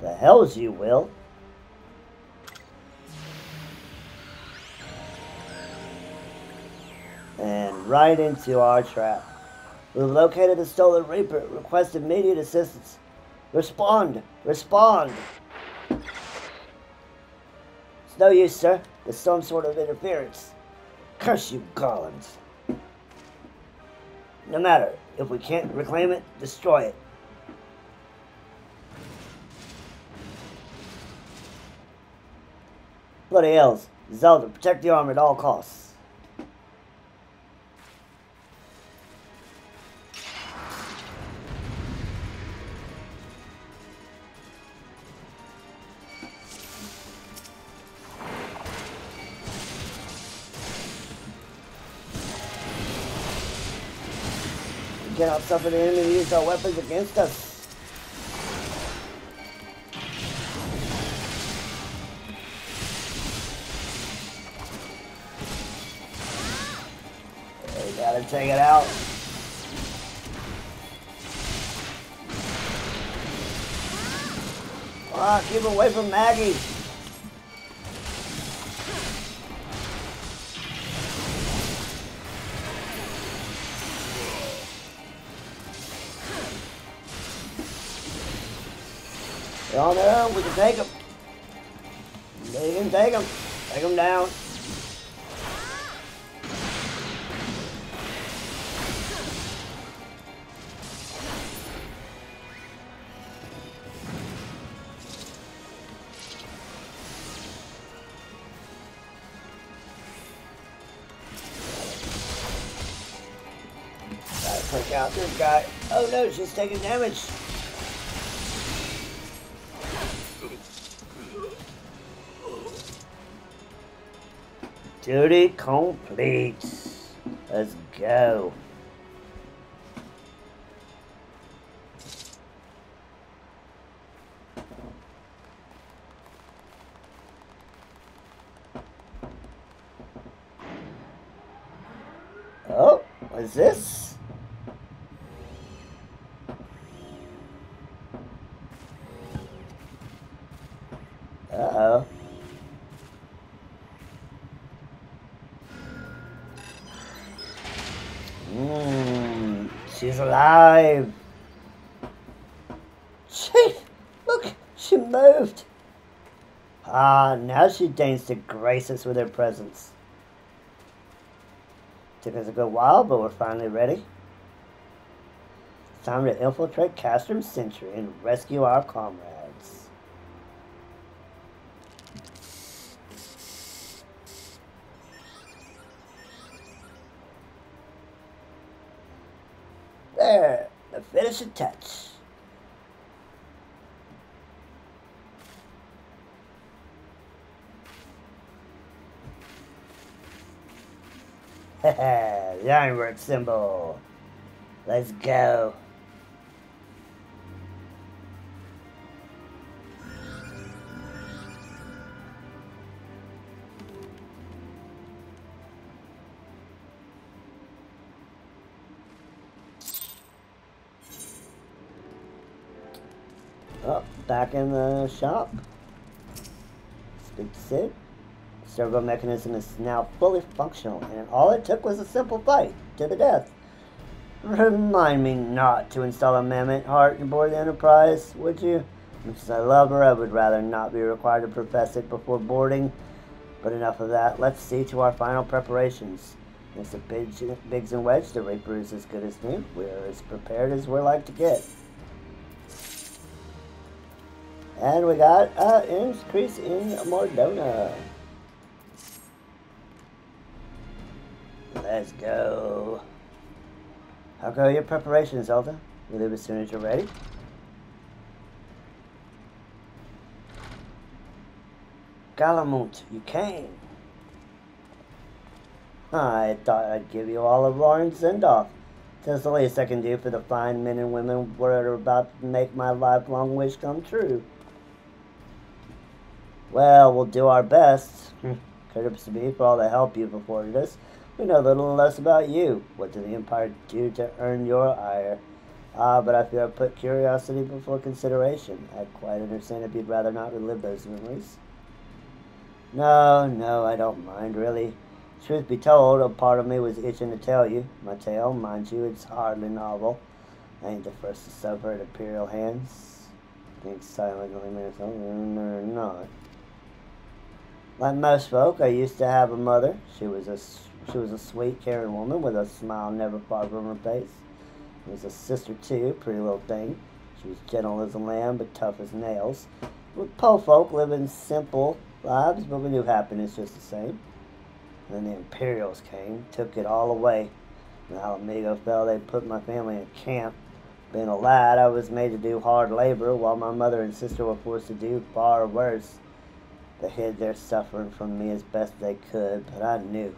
The hells you will. And right into our trap. We've located the stolen Reaper. Request immediate assistance. Respond! Respond! It's no use, sir. There's some sort of interference. Curse you, golems. No matter. If we can't reclaim it, destroy it. Bloody hells. Zelda, protect the armor at all costs. We cannot suffer the enemy to use our weapons against us. We gotta take it out. Ah, keep away from Maggie. They're on their own. We can take them. We can take them. Take them down. Gotta take out this guy. Oh no, she's taking damage. Duty complete. Let's go. Oh, what's this? Uh-oh. She's alive. Chief, look, she moved. Ah, now she deigns to grace us with her presence. Took us a good while, but we're finally ready. It's time to infiltrate Castrum Sentry and rescue our comrades. There, the finishing touch. Haha, the ironwork symbol. Let's go. Oh, back in the shop. Speak to Sid. The servo mechanism is now fully functional, and all it took was a simple fight to the death. Remind me not to install a mammoth heart aboard the Enterprise, would you? Since I love her, I would rather not be required to profess it before boarding. But enough of that. Let's see to our final preparations. Mr. Biggs and Wedge, the Reaper is as good as new. We're as prepared as we're like to get. And we got an increase in Mordona. Let's go. How go your preparations, Zelda? We leave as soon as you're ready. Galamont, you came. I thought I'd give you all a roaring send-off. It's the least I can do for the fine men and women who are about to make my lifelong wish come true. Well, we'll do our best. Courtesy for all the help you've afforded us. We know little or less about you. What did the Empire do to earn your ire? But I fear I put curiosity before consideration. I'd quite understand if you'd rather not relive those memories. No, I don't mind, really. Truth be told, a part of me was itching to tell you. My tale, mind you, it's hardly novel. I ain't the first to suffer at Imperial hands. Think silently myself, or not. Like most folk, I used to have a mother. She was a sweet, caring woman with a smile never far from her face. There was a sister too, pretty little thing. She was gentle as a lamb, but tough as nails. We're po folk living simple lives, but we knew happiness just the same. And then the Imperials came, took it all away. When Alamigo fell, they put my family in camp. Being a lad, I was made to do hard labor, while my mother and sister were forced to do far worse. They hid their suffering from me as best they could, but I knew.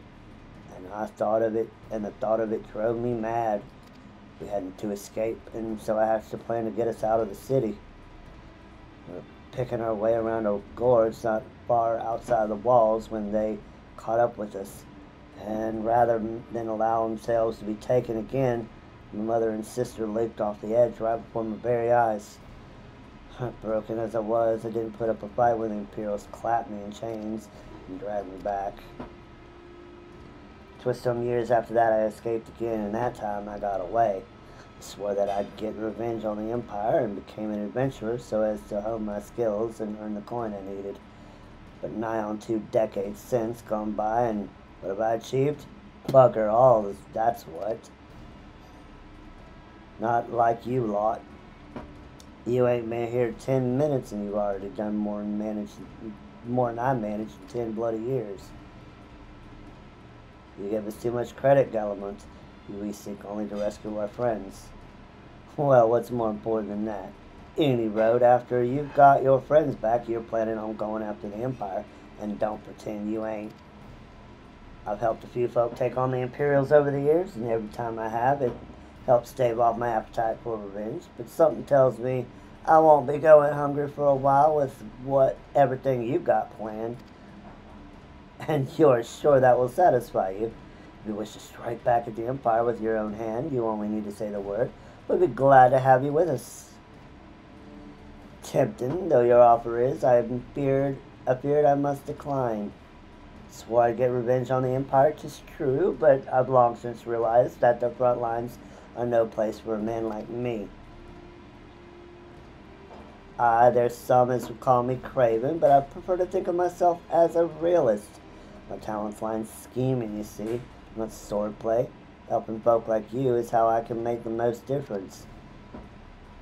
And I thought of it, and the thought of it drove me mad. We had to escape, and so I hatched a plan to get us out of the city. We're picking our way around a gorge not far outside the walls when they caught up with us. And rather than allow themselves to be taken again, my mother and sister leaped off the edge right before my very eyes. Broken as I was, I didn't put up a fight when the Imperials clapped me in chains and dragged me back. 'Twas some years after that I escaped again, and that time I got away. I swore that I'd get revenge on the Empire and became an adventurer so as to hone my skills and earn the coin I needed. But nigh on 2 decades since gone by, and what have I achieved? Bugger all, that's what. Not like you lot. You ain't been here 10 minutes and you've already done more than I managed in 10 bloody years. You give us too much credit, Galamont. We seek only to rescue our friends. Well, what's more important than that? Any road, after you've got your friends back, you're planning on going after the Empire, and don't pretend you ain't. I've helped a few folk take on the Imperials over the years, and every time I have, it helps stave off my appetite for revenge. But something tells me I won't be going hungry for a while with everything you've got planned. And you're sure that will satisfy you. If you wish to strike back at the Empire with your own hand, you only need to say the word. We'll be glad to have you with us. Tempting though your offer is, I feared I must decline. Swore I'd get revenge on the Empire, 'tis true, but I've long since realized that the front lines are no place for a man like me. There's some as would call me craven, but I prefer to think of myself as a realist. My talents lie in scheming, you see, not swordplay. Helping folk like you is how I can make the most difference.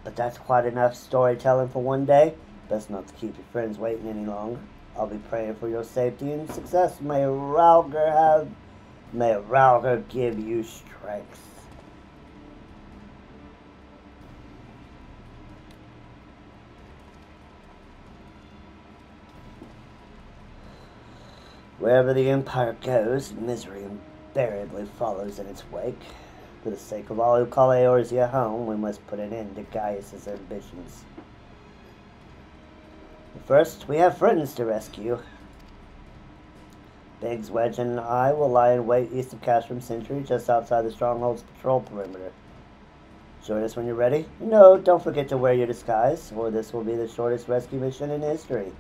But that's quite enough storytelling for one day. Best not to keep your friends waiting any longer. I'll be praying for your safety and success. May Ralger give you strength. Wherever the Empire goes, misery invariably follows in its wake. For the sake of all who call Eorzea home, we must put an end to Gaius's ambitions. But first, we have friends to rescue. Biggs, Wedge, and I will lie in wait east of Castrum Sentry, just outside the Stronghold's patrol perimeter. Join us when you're ready. No, don't forget to wear your disguise, or this will be the shortest rescue mission in history.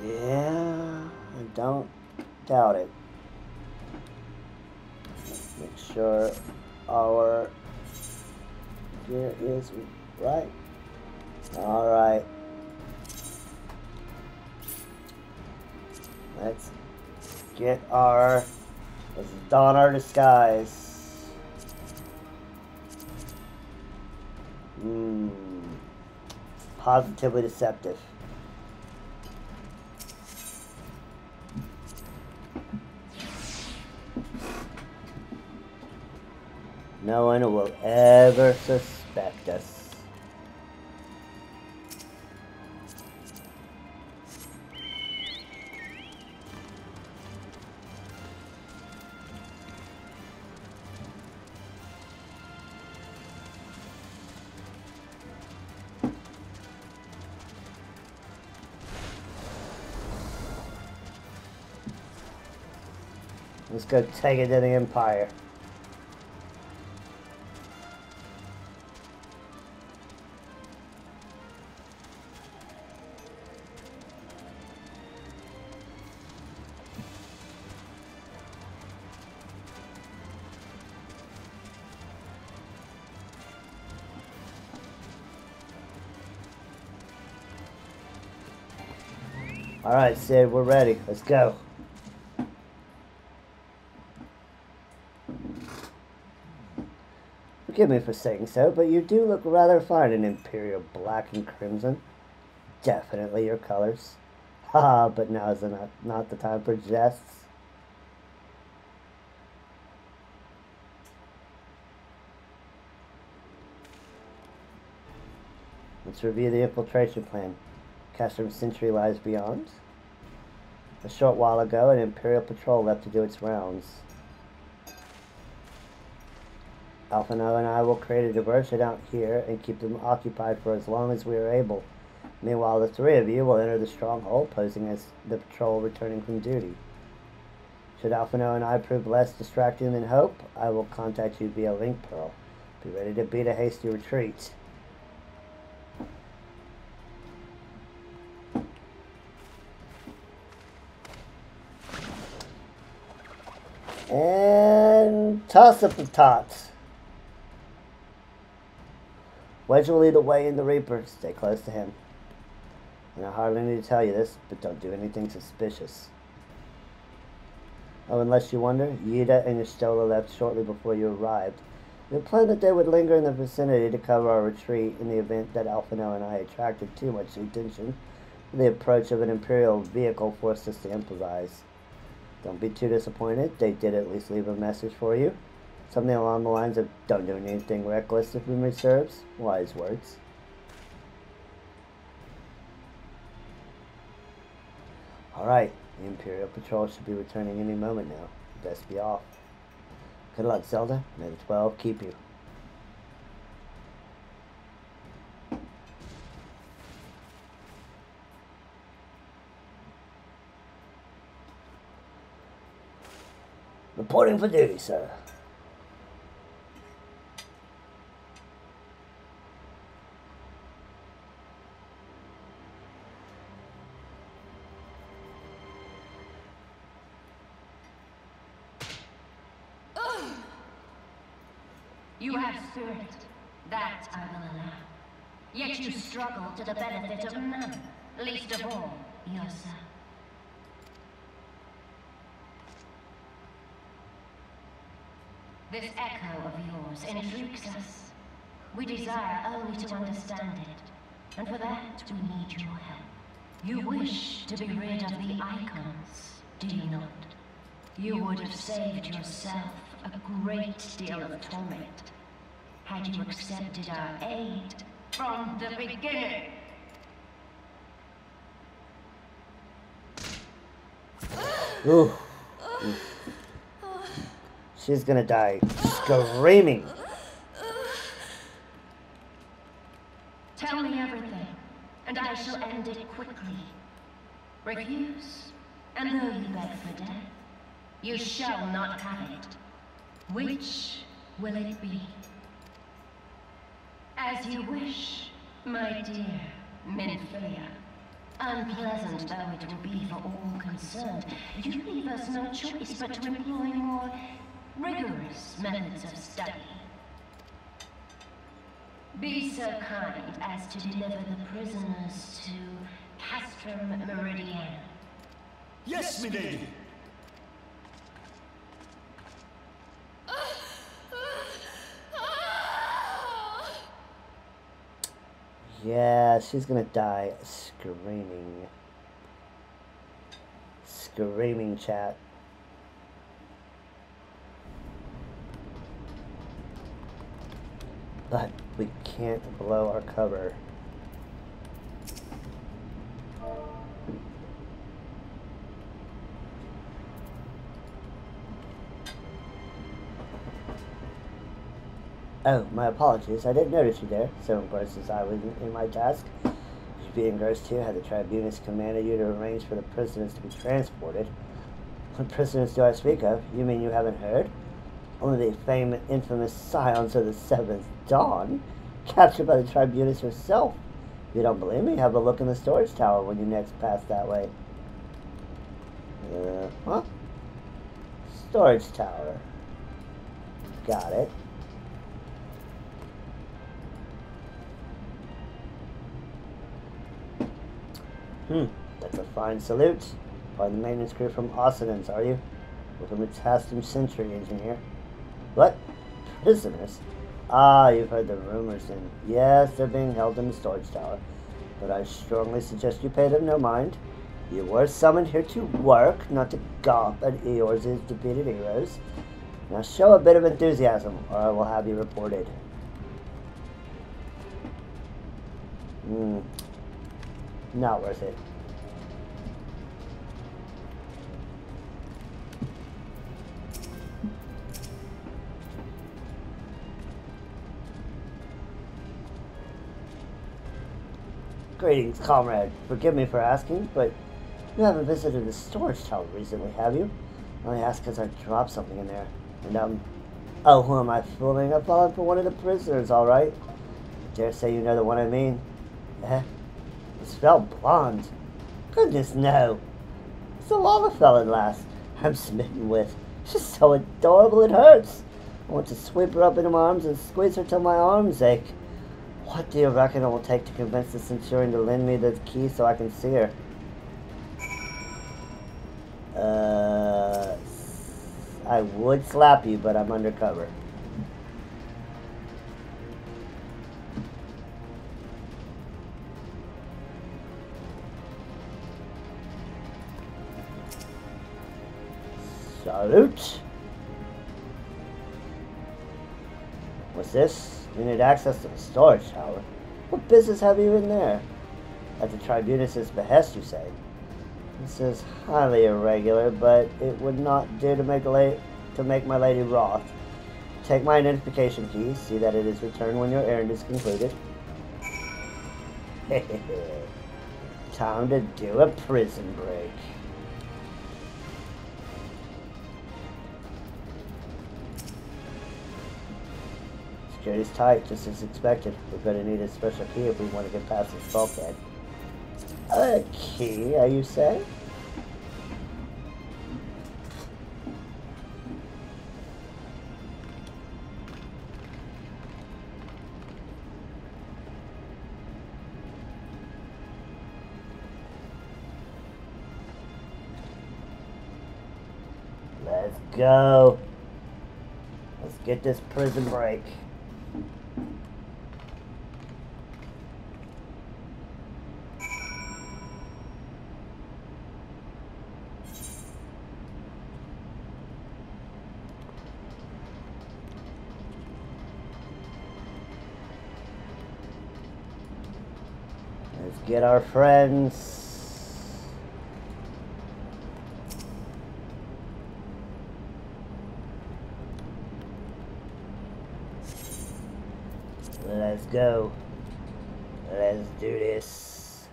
Yeah, I don't doubt it. Make sure our gear is right. Alright. Let's don our disguise. Positively deceptive. No one will ever suspect us. Let's go take it to the Empire. Alright, Sid, we're ready. Let's go. Forgive me for saying so, but you do look rather fine in Imperial black and crimson. Definitely your colors. Haha, but now is not the time for jests. Let's review the infiltration plan. Castrum Century lies beyond. A short while ago, an Imperial patrol left to do its rounds. Alphino and I will create a diversion out here and keep them occupied for as long as we are able. Meanwhile, the three of you will enter the stronghold, posing as the patrol returning from duty. Should Alphino and I prove less distracting than Hope, I will contact you via Link Pearl. Be ready to beat a hasty retreat. And toss up the tots. Wedge will lead the way in the Reaper. Stay close to him. And I hardly need to tell you this, but don't do anything suspicious. Oh, unless you wonder, Yida and Yestola left shortly before you arrived. We had planned that they would linger in the vicinity to cover our retreat in the event that Alphino and I attracted too much attention. The approach of an Imperial vehicle forced us to improvise. Don't be too disappointed. They did at least leave a message for you. Something along the lines of, don't do anything reckless if memory serves. Wise words. Alright, the Imperial Patrol should be returning any moment now. Best be off. Good luck, Zelda. May the 12 keep you. Reporting for duty, sir. You have spirit. That I will allow. Yet you struggle to the benefit of none, least of all yourself. This echo of yours intrigues us. We desire only to understand it, and for that we need your help. You wish to be rid of the icons, do you not? You would have saved yourself a great deal of torment had you accepted our aid from the beginning. Ooh. She's gonna die screaming. Tell me everything, and I shall end it quickly. Refuse, and though you beg for death, you shall not have it. Which will it be? As you wish, my dear Minfilia. Unpleasant though it will be for all concerned, you leave us no choice but to employ more rigorous methods of study. Be so kind as to deliver the prisoners to Castrum Meridian. Yes, milady. Yeah, she's gonna die screaming. Screaming, chat. But we can't blow our cover. Oh, my apologies. I didn't notice you there. So engrossed as I was in my task. You should be engrossed too. Had the Tribunus commanded you to arrange for the prisoners to be transported. What prisoners do I speak of? You mean you haven't heard? Only the famous, infamous Scions of the Seventh Dawn, captured by the Tribunus herself. If you don't believe me, have a look in the storage tower when you next pass that way. Huh? Storage tower. Got it. That's a fine salute. By the maintenance crew from Austinans, are you? Welcome to Tastum Sentry, Engineer. What? Prisoners? Ah, you've heard the rumors, and yes, they're being held in the storage tower. But I strongly suggest you pay them no mind. You were summoned here to work, not to gawp at Eeyore's defeated heroes. Now show a bit of enthusiasm, or I will have you reported. Not worth it. Greetings, comrade. Forgive me for asking, but you haven't visited the storage tower recently, have you? I only ask because I dropped something in there. And, oh, who am I fooling? I've fallen for one of the prisoners, alright? I dare say you know the one I mean. Eh? This fell blonde. Goodness, no. It's the lava felon last I'm smitten with. She's so adorable it hurts. I want to sweep her up into my arms and squeeze her till my arms ache. What do you reckon it will take to convince the Centurion to lend me the key so I can see her? I would slap you, but I'm undercover. Salute! What's this? You need access to the storage tower. What business have you in there? At the Tribunus's behest, you say? This is highly irregular, but it would not do to make my lady wroth. Take my identification key, see that it is returned when your errand is concluded. Time to do a prison break. Security's tight, just as expected. We're going to need a special key if we want to get past this bulkhead. A key, you say? Let's go. Let's get this prison break. Let's get our friends. Let's go. Let's do this.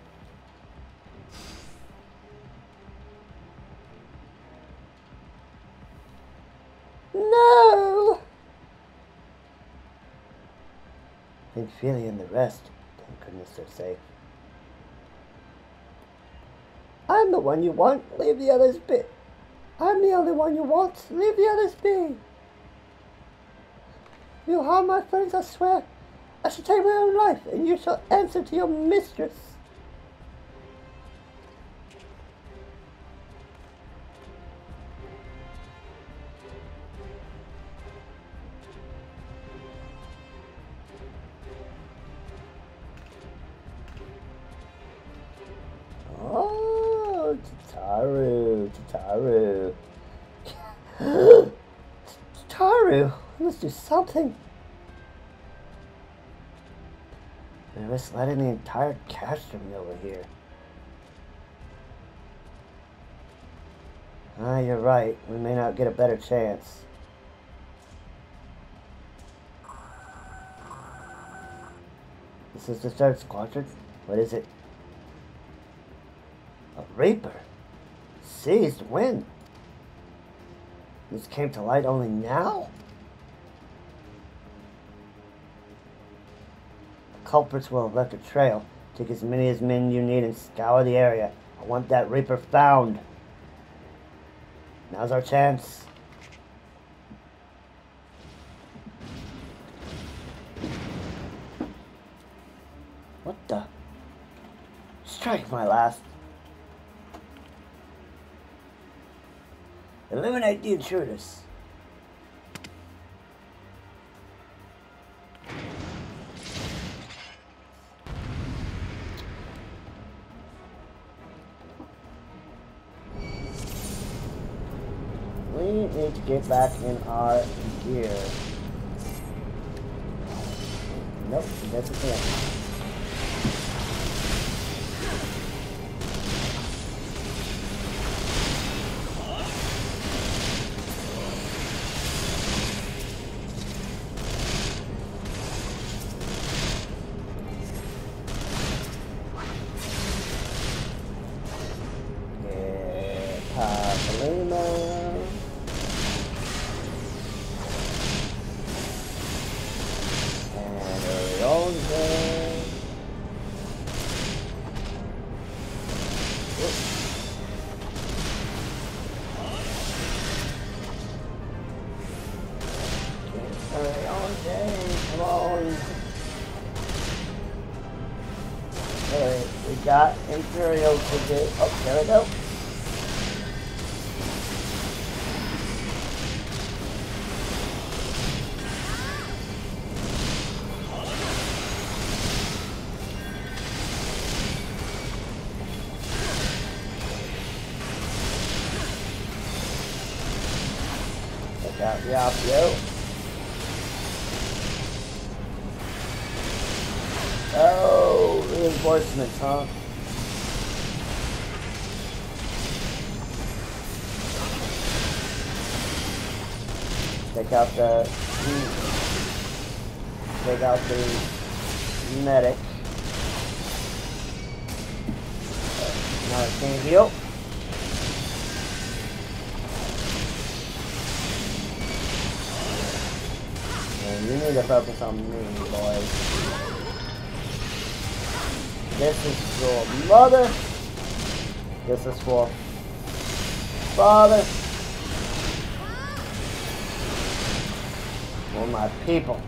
No! I think Feely and the rest, thank goodness they're safe. I'm the one you want, leave the others be. I'm the only one you want, leave the others be. If you harm my friends, I swear, I shall take my own life, and you shall answer to your mistress. Oh, Tataru. Tataru, let's do something. They risk letting the entire castrum over here. Ah, you're right. We may not get a better chance. This is the third squadron? What is it? A Reaper? Seized when? This came to light only now? Culprits will have left a trail. Take as many as men you need and scour the area. I want that Reaper found. Now's our chance. What the? Strike, my last. Eliminate the intruders. We need to get back in our gear. Nope, that's a thing. Got Imperial to do. Oh, there we go. Check out the Opio. Oh, reinforcements, huh? Take out the medic. Now it can't heal. And you need to focus on me, boys. This is for mother. This is for father. For my people.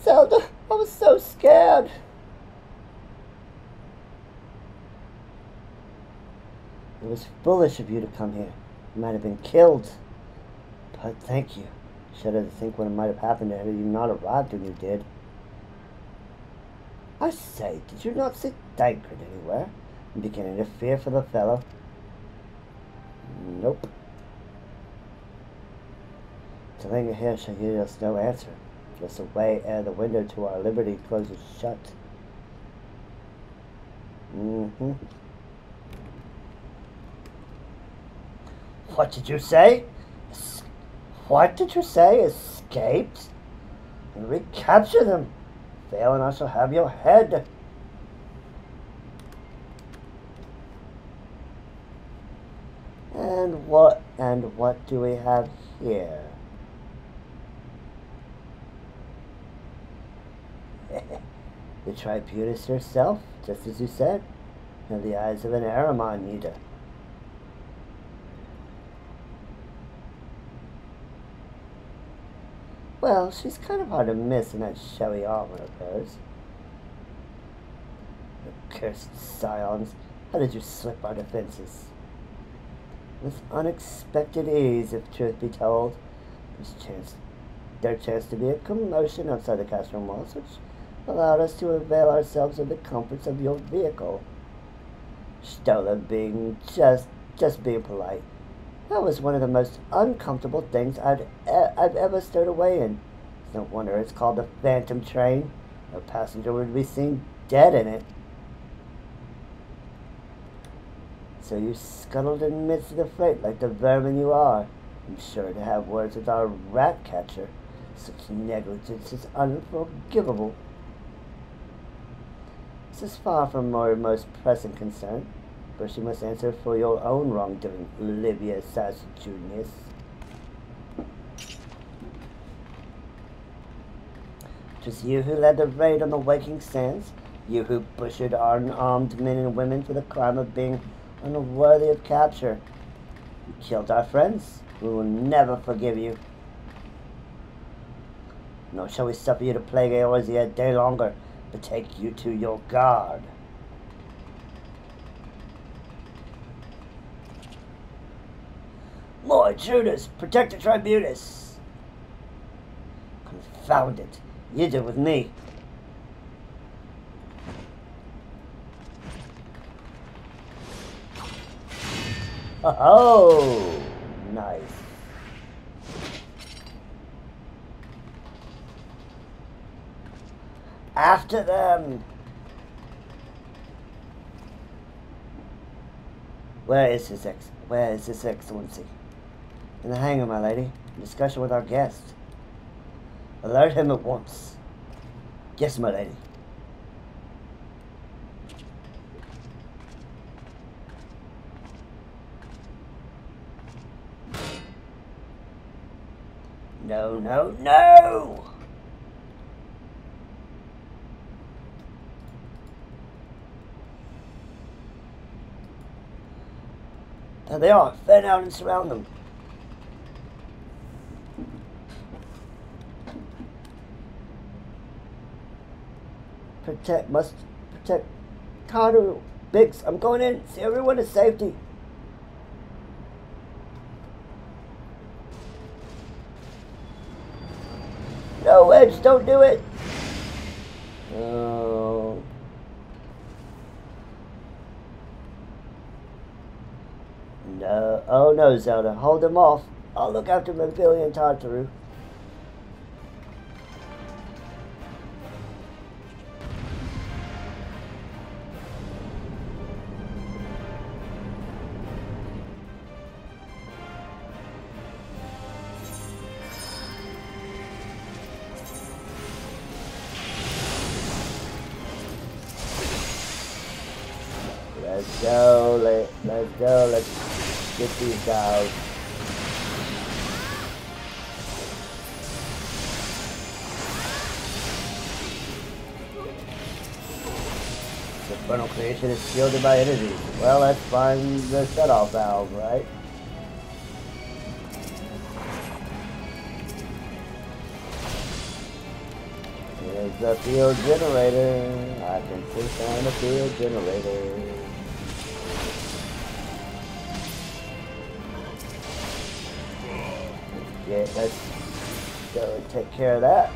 Zelda, I was so scared. It was foolish of you to come here. You might have been killed. But thank you. Shudder to think what might have happened had you not arrived when you did. I say, did you not see Dankred anywhere? I'm beginning to fear for the fellow. Nope. To linger here shall give us no answer. Just away ere the window to our liberty closes shut. What did you say? What did you say? Escaped? And recapture them. Fail and I shall have your head. And what do we have here? The Tributus herself, just as you said, in the eyes of an Aramon eater. Well, she's kind of hard to miss in that showy armor of hers. The cursed scions, how did you slip our defenses? With unexpected ease, if truth be told. There chanced to be a commotion outside the castle walls, which allowed us to avail ourselves of the comforts of your vehicle. Stola being just being polite. That was one of the most uncomfortable things I've ever stowed away in. It's no wonder it's called the Phantom Train. No passenger would be seen dead in it. So you scuttled in the midst of the freight like the vermin you are. I'm sure to have words with our rat catcher. Such negligence is unforgivable. This is far from our most pressing concern. First you must answer for your own wrongdoing, Livia Sagittarius. It was you who led the raid on the Waking Sands. You who butchered unarmed men and women for the crime of being unworthy of capture. You killed our friends. We will never forgive you. Nor shall we suffer you to plague Eorzea a day longer, but take you to your guard. More intruders! Protect the Tribunus! Confound it. You did with me. Oh, nice. After them. Where is His Excellency? In the hangar, my lady. In discussion with our guest. Alert him at once. Yes, my lady. No, no, no! There they are. Fan out and surround them. Must protect Carter. Biggs, I'm going in. See everyone to safety. No, Edge, don't do it. Oh. No. Oh no, Zelda. Hold him off. I'll look after Mavili and Tartaru. Let's go, let's get these guys. The infernal creation is shielded by energy. Well, let's find the shut-off valve, right? Here's the field generator. I can find the field generator. Yeah, let's go and take care of that.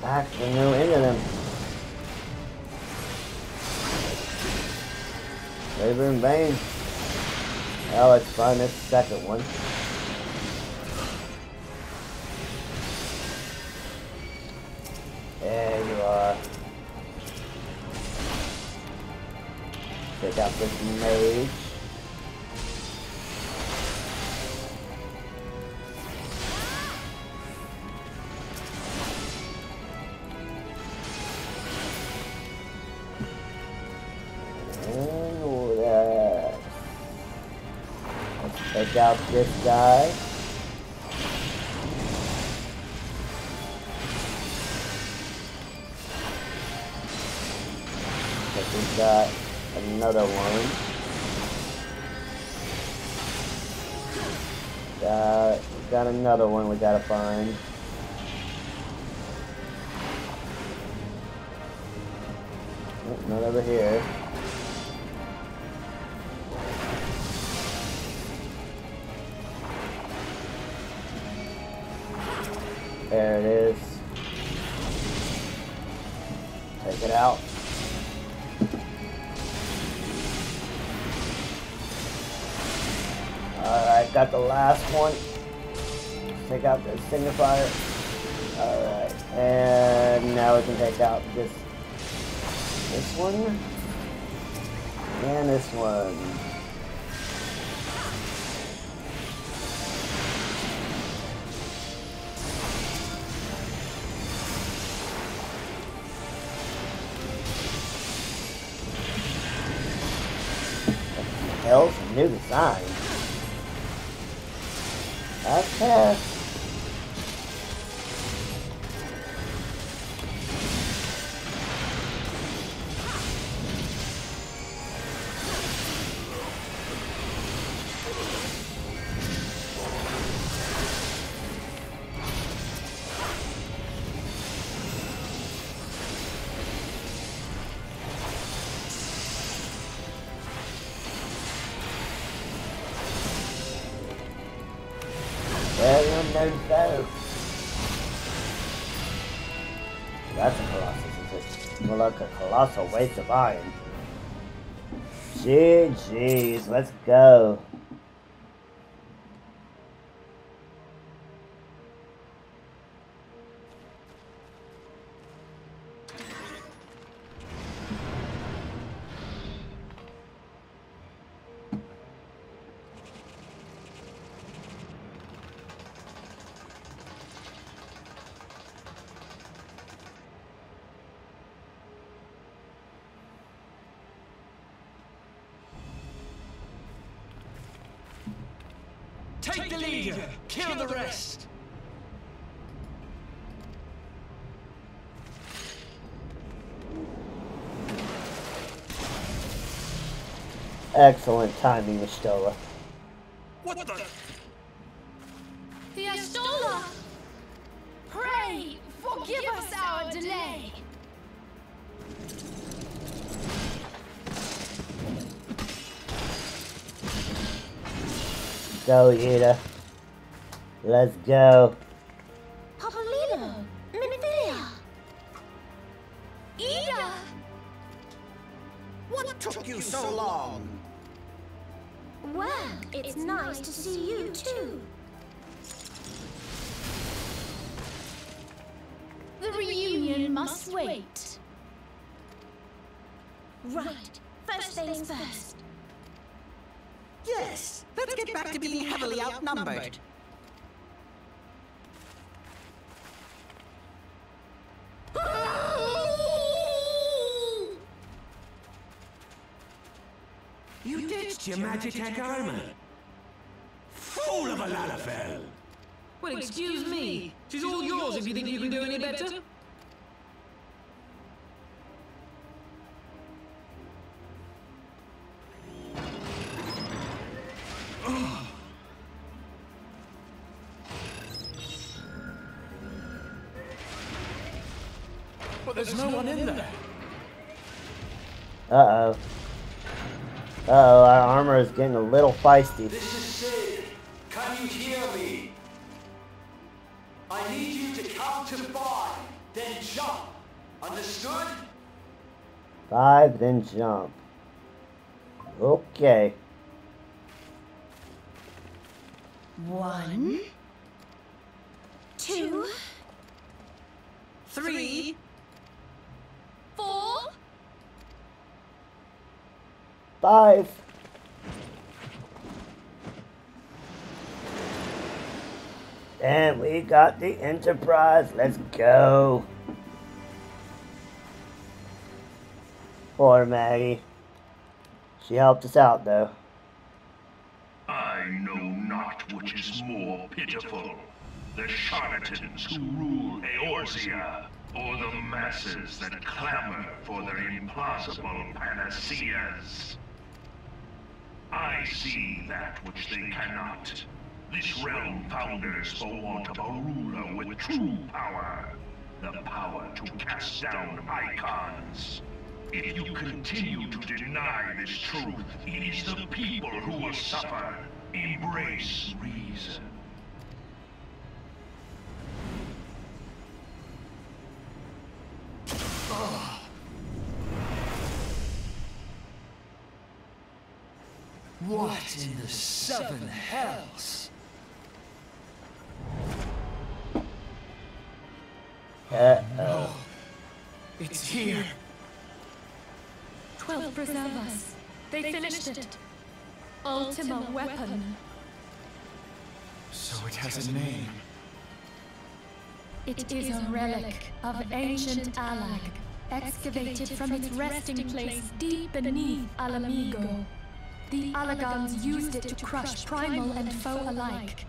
Back the new into them. Labor in vain. Well, let's find this second one. There you are. Take out this mage. Take out this guy. We've got another one. Got another one we gotta find. Oh, not over here. There it is. Take it out. Alright, got the last one. Take out the signifier. Alright, and now we can take out this one. And this one. Hills, new design. Okay. Very unknown foe. That's a Colossus, is it? More like a colossal waste of iron. GG's, let's go. Take the leader, kill the rest. Excellent timing, Mistola. What the? The Ashtola! Pray, forgive us our delay. Go, Ida. Let's go. Papolino, Minfilia. Ida! What took you so long? Well, it's nice to see you too. The reunion must wait. Right. First things first. Yes, let's get back to being heavily outnumbered. You ditched your Magitech armor. Fool of a Lalafell! Well, excuse me. She's all yours if you think you can do any better. But there's no one in there. Uh-oh. Uh-oh, our armor is getting a little feisty. This is Sid. Can you hear me? I need you to count to 5, then jump. Understood? 5, then jump. Okay. 1, 2, 3, 4. 5. And we got the Enterprise. Let's go. Poor Maggie. She helped us out, though. I know not which is more pitiful, the charlatans who rule Eorzea, or the masses that clamor for their implausible panaceas. I see that which they cannot. This realm founders for want of a ruler with true power. The power to cast down icons. If you continue to deny this truth, it is the people who will suffer. Embrace reason. What in the 7 hells? Uh-oh. It's here. 12 preserve us. They finished it. Ultima weapon. So it has a name. It is a relic of ancient Alag, excavated from its resting place deep beneath Alamigo. The Alagans used it to crush primal and foe alike.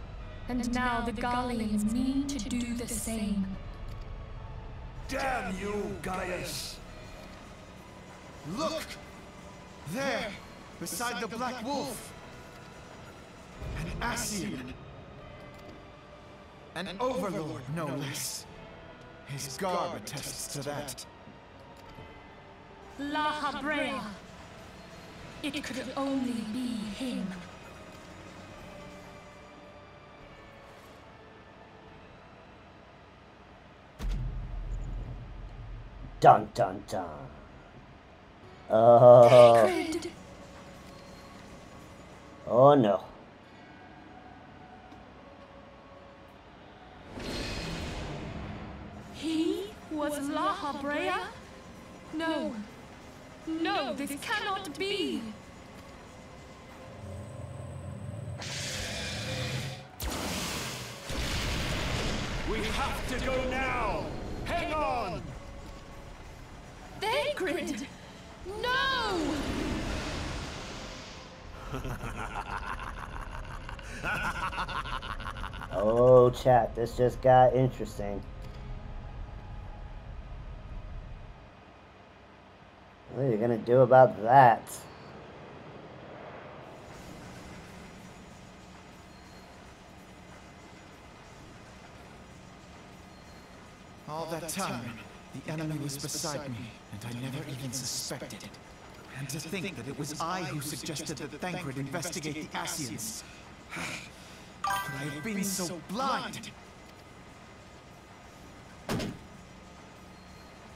And now the Garleans mean to do the same. Damn you, Gaius! Look! There, beside the Black Wolf! An Ascian! An overlord, no less. His garb attests to that. La Habrea. It could only be him. Dun dun dun. Oh. Oh no. He was La Habrea? No. No, this cannot be. We have to go now! Hang on! Thancred! No! Oh, chat, this just got interesting. What are you gonna do about that? All that time, the enemy was beside me, and I never even suspected it. And to think that it was I who suggested that Thancred investigate the Ascians. But I have been so blind!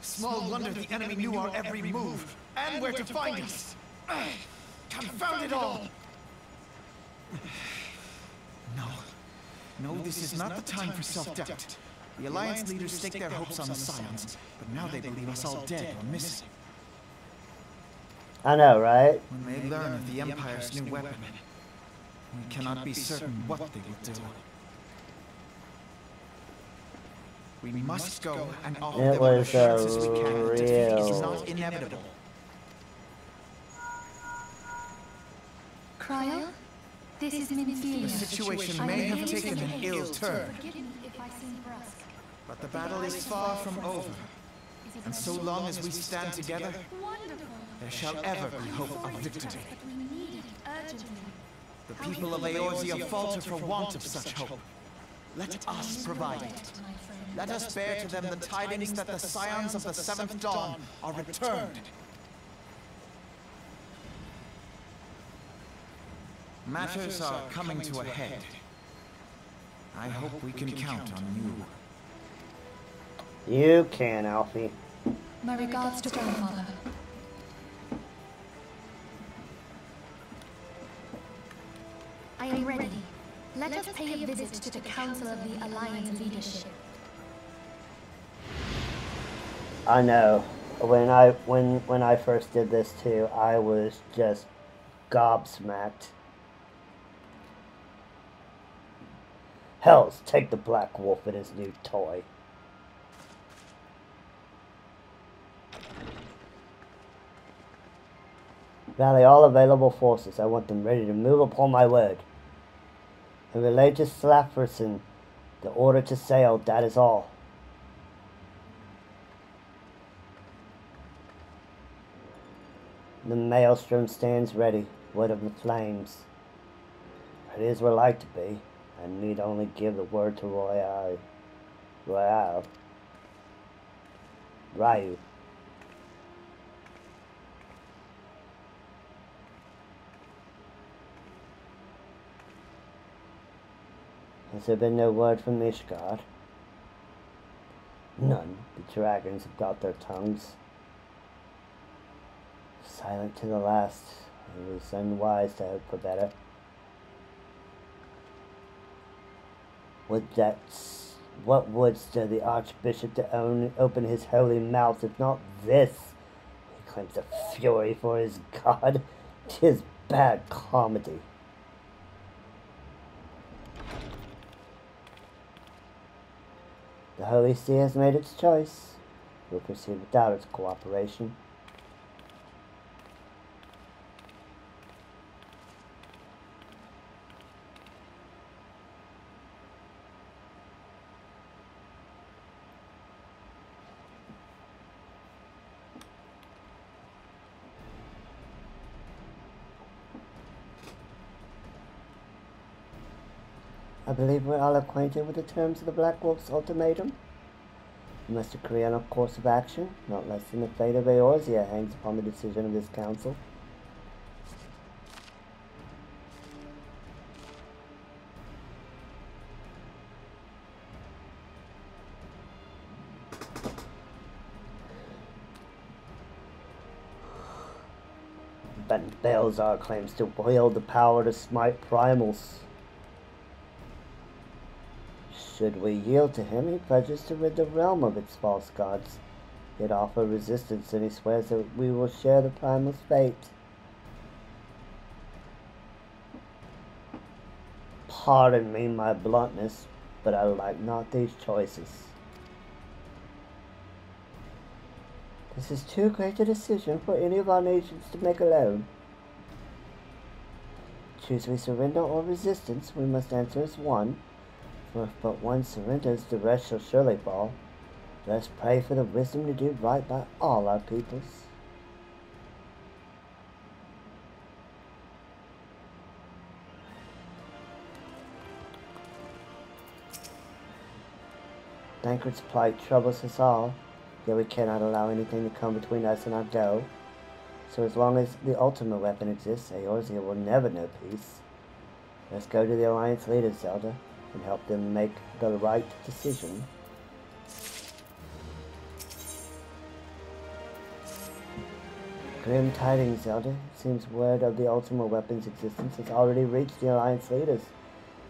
Small wonder the enemy knew our every move, and where to find us! Confound it all! No, this is not the time for self-doubt. The Alliance leaders stake their hopes on the Scions, but now they believe us all dead or missing. I know, right? When they learn of the Empire's new weapon, we cannot be certain what they will do. We must go and offer them what assurances we can that defeat is not inevitable. Cryo? This is Minfilia. The situation may have taken an ill turn, but the battle is far from over. And so long as we stand together, there shall ever be hope of victory. The people of Eorzea falter for want of such hope. Let us provide it. Let us bear to them the tidings that the Scions of the Seventh Dawn are returned. Matters are coming to a head. I hope we can count on you. You can, Alfie. My regards to grandfather. I am ready. Let us pay a visit to the Council of the Alliance leadership. I know. When I first did this too, I was just gobsmacked. Hells, take the Black Wolf and his new toy. Rally all available forces. I want them ready to move upon my word. And relay to Slafferson the order to sail, that is all. The maelstrom stands ready, word of the flames. Ready as we're like to be. I need only give the word to Ryu. Has there been no word from Ishgard? None. The dragons have got their tongues. Silent to the last. It was unwise to hope for better. What would stir the Archbishop to open his holy mouth if not this? He claims a fury for his god. 'Tis bad comedy. The Holy See has made its choice. We'll proceed without its cooperation. I believe we're all acquainted with the terms of the Black Wolf's ultimatum. We must agree on a course of action, not less than the fate of Eorzea hangs upon the decision of this council. But Belzar claims to wield the power to smite primals. Should we yield to him, he pledges to rid the realm of its false gods. Yet offer resistance, and he swears that we will share the primal's fate. Pardon me my bluntness, but I like not these choices. This is too great a decision for any of our nations to make alone. Choose we surrender or resistance, we must answer as one. For if but one surrenders, the rest shall surely fall. Let us pray for the wisdom to do right by all our peoples. Thancred's plight troubles us all, yet we cannot allow anything to come between us and our goal. So as long as the ultimate weapon exists, Eorzea will never know peace. Let's go to the Alliance leaders, Zelda, and help them make the right decision. Grim tidings, Zelda. It seems word of the ultimate weapon's existence has already reached the Alliance leaders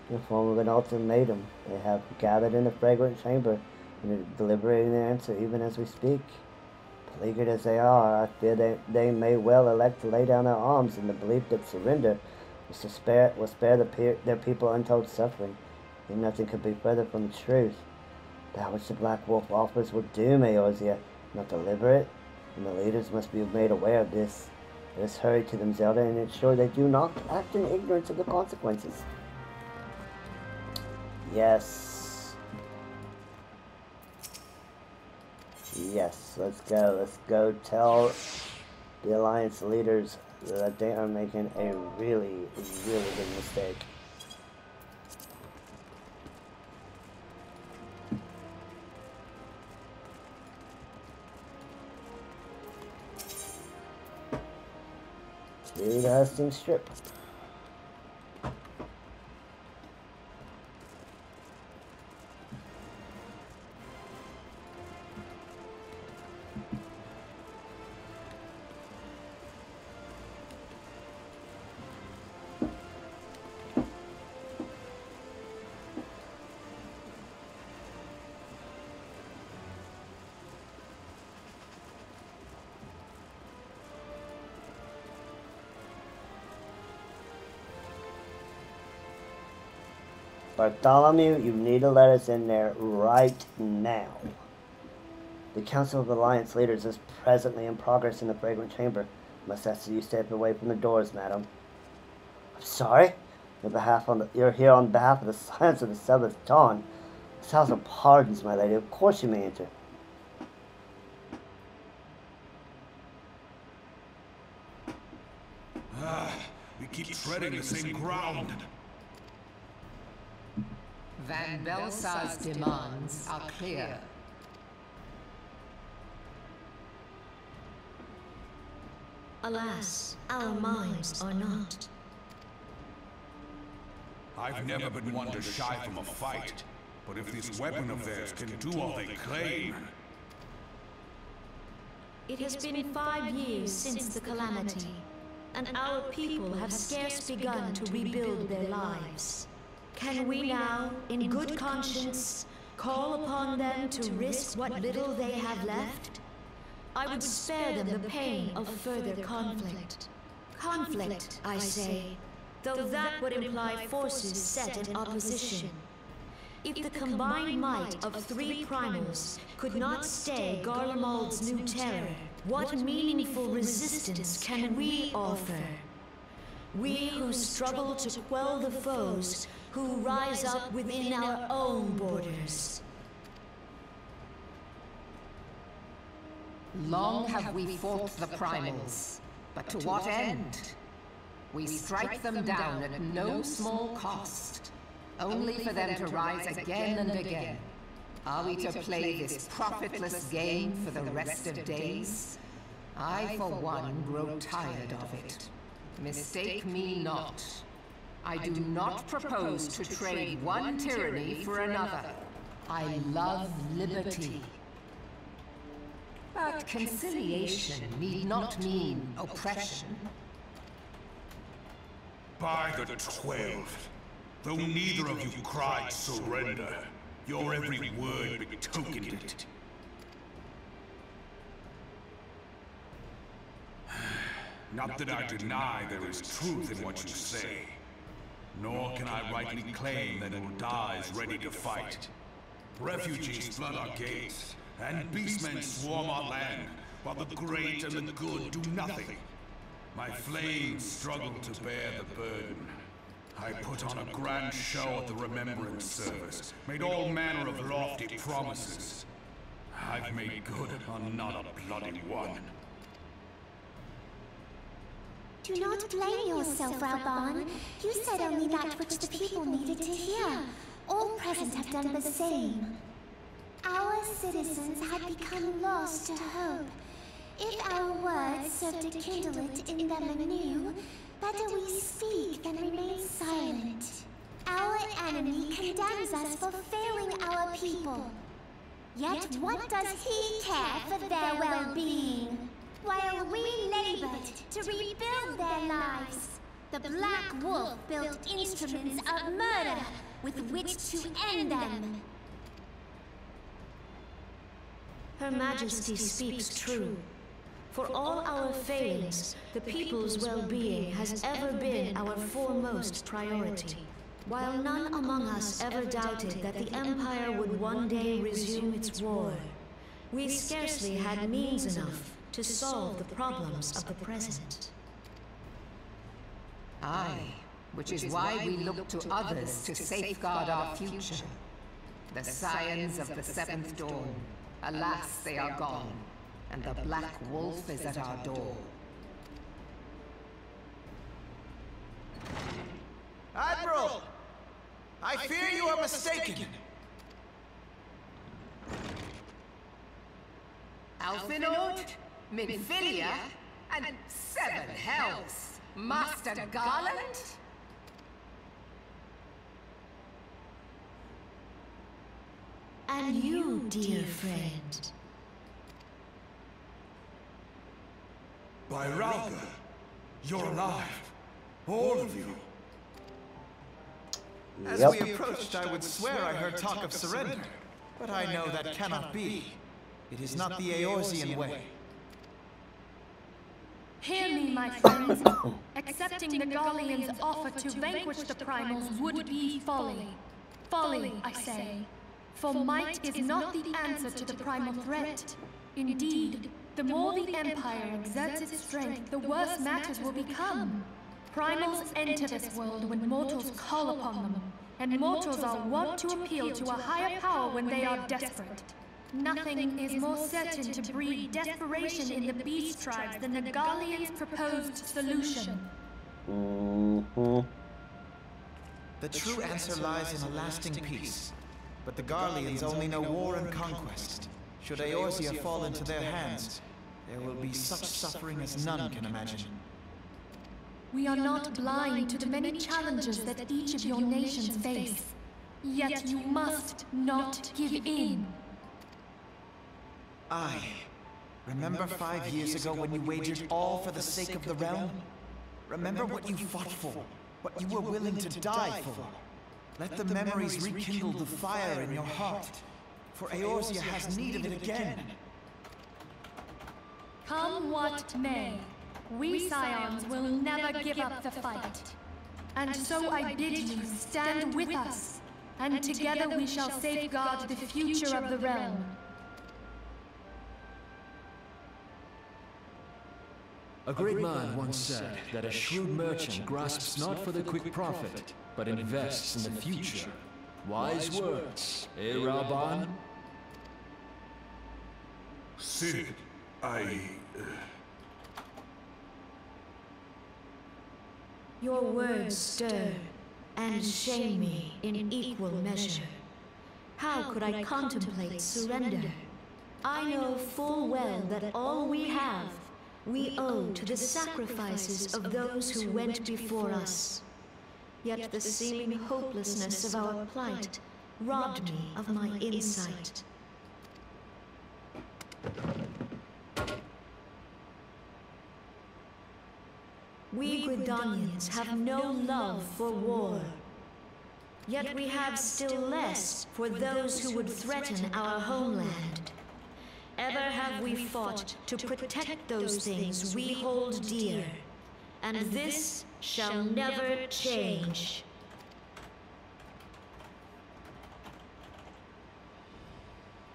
in the form of an ultimatum. They have gathered in the fragrant chamber and are deliberating their answer even as we speak. Beleaguered as they are, I fear they may well elect to lay down their arms in the belief that surrender will spare their people untold suffering. And nothing could be further from the truth. That which the Black Wolf offers will doom Eorzea, not deliver it, and the leaders must be made aware of this. Let us hurry to them, Zelda, and ensure they do not act in ignorance of the consequences. Yes. Yes, let's go. Let's go tell the Alliance leaders that they are making a really, really big mistake. To the hosting strip. Bartholomew, you need to let us in there right now. The Council of Alliance Leaders is presently in progress in the Fragrant Chamber. Must ask that you step away from the doors, madam. I'm sorry? You're here on behalf of the Science of the Seventh Dawn. 1,000 pardons, my lady. Of course you may enter. We keep treading the same ground. Van Belsar's demands are clear. Alas, our minds are not. I've never been one to shy from a fight, but if this weapon of theirs can do all they claim... It has been 5 years since the calamity, and our people have scarce begun to rebuild their lives. Can we now, in good conscience, call upon them to risk what little they have left? I would spare them the pain of further conflict. Conflict, I say, though that would imply forces set in opposition. If the combined might of 3 primals could not stay Garlemald's new terror, what meaningful resistance can we offer? We who struggle to quell the foes who rise up within our own borders. Long have we fought the primals, but to what end? We strike them down at no small cost. only for them to rise again and again. Are we to play this profitless game for the rest of days? I, for one, grow tired of it. Mistake me not. I do not propose to trade one tyranny for another. I love liberty. But conciliation need not mean oppression. By the 12, though neither of you cried surrender, your every word betokened it. Not that I deny there is truth in what you say, nor can I rightly claim that Ul'dah is ready to fight. Refugees flood our gates, and beastmen swarm our land, while the great and the good do nothing. My flames struggle to bear the burden. I put on a grand show at the Remembrance Service, made all manner of lofty promises. I've made good on not a bloody one. Do not blame yourself, Raban. You said only that which the people needed to hear. All present have done the same. Our citizens had become lost to hope. If our words serve to kindle it in them anew, better we speak than remain silent. Our enemy condemns us for failing our people. Yet what does he care for their well-being? While we labored to rebuild their lives, the Black Wolf built instruments of murder with which to end them. Her Majesty speaks true. For all our failings, the people's well-being has ever been our foremost priority. While none among us ever doubted that the Empire would one day resume its war, we scarcely had means enough to solve the problems of the present. Aye, which is why we look to others to safeguard our future. The Scions of the Seventh Dawn, alas, they are gone, and the Black Wolf is at our door. Admiral! I fear you are mistaken. Alphinaud, Minfilia, and Seven Hells. Master Garland? And you, dear friend. By Ralga, you're alive. All of you. As we approached, I would swear I heard talk of surrender. But I know that cannot be. It is not the Eorzean way. Hear me, my friends. Accepting the Garlean's offer to vanquish the Primals would be folly. Folly, I say. For might is not the answer to the primal threat. Indeed, the more the Empire exerts its strength, the worse matters will become. Primals enter this world when mortals call upon them, and mortals are wont to appeal to a higher power when they are desperate. Nothing is more certain to breed desperation in the beast tribes than the Garlean's proposed solution. The true answer lies in a lasting peace. But the Garleans only know war and conquest. Should Eorzea fall into their hands, there will be such suffering as none can imagine. We are not blind to the many challenges that each of your nations face. Yet you must not give in. Aye. Remember 5 years ago when you wagered all for the sake of the realm? Remember what you fought for, what you were willing to die for. Let the memories rekindle the fire in your heart, for Eorzea has need of it again. Come what may, we Scions will never give up the fight. And so I bid you stand with us, and together we shall safeguard the future of the realm. A great man once said that a shrewd merchant grasps not for the quick profit, but invests in the future. Wise words, eh, Raban? Sid, Your words stir, and shame me in equal measure. How could I contemplate surrender? I know full well that all we have, we owe to the sacrifices of those who went before us. Yet the seeming hopelessness of our plight robbed me of my insight. We Gridanians have no love for war. Yet we have still less for those who would threaten our homeland. Ever have we fought to protect those things we hold dear, and this shall never change.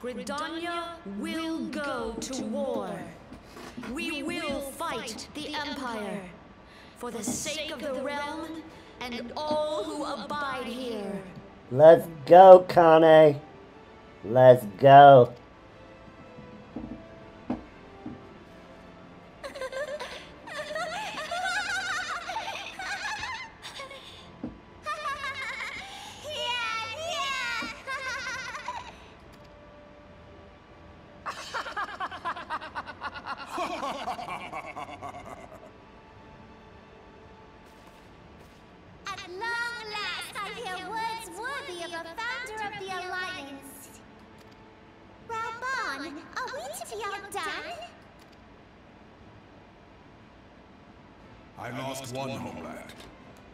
Gridania will go to war. We will fight the Empire for the sake of the realm and all who abide here. Let's go, Kane. Let's go. At long last, I hear words worthy of a founder of the Alliance. Raubon, are we to be outdone? I lost one homeland.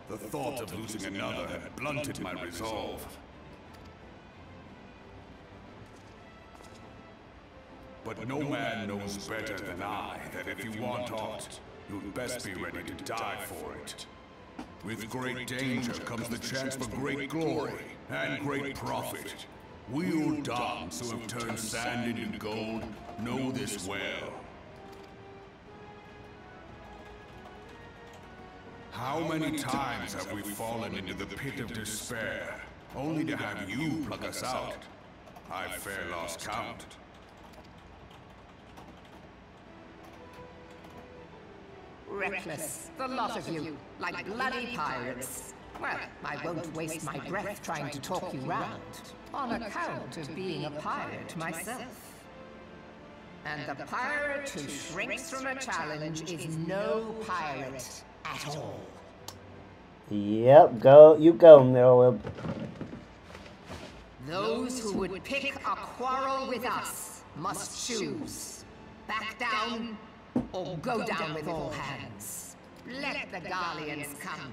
The thought of losing another had blunted my resolve. But no man knows better than I that if you want aught, you'd best be ready to die for it. With great danger comes the chance for great glory and great profit. We old dogs who have turned sand into gold know this well. How many times have we fallen into the pit of despair, only to have you pluck us out? I've fair lost count. Reckless, the lot of you, like bloody pirates. Well, I won't waste my breath trying to talk you round, on account of being a pirate myself. And the pirate who shrinks from a challenge is no pirate at all. Yep, go, you go, Mirror. Those who would pick a quarrel with us must choose. Back down, or go down with all hands. Let the Garleans come.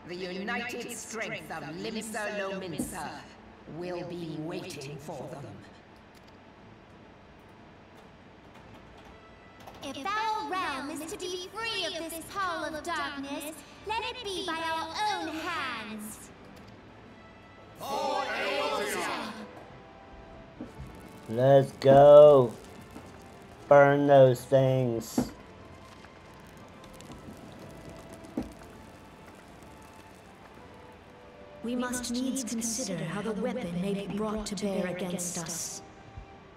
The united strength of Limsa Lominsa will be waiting for them. If our realm is to be free of this pall of darkness, let it be by our own hands. For Eotia! Let's go. Burn those things. We must needs consider how the weapon may be brought to bear against us.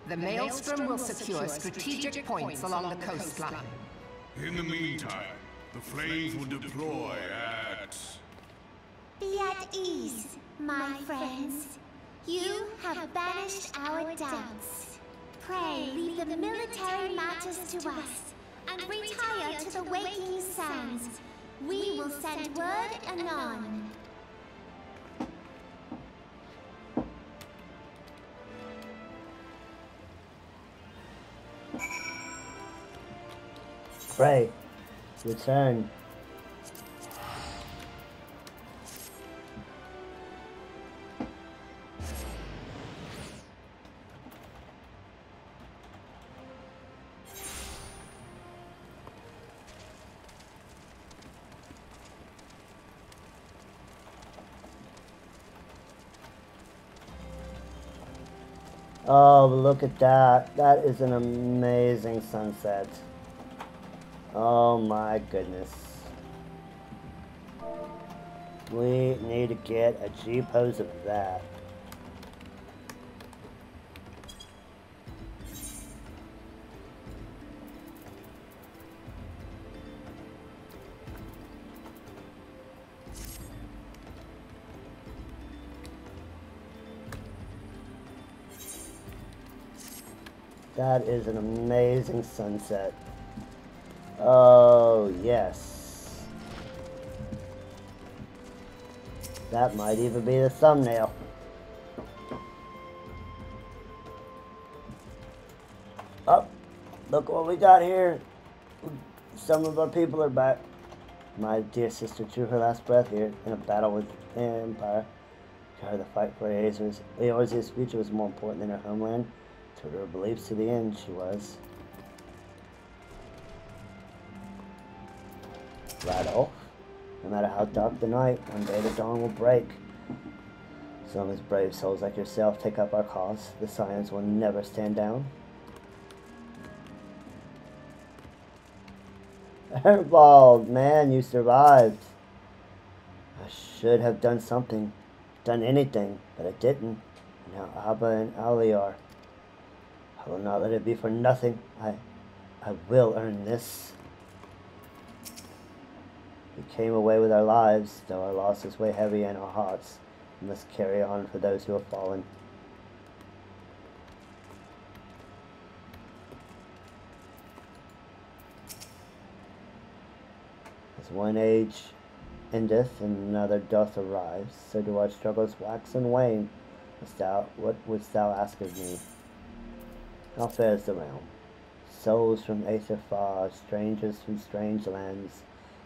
The Maelstrom will secure strategic points along the coastline. In the meantime, the flames will deploy at... Be at ease, my friends. You have banished our doubts. Pray leave the military matters to us, and retire to the waking sands. We will send word anon. Pray. Return. Oh, look at that. That is an amazing sunset. Oh my goodness. We need to get a G-pose of that. That is an amazing sunset. Oh, yes. That might even be the thumbnail. Oh, look what we got here. Some of our people are back. My dear sister drew her last breath here in a battle with the Empire. To her, the fight for Eorzea's future was more important than her homeland. To her beliefs to the end, she was. Right off. No matter how dark the night, one day the dawn will break. As long as brave souls like yourself take up our cause, the Scions will never stand down. Airball, man, you survived. I should have done something, done anything, but I didn't. Now Abba and Ali are. I will not let it be for nothing. I will earn this. We came away with our lives, though our losses weigh heavy in our hearts. We must carry on for those who have fallen. As one age endeth and another doth arise, so do our struggles wax and wane. What wouldst thou ask of me? How fares the realm? Souls from aether far, strangers from strange lands,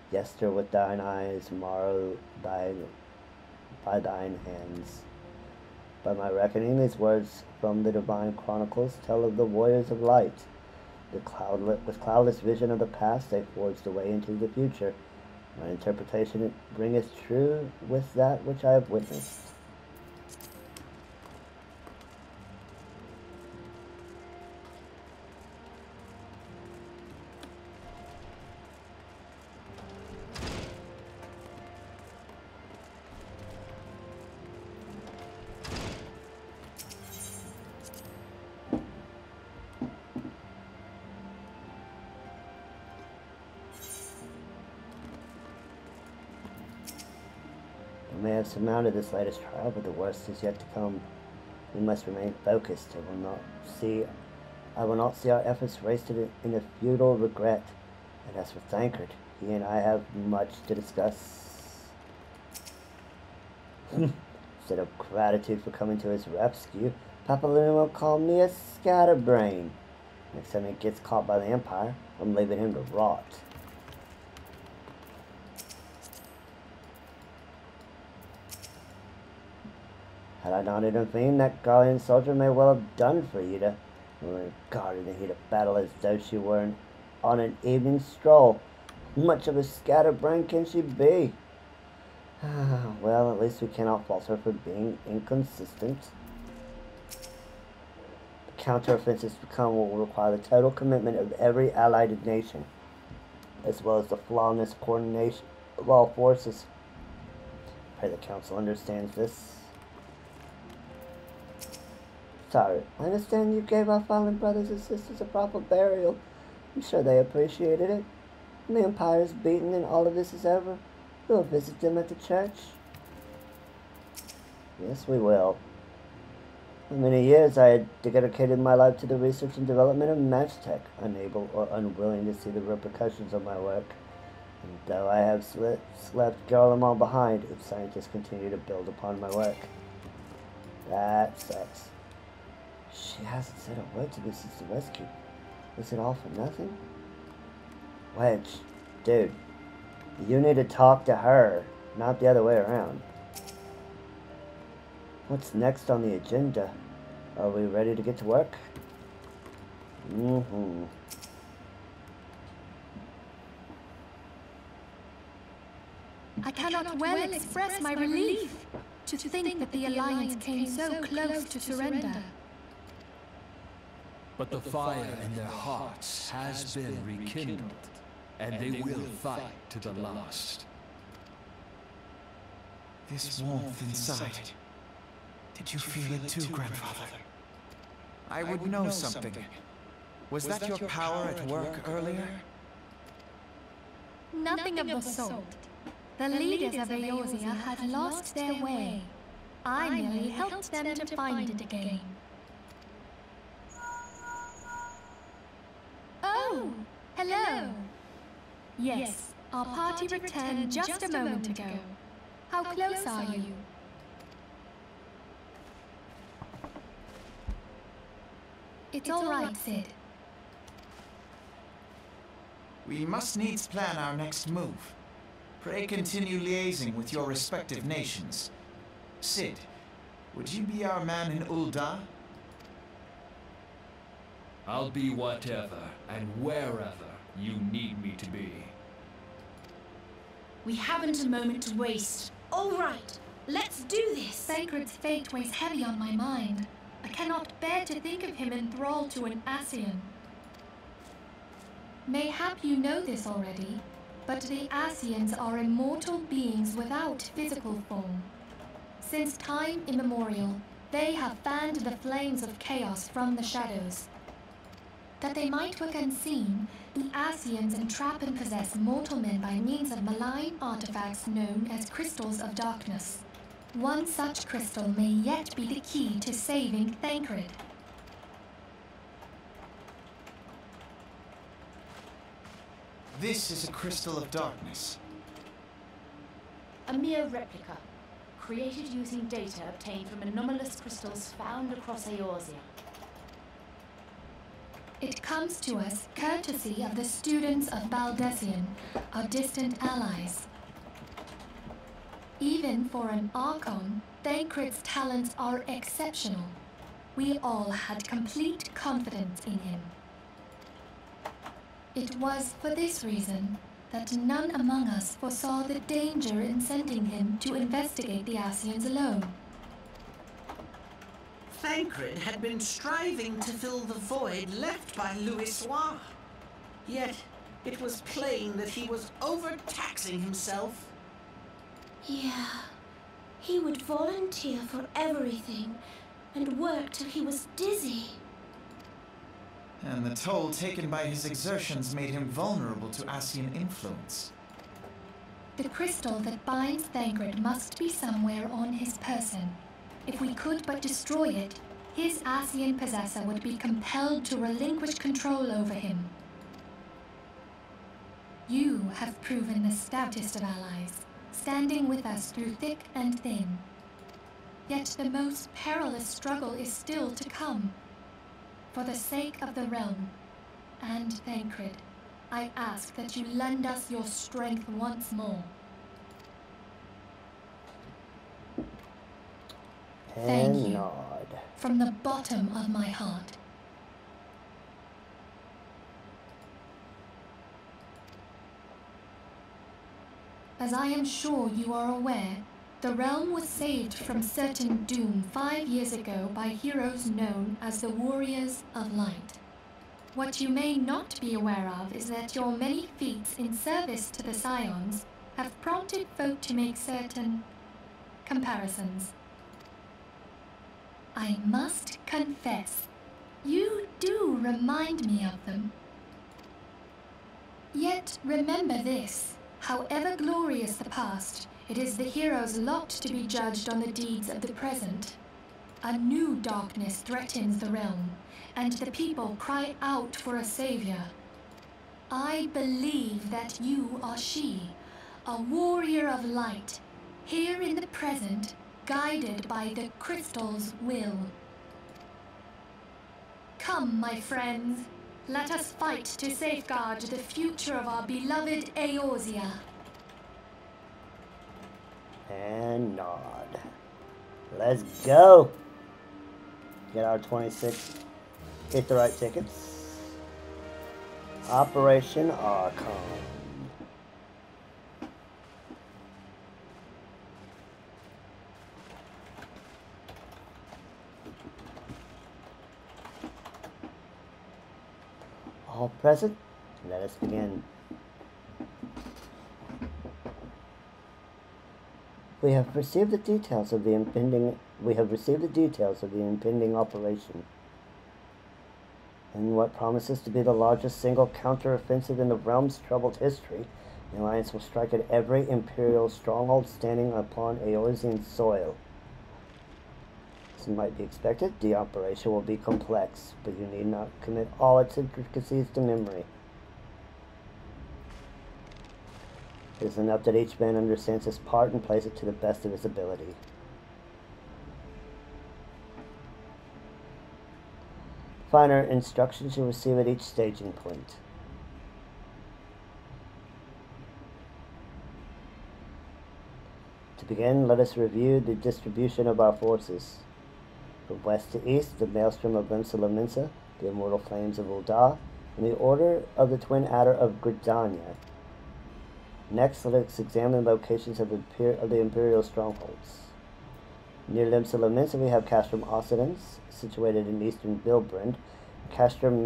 yester with thine eyes, morrow by thine hands. By my reckoning, these words from the divine chronicles tell of the warriors of light. With cloudless vision of the past, they forged a way into the future. My interpretation bringeth true with that which I have witnessed. We may have surmounted this latest trial, but the worst is yet to come. We must remain focused. I will not see our efforts wasted in a futile regret. And as for Thancred, he and I have much to discuss. Instead of gratitude for coming to his rescue, Papaloon will call me a scatterbrain. Next time he gets caught by the Empire, I'm leaving him to rot. Had I not intervened, that Guardian soldier may well have done for Yda. We were guarded the heat of battle as though she were on an evening stroll. Much of a scatterbrain can she be? Well, at least we cannot fault her for being inconsistent. The counteroffensives to come will require the total commitment of every allied nation, as well as the flawless coordination of all forces. I pray the Council understands this. Sorry, I understand you gave our fallen brothers and sisters a proper burial. I'm sure they appreciated it. When the Empire is beaten and all of this is over, we'll visit them at the church. Yes, we will. For many years I had dedicated my life to the research and development of match tech, unable or unwilling to see the repercussions of my work. And though I have left Garlemald behind, its scientists continue to build upon my work. That sucks. She hasn't said a word to me since the rescue. Was it all for nothing? Wedge, dude, you need to talk to her, not the other way around. What's next on the agenda? Are we ready to get to work? I cannot well express my relief to think that the Alliance came so close to surrender. But the fire in their hearts has been rekindled, and they will fight to the last. This warmth inside. Did you feel it too, Grandfather? I would know something. Was that your power at work earlier? Nothing of the sort. The leaders of Eorzea had lost their way. I merely helped them to find it again. Yes, our party returned just a moment ago. How close are you? It's all right, Sid. We must needs plan our next move. Pray continue liaising with your respective nations. Sid, would you be our man in Ul'dah? I'll be whatever and wherever you need me to be. We haven't a moment to waste. All right, let's do this. Thancred's fate weighs heavy on my mind. I cannot bear to think of him enthralled to an Ascian. Mayhap you know this already, but the Ascians are immortal beings without physical form. Since time immemorial, they have fanned the flames of chaos from the shadows. That they might work unseen, the Ascians entrap and possess mortal men by means of malign artifacts known as crystals of darkness. One such crystal may yet be the key to saving Thancred. This is a crystal of darkness. A mere replica, created using data obtained from anomalous crystals found across Eorzea. It comes to us courtesy of the students of Baldessian, our distant allies. Even for an Archon, Thancred's talents are exceptional. We all had complete confidence in him. It was for this reason that none among us foresaw the danger in sending him to investigate the Ascians alone. Thancred had been striving to fill the void left by Louisoix. Yet, it was plain that he was overtaxing himself. Yeah, he would volunteer for everything and work till he was dizzy. And the toll taken by his exertions made him vulnerable to Ascian influence. The crystal that binds Thancred must be somewhere on his person. If we could but destroy it, his Ascian possessor would be compelled to relinquish control over him. You have proven the stoutest of allies, standing with us through thick and thin. Yet the most perilous struggle is still to come. For the sake of the realm, and Thancred, I ask that you lend us your strength once more. Thank you. Nod. From the bottom of my heart. As I am sure you are aware, the realm was saved from certain doom 5 years ago by heroes known as the Warriors of Light. What you may not be aware of is that your many feats in service to the Scions have prompted folk to make certain comparisons. I must confess, you do remind me of them. Yet remember this, however glorious the past, it is the hero's lot to be judged on the deeds of the present. A new darkness threatens the realm, and the people cry out for a savior. I believe that you are she, a warrior of light, here in the present, guided by the crystal's will. Come, my friends, let us fight to safeguard the future of our beloved Eorzea. And nod. Let's go. Get our 26 Get the Right tickets. Operation Archon. All present? Let us begin. We have received the details of the impending operation. In what promises to be the largest single counter-offensive in the realm's troubled history, the Alliance will strike at every Imperial stronghold standing upon Eorzean soil. As might be expected, the operation will be complex, but you need not commit all its intricacies to memory. It is enough that each man understands his part and plays it to the best of his ability. Finer instructions you'll receive at each staging point. To begin, let us review the distribution of our forces. From west to east, the Maelstrom of Limsa, the Immortal Flames of Ul'dah, and the Order of the Twin Adder of Gridania. Next, let us examine the locations of the Imperial strongholds. Near Limsa, we have Castrum Occidens, situated in eastern Bilbrand, Castrum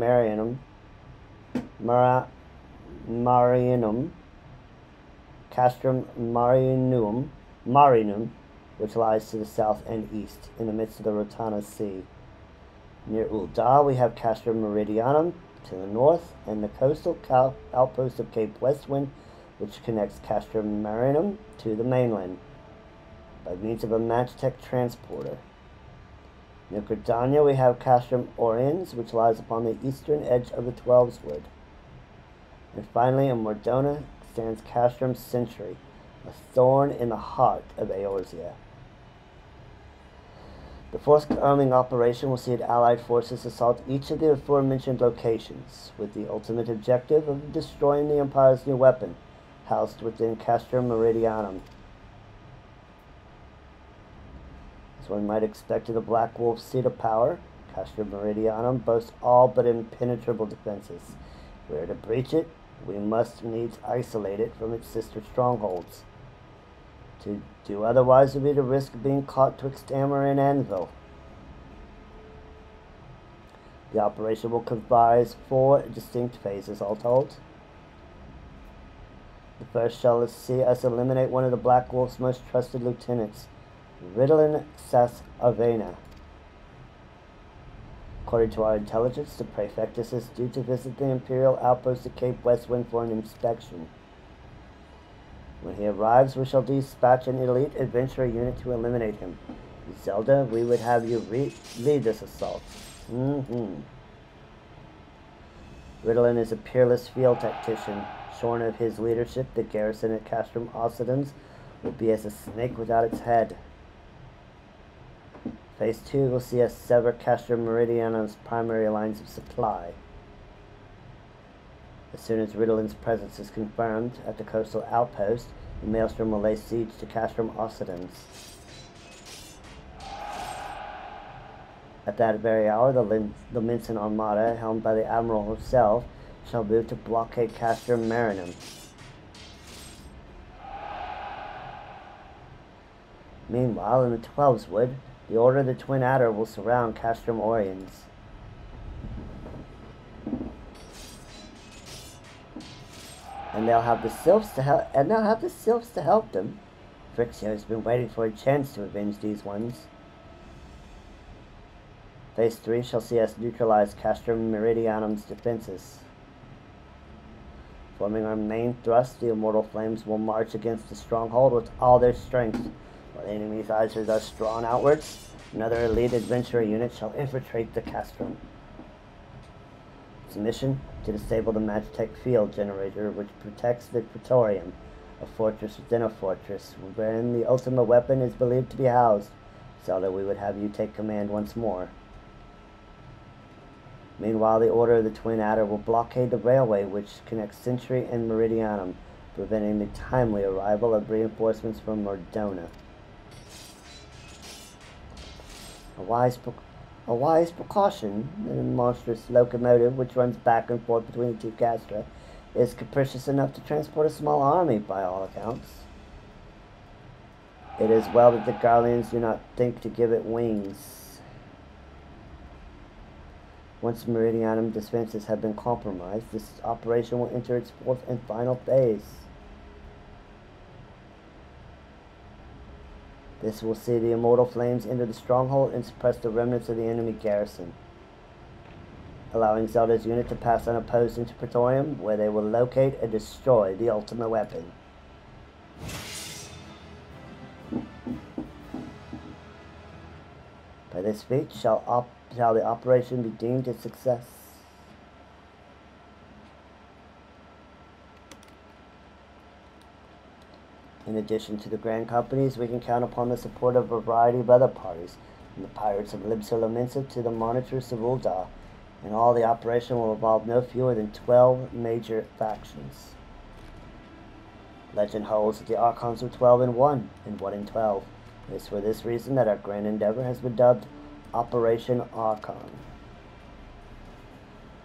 Castrum Marinum, which lies to the south and east, in the midst of the Rotana Sea. Near Ul'dah, we have Castrum Meridianum to the north, and the coastal outpost of Cape Westwind, which connects Castrum Marinum to the mainland by means of a Magitech transporter. Near Gridania, we have Castrum Oriens, which lies upon the eastern edge of the Twelveswood. And finally, in Mordona stands Castrum Sentry, a thorn in the heart of Eorzea. The forthcoming operation will see Allied forces assault each of the aforementioned locations, with the ultimate objective of destroying the Empire's new weapon, housed within Castrum Meridianum. As one might expect of the Black Wolf's seat of power, Castrum Meridianum boasts all but impenetrable defenses. If we are to breach it, we must needs isolate it from its sister strongholds. To do otherwise would be to risk being caught twixt hammer and anvil. The operation will comprise 4 distinct phases, all told. The first shall see us eliminate one of the Black Wolf's most trusted lieutenants, Ritalin Sas Avena. According to our intelligence, the Praefectus is due to visit the Imperial outpost at Cape Westwind for an inspection. When he arrives, we shall dispatch an elite adventurer unit to eliminate him. Zelda, we would have you lead this assault. Ritalin is a peerless field tactician. Shorn of his leadership, the garrison at Castrum Occidens will be as a snake without its head. Phase 2 will see us sever Castrum Meridianum's primary lines of supply. As soon as Ritalin's presence is confirmed at the coastal outpost, the Maelstrom will lay siege to Castrum Occidens. At that very hour, the Minson Armada, helmed by the Admiral herself, shall move to blockade Castrum Marinum. Meanwhile, in the Twelveswood, the Order of the Twin Adder will surround Castrum Oriens. And they'll have the sylphs to help them. Frixio's been waiting for a chance to avenge these ones. Phase 3 shall see us neutralize Castrum Meridianum's defenses. Forming our main thrust, the Immortal Flames will march against the stronghold with all their strength. While the enemy's eyes are thus drawn outwards, another elite adventurer unit shall infiltrate the Castrum. Its mission? To disable the Magitech field generator which protects the Praetorium, a fortress within a fortress, wherein the ultimate weapon is believed to be housed. Zelda, we would have you take command once more. Meanwhile, the Order of the Twin Adder will blockade the railway which connects Sentry and Meridianum, preventing the timely arrival of reinforcements from Mordona. A wise precaution, the monstrous locomotive which runs back and forth between the two castra is capricious enough to transport a small army by all accounts. It is well that the Garleans do not think to give it wings. Once Meridianum defenses have been compromised, this operation will enter its 4th and final phase. This will see the Immortal Flames enter the stronghold and suppress the remnants of the enemy garrison, allowing Zelda's unit to pass unopposed into Praetorium, where they will locate and destroy the ultimate weapon. By this feat shall the operation be deemed a success. In addition to the Grand Companies, we can count upon the support of a variety of other parties, from the pirates of Libsur-Lominsa to the monitors of Ul'dah, and all the operation will involve no fewer than 12 major factions. Legend holds that the Archons are 12 in 1, and 1 in 12. It is for this reason that our grand endeavor has been dubbed Operation Archon.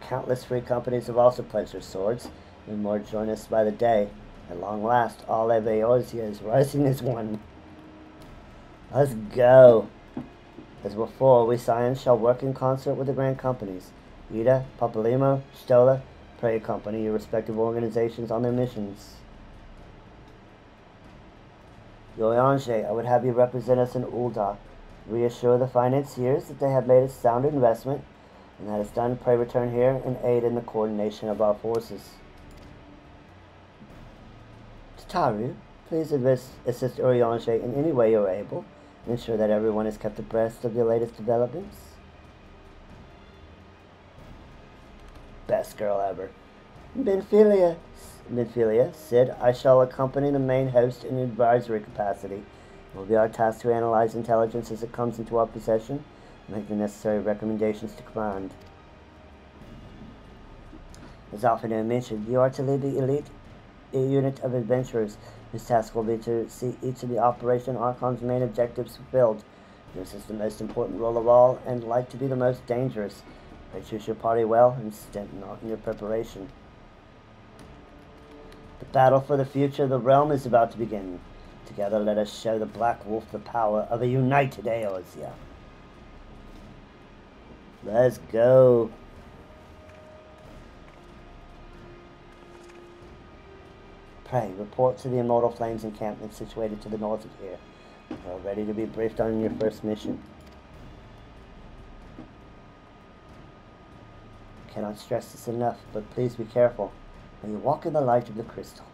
Countless free companies have also pledged their swords, and more join us by the day. At long last, all of Eorzea is rising as one. Let's go! As before, we Scions shall work in concert with the Grand Companies. Ida, Papalymo, Stola, pray accompany your respective organizations on their missions. Yoyange, I would have you represent us in Ul'dah. Reassure the financiers that they have made a sound investment, and that is done, pray return here and aid in the coordination of our forces. Tataru, please assist Urianger in any way you are able, and ensure that everyone is kept abreast of the latest developments. Best girl ever. Benfilia, Sid, I shall accompany the main host in advisory capacity. It will be our task to analyze intelligence as it comes into our possession, and make the necessary recommendations to command. As often mentioned, you are to lead the elite unit of adventurers, whose task will be to see each of the Operation Archon's main objectives fulfilled. This is the most important role of all, and like to be the most dangerous. Pray choose your party well, and stint not in your preparation. The battle for the future of the realm is about to begin. Together let us show the Black Wolf the power of a united Eorzea. Let's go. Pray, report to the Immortal Flames encampment situated to the north of here. You are ready to be briefed on your first mission. Cannot stress this enough, but please be careful. May you walk in the light of the crystal.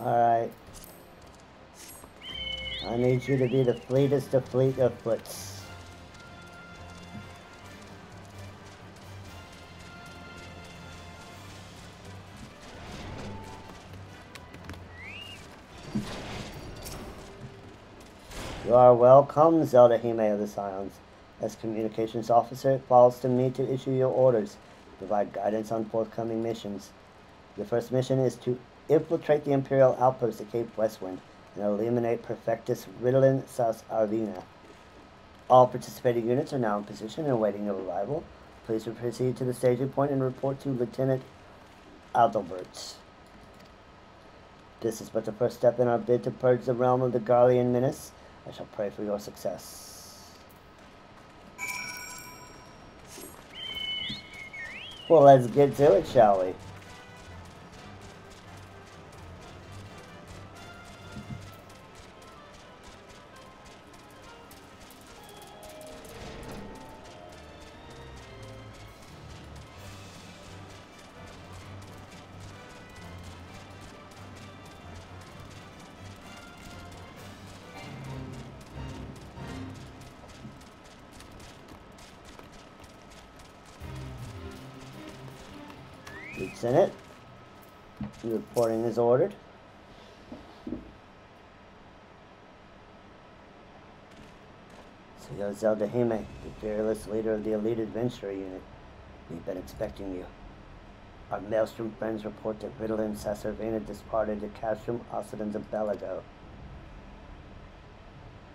Alright. I need you to be the fleetest of fleet of foots. You are welcome, Zelda Hime of the Scions. As communications officer, it falls to me to issue your orders, provide guidance on forthcoming missions. Your first mission is to infiltrate the Imperial outpost at Cape Westwind and eliminate Perfectus Ritalin Sus Arvina. All participating units are now in position and awaiting your arrival. Please proceed to the staging point and report to Lieutenant Adalbert. This is but the first step in our bid to purge the realm of the Garlean menace. I shall pray for your success. Well, let's get to it, shall we? Lieutenant, reporting is ordered. So you're Zelda Hime, the fearless leader of the elite adventurer unit. We've been expecting you. Our Maelstrom friends report that Ritalin Sassarvina departed to Castrum Occidens of Belago.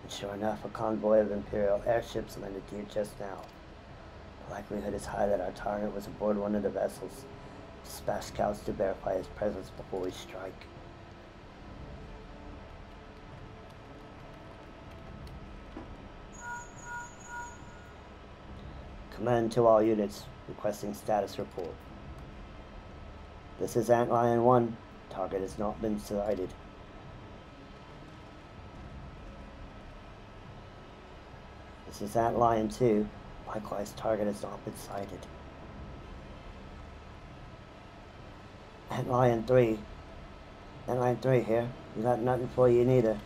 And sure enough, a convoy of Imperial airships landed here just now. The likelihood is high that our target was aboard one of the vessels. Dispatch scouts to verify his presence before we strike. Command to all units, requesting status report. This is Antlion 1. Target has not been sighted. This is Antlion 2. Likewise, target has not been sighted. Antlion 3. Antlion 3 here. We got nothing for you neither.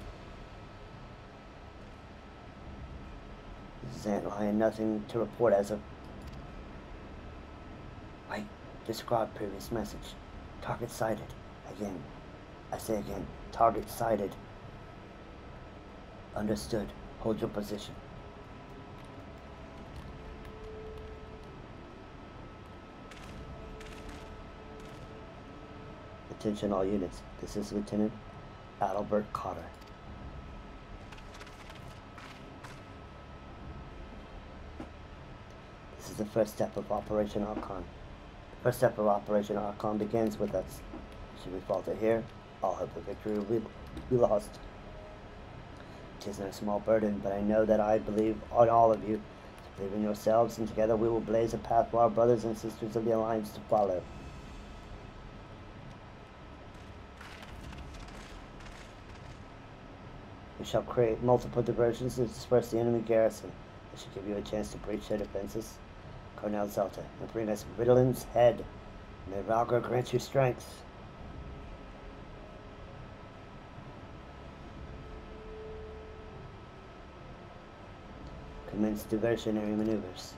This is Antlion, nothing to report as of... Wait, describe previous message. Target sighted. Again. I say again. Target sighted. Understood. Hold your position. Attention all units. This is Lieutenant Adalbert Cotter. This is the first step of Operation Archon. The first step of Operation Archon begins with us. Should we falter here, all hope of victory will be lost. It is no small burden, but I know that I believe on all of you. Believe in yourselves, and together we will blaze a path for our brothers and sisters of the Alliance to follow. We shall create multiple diversions and disperse the enemy garrison. This should give you a chance to breach their defenses. Colonel Zelda, and bring us Ritallin's head. May Valgar grant you strength. Commence diversionary maneuvers.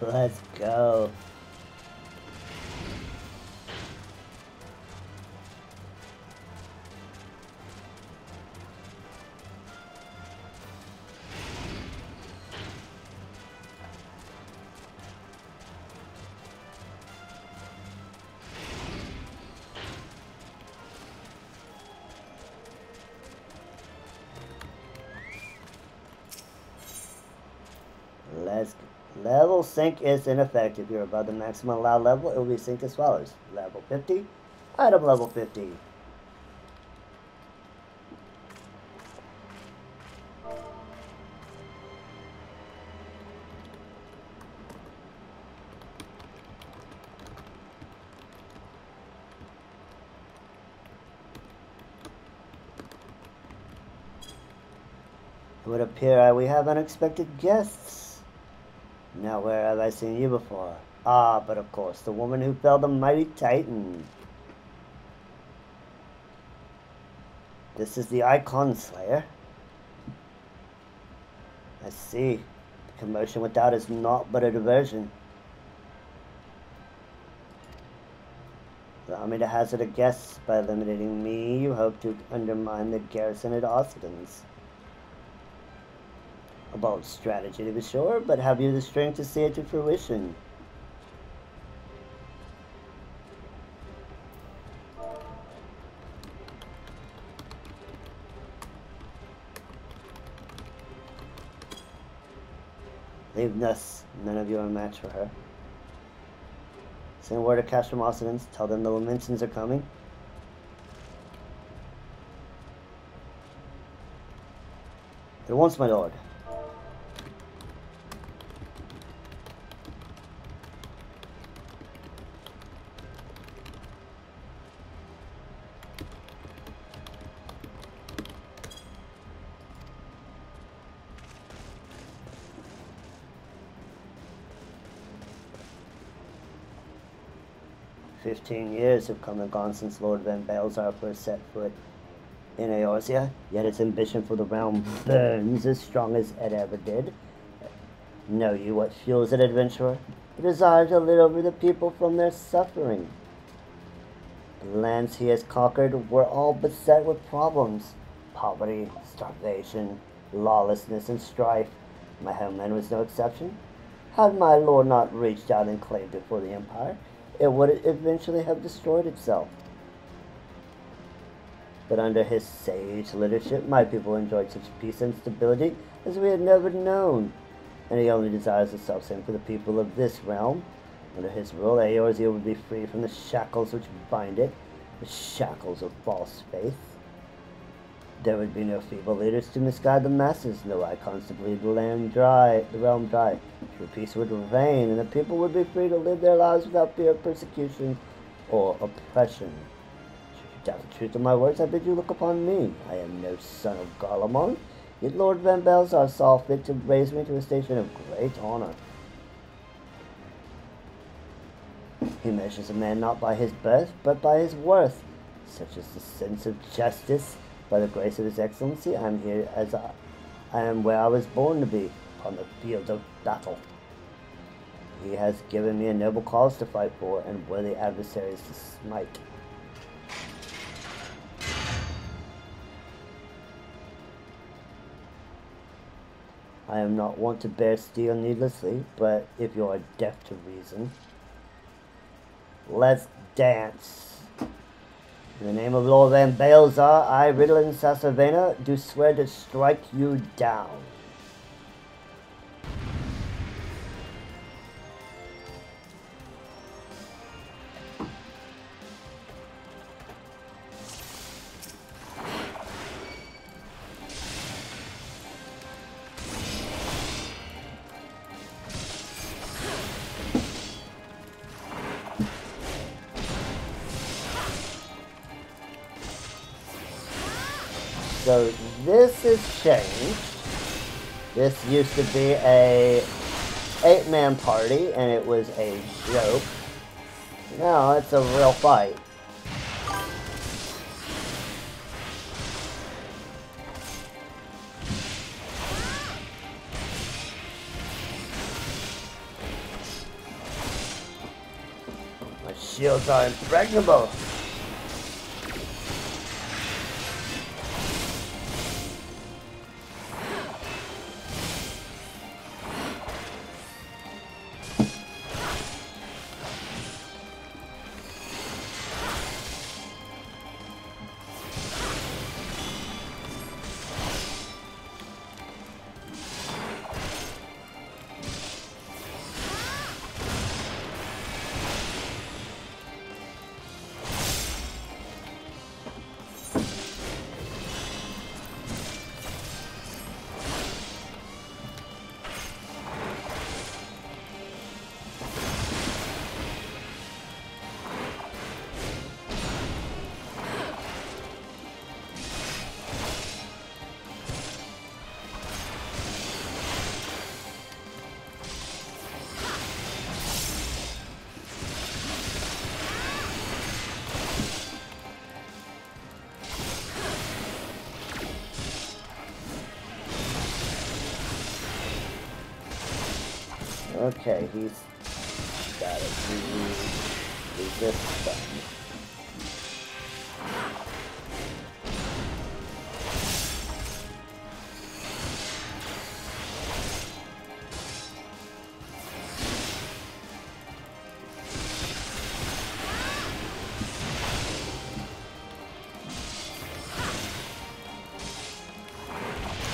Let's go. Let's go. Level sync is in effect. If you're above the maximum allowed level, it will be synced as follows. Level 50, item level 50. It would appear we have unexpected guests. Now where have I seen you before? Ah, but of course, the woman who felled the mighty Titan. This is the Icon Slayer. I see. The commotion without is naught but a diversion. Allow me to hazard a guess. By eliminating me, you hope to undermine the garrison at Austin's. A bold strategy to be sure, but have you the strength to see it to fruition? Leave thus. None of you are a match for her. Send word to Castro Mossidans. Tell them the Lamentsons are coming. At once, my lord. Years have come and gone since Lord Van Balzar first set foot in Eorzea, yet its ambition for the realm burns as strong as it ever did. Know you what fuels an adventurer? The desire to rid over the people from their suffering. The lands he has conquered were all beset with problems. Poverty, starvation, lawlessness, and strife. My homeland was no exception. Had my lord not reached out and claimed it for the Empire, it would eventually have destroyed itself. But under his sage leadership, my people enjoyed such peace and stability as we had never known, and he only desires the self-same for the people of this realm. Under his rule, Eorzea would be free from the shackles which bind it, the shackles of false faith. There would be no feeble leaders to misguide the masses, no icons to bleed the realm dry. True peace would reign, and the people would be free to live their lives without fear of persecution or oppression. Should you doubt the truth of my words, I bid you look upon me. I am no son of Garlemald, yet Lord Van Belzar saw fit to raise me to a station of great honor. He measures a man not by his birth, but by his worth, such as the sense of justice. By the grace of His Excellency, I am here as I am where I was born to be, upon the field of battle. He has given me a noble cause to fight for, and worthy adversaries to smite. I am not wont to bear steel needlessly, but if you are deaf to reason, let's dance. In the name of Lord Van Belzar, I, Riddlin Sassavena, do swear to strike you down. So this is changed. This used to be a 8-man party and it was a joke. Now it's a real fight. My shields are impregnable. Okay, he's got it. Resist button.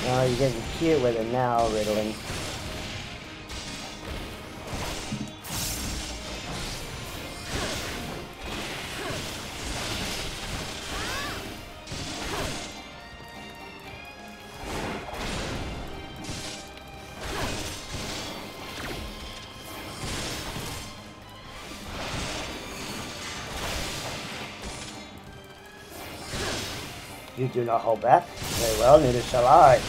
Oh, you're getting cute with it now, Riddling. You do not hold back. Very well, neither shall I.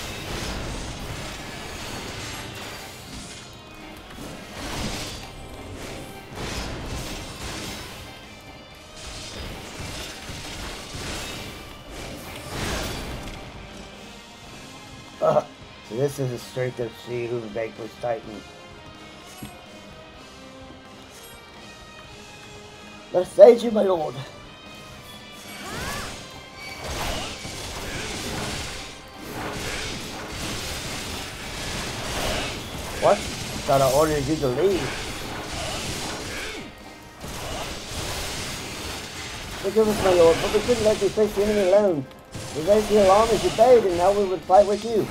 So this is the strength of she who vanquished Titan. Let us aid you, my lord. What? Thought I ordered you to leave. Forgive us, my lord, but we couldn't let you face the enemy alone. We raised the alarm as you bade, and now we would fight with you.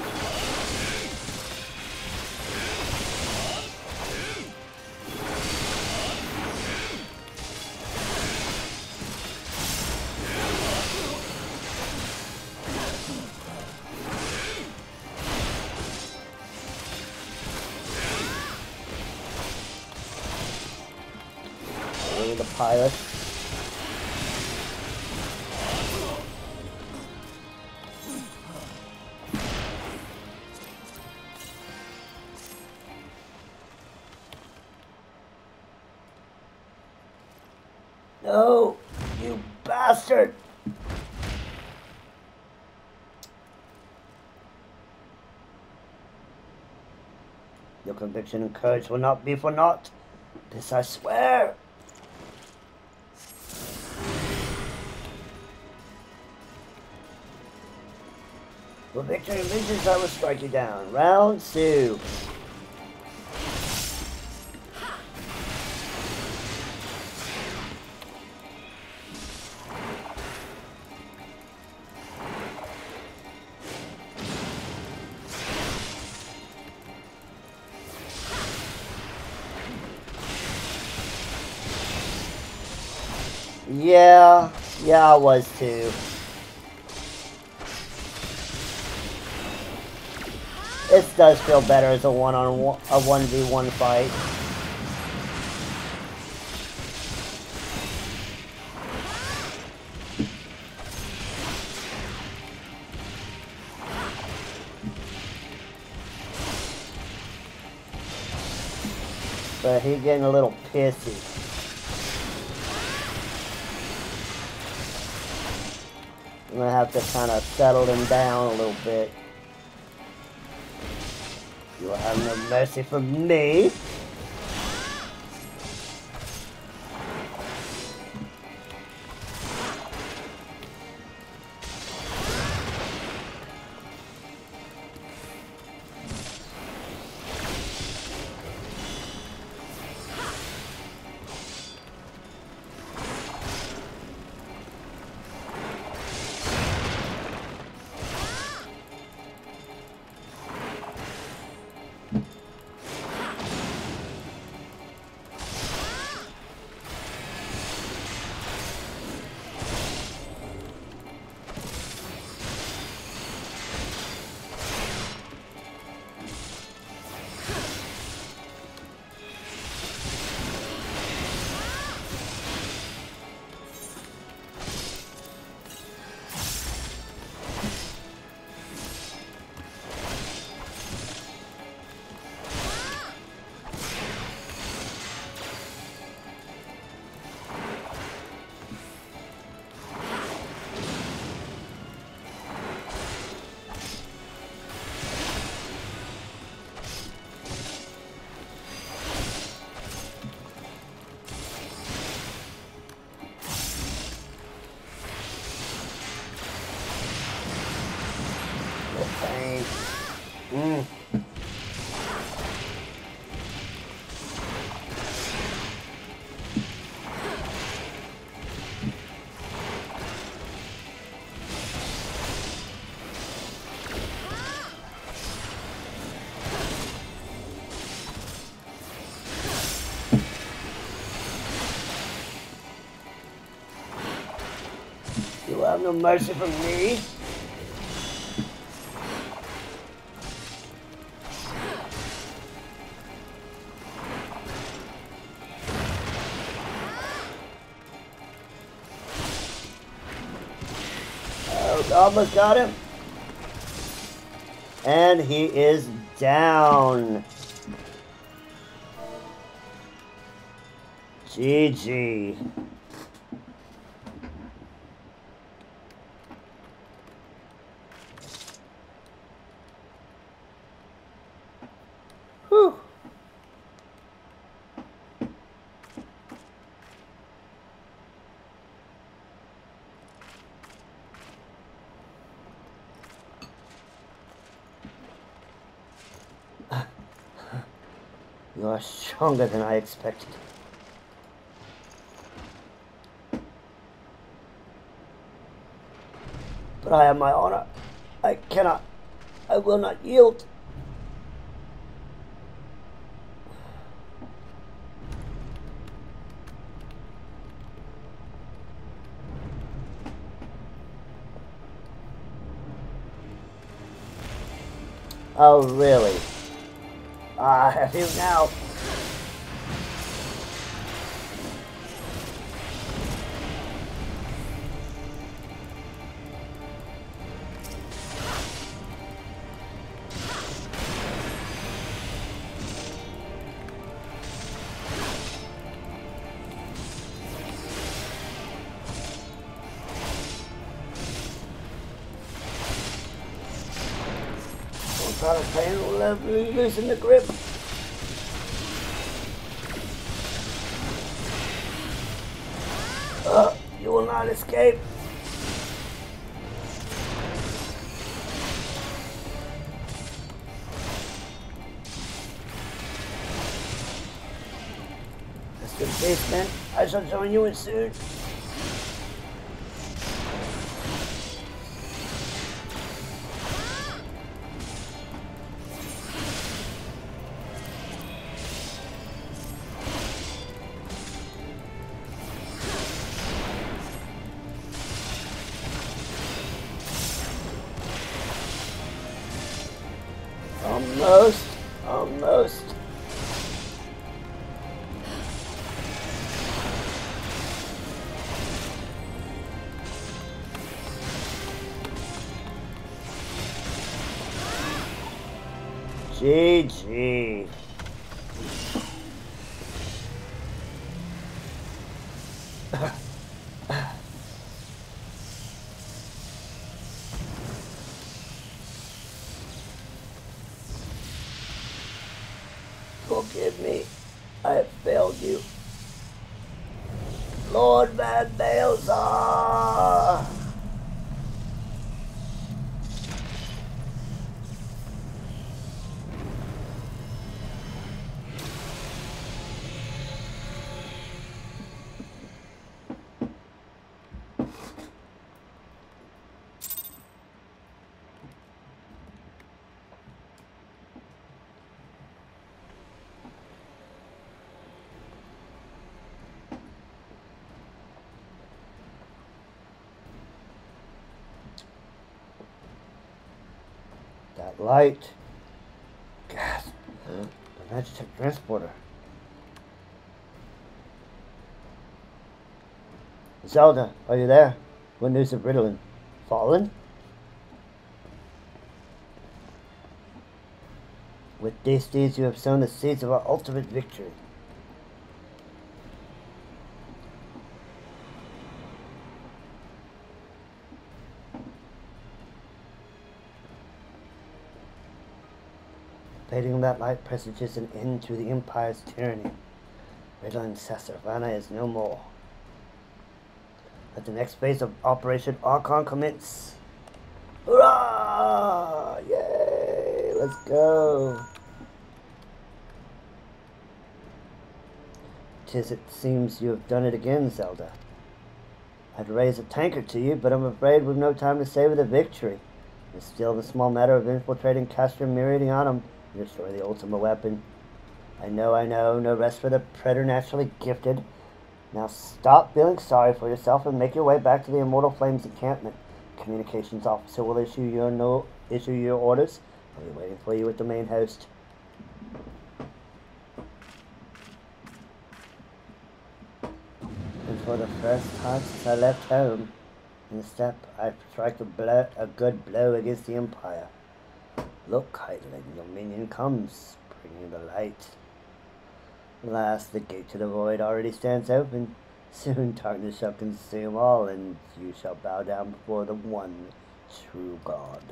The pilot. No, you bastard! Your conviction and courage will not be for naught. This I swear. For victory and vengeance, I will strike you down. Round 2. Yeah, I was too. This does feel better as a 1v1 fight. But he's getting a little pissy. I'm gonna have to kind of settle him down a little bit. You will have no mercy from me. You will have no mercy from me. Almost got him. And he is down. GG. Whew. You are stronger than I expected. But I have my honor. I will not yield. Oh, really? I have you now. Try to pain, loosen the grip. You will not escape. Rest in peace, man. I shall join you in soon. Almost. GG. Forgive me, I have failed you. Lord Van Balezar! That light. Gasp. The Magitech transporter. Zelda, are you there? What news of Ritalin? Fallen? With these deeds you have sown the seeds of our ultimate victory. Fading that light presages an end to the Empire's tyranny. Ritalin Sassarvana is no more. Let the next phase of Operation Archon commence. Hurrah! Yay! Let's go! 'Tis it seems you have done it again, Zelda. I'd raise a tankard to you, but I'm afraid we've no time to savor the victory. It's still the small matter of infiltrating Castrum Meridianum. Destroy the ultimate weapon. I know, no rest for the preternaturally gifted. Now stop feeling sorry for yourself and make your way back to the Immortal Flames encampment. Communications officer will issue your orders. I'll be waiting for you at the main host. And for the first time since I left home, in a step, I strike a good blow against the Empire. Look, Heidling, your minion comes, bringing the light. Alas, the gate to the void already stands open. Soon darkness shall consume all, and you shall bow down before the one true God.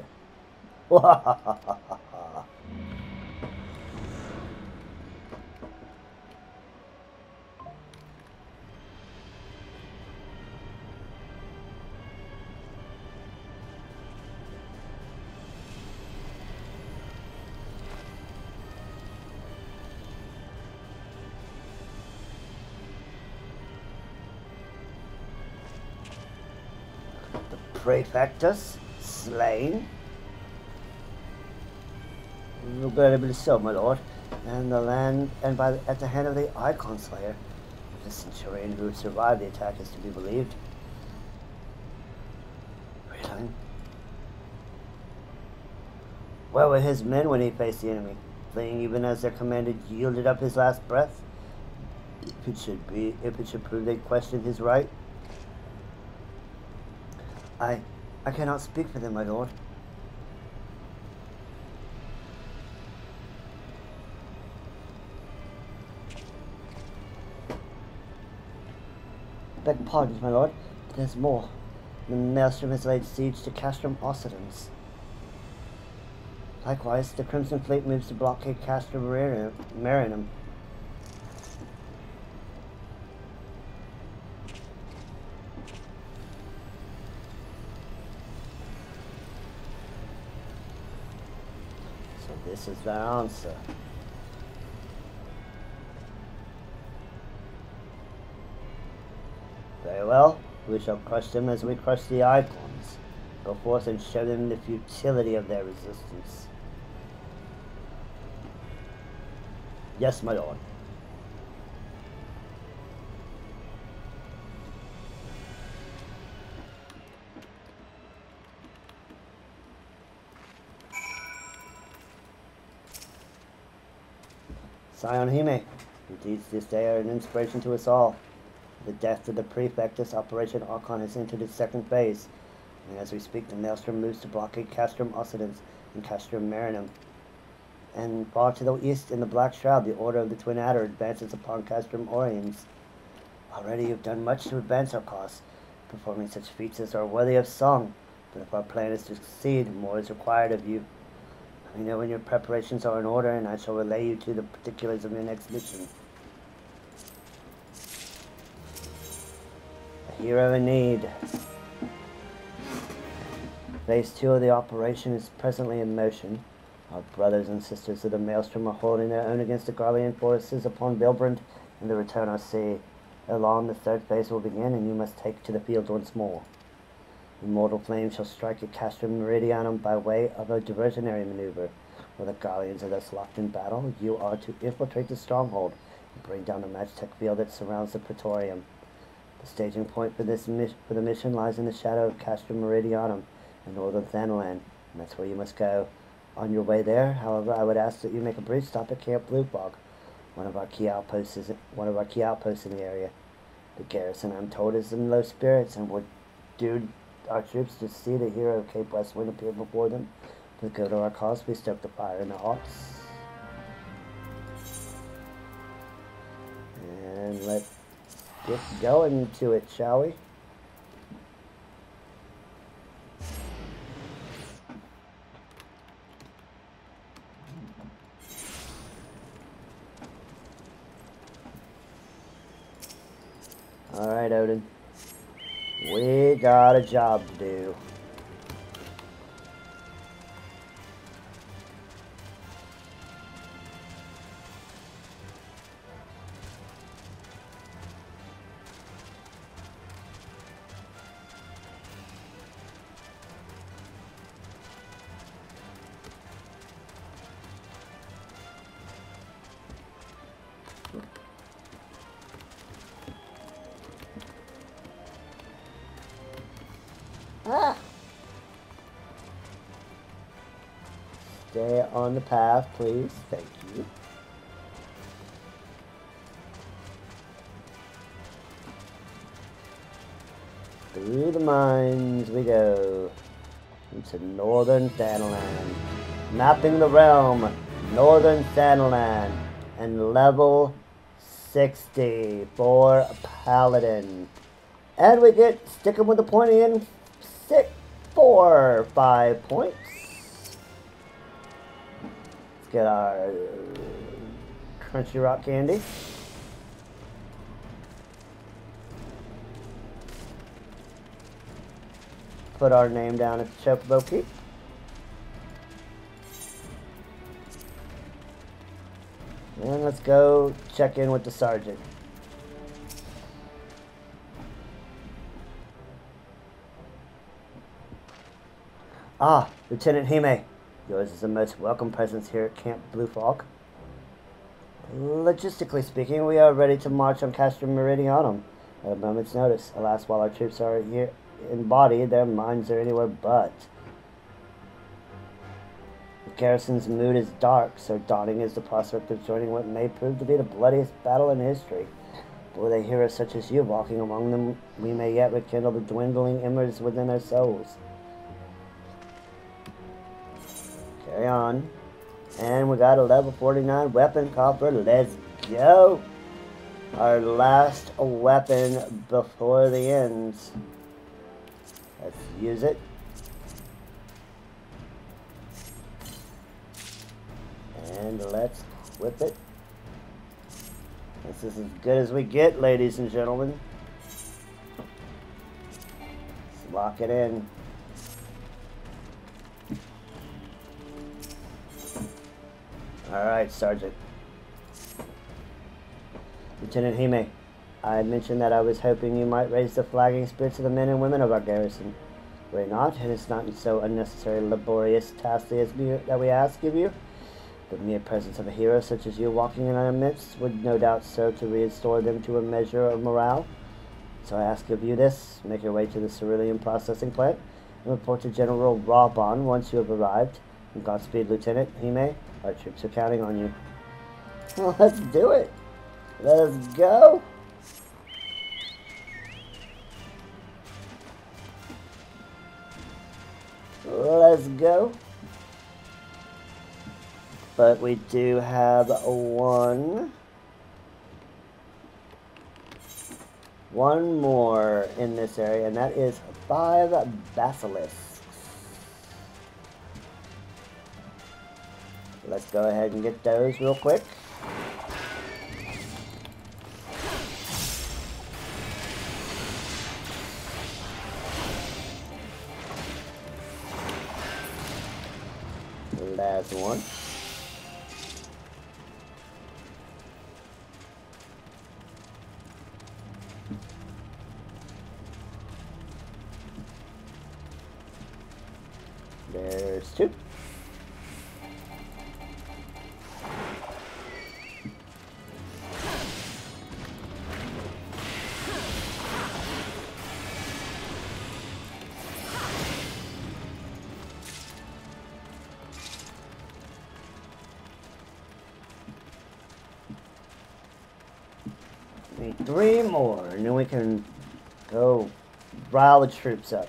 Prefectus slain. Regrettably so, my lord. And the land, and at the hand of the Archon Slayer. The Centurion who survived the attack is to be believed. Really? Where were his men when he faced the enemy? Fleeing even as their commander yielded up his last breath? If it should prove they questioned his right. I cannot speak for them, my lord. Beg pardon, my lord. There's more. The Maelstrom has laid siege to Castrum Occidens. Likewise, the Crimson Fleet moves to blockade Castrum Marinum. So this is their answer. Very well, we shall crush them as we crush the Icons. Go forth and show them the futility of their resistance. Yes, my lord. Scion Hime, your deeds this day are an inspiration to us all. The death of the Prefectus, Operation Archon has entered its second phase, and as we speak, the Maelstrom moves to blockade Castrum Occidens and Castrum Marinum. And far to the east, in the Black Shroud, the Order of the Twin Adder advances upon Castrum Oriens. Already you've done much to advance our cause. Performing such feats as are worthy of song, but if our plan is to succeed, more is required of you. Let me know when your preparations are in order, and I shall relay you to the particulars of your next mission. A hero in need. Phase 2 of the operation is presently in motion. Our brothers and sisters of the Maelstrom are holding their own against the Garlean forces upon Bilbrand and the Returner Sea. Along the third phase will begin, and you must take to the field once more. Immortal Flame shall strike at Castrum Meridianum by way of a diversionary maneuver. While the Garleans are thus locked in battle, you are to infiltrate the stronghold and bring down the Magitech field that surrounds the Praetorium. The staging point for the mission lies in the shadow of Castrum Meridianum in northern Thanalan, and that's where you must go. On your way there, however, I would ask that you make a brief stop at Camp Blue Fog, one of our key outposts in the area. The garrison, I'm told, is in low spirits and would do our troops to see the hero of Cape Westwind appear before them. For the good of our cause, we stoke the fire in the hearts. And let's get going to it, shall we? Alright, Odin. We got a job to do. Stay on the path, please. Thank you. Through the mines we go. Into northern Thanalan. Mapping the realm. Northern Thanalan. And level 60 for Paladin. And we get, sticking with the pointy in, 5 points. Let's get our crunchy rock candy. Put our name down at the Chocobo Keep. And let's go check in with the sergeant. Ah, Lieutenant Hime. Yours is a most welcome presence here at Camp Blue Fog. Logistically speaking, we are ready to march on Castor Meridianum at a moment's notice. Alas, while our troops are here in body, their minds are anywhere but. The garrison's mood is dark, so daunting is the prospect of joining what may prove to be the bloodiest battle in history. But with a hero such as you walking among them, we may yet rekindle the dwindling embers within their souls. Carry on. And we got a level 49 weapon copper. Let's go. Our last weapon before the ends. Let's use it. And let's whip it. This is as good as we get, ladies and gentlemen. Let's lock it in. Alright, Sergeant. Lieutenant Hime, I had mentioned that I was hoping you might raise the flagging spirits of the men and women of our garrison. Were it not, and it's not so unnecessary, laborious task that we ask of you. The mere presence of a hero such as you walking in our midst would no doubt serve to restore them to a measure of morale. So I ask of you this: make your way to the cerulean processing plant and report to General Rawbon once you have arrived. And Godspeed, Lieutenant Hime. Our troops are counting on you. Well, let's do it. Let's go. Let's go. But we do have one more in this area, and that is 5 basilisks. Let's go ahead and get those real quick. Last one. There's 2. Need 3 more, and then we can go rile the troops up.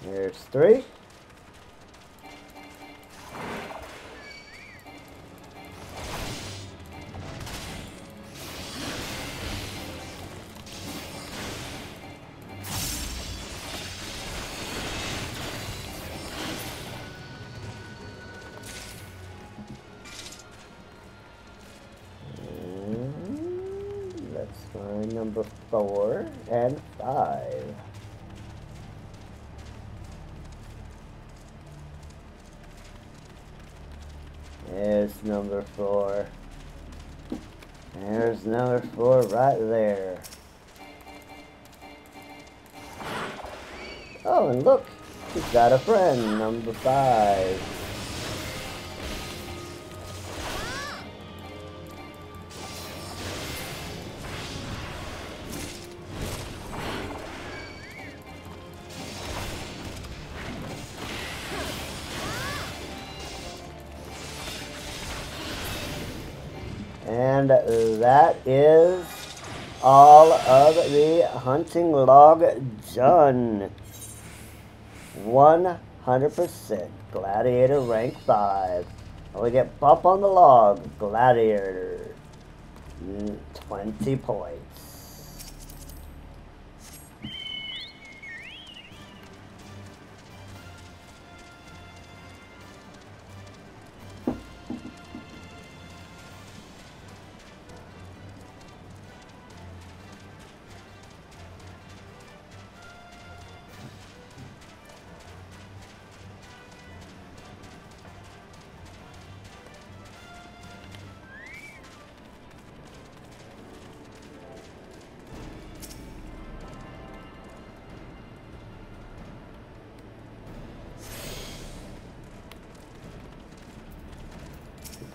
There's 3. Number 4 and 5. There's number 4. There's number 4 right there. Oh, and look, he's got a friend, number 5. And that is all of the hunting log done. 100% Gladiator rank 5. And we get bump on the log, Gladiator, 20 points.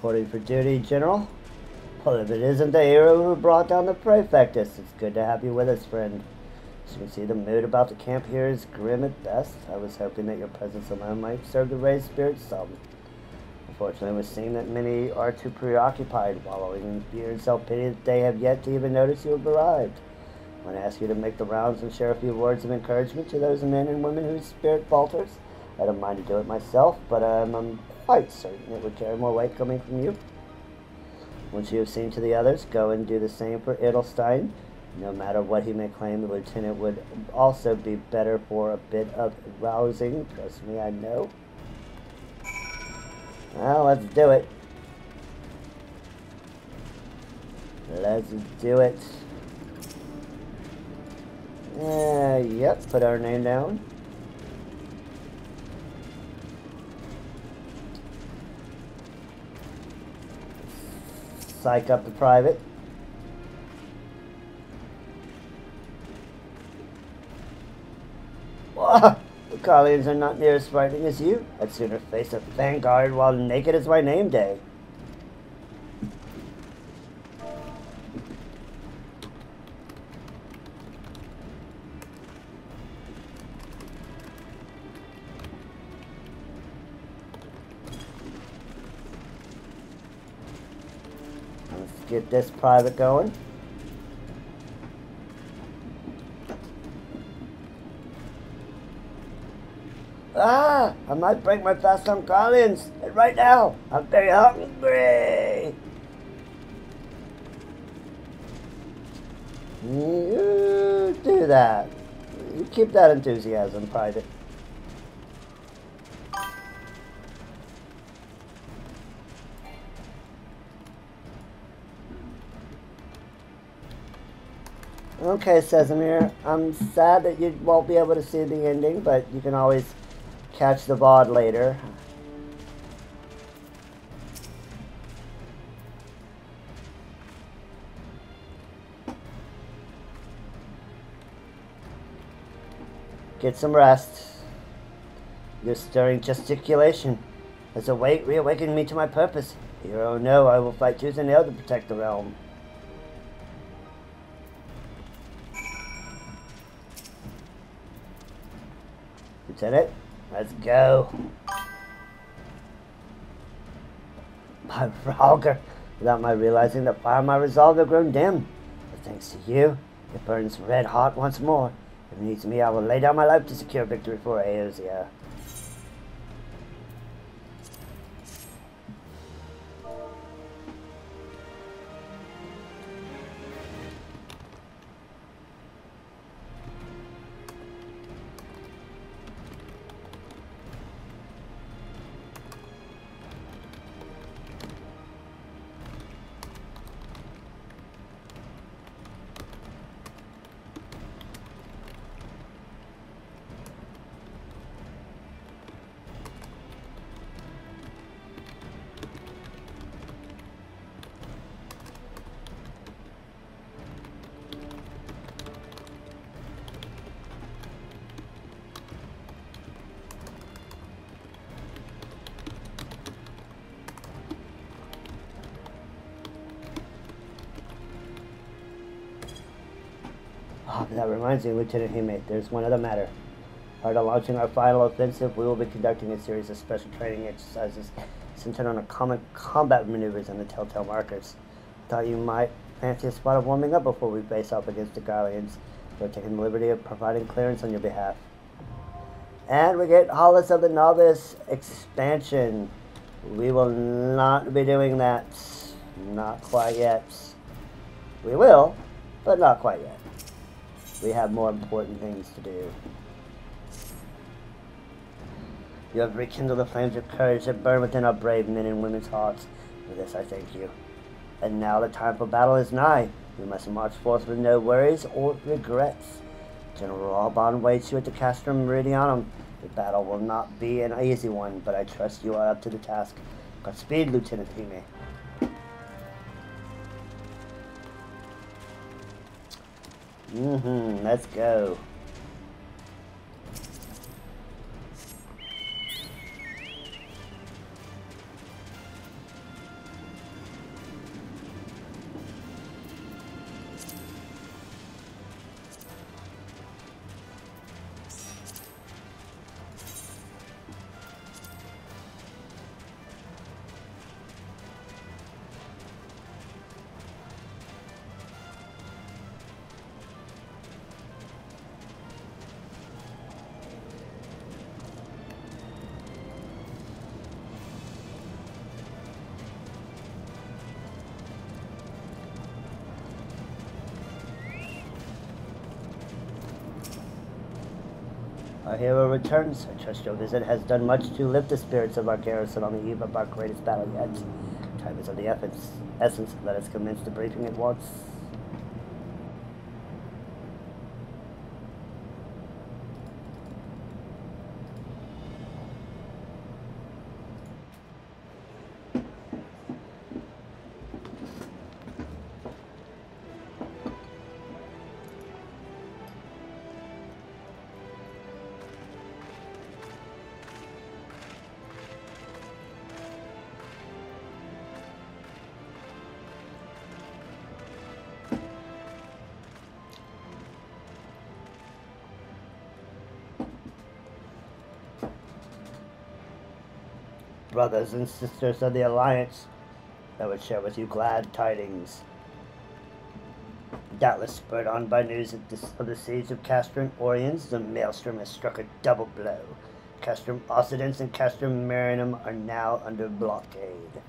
Reporting for duty, General. Well, if it isn't the hero who brought down the Prefectus, it's good to have you with us, friend. As you can see, the mood about the camp here is grim at best. I was hoping that your presence alone might serve to raise spirits some. Unfortunately, we're seeing that many are too preoccupied, wallowing in fear and self-pity that they have yet to even notice you have arrived. I want to ask you to make the rounds and share a few words of encouragement to those men and women whose spirit falters. I don't mind to do it myself, but I'm quite certain it would carry more weight coming from you. Once you have seen to the others, go and do the same for Edelstein. No matter what he may claim, the lieutenant would also be better for a bit of rousing. Trust me, I know. Well, let's do it. Let's do it. Yep, put our name down. Psych up the private. Whoa, the Carlians are not near as frightening as you. I'd sooner face a vanguard while naked as my name day. Get this private going. Ah! I might break my fast on Carlians. And right now, I'm very hungry. You do that. You keep that enthusiasm, private. Okay, Sesamir, I'm sad that you won't be able to see the ending, but you can always catch the VOD later. Get some rest. Your stirring gesticulation has reawakened me to my purpose. Hero, no, I will fight tooth and nail to protect the realm. Lieutenant, let's go. My Frogger, without my realizing the fire of my resolve had grown dim. But thanks to you, it burns red hot once more. If it needs me, I will lay down my life to secure victory for Eorzea. Oh, that reminds me, Lieutenant Hime, there's one other matter. Prior to launching our final offensive, we will be conducting a series of special training exercises centered on common combat maneuvers and the telltale markers. Thought you might fancy a spot of warming up before we face off against the Guardians. We're taking the liberty of providing clearance on your behalf. And we get Hollis of the Novice expansion. We will not be doing that. Not quite yet. We will, but not quite yet. We have more important things to do. You have rekindled the flames of courage that burn within our brave men and women's hearts. For this I thank you. And now the time for battle is nigh. We must march forth with no worries or regrets. General Alban waits you at the Castrum Meridianum. The battle will not be an easy one, but I trust you are up to the task. Godspeed, Lieutenant Hime. Let's go. Our hero returns. I trust your visit has done much to lift the spirits of our garrison on the eve of our greatest battle yet. Time is of the essence. Let us commence the briefing at once. Brothers and sisters of the Alliance, I would share with you glad tidings. Doubtless spurred on by news of the siege of Castrum Oriens, the Maelstrom has struck a double blow. Castrum Occidents and Castrum Marinum are now under blockade.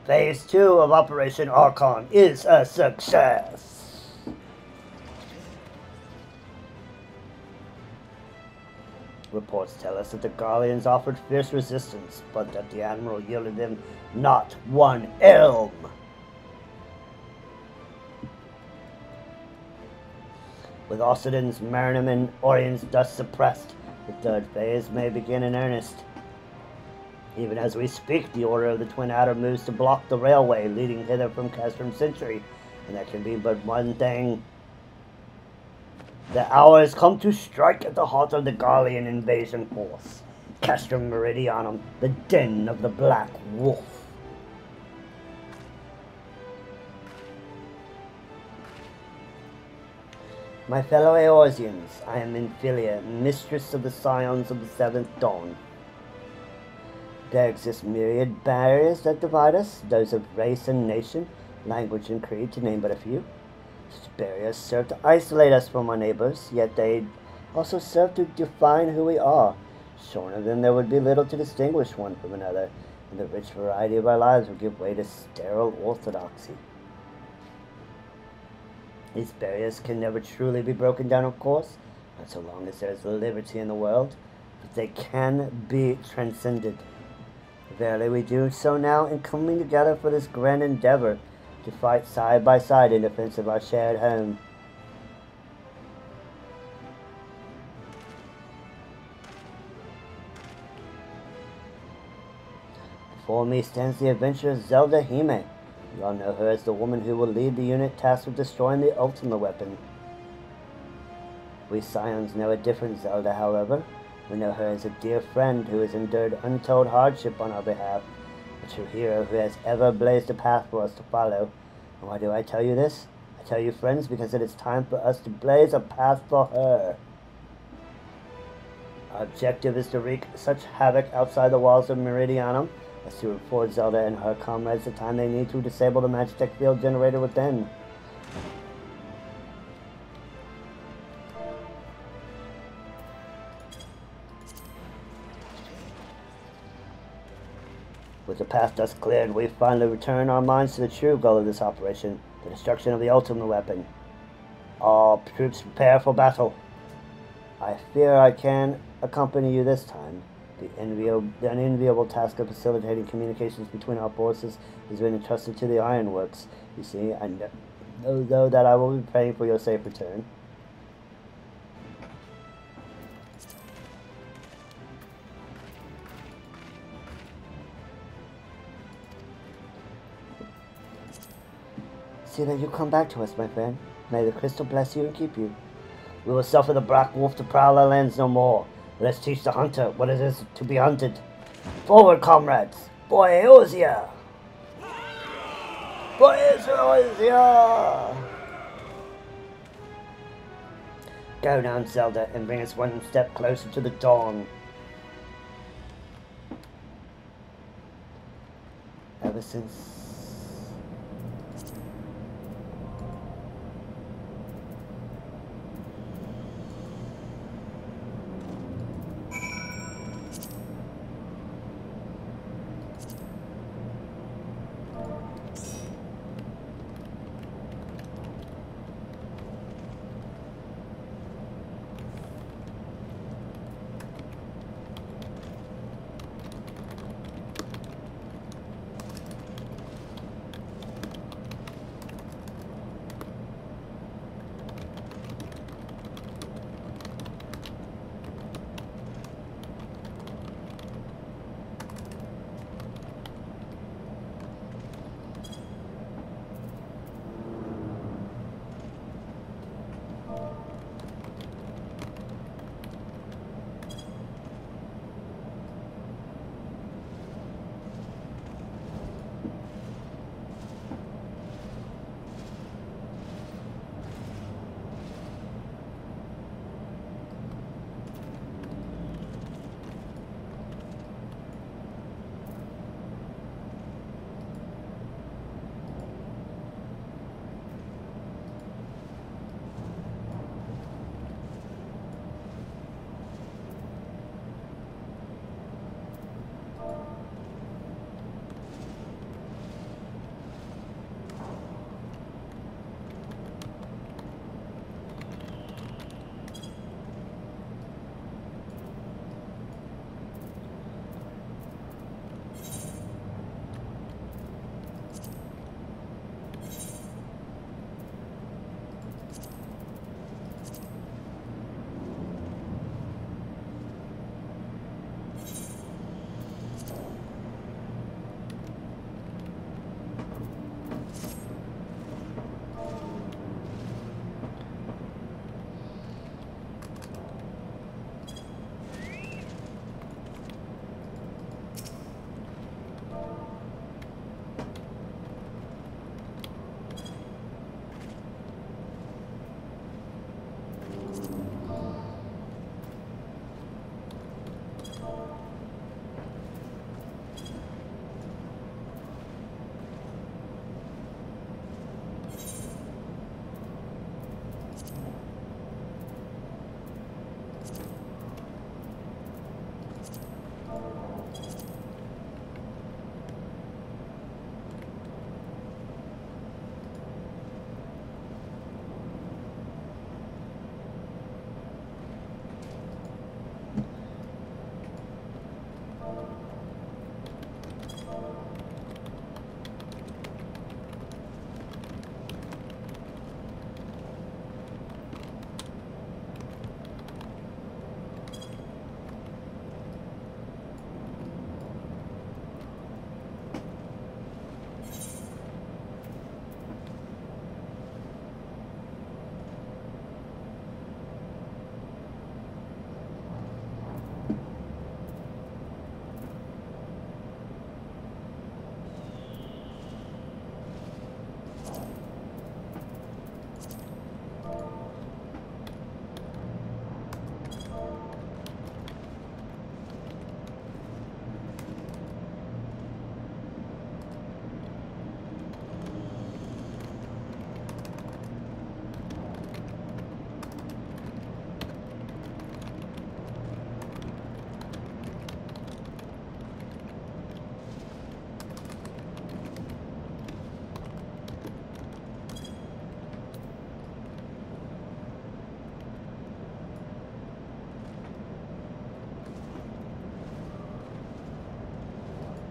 Phase 2 of Operation Archon is a success. Reports tell us that the Garleans offered fierce resistance, but that the Admiral yielded them not one elm. With Occidents, Marinum, and Oriens thus suppressed, the third phase may begin in earnest. Even as we speak, the Order of the Twin Adder moves to block the railway leading hither from Castrum Century, and that can be but one thing. The hour has come to strike at the heart of the Garlean invasion force. Castrum Meridianum, the den of the Black Wolf. My fellow Eorzeans, I am Infilia, mistress of the Scions of the Seventh Dawn. There exist myriad barriers that divide us, those of race and nation, language and creed, to name but a few. Such barriers serve to isolate us from our neighbors, yet they also serve to define who we are. Shorn of them, there would be little to distinguish one from another, and the rich variety of our lives would give way to sterile orthodoxy. These barriers can never truly be broken down, of course, not so long as there is liberty in the world, but they can be transcended. Verily, we do so now in coming together for this grand endeavor, to fight side by side in defense of our shared home. Before me stands the adventurous Zelda Hime. You all know her as the woman who will lead the unit tasked with destroying the ultimate weapon. We Scions know a different Zelda, however. We know her as a dear friend who has endured untold hardship on our behalf. A true hero who has ever blazed a path for us to follow. And why do I tell you this? I tell you, friends, because it is time for us to blaze a path for her. Our objective is to wreak such havoc outside the walls of Meridianum as to afford Zelda and her comrades the time they need to disable the Magitech field generator within. With the path thus cleared, we finally return our minds to the true goal of this operation, the destruction of the ultimate weapon. All troops prepare for battle. I fear I can accompany you this time. The unenviable task of facilitating communications between our forces has been entrusted to the Ironworks. You see, I know though that I will be praying for your safe return. See that you come back to us, my friend. May the crystal bless you and keep you. We will suffer the Black Wolf to prowl our lands no more. Let's teach the hunter what it is to be hunted. Forward, comrades! For Eorzea! For Eorzea! Go down, Zelda, and bring us one step closer to the dawn. Ever since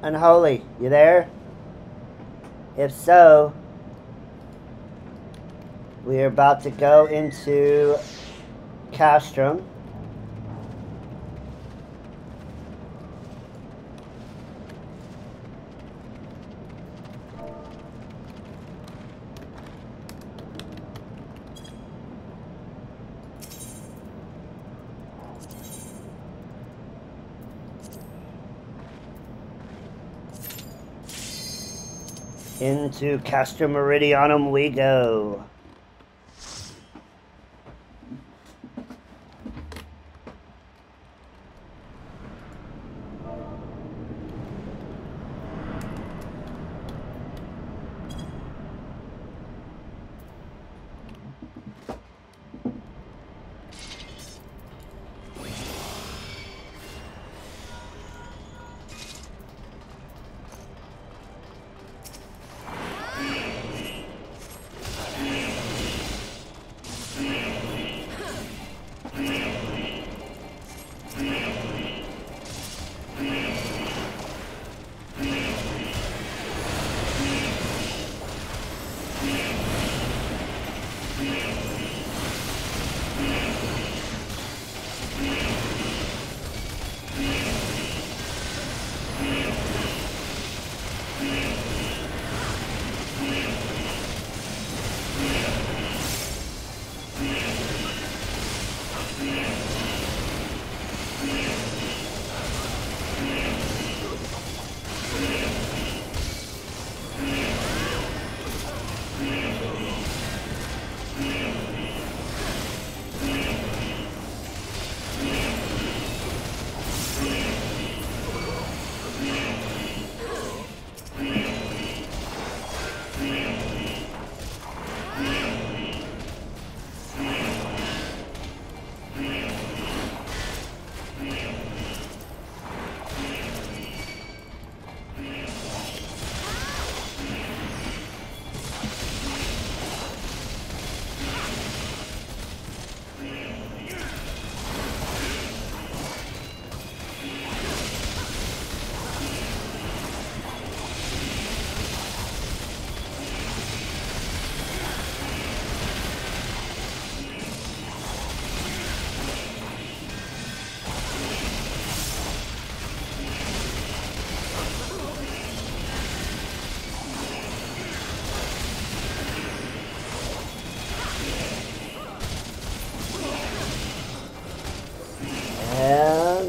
Unholy, you there? If so, we are about to go into Castrum. Into Castrum Meridianum we go.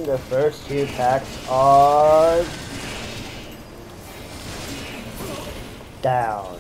The first two packs are down.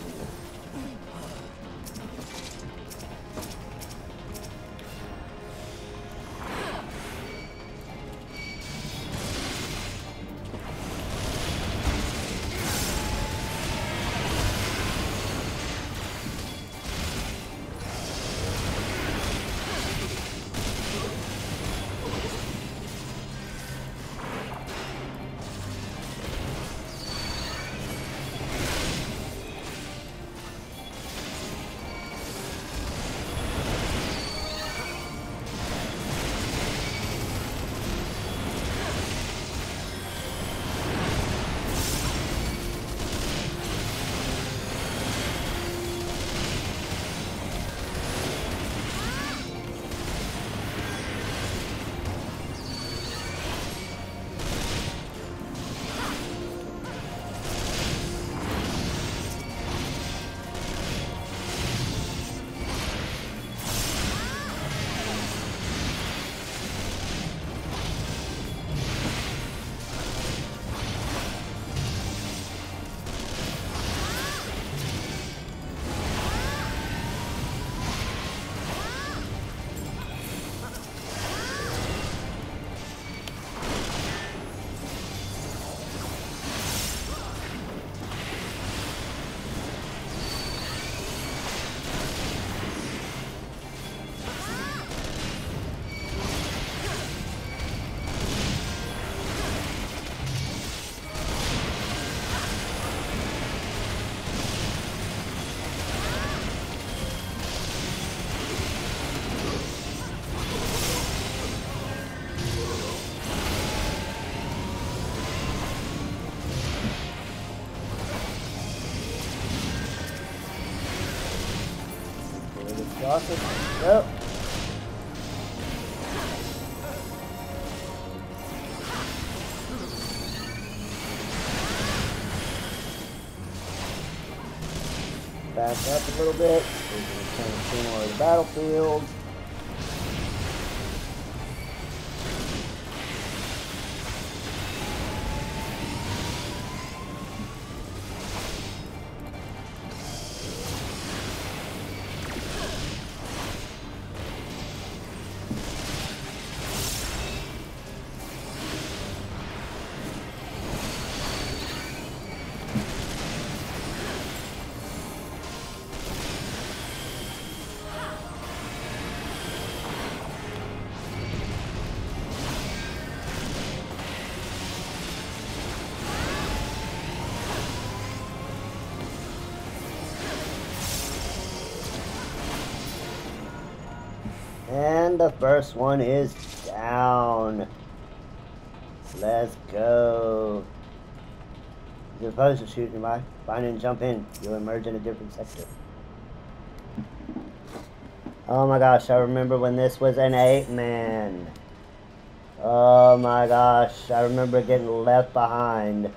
Lost it. Nope. Back up a little bit. So we can kind of see more of the battlefield. And the first one is down. Let's go. As opposed to shooting by, find and jump in. You'll emerge in a different sector. Oh my gosh, I remember when this was an 8-man. Oh my gosh, I remember getting left behind.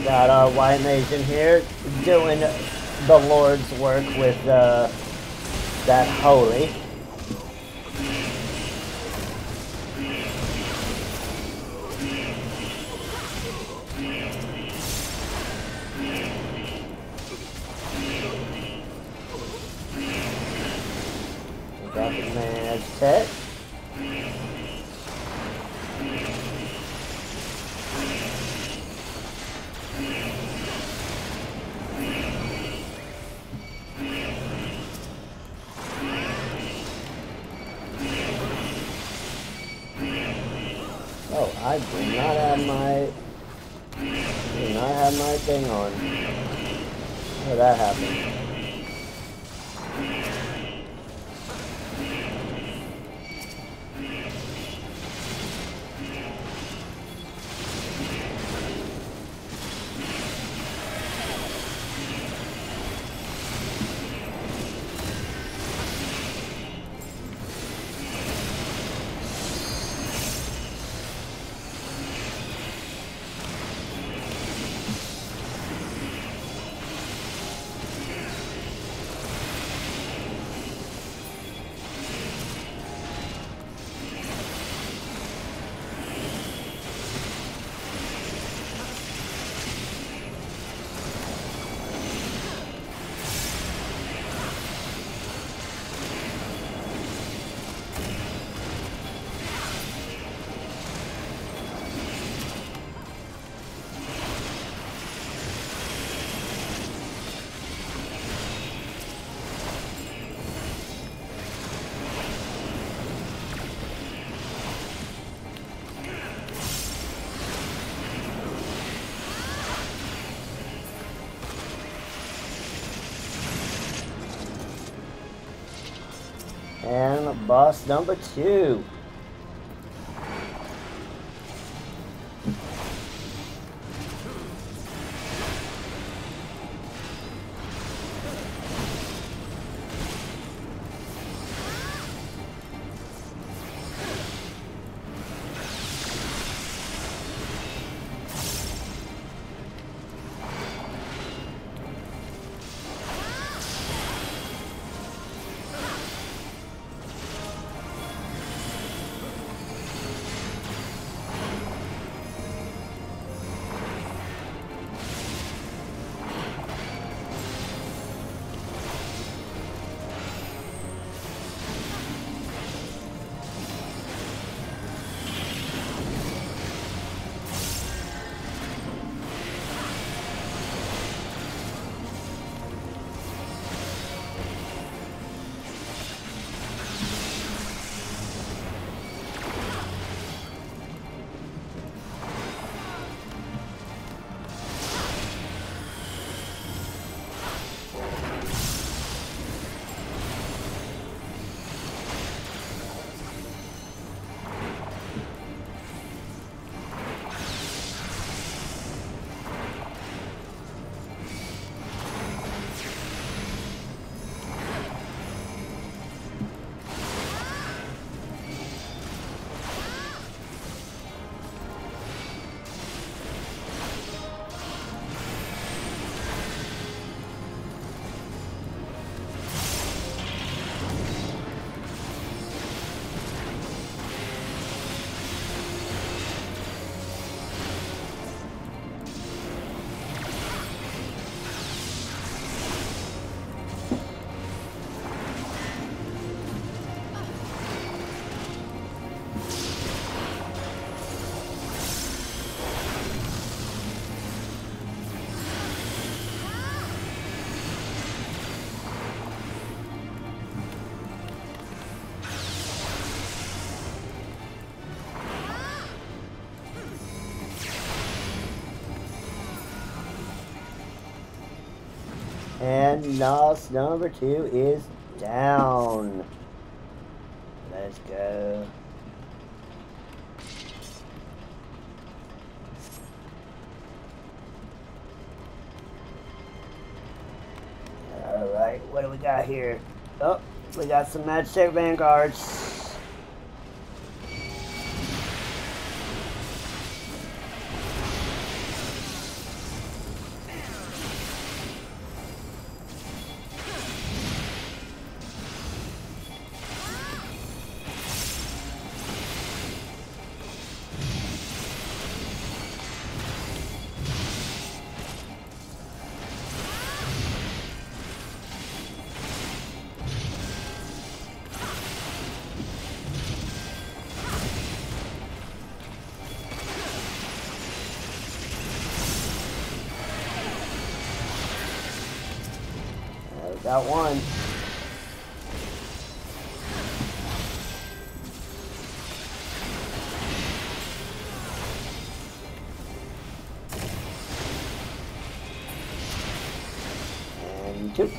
Got a white mage in here doing the Lord's work with that holy. Dropping man's tech. Oh, I do not have my thing on. How did that happen? And boss number 2. And loss number 2 is down. Let's go. Alright, what do we got here? Oh, we got some Magic Vanguards. Got one. And 2.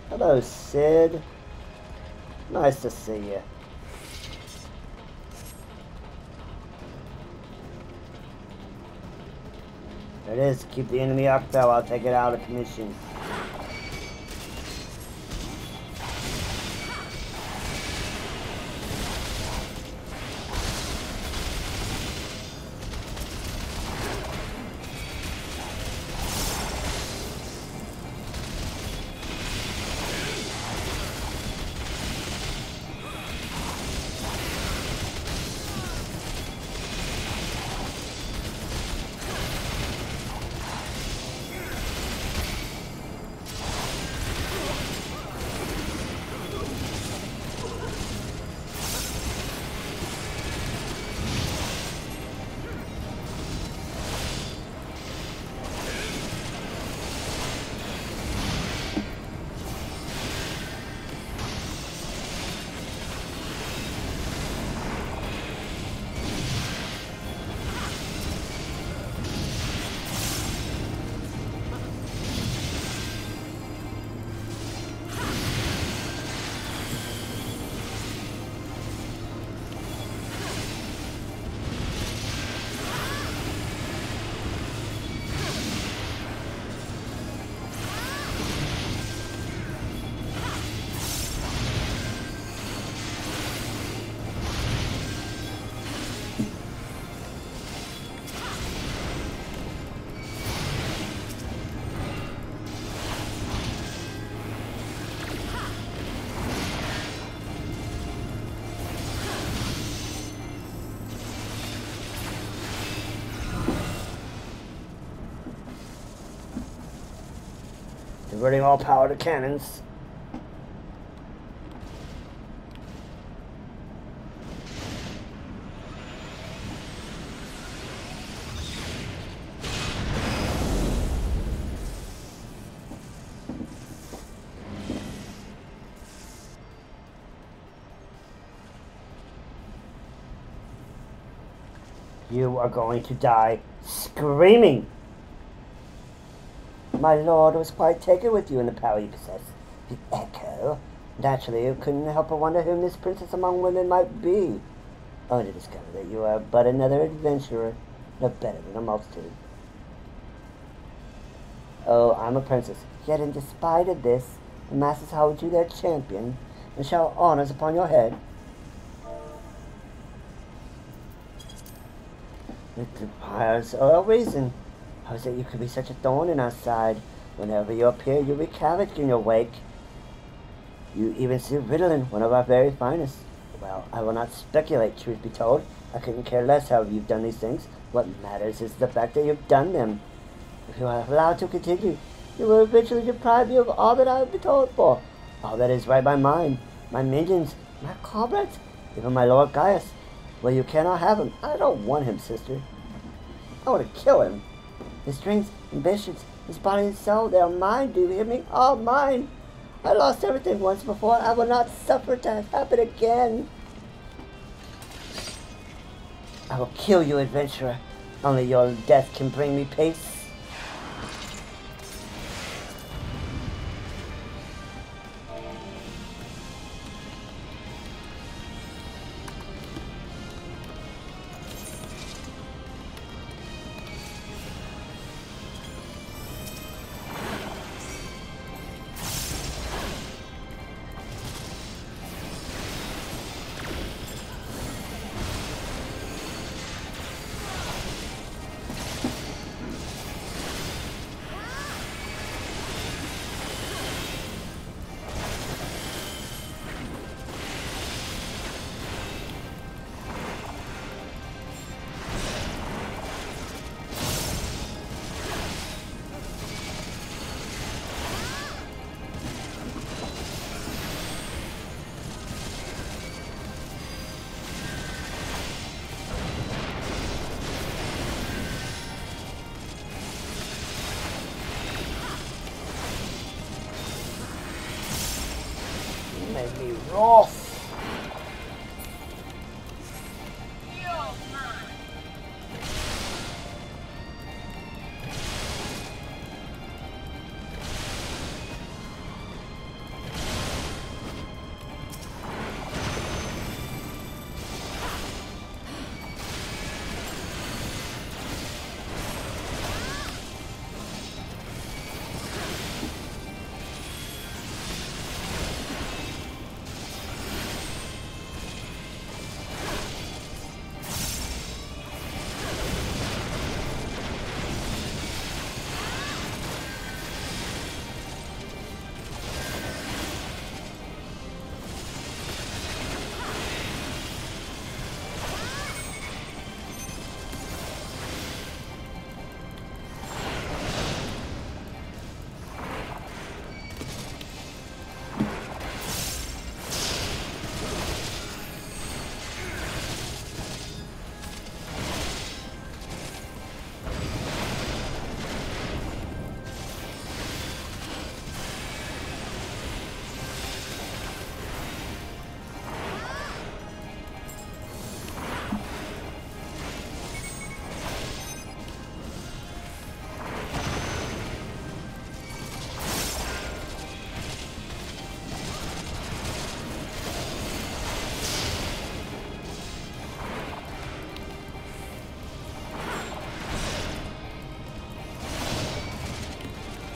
Hello, Sid. Nice to see you. There it is. Keep the enemy octo. I'll take it out of commission. Diverting all power to cannons. You are going to die screaming. My lord was quite taken with you and the power you possess. The Echo. Naturally, you couldn't help but wonder whom this princess among women might be. Only to discover that you are but another adventurer, no better than a multitude. Oh, I'm a princess. Yet in despite of this, the masses hold you their champion, and shower honors upon your head. It requires a reason. How is it you could be such a thorn in our side? Whenever you appear, you wreak havoc in your wake. You even see Ritalin, one of our very finest. Well, I will not speculate, truth be told. I couldn't care less how you've done these things. What matters is the fact that you've done them. If you are allowed to continue, you will eventually deprive you of all that I have been told for. All that is right by mine, my minions, my comrades, even my Lord Gaius. Well, you cannot have him. I don't want him, sister. I want to kill him. His strengths, ambitions, his body and soul, they are mine, do you hear me? All mine. I lost everything once before. I will not suffer to happen again. I will kill you, adventurer. Only your death can bring me peace. Made me rough.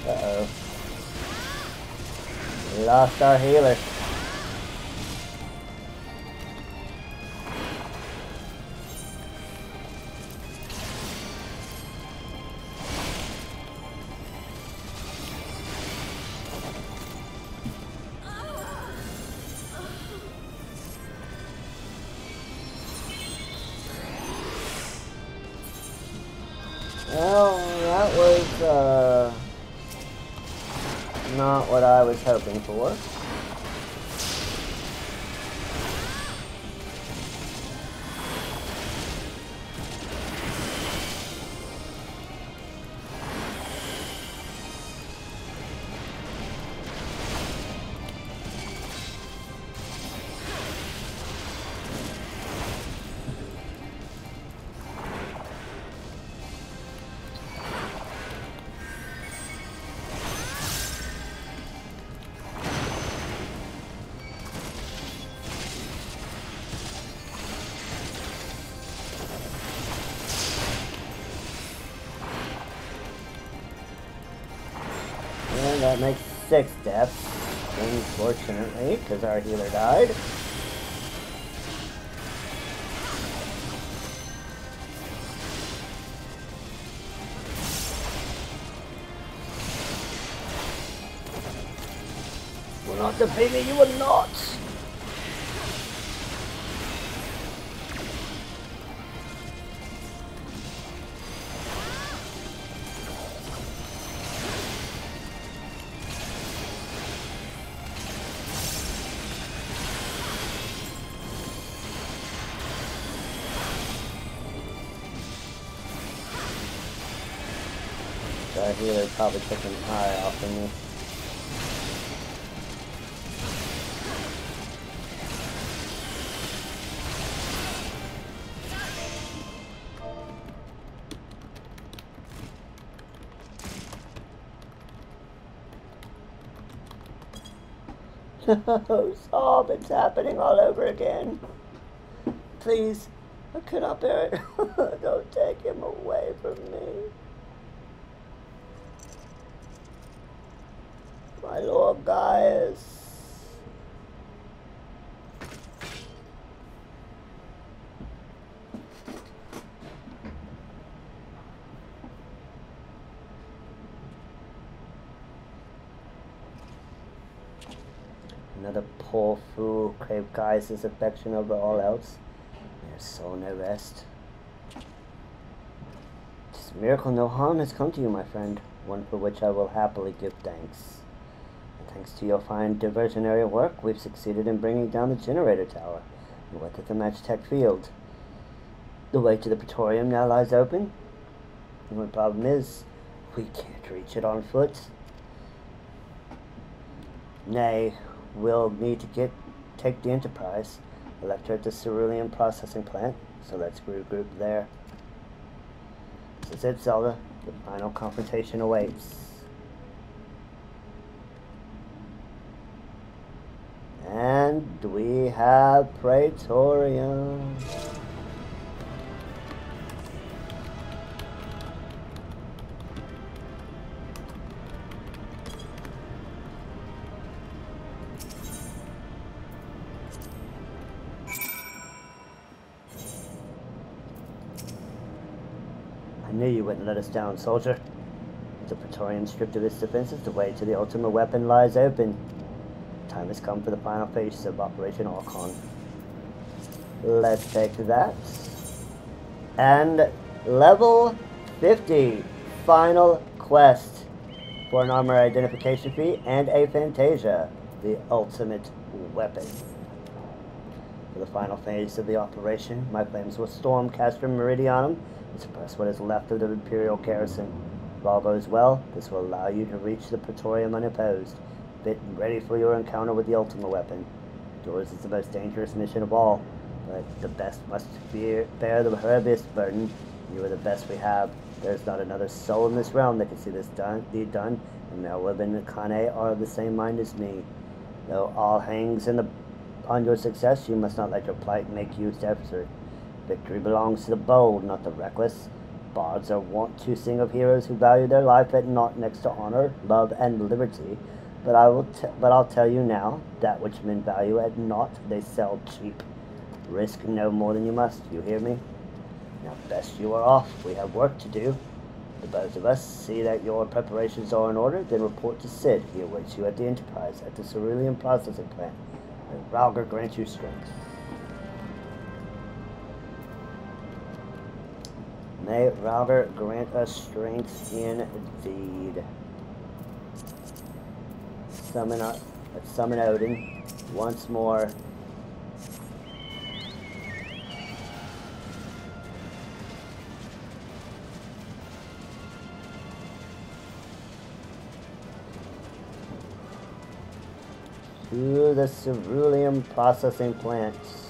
Uh-oh. We lost our healer. Well, that was, not what I was hoping for. And that makes 6 deaths, unfortunately, because our healer died. We're not defeating you, we're not! Our healer probably took an eye off of me. Oh, stop, it's happening all over again. Please, I cannot bear it. Don't take him away from me. My Lord Gaius. Another poor fool craved Gaius' affection over all else. There's soul no rest. It's a miracle no harm has come to you, my friend, one for which I will happily give thanks. And thanks to your fine diversionary work, we've succeeded in bringing down the generator tower and weathered the Magitech field. The way to the Praetorium now lies open. The only problem is, we can't reach it on foot. Nay, we'll need to take the Enterprise, elect her at the cerulean processing plant, so let's regroup there. This is it, Zelda. The final confrontation awaits. And we have Praetorium. I knew you wouldn't let us down, soldier. With the Praetorium stripped of its defenses, the way to the ultimate weapon lies open. Time has come for the final phase of Operation Archon. Let's take that. And level 50. Final quest for an armor identification fee and a Fantasia, the ultimate weapon. For the final phase of the operation, my flames will storm Castrum Meridianum and suppress what is left of the Imperial garrison. If all goes well, this will allow you to reach the Praetorium unopposed, fit and ready for your encounter with the ultimate weapon. Yours is the most dangerous mission of all, but the best must bear the heaviest burden. You are the best we have. There is not another soul in this realm that can see this deed done, and Melweb and Kane are of the same mind as me. Though all hangs on your success, you must not let your plight make you adversary. Victory belongs to the bold, not the reckless. Bards are wont to sing of heroes who value their life at naught next to honor, love, and liberty. But I'll tell you now, that which men value at naught, they sell cheap. Risk no more than you must, you hear me? Now best you are off, we have work to do. The both of us see that your preparations are in order, then report to Sid. He awaits you at the Enterprise, at the cerulean processing plant. May Ralgar grant you strength. May Ralgar grant us strength indeed. Let's summon Odin once more. To the cerulean processing plants.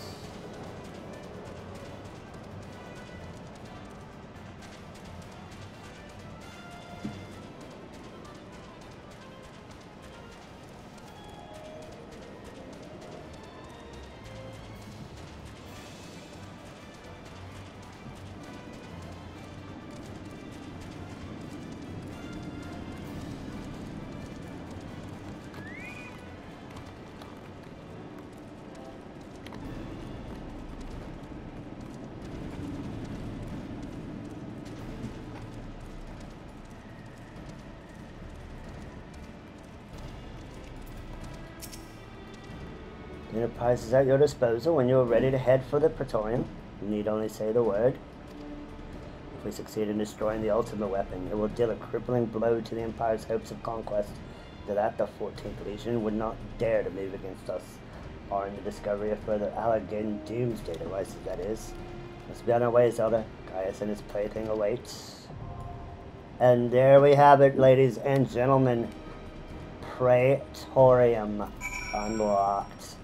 The Enterprise is at your disposal when you are ready to head for the Praetorium. You need only say the word. If we succeed in destroying the ultimate weapon, it will deal a crippling blow to the Empire's hopes of conquest. After that, the 14th Legion would not dare to move against us, or in the discovery of further Allegan doomsday devices, that is. Let's be on our way, Zelda. Gaius and his plaything awaits. And there we have it, ladies and gentlemen. Praetorium unlocked.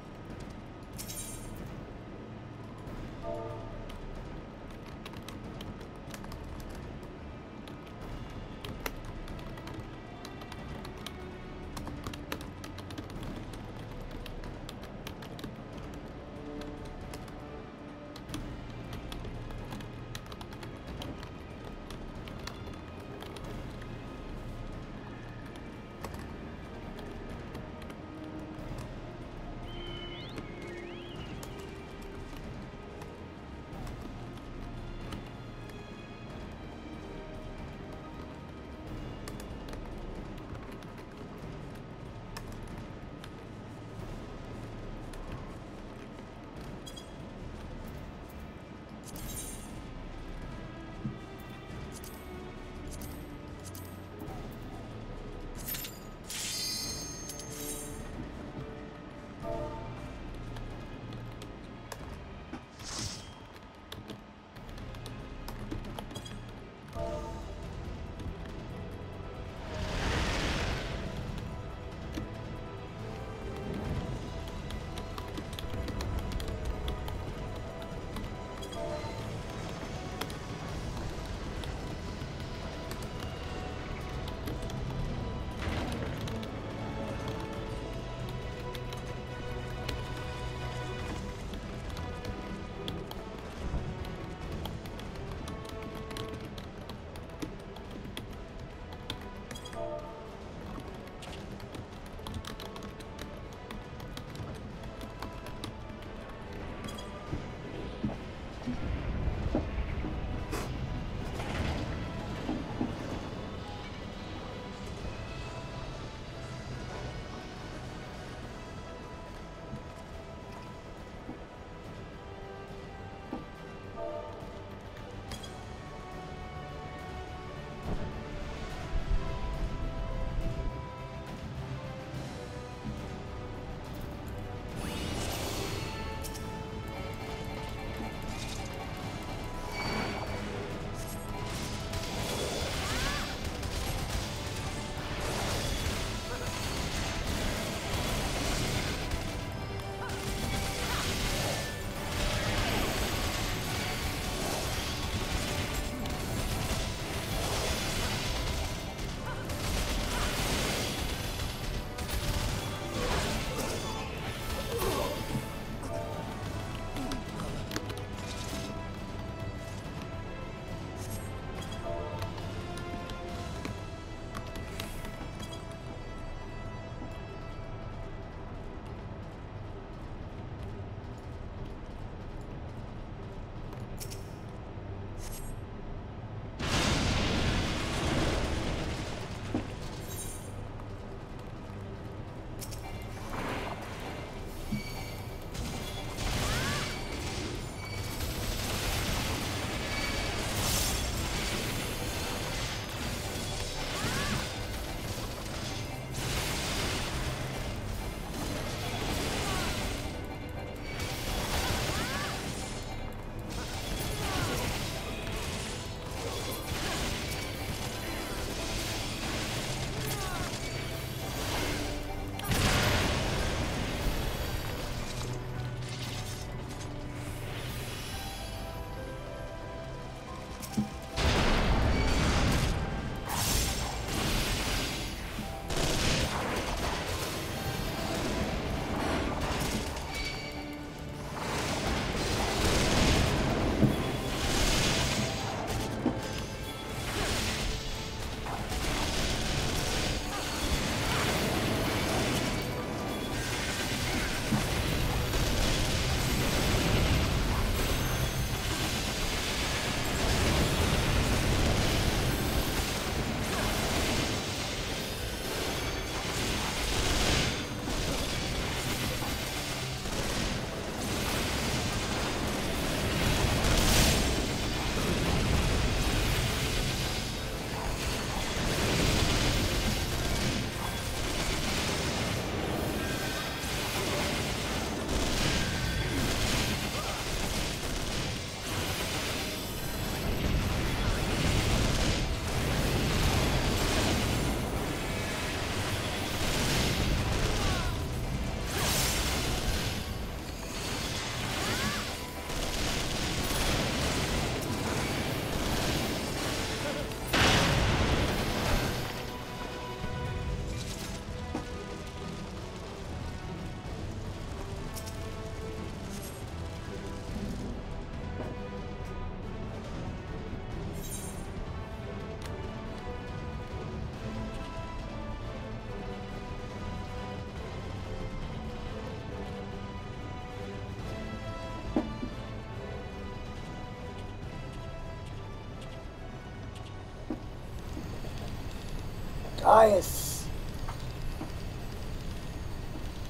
Gaius!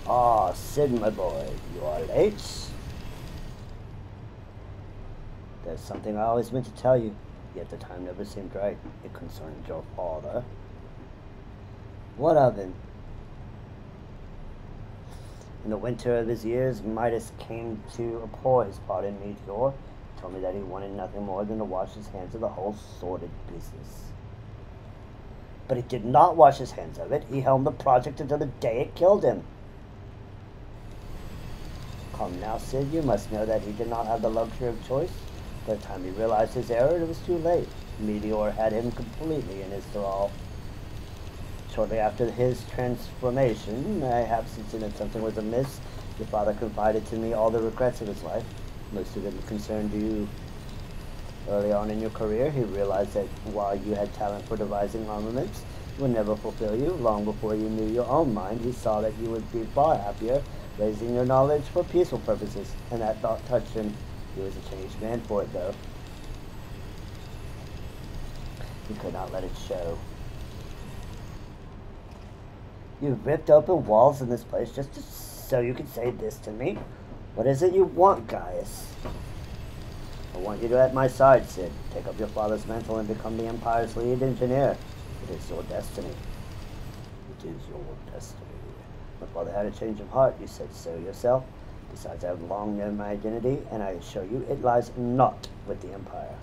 Ah, Sid, my boy, you are late. There's something I always meant to tell you, yet the time never seemed right. It concerned your father. What of him? In the winter of his years, Midas came to abhor his part in Meteor. He told me that he wanted nothing more than to wash his hands of the whole sordid business. But he did not wash his hands of it. He helmed the project until the day it killed him. Come now, Sid, you must know that he did not have the luxury of choice. By the time he realized his error, it was too late. Meteor had him completely in his thrall. Shortly after his transformation, I have sensed that something was amiss. Your father confided to me all the regrets of his life. Most of them concerned you. Early on in your career, he realized that while you had talent for devising armaments, it would never fulfill you. Long before you knew your own mind, he saw that you would be far happier raising your knowledge for peaceful purposes, and that thought touched him. He was a changed man for it, though. He could not let it show. You ripped open walls in this place just so you could say this to me? What is it you want, Gaius? I want you to at my side, Sid. Take up your father's mantle and become the Empire's lead engineer. It is your destiny. It is your destiny. My father had a change of heart. You said so yourself. Besides, I have long known my identity, and I assure you it lies not with the Empire.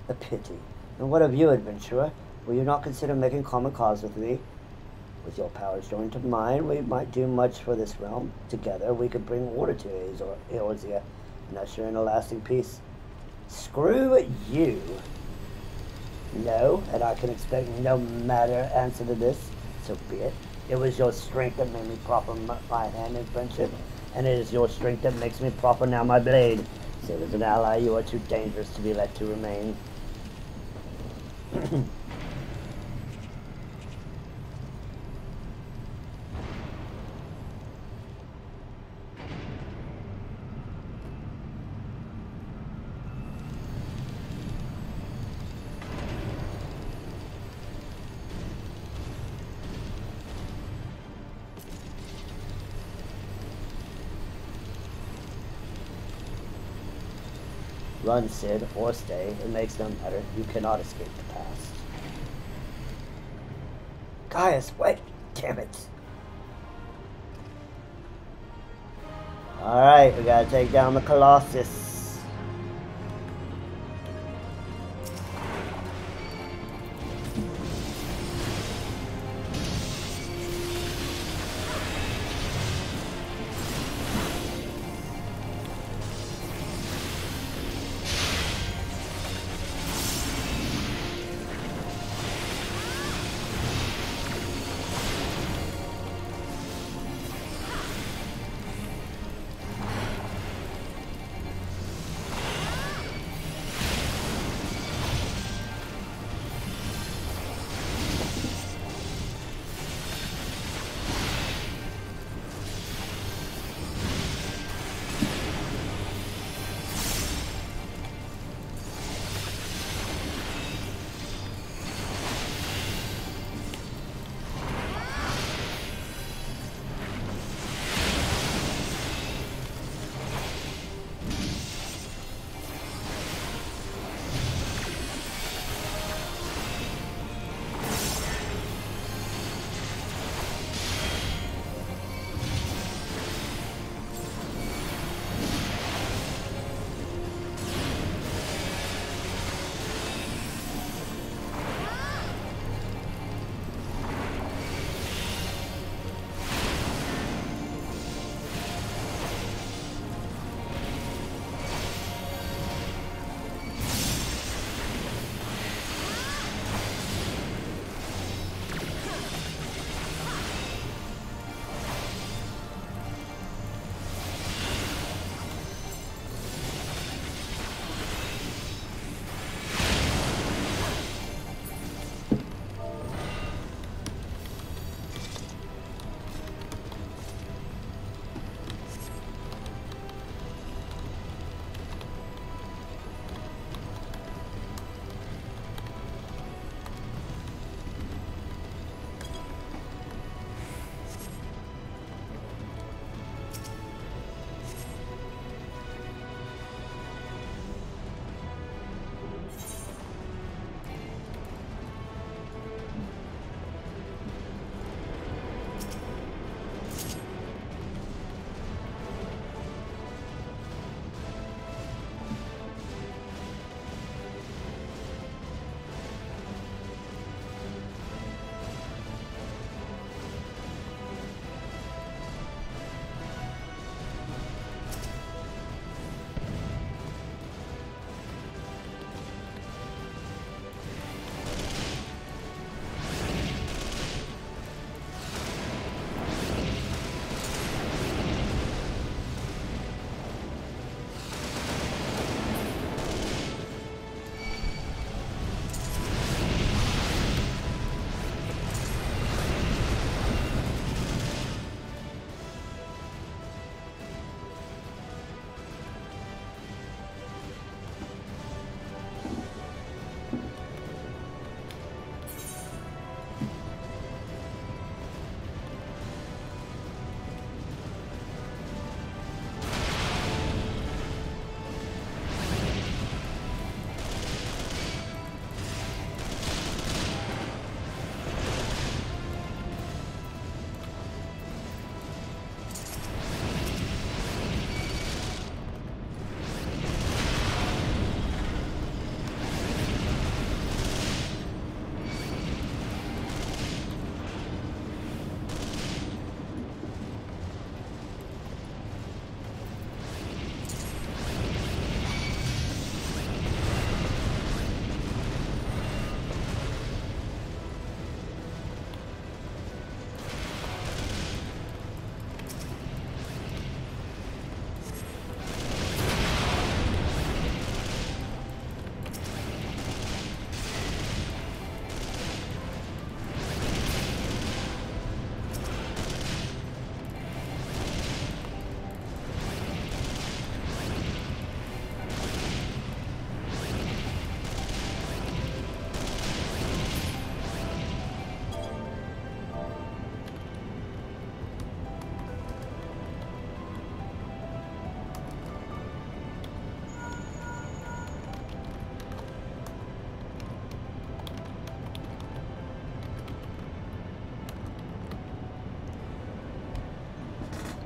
A pity. And what of you, adventurer? Will you not consider making common cause with me? With your powers joined to mine, we might do much for this realm. Together, we could bring order to Eorzea and usher in a lasting peace. Screw you! No, and I can expect no matter answer to this, so be it. It was your strength that made me proffer my hand in friendship, and it is your strength that makes me proffer now my blade. Save as an ally, you are too dangerous to be let to remain. Run, Sid, or stay. It makes no matter. You cannot escape the past. Gaius, wait! Damn it! Alright, we gotta take down the Colossus.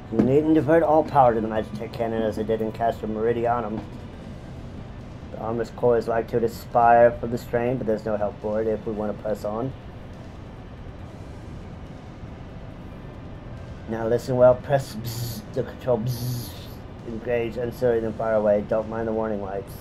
You needn't divert all power to the Magitech cannon as I did in Castor Meridianum. The armor's core is like to aspire for the strain, but there's no help for it if we want to press on. Now listen well, press bzz, the control bzz, engage, uncertain, and fire away. Don't mind the warning lights.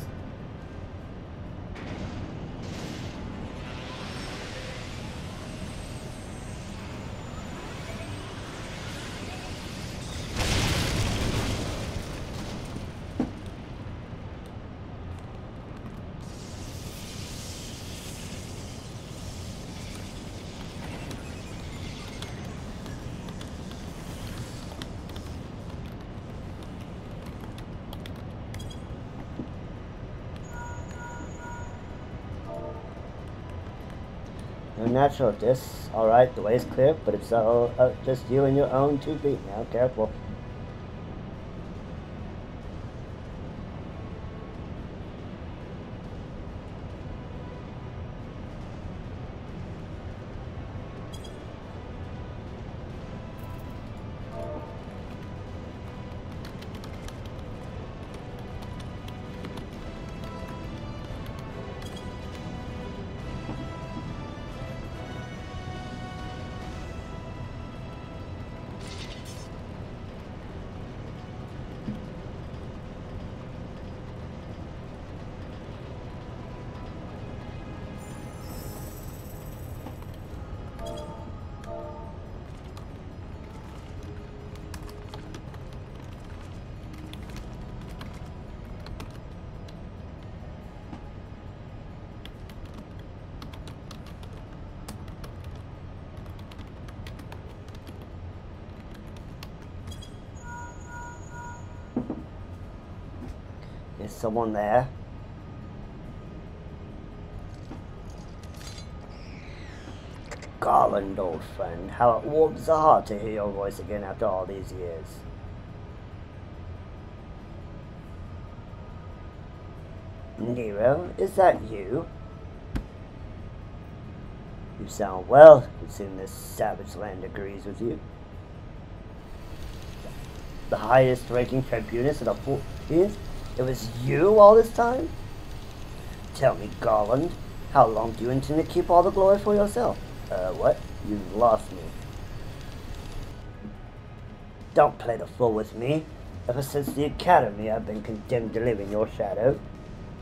No natural at this. Alright, the way's clear, but it's all just you and your own 2 feet now. Careful. Is someone there? Garland, old friend, how it warms the heart to hear your voice again after all these years. Nero, is that you? You sound well, considering this savage land agrees with you. The highest ranking tribunus of the 14th? It was you all this time? Tell me, Garland, how long do you intend to keep all the glory for yourself? What? You've lost me. Don't play the fool with me. Ever since the academy, I've been condemned to live in your shadow.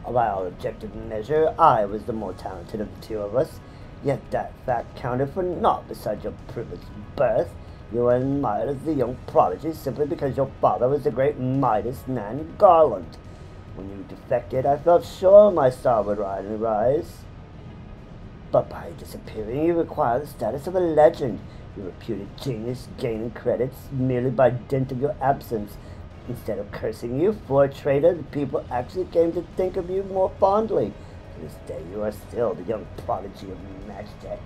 By all objective measure, I was the more talented of the 2 of us. Yet that fact counted for naught beside your privileged birth. You were admired as the young prodigy simply because your father was the great Midas Nan Garland. When you defected, I felt sure my star would rise. But by disappearing, you acquire the status of a legend. Your reputed genius gaining credits merely by dint of your absence. Instead of cursing you for a traitor, the people actually came to think of you more fondly. To this day, you are still the young prodigy of Magitech.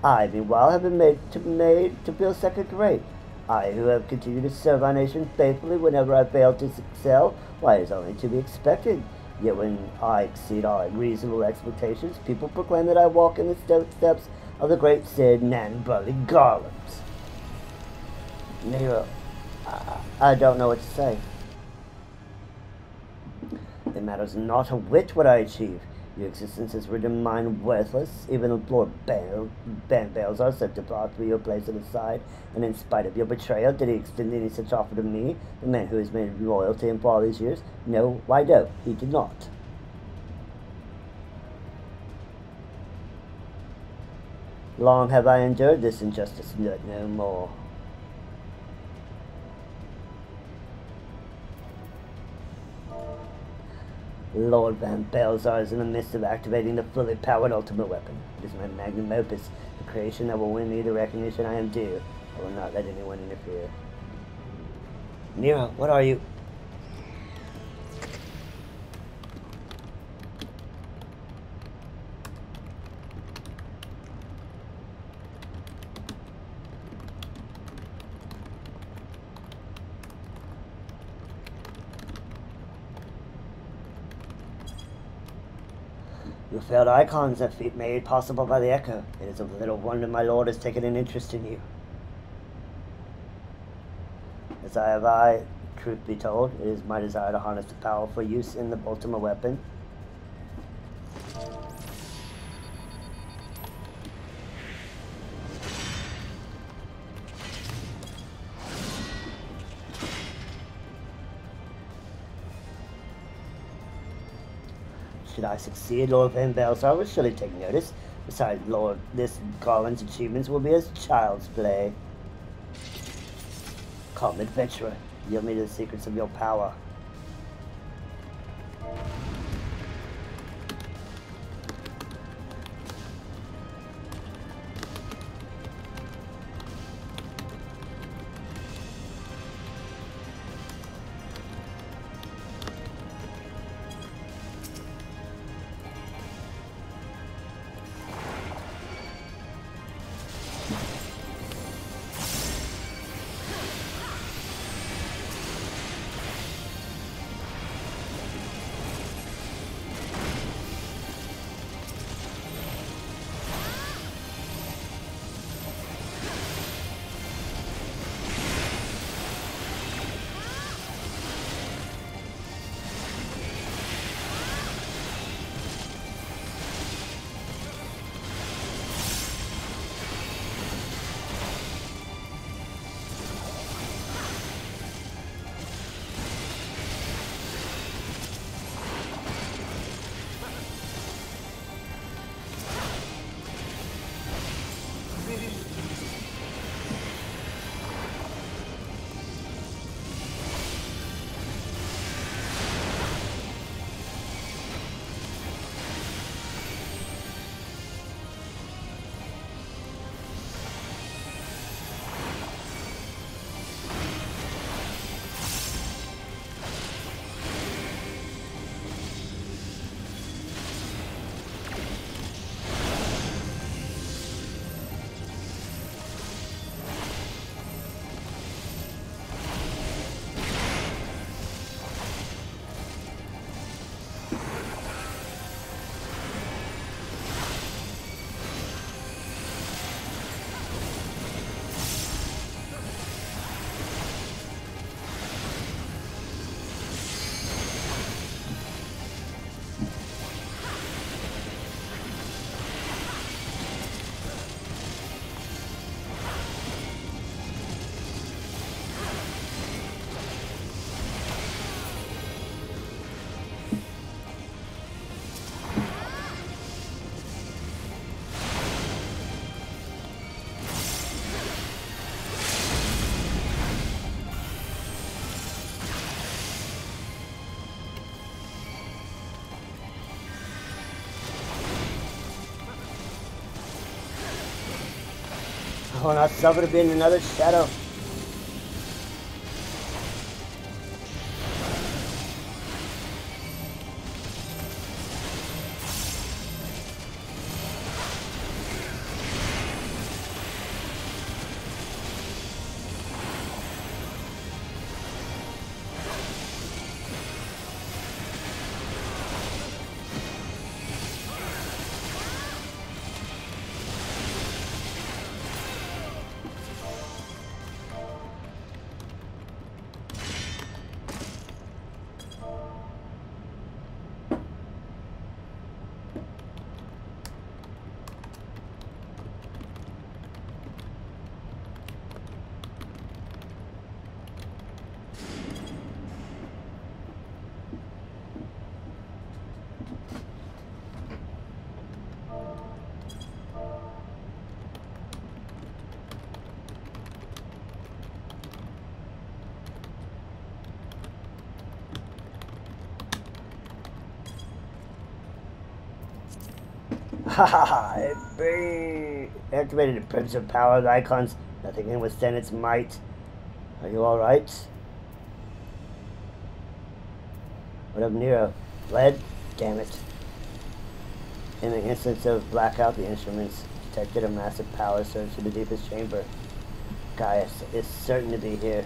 I, meanwhile, have been made to feel second rate. I, who have continued to serve our nation faithfully whenever I failed to excel, why, it is only to be expected. Yet when I exceed all reasonable expectations, people proclaim that I walk in the steps of the great Sid Nan Burley Garland. Nero, I don't know what to say. It matters not a whit what I achieve. Your existence has rendered mine worthless. Even Lord Balzar said to offer your place at his side, and in spite of your betrayal, did he extend any such offer to me, the man who has made loyal to him for all these years? No, why no, he did not. Long have I endured this injustice, yet no more. Lord Van Balzar is in the midst of activating the fully powered ultimate weapon. It is my magnum opus, the creation that will win me the recognition I am due. I will not let anyone interfere. Nero, what are you? Your failed icons are made possible by the Echo. It is of little wonder my lord has taken an interest in you. desire of I, truth be told, it is my desire to harness the power for use in the ultimate weapon. Should I succeed, Lord Van Belsar will surely take notice. Besides, Lord, this Garland's achievements will be as child's play. Come, adventurer, yield me the secrets of your power. I will not suffer to be in another shadow. Haha, activated the primitive power of the icons. Nothing can withstand its might. Are you alright? What of Nero? Fled? Damn it. In the instance of blackout, the instruments detected a massive power surge to the deepest chamber. Gaius is certain to be here.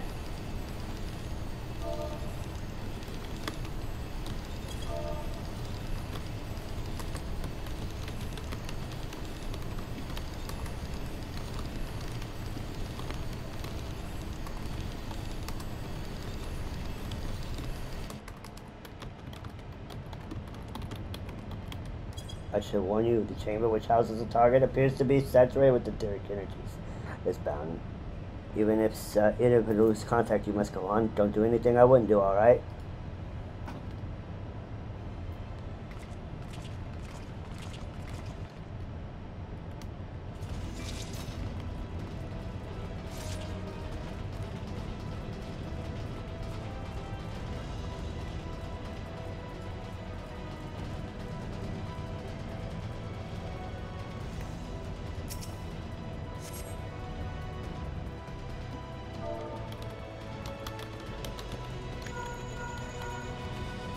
I should warn you, the chamber which houses the target appears to be saturated with etheric energies. It's bound. Even if it would lose contact, you must go on. Don't do anything I wouldn't do, alright?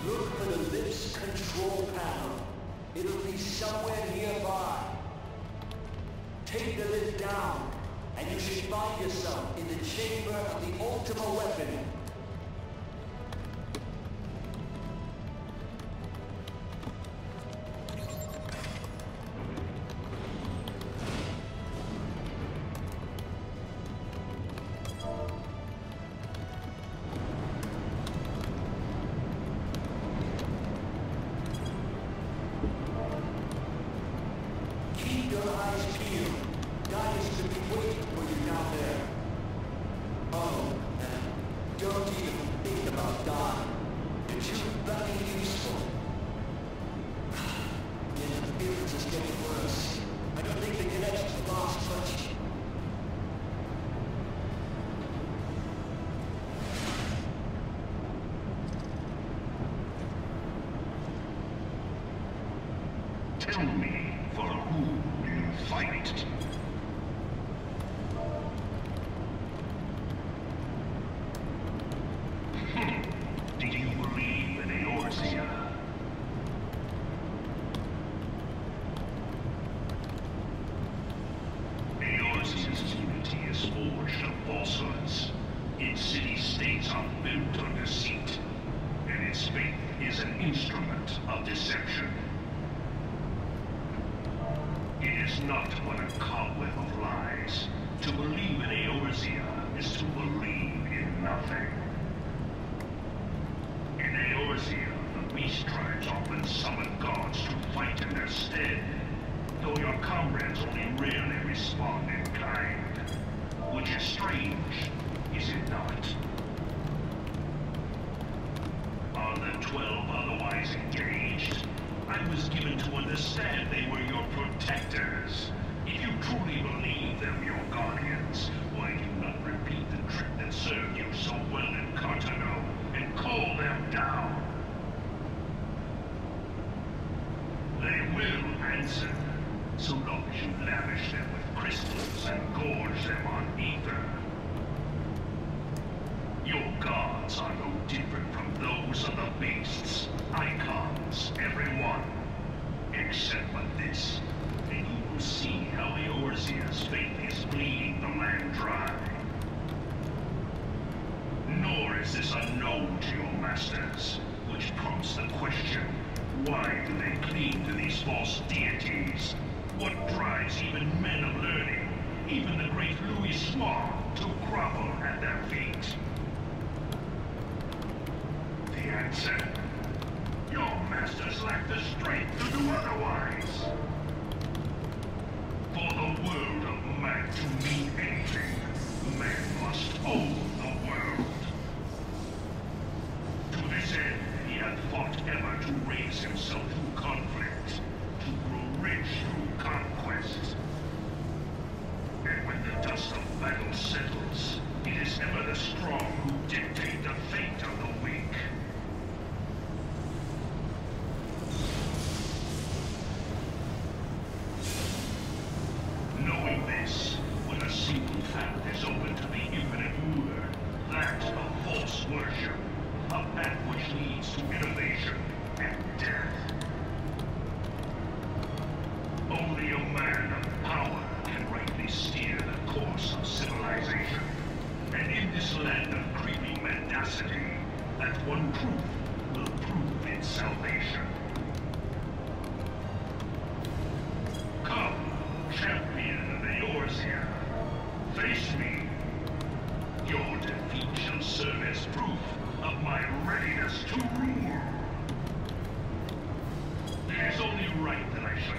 Look for the lift's control panel. It'll be somewhere nearby. Take the lift down, and you should find yourself in the chamber of the Ultima Weapon. Keep your eyes peeled. Guys should be waiting for you down there. Oh, and don't even think about dying. You're too bloody useful. The interference is getting worse. I don't think the connection's lost much. Tell me, for whom do you fight? Do you believe in Eorzea? Eorzea's unity is forged of falsehoods. Its city-states are built on deceit, and its faith is an instrument of deception. It is not but a cobweb of lies. To believe in Eorzea is to believe in nothing. In Eorzea, the beast tribes often summon gods to fight in their stead, though your comrades only rarely respond in kind. Which is strange, is it not? Are the 12 otherwise engaged? I was given to understand they were your protectors. If you truly believe them your guardians, why do you not repeat the trick that served you so well in Cartano and call them down? They will answer, so long as you lavish them with crystals and gorge them on ether. Your gods are no different from those of the beasts. Icons, every one. Except for this, and you will see how Eorzea's faith is bleeding the land dry. Nor is this unknown to your masters, which prompts the question, why do they cling to these false deities? What drives even men of learning, even the great Louis Swan, to grovel at their feet? The answer? Your masters lack the strength to do otherwise. For the world of man to mean anything, man must own the world. To this end, he hath fought ever to raise himself through conflict, to grow rich through conquest. And when the dust of battle settles, it is ever the strong who dictate the fate of the weak. Knowing this, when a single path is open to the infinite ruler, that of false worship, a path which leads to innovation and death. Only a man of power can rightly steer the course of civilization. And in this land of creeping mendacity, that one truth will prove its salvation. Come, champion of Eorzea, face me. Your defeat shall serve as proof of my readiness to rule. It is only right that I should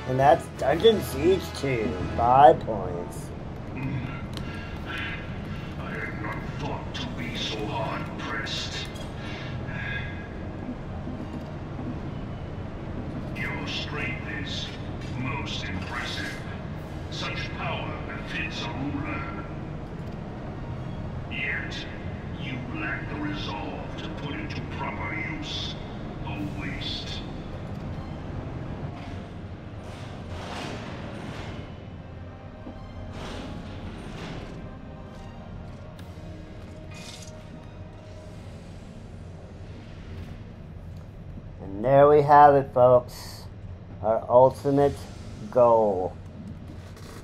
And that's Dungeon Siege 2. 5 points. I had not thought to be so hard-pressed. Your strength is most impressive. Such power befits a ruler. Yet, you lack the resolve to put it to proper use. A waste. And there we have it, folks. Our ultimate goal.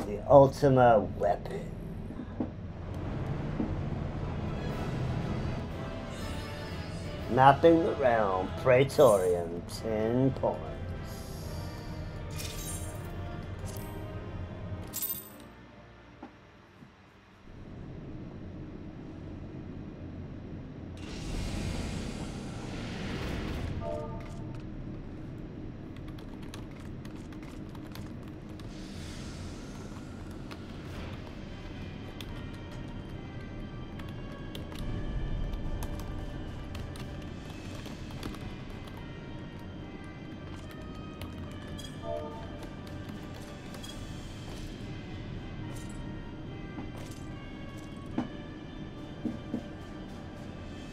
The ultimate weapon. Mapping the realm. Praetorium. 10 points.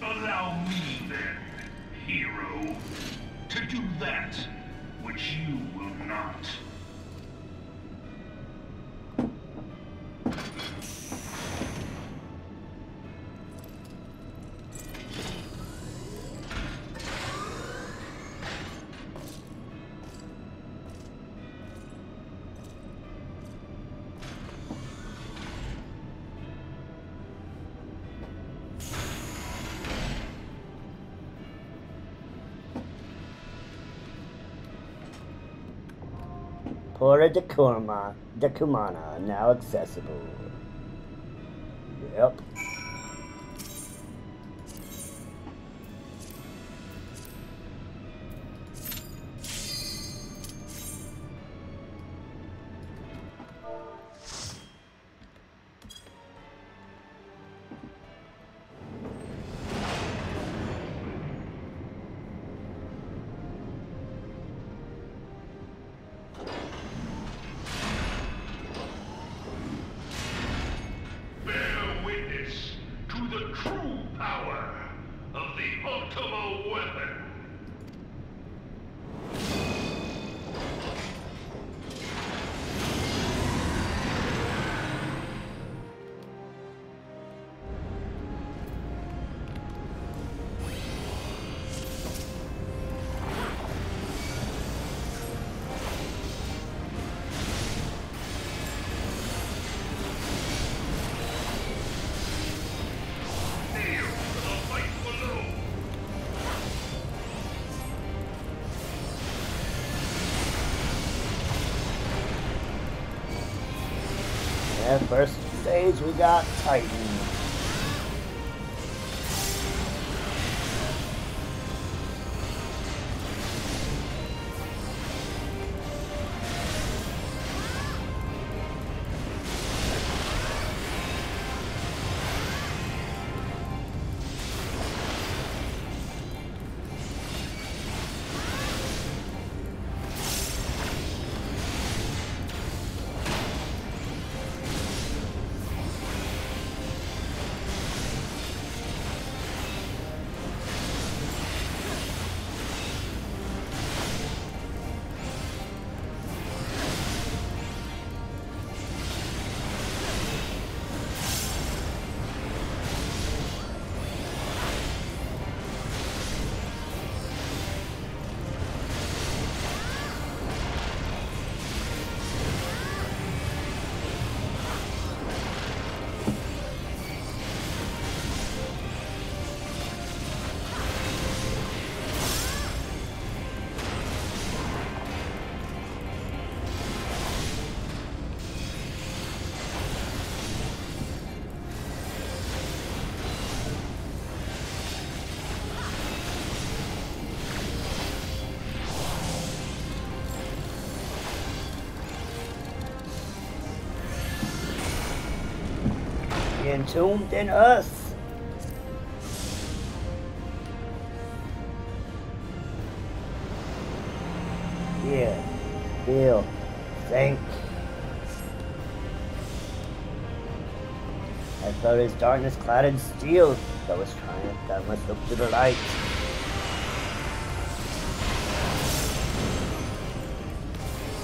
Allow me then, hero, to do that which you will not. Porta de Cumana, now accessible. Yep. And first stage we got Titan. entombed in us. Hear, feel, think. As though his darkness clad in steel, that was triumph, that must look to the light.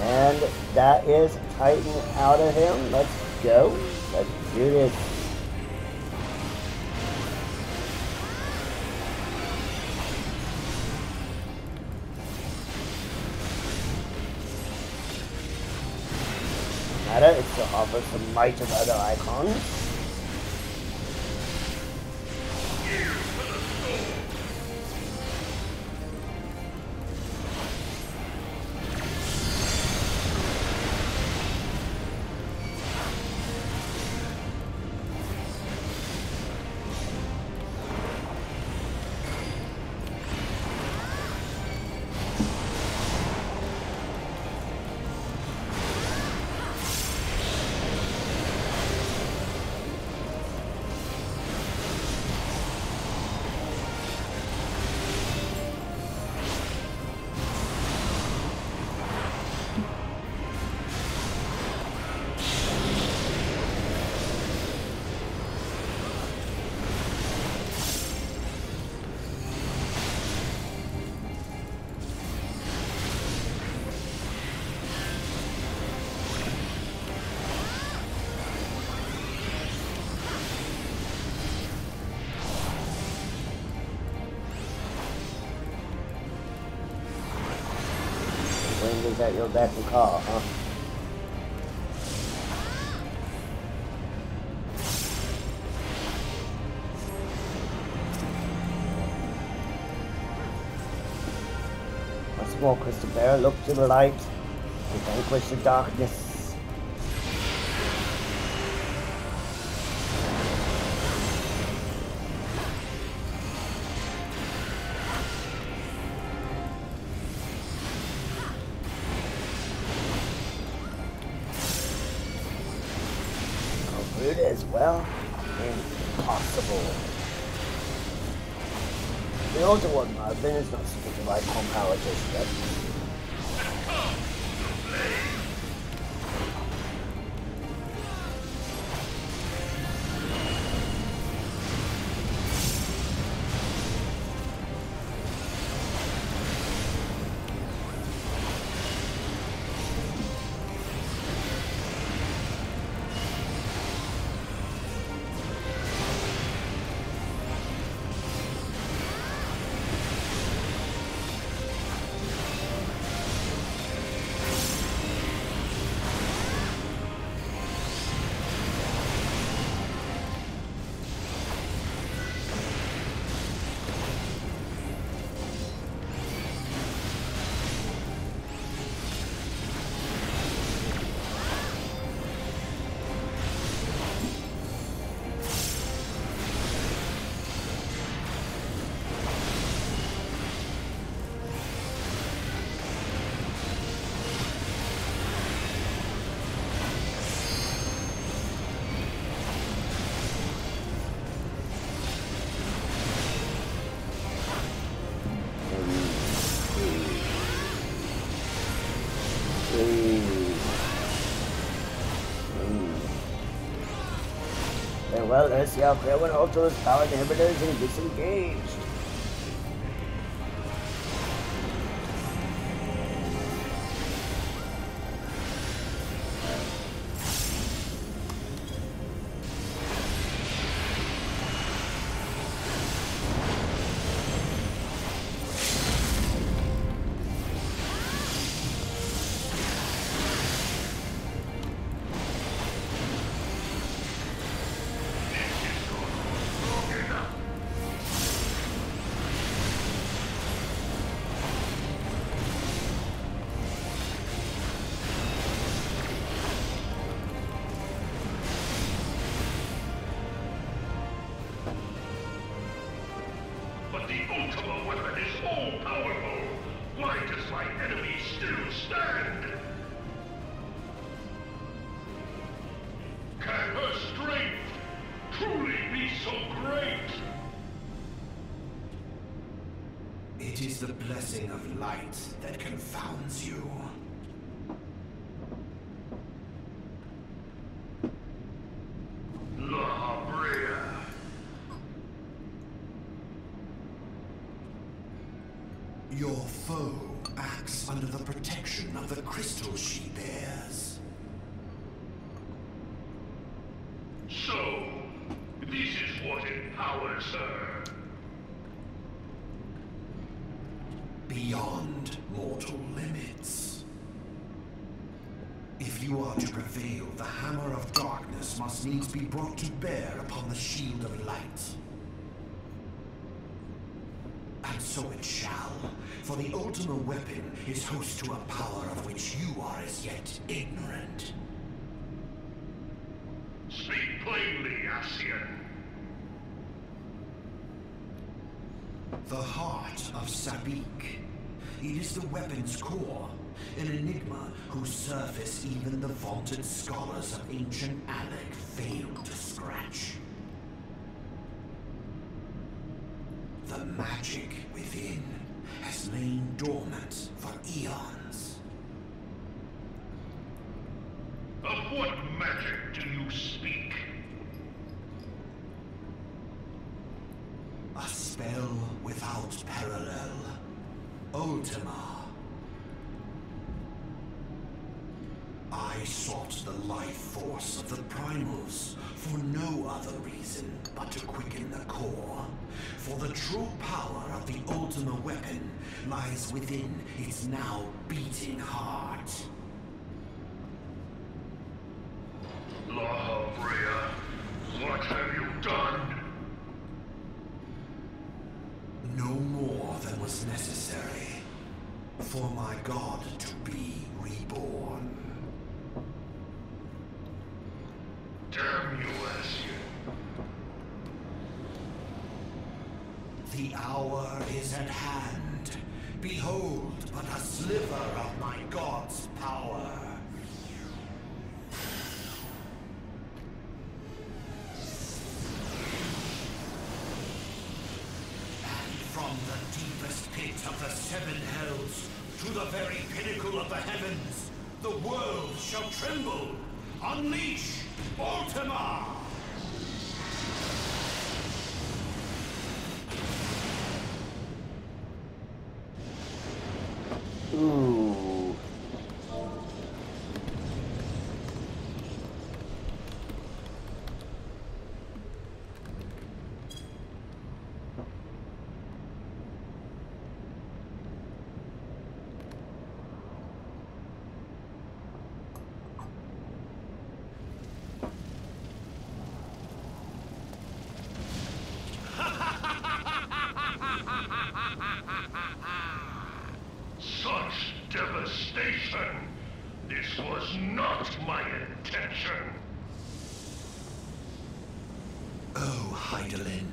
And that is Titan out of him. Let's go. Let's do this. Matter, it's to offer some might of other icons. Is at your beck and call, huh? Once more, Crystal Bear, look to the light and vanquish the darkness. As well, impossible. The older one, Marvin, is not speaking like power just yet. Well, let's see how clear when Ultra's power inhibitors and disengaged. Can her strength so great? It is the blessing of light that confounds you. La Brea. Your foe acts under the protection of the crystal she bears. So, this is what empowers her. Beyond mortal limits. If you are to prevail, the hammer of darkness must needs be brought to bear upon the shield of light. And so it shall, for the Ultima weapon is host to a power of which you are as yet ignorant. Speak plainly, Ascian. The heart of Sabik. It is the weapon's core, an enigma whose surface even the vaunted scholars of ancient Alec failed to scratch. The magic within has lain dormant for eons. Of what magic do you speak? A spell without parallel. Ultima. I sought the life force of the primals for no other reason but to quicken the core. For the true power of the Ultima weapon lies within its now beating heart. La Brea, what have you done? No more than was necessary for my god to be reborn. Damn you, Ascian. The hour is at hand. Behold but a sliver of my god's power. From the deepest pit of the seven hells to the very pinnacle of the heavens, the world shall tremble. Unleash Ultima! Ooh. Such devastation! This was not my intention! Oh, Heidelin,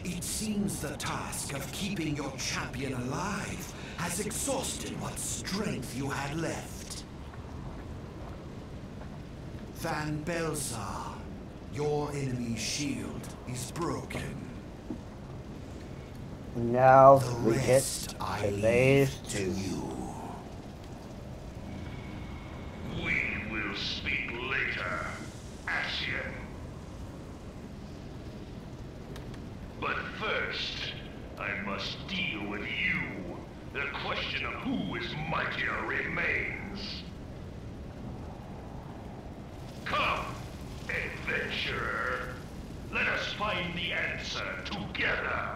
it seems the task of keeping your champion alive has exhausted what strength you had left. Van Belsar, your enemy's shield is broken. Now The we get rest I to leave phase to 2. you. We will speak later, Ascian. But first, I must deal with you. The question of who is mightier remains. Come, adventurer. Let us find the answer together.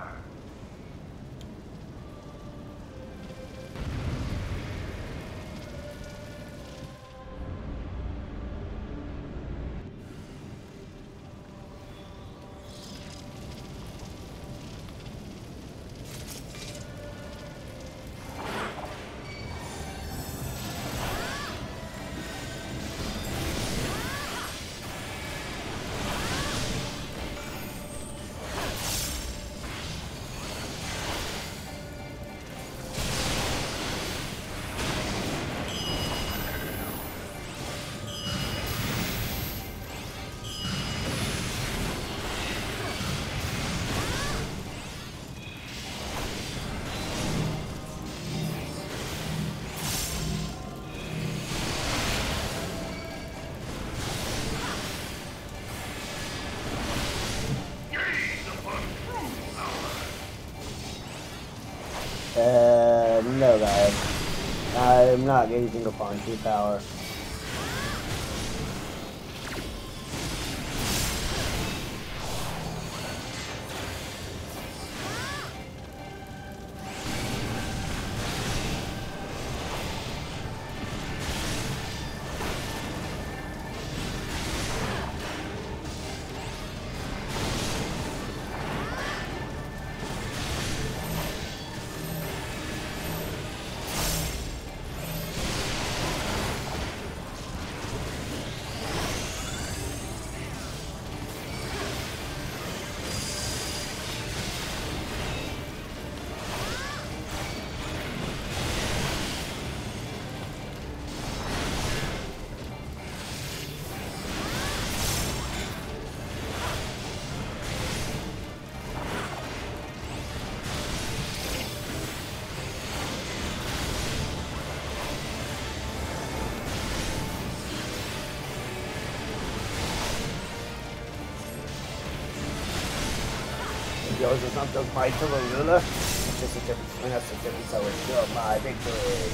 No guys. I'm not gazing upon true power. Yours is not the fight of a ruler. It's just a difference between us, a difference I will show my victory.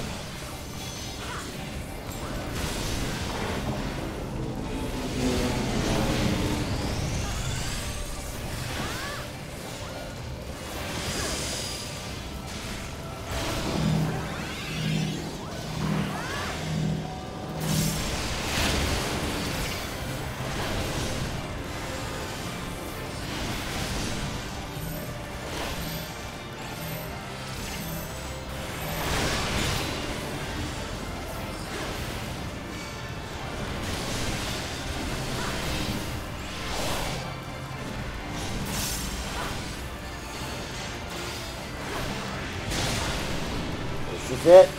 This is it.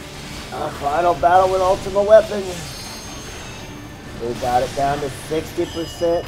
Our final battle with Ultima Weapon. We got it down to 60%.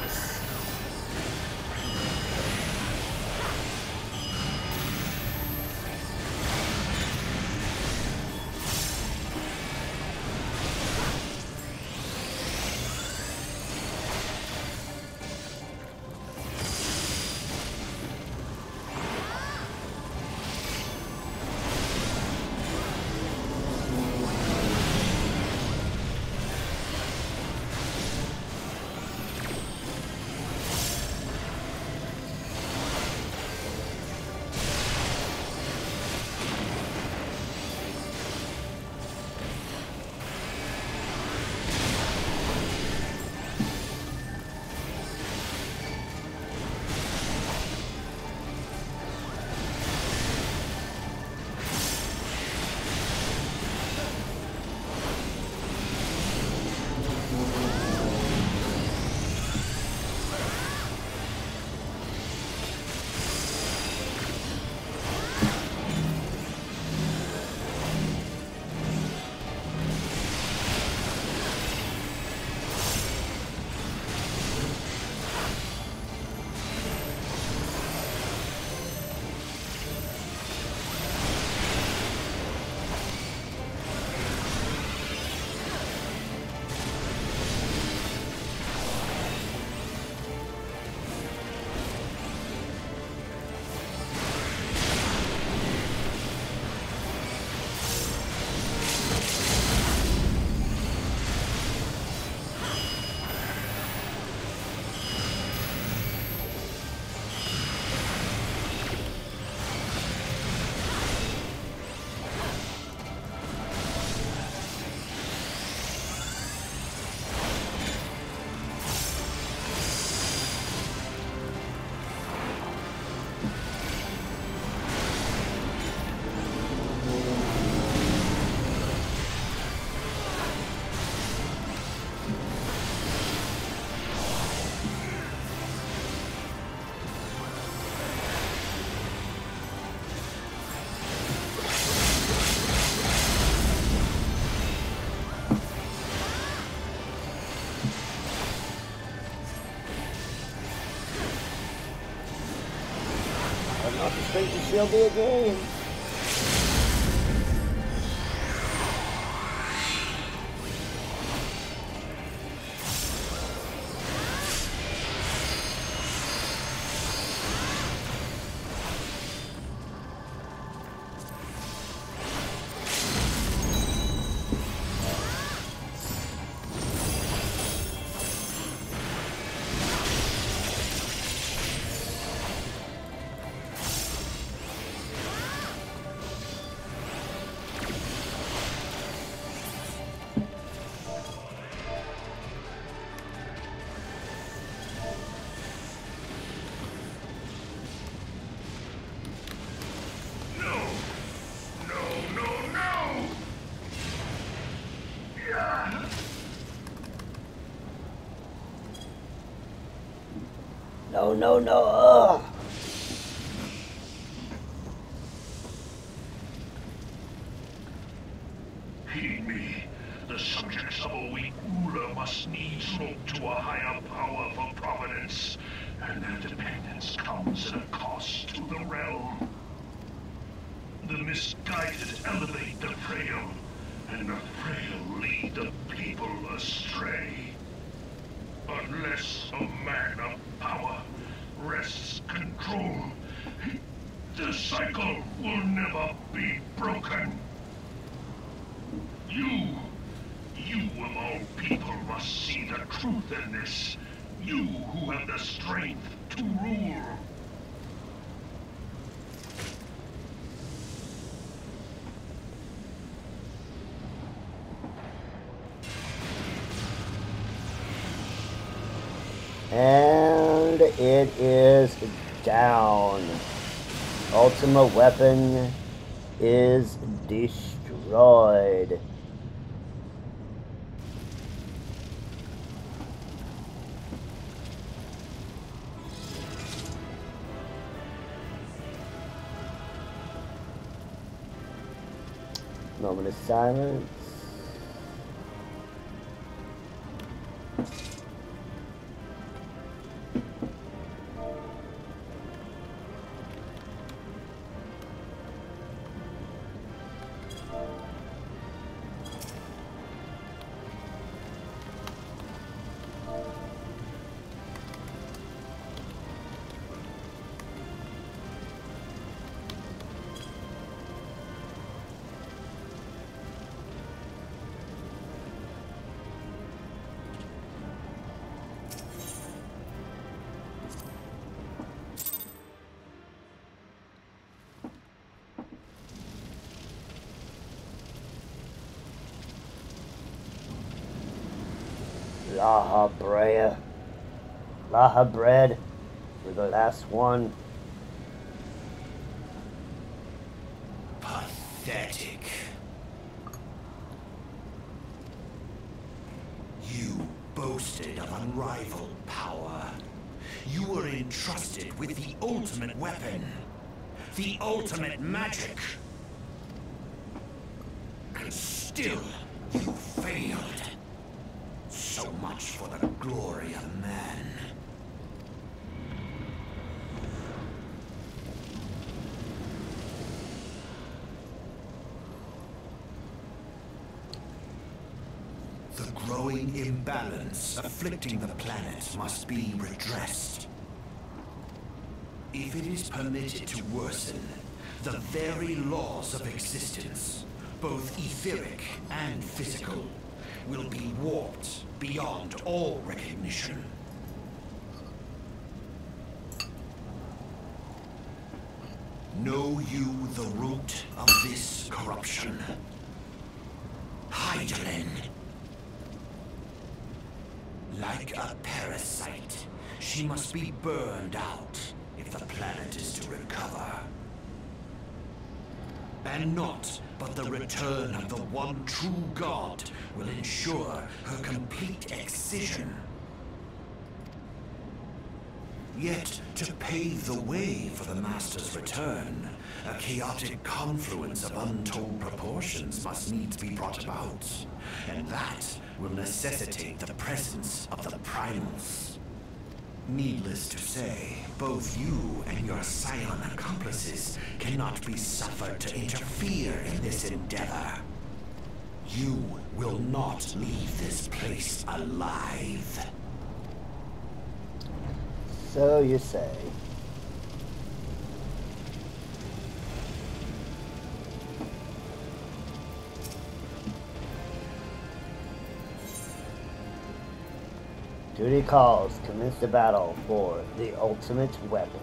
Not the strength to shield me again. No, no, no. Ugh. Heed me. The subjects of a weak ruler must needs look to a higher power for providence, and their dependence comes at a cost to the realm. The misguided elevate the frail, and the frail lead the people astray. Unless a man of power wrests control, the cycle will never be broken. You of all people must see the truth in this. You who have the strength to rule. And it is down. Ultimate weapon is destroyed. Moment of silence. Laha bread for the last one. Pathetic. You boasted of unrivaled power. You were entrusted with the ultimate weapon, the ultimate magic. And still, you failed. So much for the glory of man. The growing imbalance afflicting the planet must be redressed. If it is permitted to worsen, the very laws of existence, both etheric and physical, will be warped beyond all recognition. Know you the root of this corruption? Hydralin. Like a parasite, she must be burned out if the planet is to recover. And not but the return of the one true God will ensure her complete excision. Yet, to pave the way for the Master's return, a chaotic confluence of untold proportions must needs be brought about, and that will necessitate the presence of the primals. Needless to say, both you and your scion accomplices cannot be suffered to interfere in this endeavor. You will not leave this place alive. So you say. Duty calls. Commence the battle for the ultimate weapon.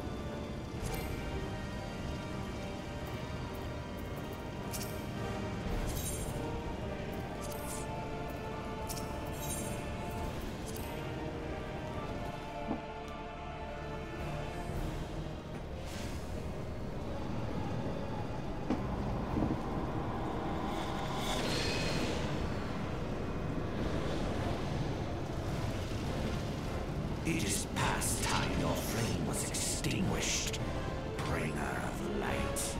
It is past time your flame distinguished bringer of light.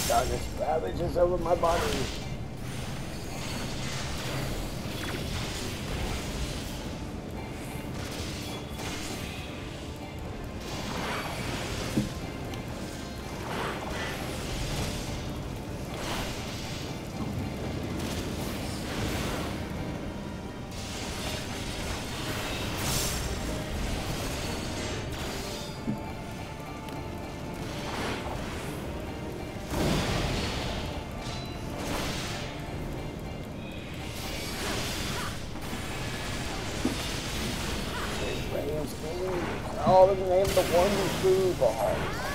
Darkness ravages over my body. All in the name of the one true boss.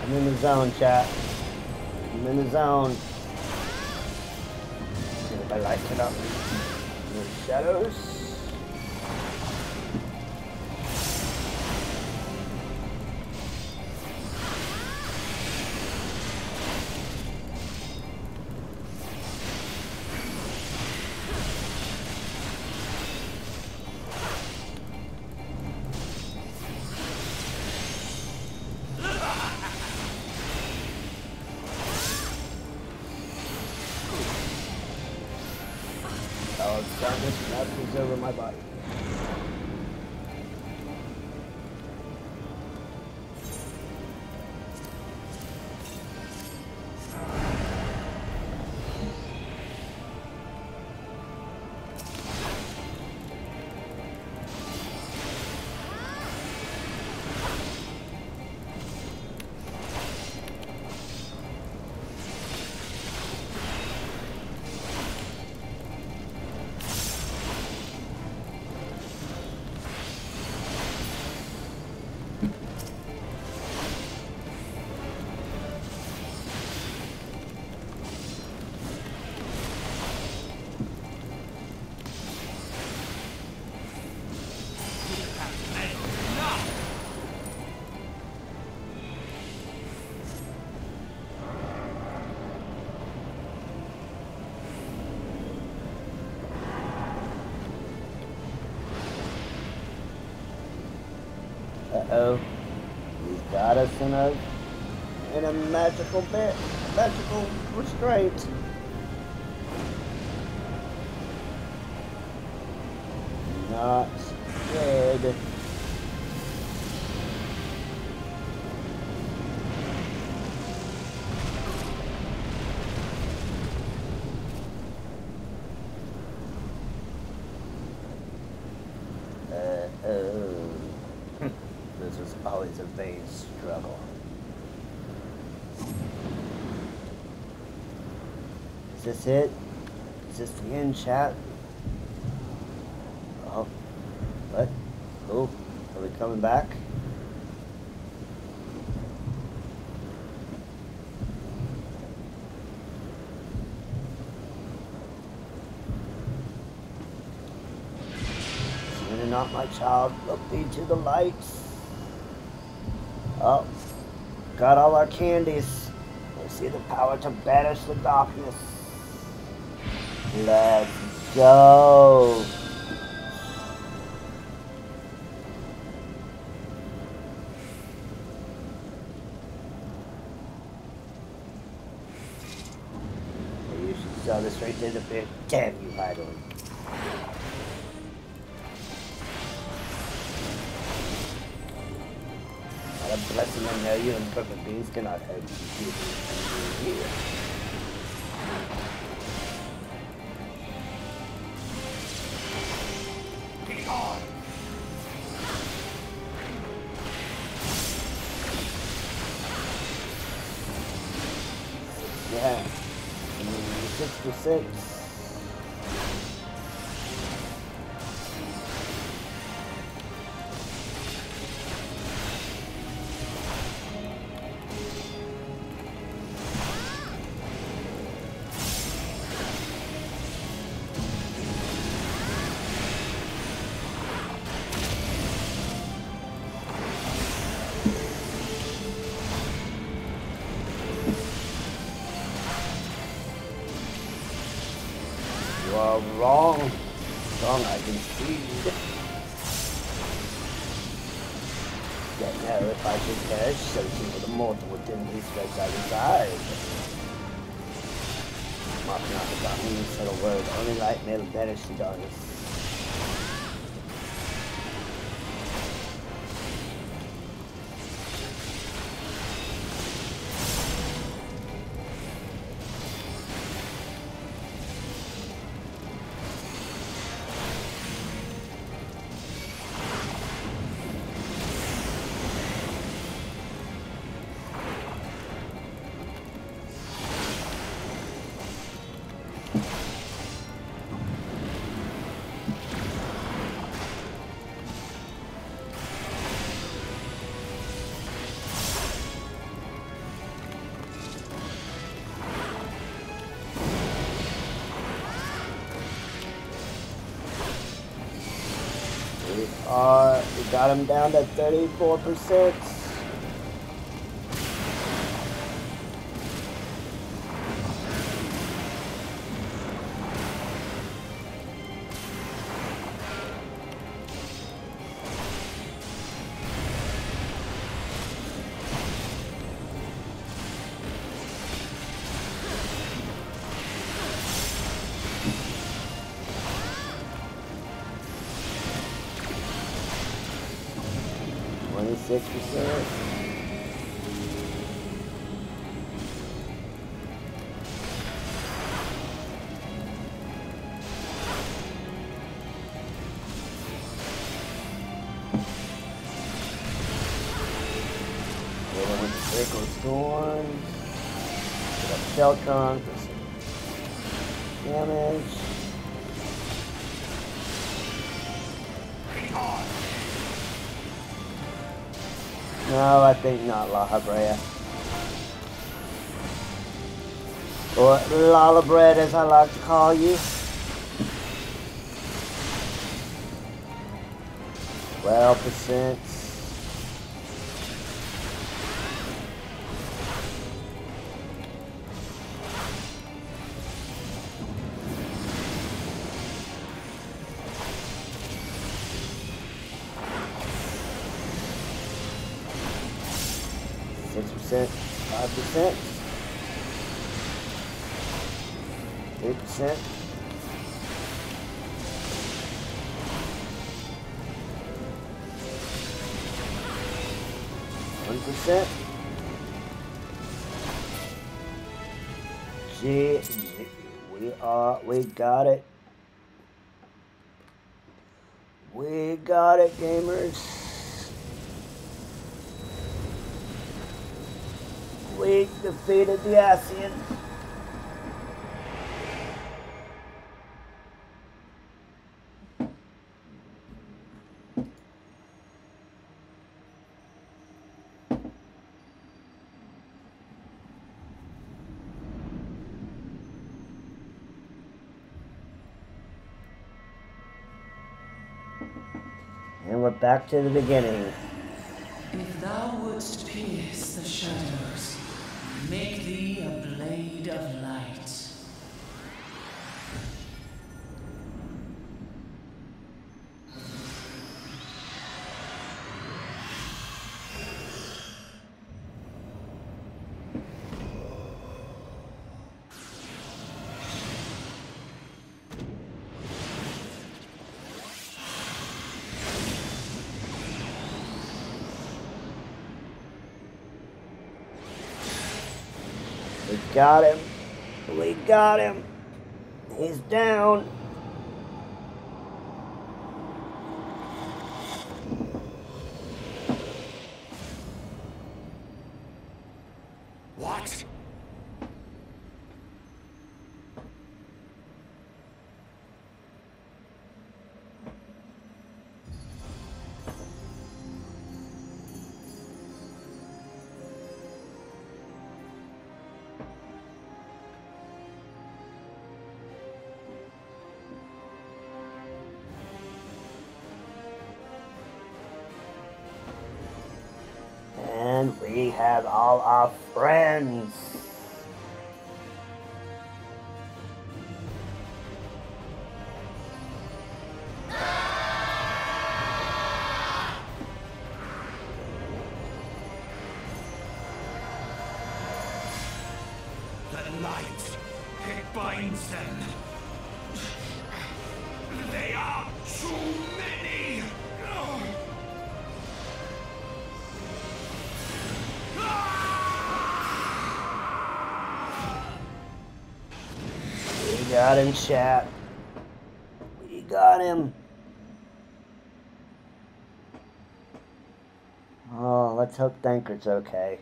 I'm in the zone, chat. I'm in the zone. See if I light it up. In the shadows. Darkness wraps over my body. Uh-oh. He's got us in a magical restraint. Not good. This was always a vain struggle. Is this it? Is this the end, chat? Oh, what? Oh, are we coming back? not, my child. Look me to the lights. Oh, got all our candies. I see the power to banish the darkness. Let's go. You should sell this right there to big. Damn you, idol. What a blessing to know you and perfect beings cannot help you. Be on! Yeah. 66. You are wrong. Wrong, I concede. Yet now, if I should perish, so too will the mortal within these strikes I reside. Mark not the darkness, said a word, only light may banish the darkness. We got him down to 34%. Storm. Get up Archon for some damage. No, I think not, Lahabrea. Or Lalabread, as I like to call you. 12%. %, 5%, 8%, 1%. GG. We got it. We got it, gamers. We defeated the Ascian. And we're back to the beginning. If thou wouldst pierce the shadows, make thee a blade of light. We got him. We got him. He's down. What? And we have all our friends. The light, it binds them. They are too many. We got him, chat. We got him. Oh, let's hope Thancred's okay.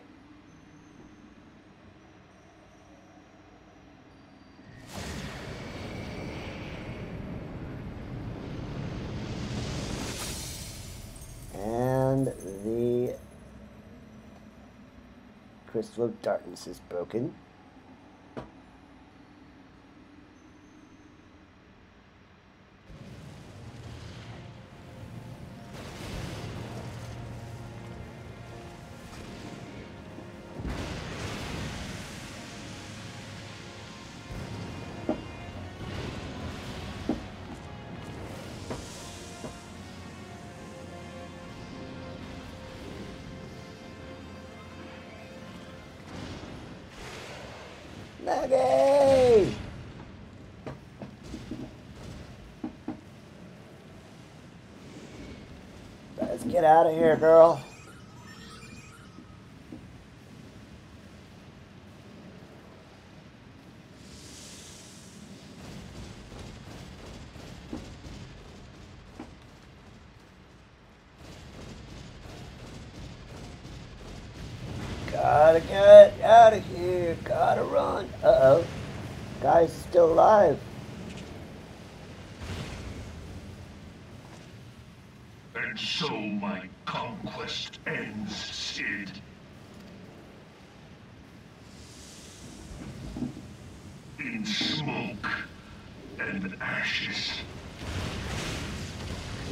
And the Crystal of Darkness is broken. Maggie! Let's get out of here, girl. Gotta get out of here. Gotta run. Uh-oh. Guy's still alive. And so my conquest ends, Cid. In smoke and ashes.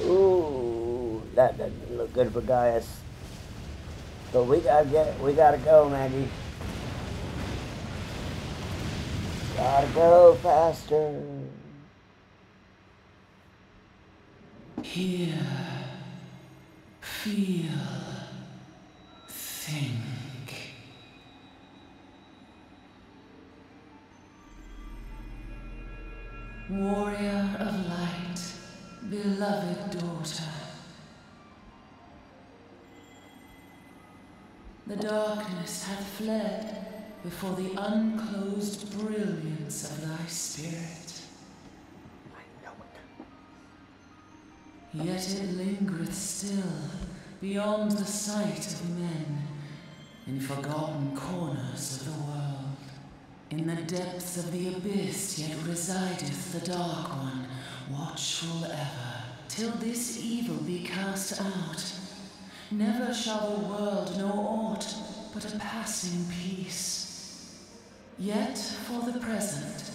Ooh, that doesn't look good for Gaius. But we gotta go, Maggie. Gotta go faster. Hear, feel, think. Warrior of light, beloved daughter. The darkness hath fled before the unclosed brilliance of thy spirit. Yet it lingereth still beyond the sight of men, in forgotten corners of the world. In the depths of the abyss yet resideth the Dark One, watchful ever, till this evil be cast out. Never shall the world know aught but a passing peace. Yet for the present,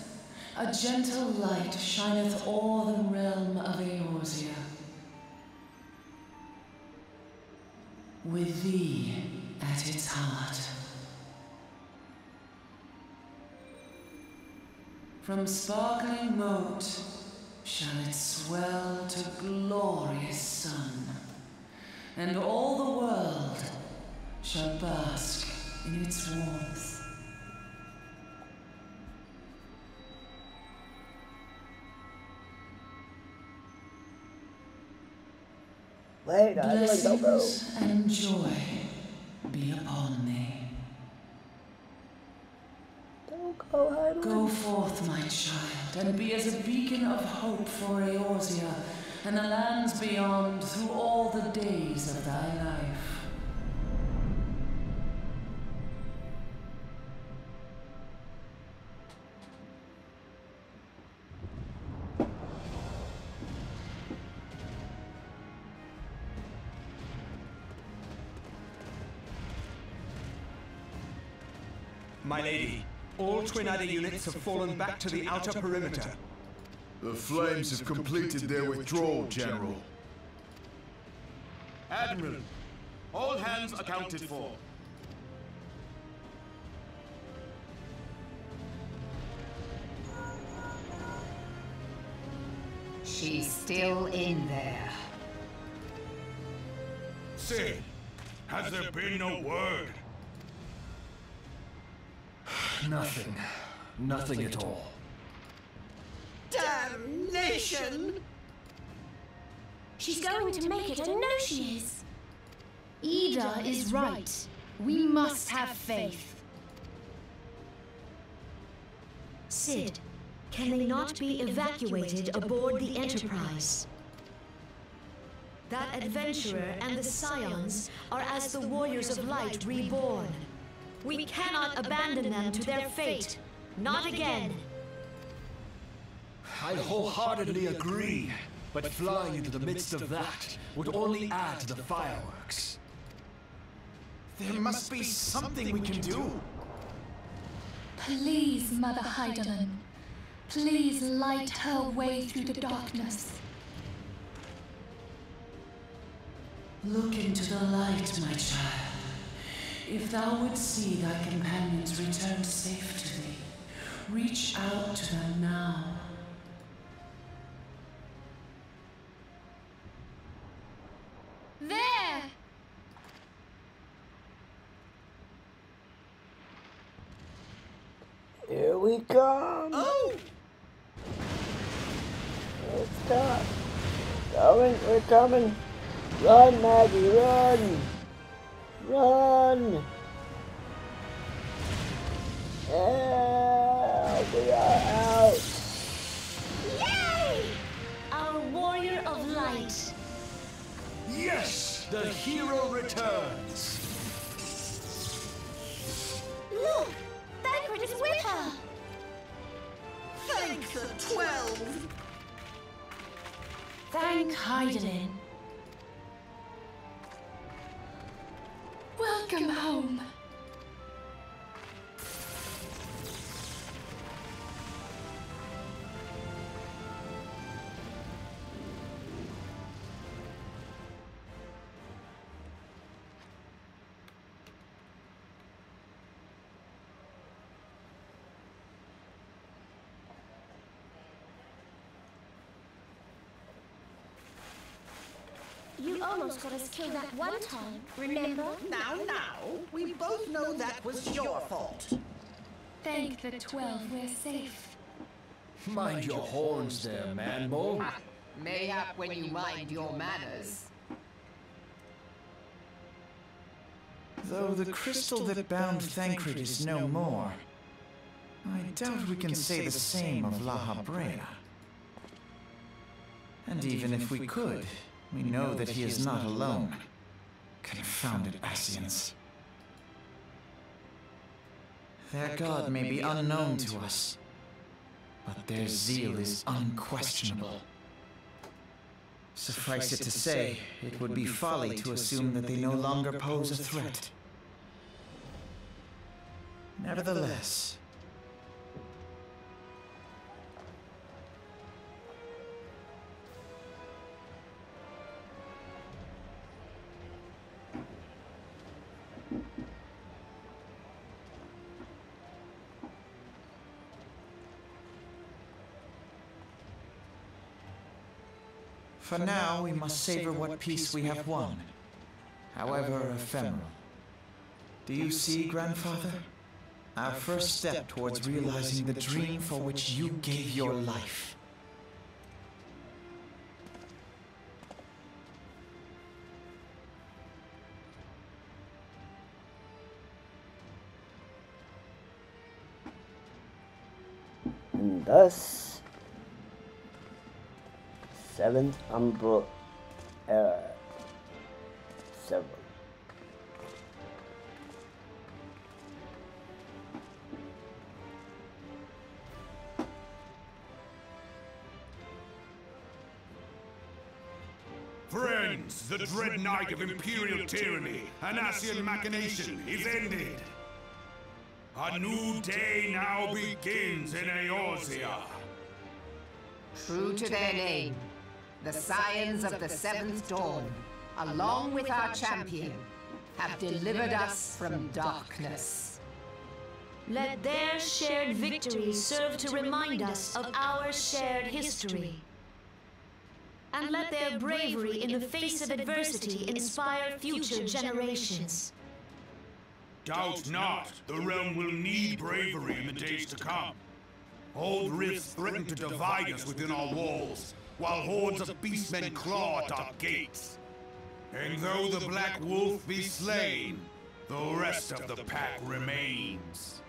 a gentle light shineth o'er the realm of Eorzea. with thee at its heart. From sparkling moat shall it swell to glorious sun, and all the world shall bask in its warmth. Wait, I really don't know. Blessings and joy be upon thee. Don't go, Heidelin. Go forth, my child, and be as a beacon of hope for Eorzea and the lands beyond through all the days of thy life. My lady, all Twin Adder units have fallen back to the outer perimeter. The Flames have completed their withdrawal, General. Admiral, all hands accounted for. She's still in there. Sid, has there been no word? Nothing. Nothing at all. Damnation! She's going to make it, I know she is. Ida is right. We must have faith. Sid, can they not be evacuated aboard the Enterprise? That adventurer and the Scions are as the Warriors of Light reborn. We cannot abandon them to their fate. Not again. I wholeheartedly agree, but flying into the midst of that would only add to the fireworks. There must be something we can do. Please, Mother Heidelin. Please light her way through the darkness. Look into the light, my child. If thou would see thy companions return safe to thee, reach out to them now. There! Here we come. Oh! Let's go. Going, we're coming. Run, Maggie, run! Run! Yeah, we are out. Yay! Our Warrior of Light. Yes! The hero returns! Look! Thancred is with her! Thank the 12! Thank Heidelin. Welcome home. You almost got us killed that one time, remember? Now, we both know that was your fault. Thank the 12, we're safe. Mind your horns there, man-mole. Mayhap when you mind your manners. Though the crystal that bound Thancred is no more, I doubt we can say the same of La Habrea. And even if we could, we know that he is not alone. Confounded Ascians. Their god may be unknown to us, but their zeal is unquestionable. Suffice it to say, it would be folly to assume that they no longer pose a threat. Nevertheless, For now, we must savor what peace we have won, however ephemeral. Do you see, Grandfather? Our first step towards realizing the dream for which you gave your life. And thus, 7th Umbral Era. Several. Friends, the dread night of Imperial tyranny and Ascian machination is ended. A new day now begins in Eorzea. True to their name, the Scions of the Seventh Dawn, along with our champion, have delivered us from darkness. Let their shared victory serve to remind us of our shared history. And let their bravery in the face of adversity inspire future generations. Doubt not, the realm will need bravery in the days to come. Old rifts threaten to divide us within our walls, while hordes of beastmen claw at our gates. And though the Black Wolf be slain, the rest of the pack remains.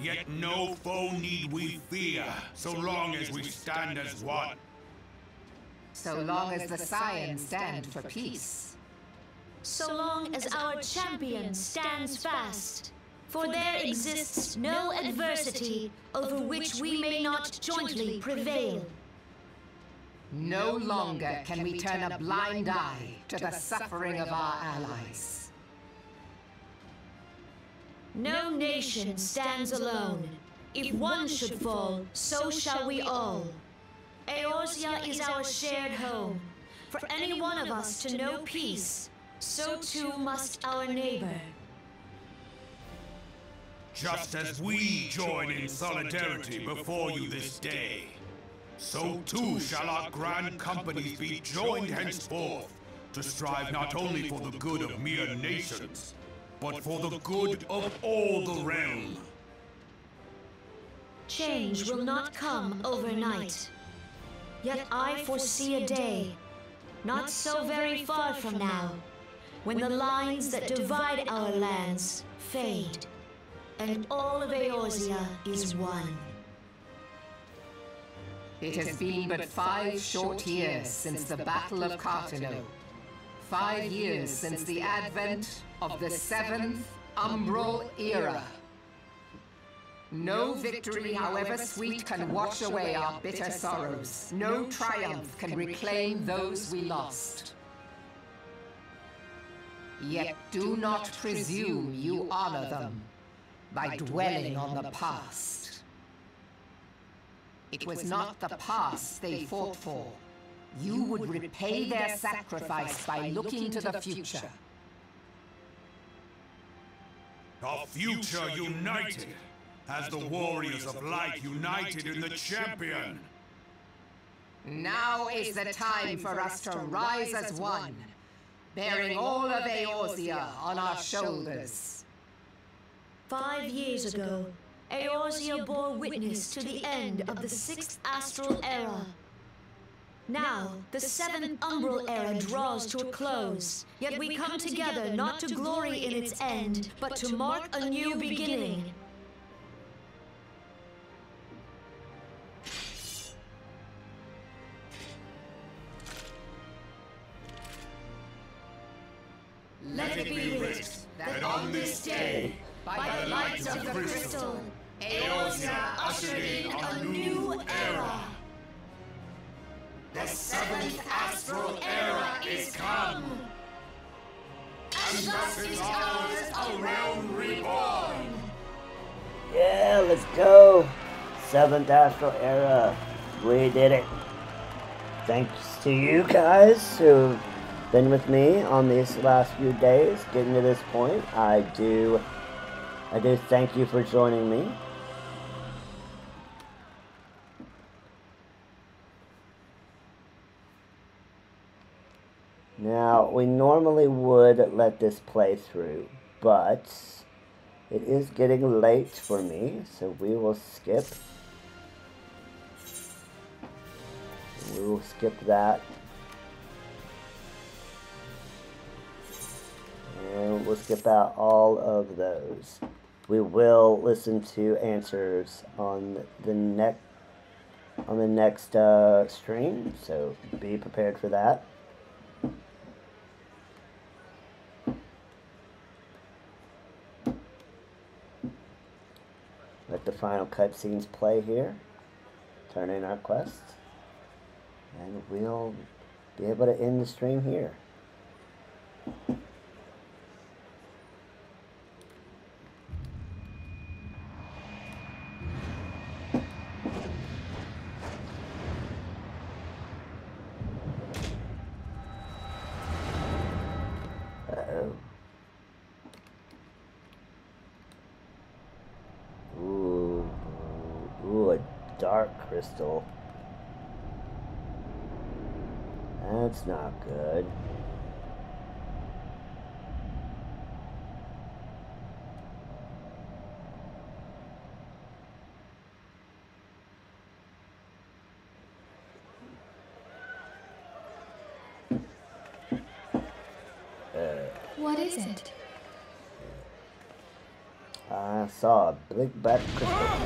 Yet no foe need we fear, so long as we stand as one. So long as the Scions stand for peace. So long as our champion stands fast. For there exists no adversity over which we may not jointly prevail. No longer can we turn a blind eye to the suffering of our allies. No nation stands alone. If one should fall, so shall we all. Eorzea is our shared home. For any one of us to know peace, so too must our neighbor. Just as we join in solidarity before you this day, so too shall our grand companies be joined henceforth to strive not only for the good of mere nations, but for the good of all the realm. Change will not come overnight. Yet I foresee a day, not so very far from now, when the lines that divide our lands fade, and all of Eorzea is one. It has been but 5 short years since the Battle of Cartino. 5 years since the advent of the 7th Umbral Era. No victory, however sweet, can wash away our bitter sorrows. No triumph can reclaim those we lost. Yet do not presume you honor them by dwelling on the past. It was not the past they fought for. You would repay their sacrifice by looking to the future. A future united, as the warriors of light united in the champion. Now is the time for us to rise as one, bearing all of Eorzea on our shoulders. 5 years ago, Eorzea bore witness to the end of the 6th Astral Era. Now, the 7th Umbral Era draws to a close, yet we come together not to glory in its end, but to mark a new beginning. Let it be writ that on this day, by the light of the crystal, Eorzea ushered in a new era. The 7th Astral Era is come. And thus is ours a realm reborn. Yeah, let's go. 7th Astral Era. We did it. Thanks to you guys who've been with me on these last few days, getting to this point. I do thank you for joining me. Now, we normally would let this play through, but it is getting late for me, so we will skip. We will skip that. And we'll skip out all of those. We will listen to answers on the next stream, so be prepared for that. Let the final cutscenes play here. Turn in our quest, and we'll be able to end the stream here. Crystal. That's not good. What is it? I saw a big black crystal.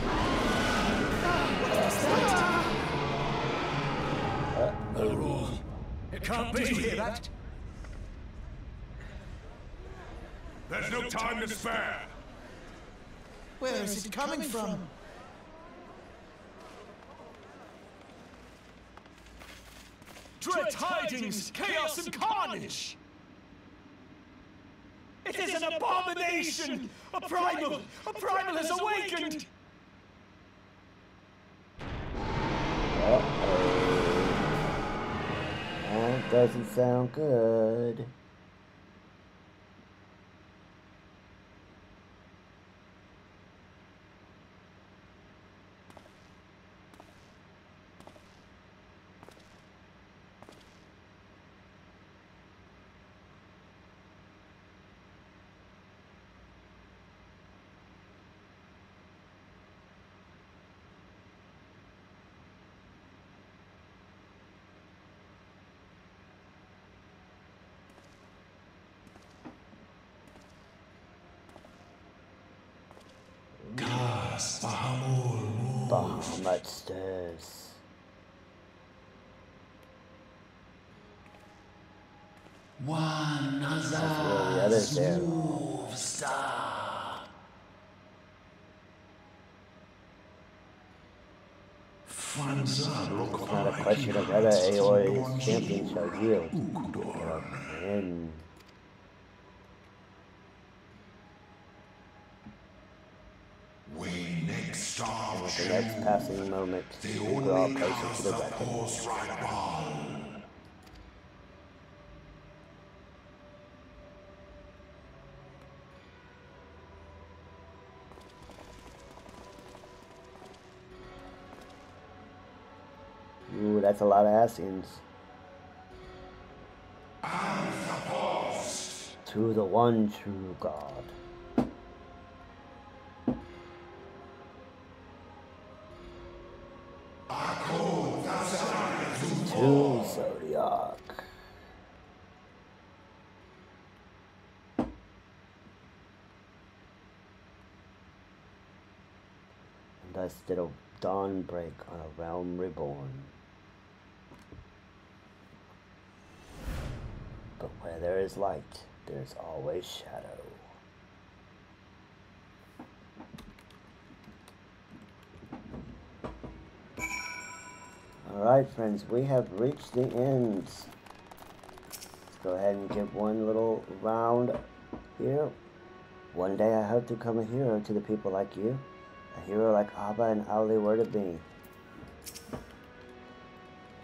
The rule. It can't be. Did you hear that? There's no time to spare. Where is it coming from? Dread tidings, chaos and carnage! It is an abomination! A primal has awakened! That doesn't sound good. Bahamut stirs. One Hazard's move star. It's not a question of whether AOR's champion shall yield. And with the next passing moment, we draw closer to the weapon. Ooh, that's a lot of Asians. To the one true God. To Zodiac. And thus did a dawn break on a realm reborn. But where there is light, there's always shadow. Alright friends, we have reached the end. Let's go ahead and give one little round here. One day I hope to become a hero to the people like you. A hero like Abba and Auli were to be.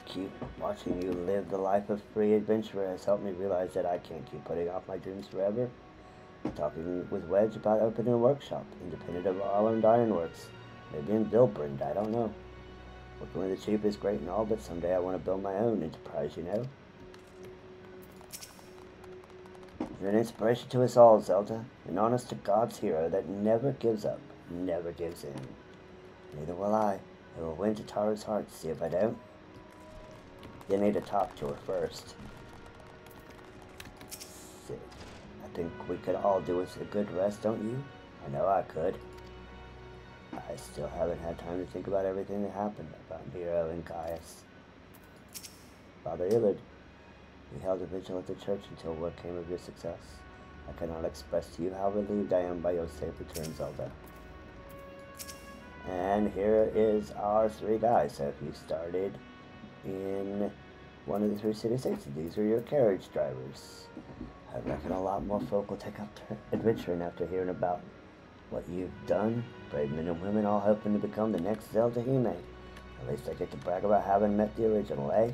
Keep watching you live the life of free adventurer has helped me realize that I can't keep putting off my dreams forever. Talking with Wedge about opening a workshop, independent of our own ironworks. Maybe in Vilbrand, I don't know. Working with the cheap is great and all, but someday I want to build my own enterprise, you know? You're an inspiration to us all, Zelda. An honest to God's hero that never gives up, never gives in. Neither will I. I will win Tataru's heart, see if I don't. You need to talk to her first. See, I think we could all do with a good rest, don't you? I know I could. I still haven't had time to think about everything that happened, about Nero and Caius. Father Illid, we held a vigil at the church until word came of your success. I cannot express to you how relieved I am by your safe return, Zelda. And here is our 3 guys. So if you started in one of the 3 city-states, these are your carriage drivers. I reckon a lot more folk will take up adventuring after hearing about what you've done. Brave men and women all hoping to become the next Zelda Hime. At least I get to brag about having met the original, eh?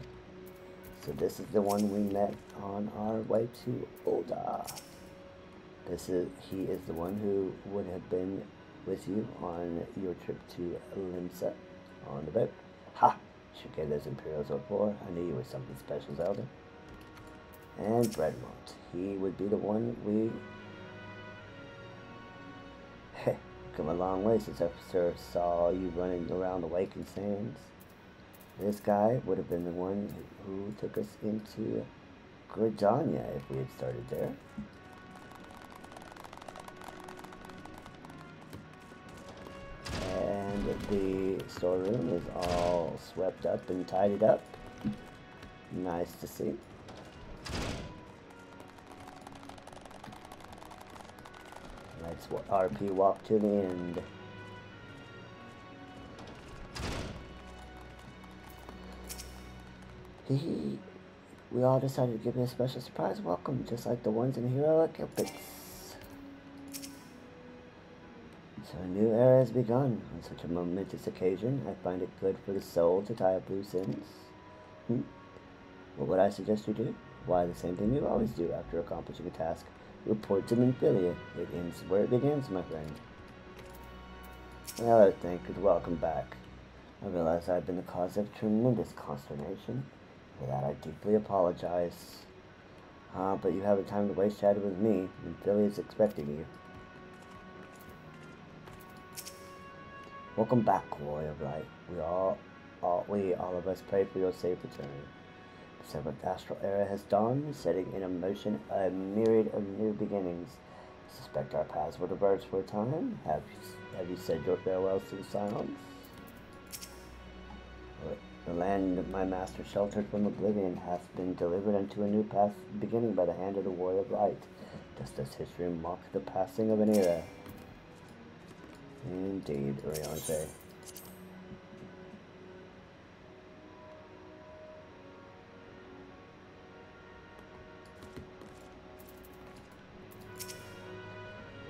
So this is the one we met on our way to Oda. He is the one who would have been with you on your trip to Limsa on the boat. Ha! Should give those Imperials a rapport. I knew you were something special, Zelda. And Breadmont. He would be the one we... Heh, come a long way since I first saw you running around the Waking Sands. This guy would have been the one who took us into Gridania if we had started there. And the storeroom is all swept up and tidied up. Nice to see. Let's RP walk to the end. We all decided to give you a special surprise welcome, just like the ones in Heroic Epics. So a new era has begun. On such a momentous occasion, I find it good for the soul to tie up loose ends. What would I suggest you do? Why, the same thing you always do after accomplishing a task. Report to Minfilia. It ends where it begins, my friend. Well, thank you. Welcome back. I realize I've been the cause of tremendous consternation. For that, I deeply apologize. But you haven't time to waste chatting with me. Minfilia is expecting you. Welcome back, Warrior Blight. We all of us pray for your safe return. The 7th astral era has dawned, setting in motion a myriad of new beginnings. I suspect our paths will diverge for a time. Have you said your farewells to the silence? The land my master sheltered from oblivion hath been delivered unto a new path beginning by the hand of the Warrior of Light. Just does history mark the passing of an era. Indeed, Oriente.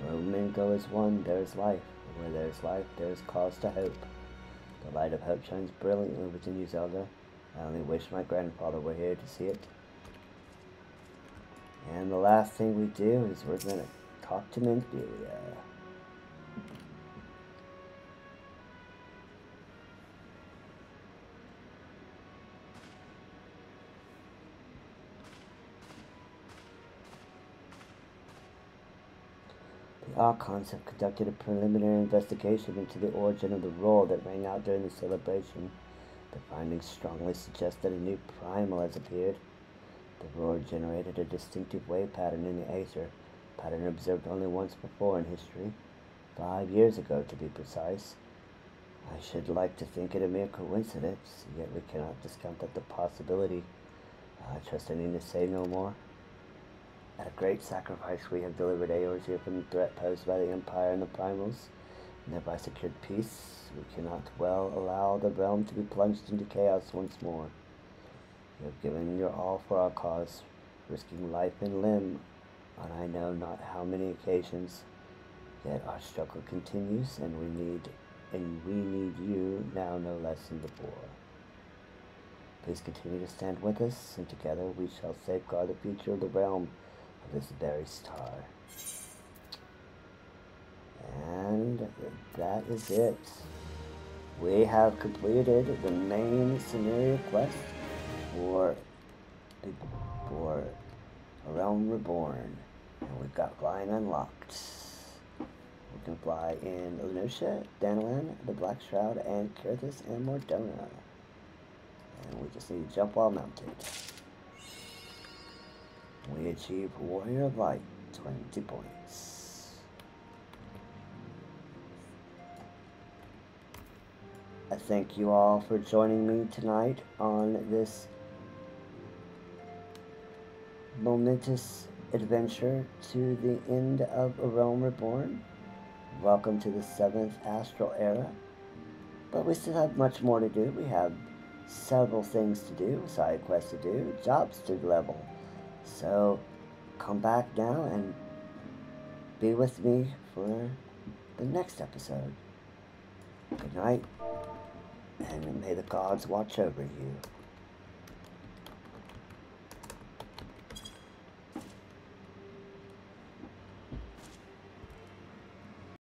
Where men go as one, there is life. Where there is life, there is cause to hope. The light of hope shines brilliantly within you, Zelda. I only wish my grandfather were here to see it. And the last thing we do is we're going to talk to Minfilia. The Archons have conducted a preliminary investigation into the origin of the roar that rang out during the celebration. The findings strongly suggest that a new primal has appeared. The roar generated a distinctive wave pattern in the aether, a pattern observed only once before in history, 5 years ago to be precise. I should like to think it a mere coincidence, yet we cannot discount that the possibility. I trust I need to say no more. At a great sacrifice we have delivered Eorzea from the threat posed by the Empire and the Primals, and thereby secured peace. We cannot well allow the realm to be plunged into chaos once more. You have given your all for our cause, risking life and limb on I know not how many occasions. Yet our struggle continues, and we need you now no less than before. Please continue to stand with us, and together we shall safeguard the future of the realm of this very star. And that is it. We have completed the main scenario quest for A Realm Reborn. And we've got flying unlocked. We can fly in Lunucia, Danalan, the Black Shroud, and Kirithis and Mordona. And we just need to jump while mounted. We achieve Warrior of Light, 20 points. I thank you all for joining me tonight on this momentous adventure to the end of A Realm Reborn. Welcome to the 7th Astral Era. But we still have much more to do. We have several things to do, side quests to do, jobs to level. So come back now and be with me for the next episode. Good night, and may the gods watch over you.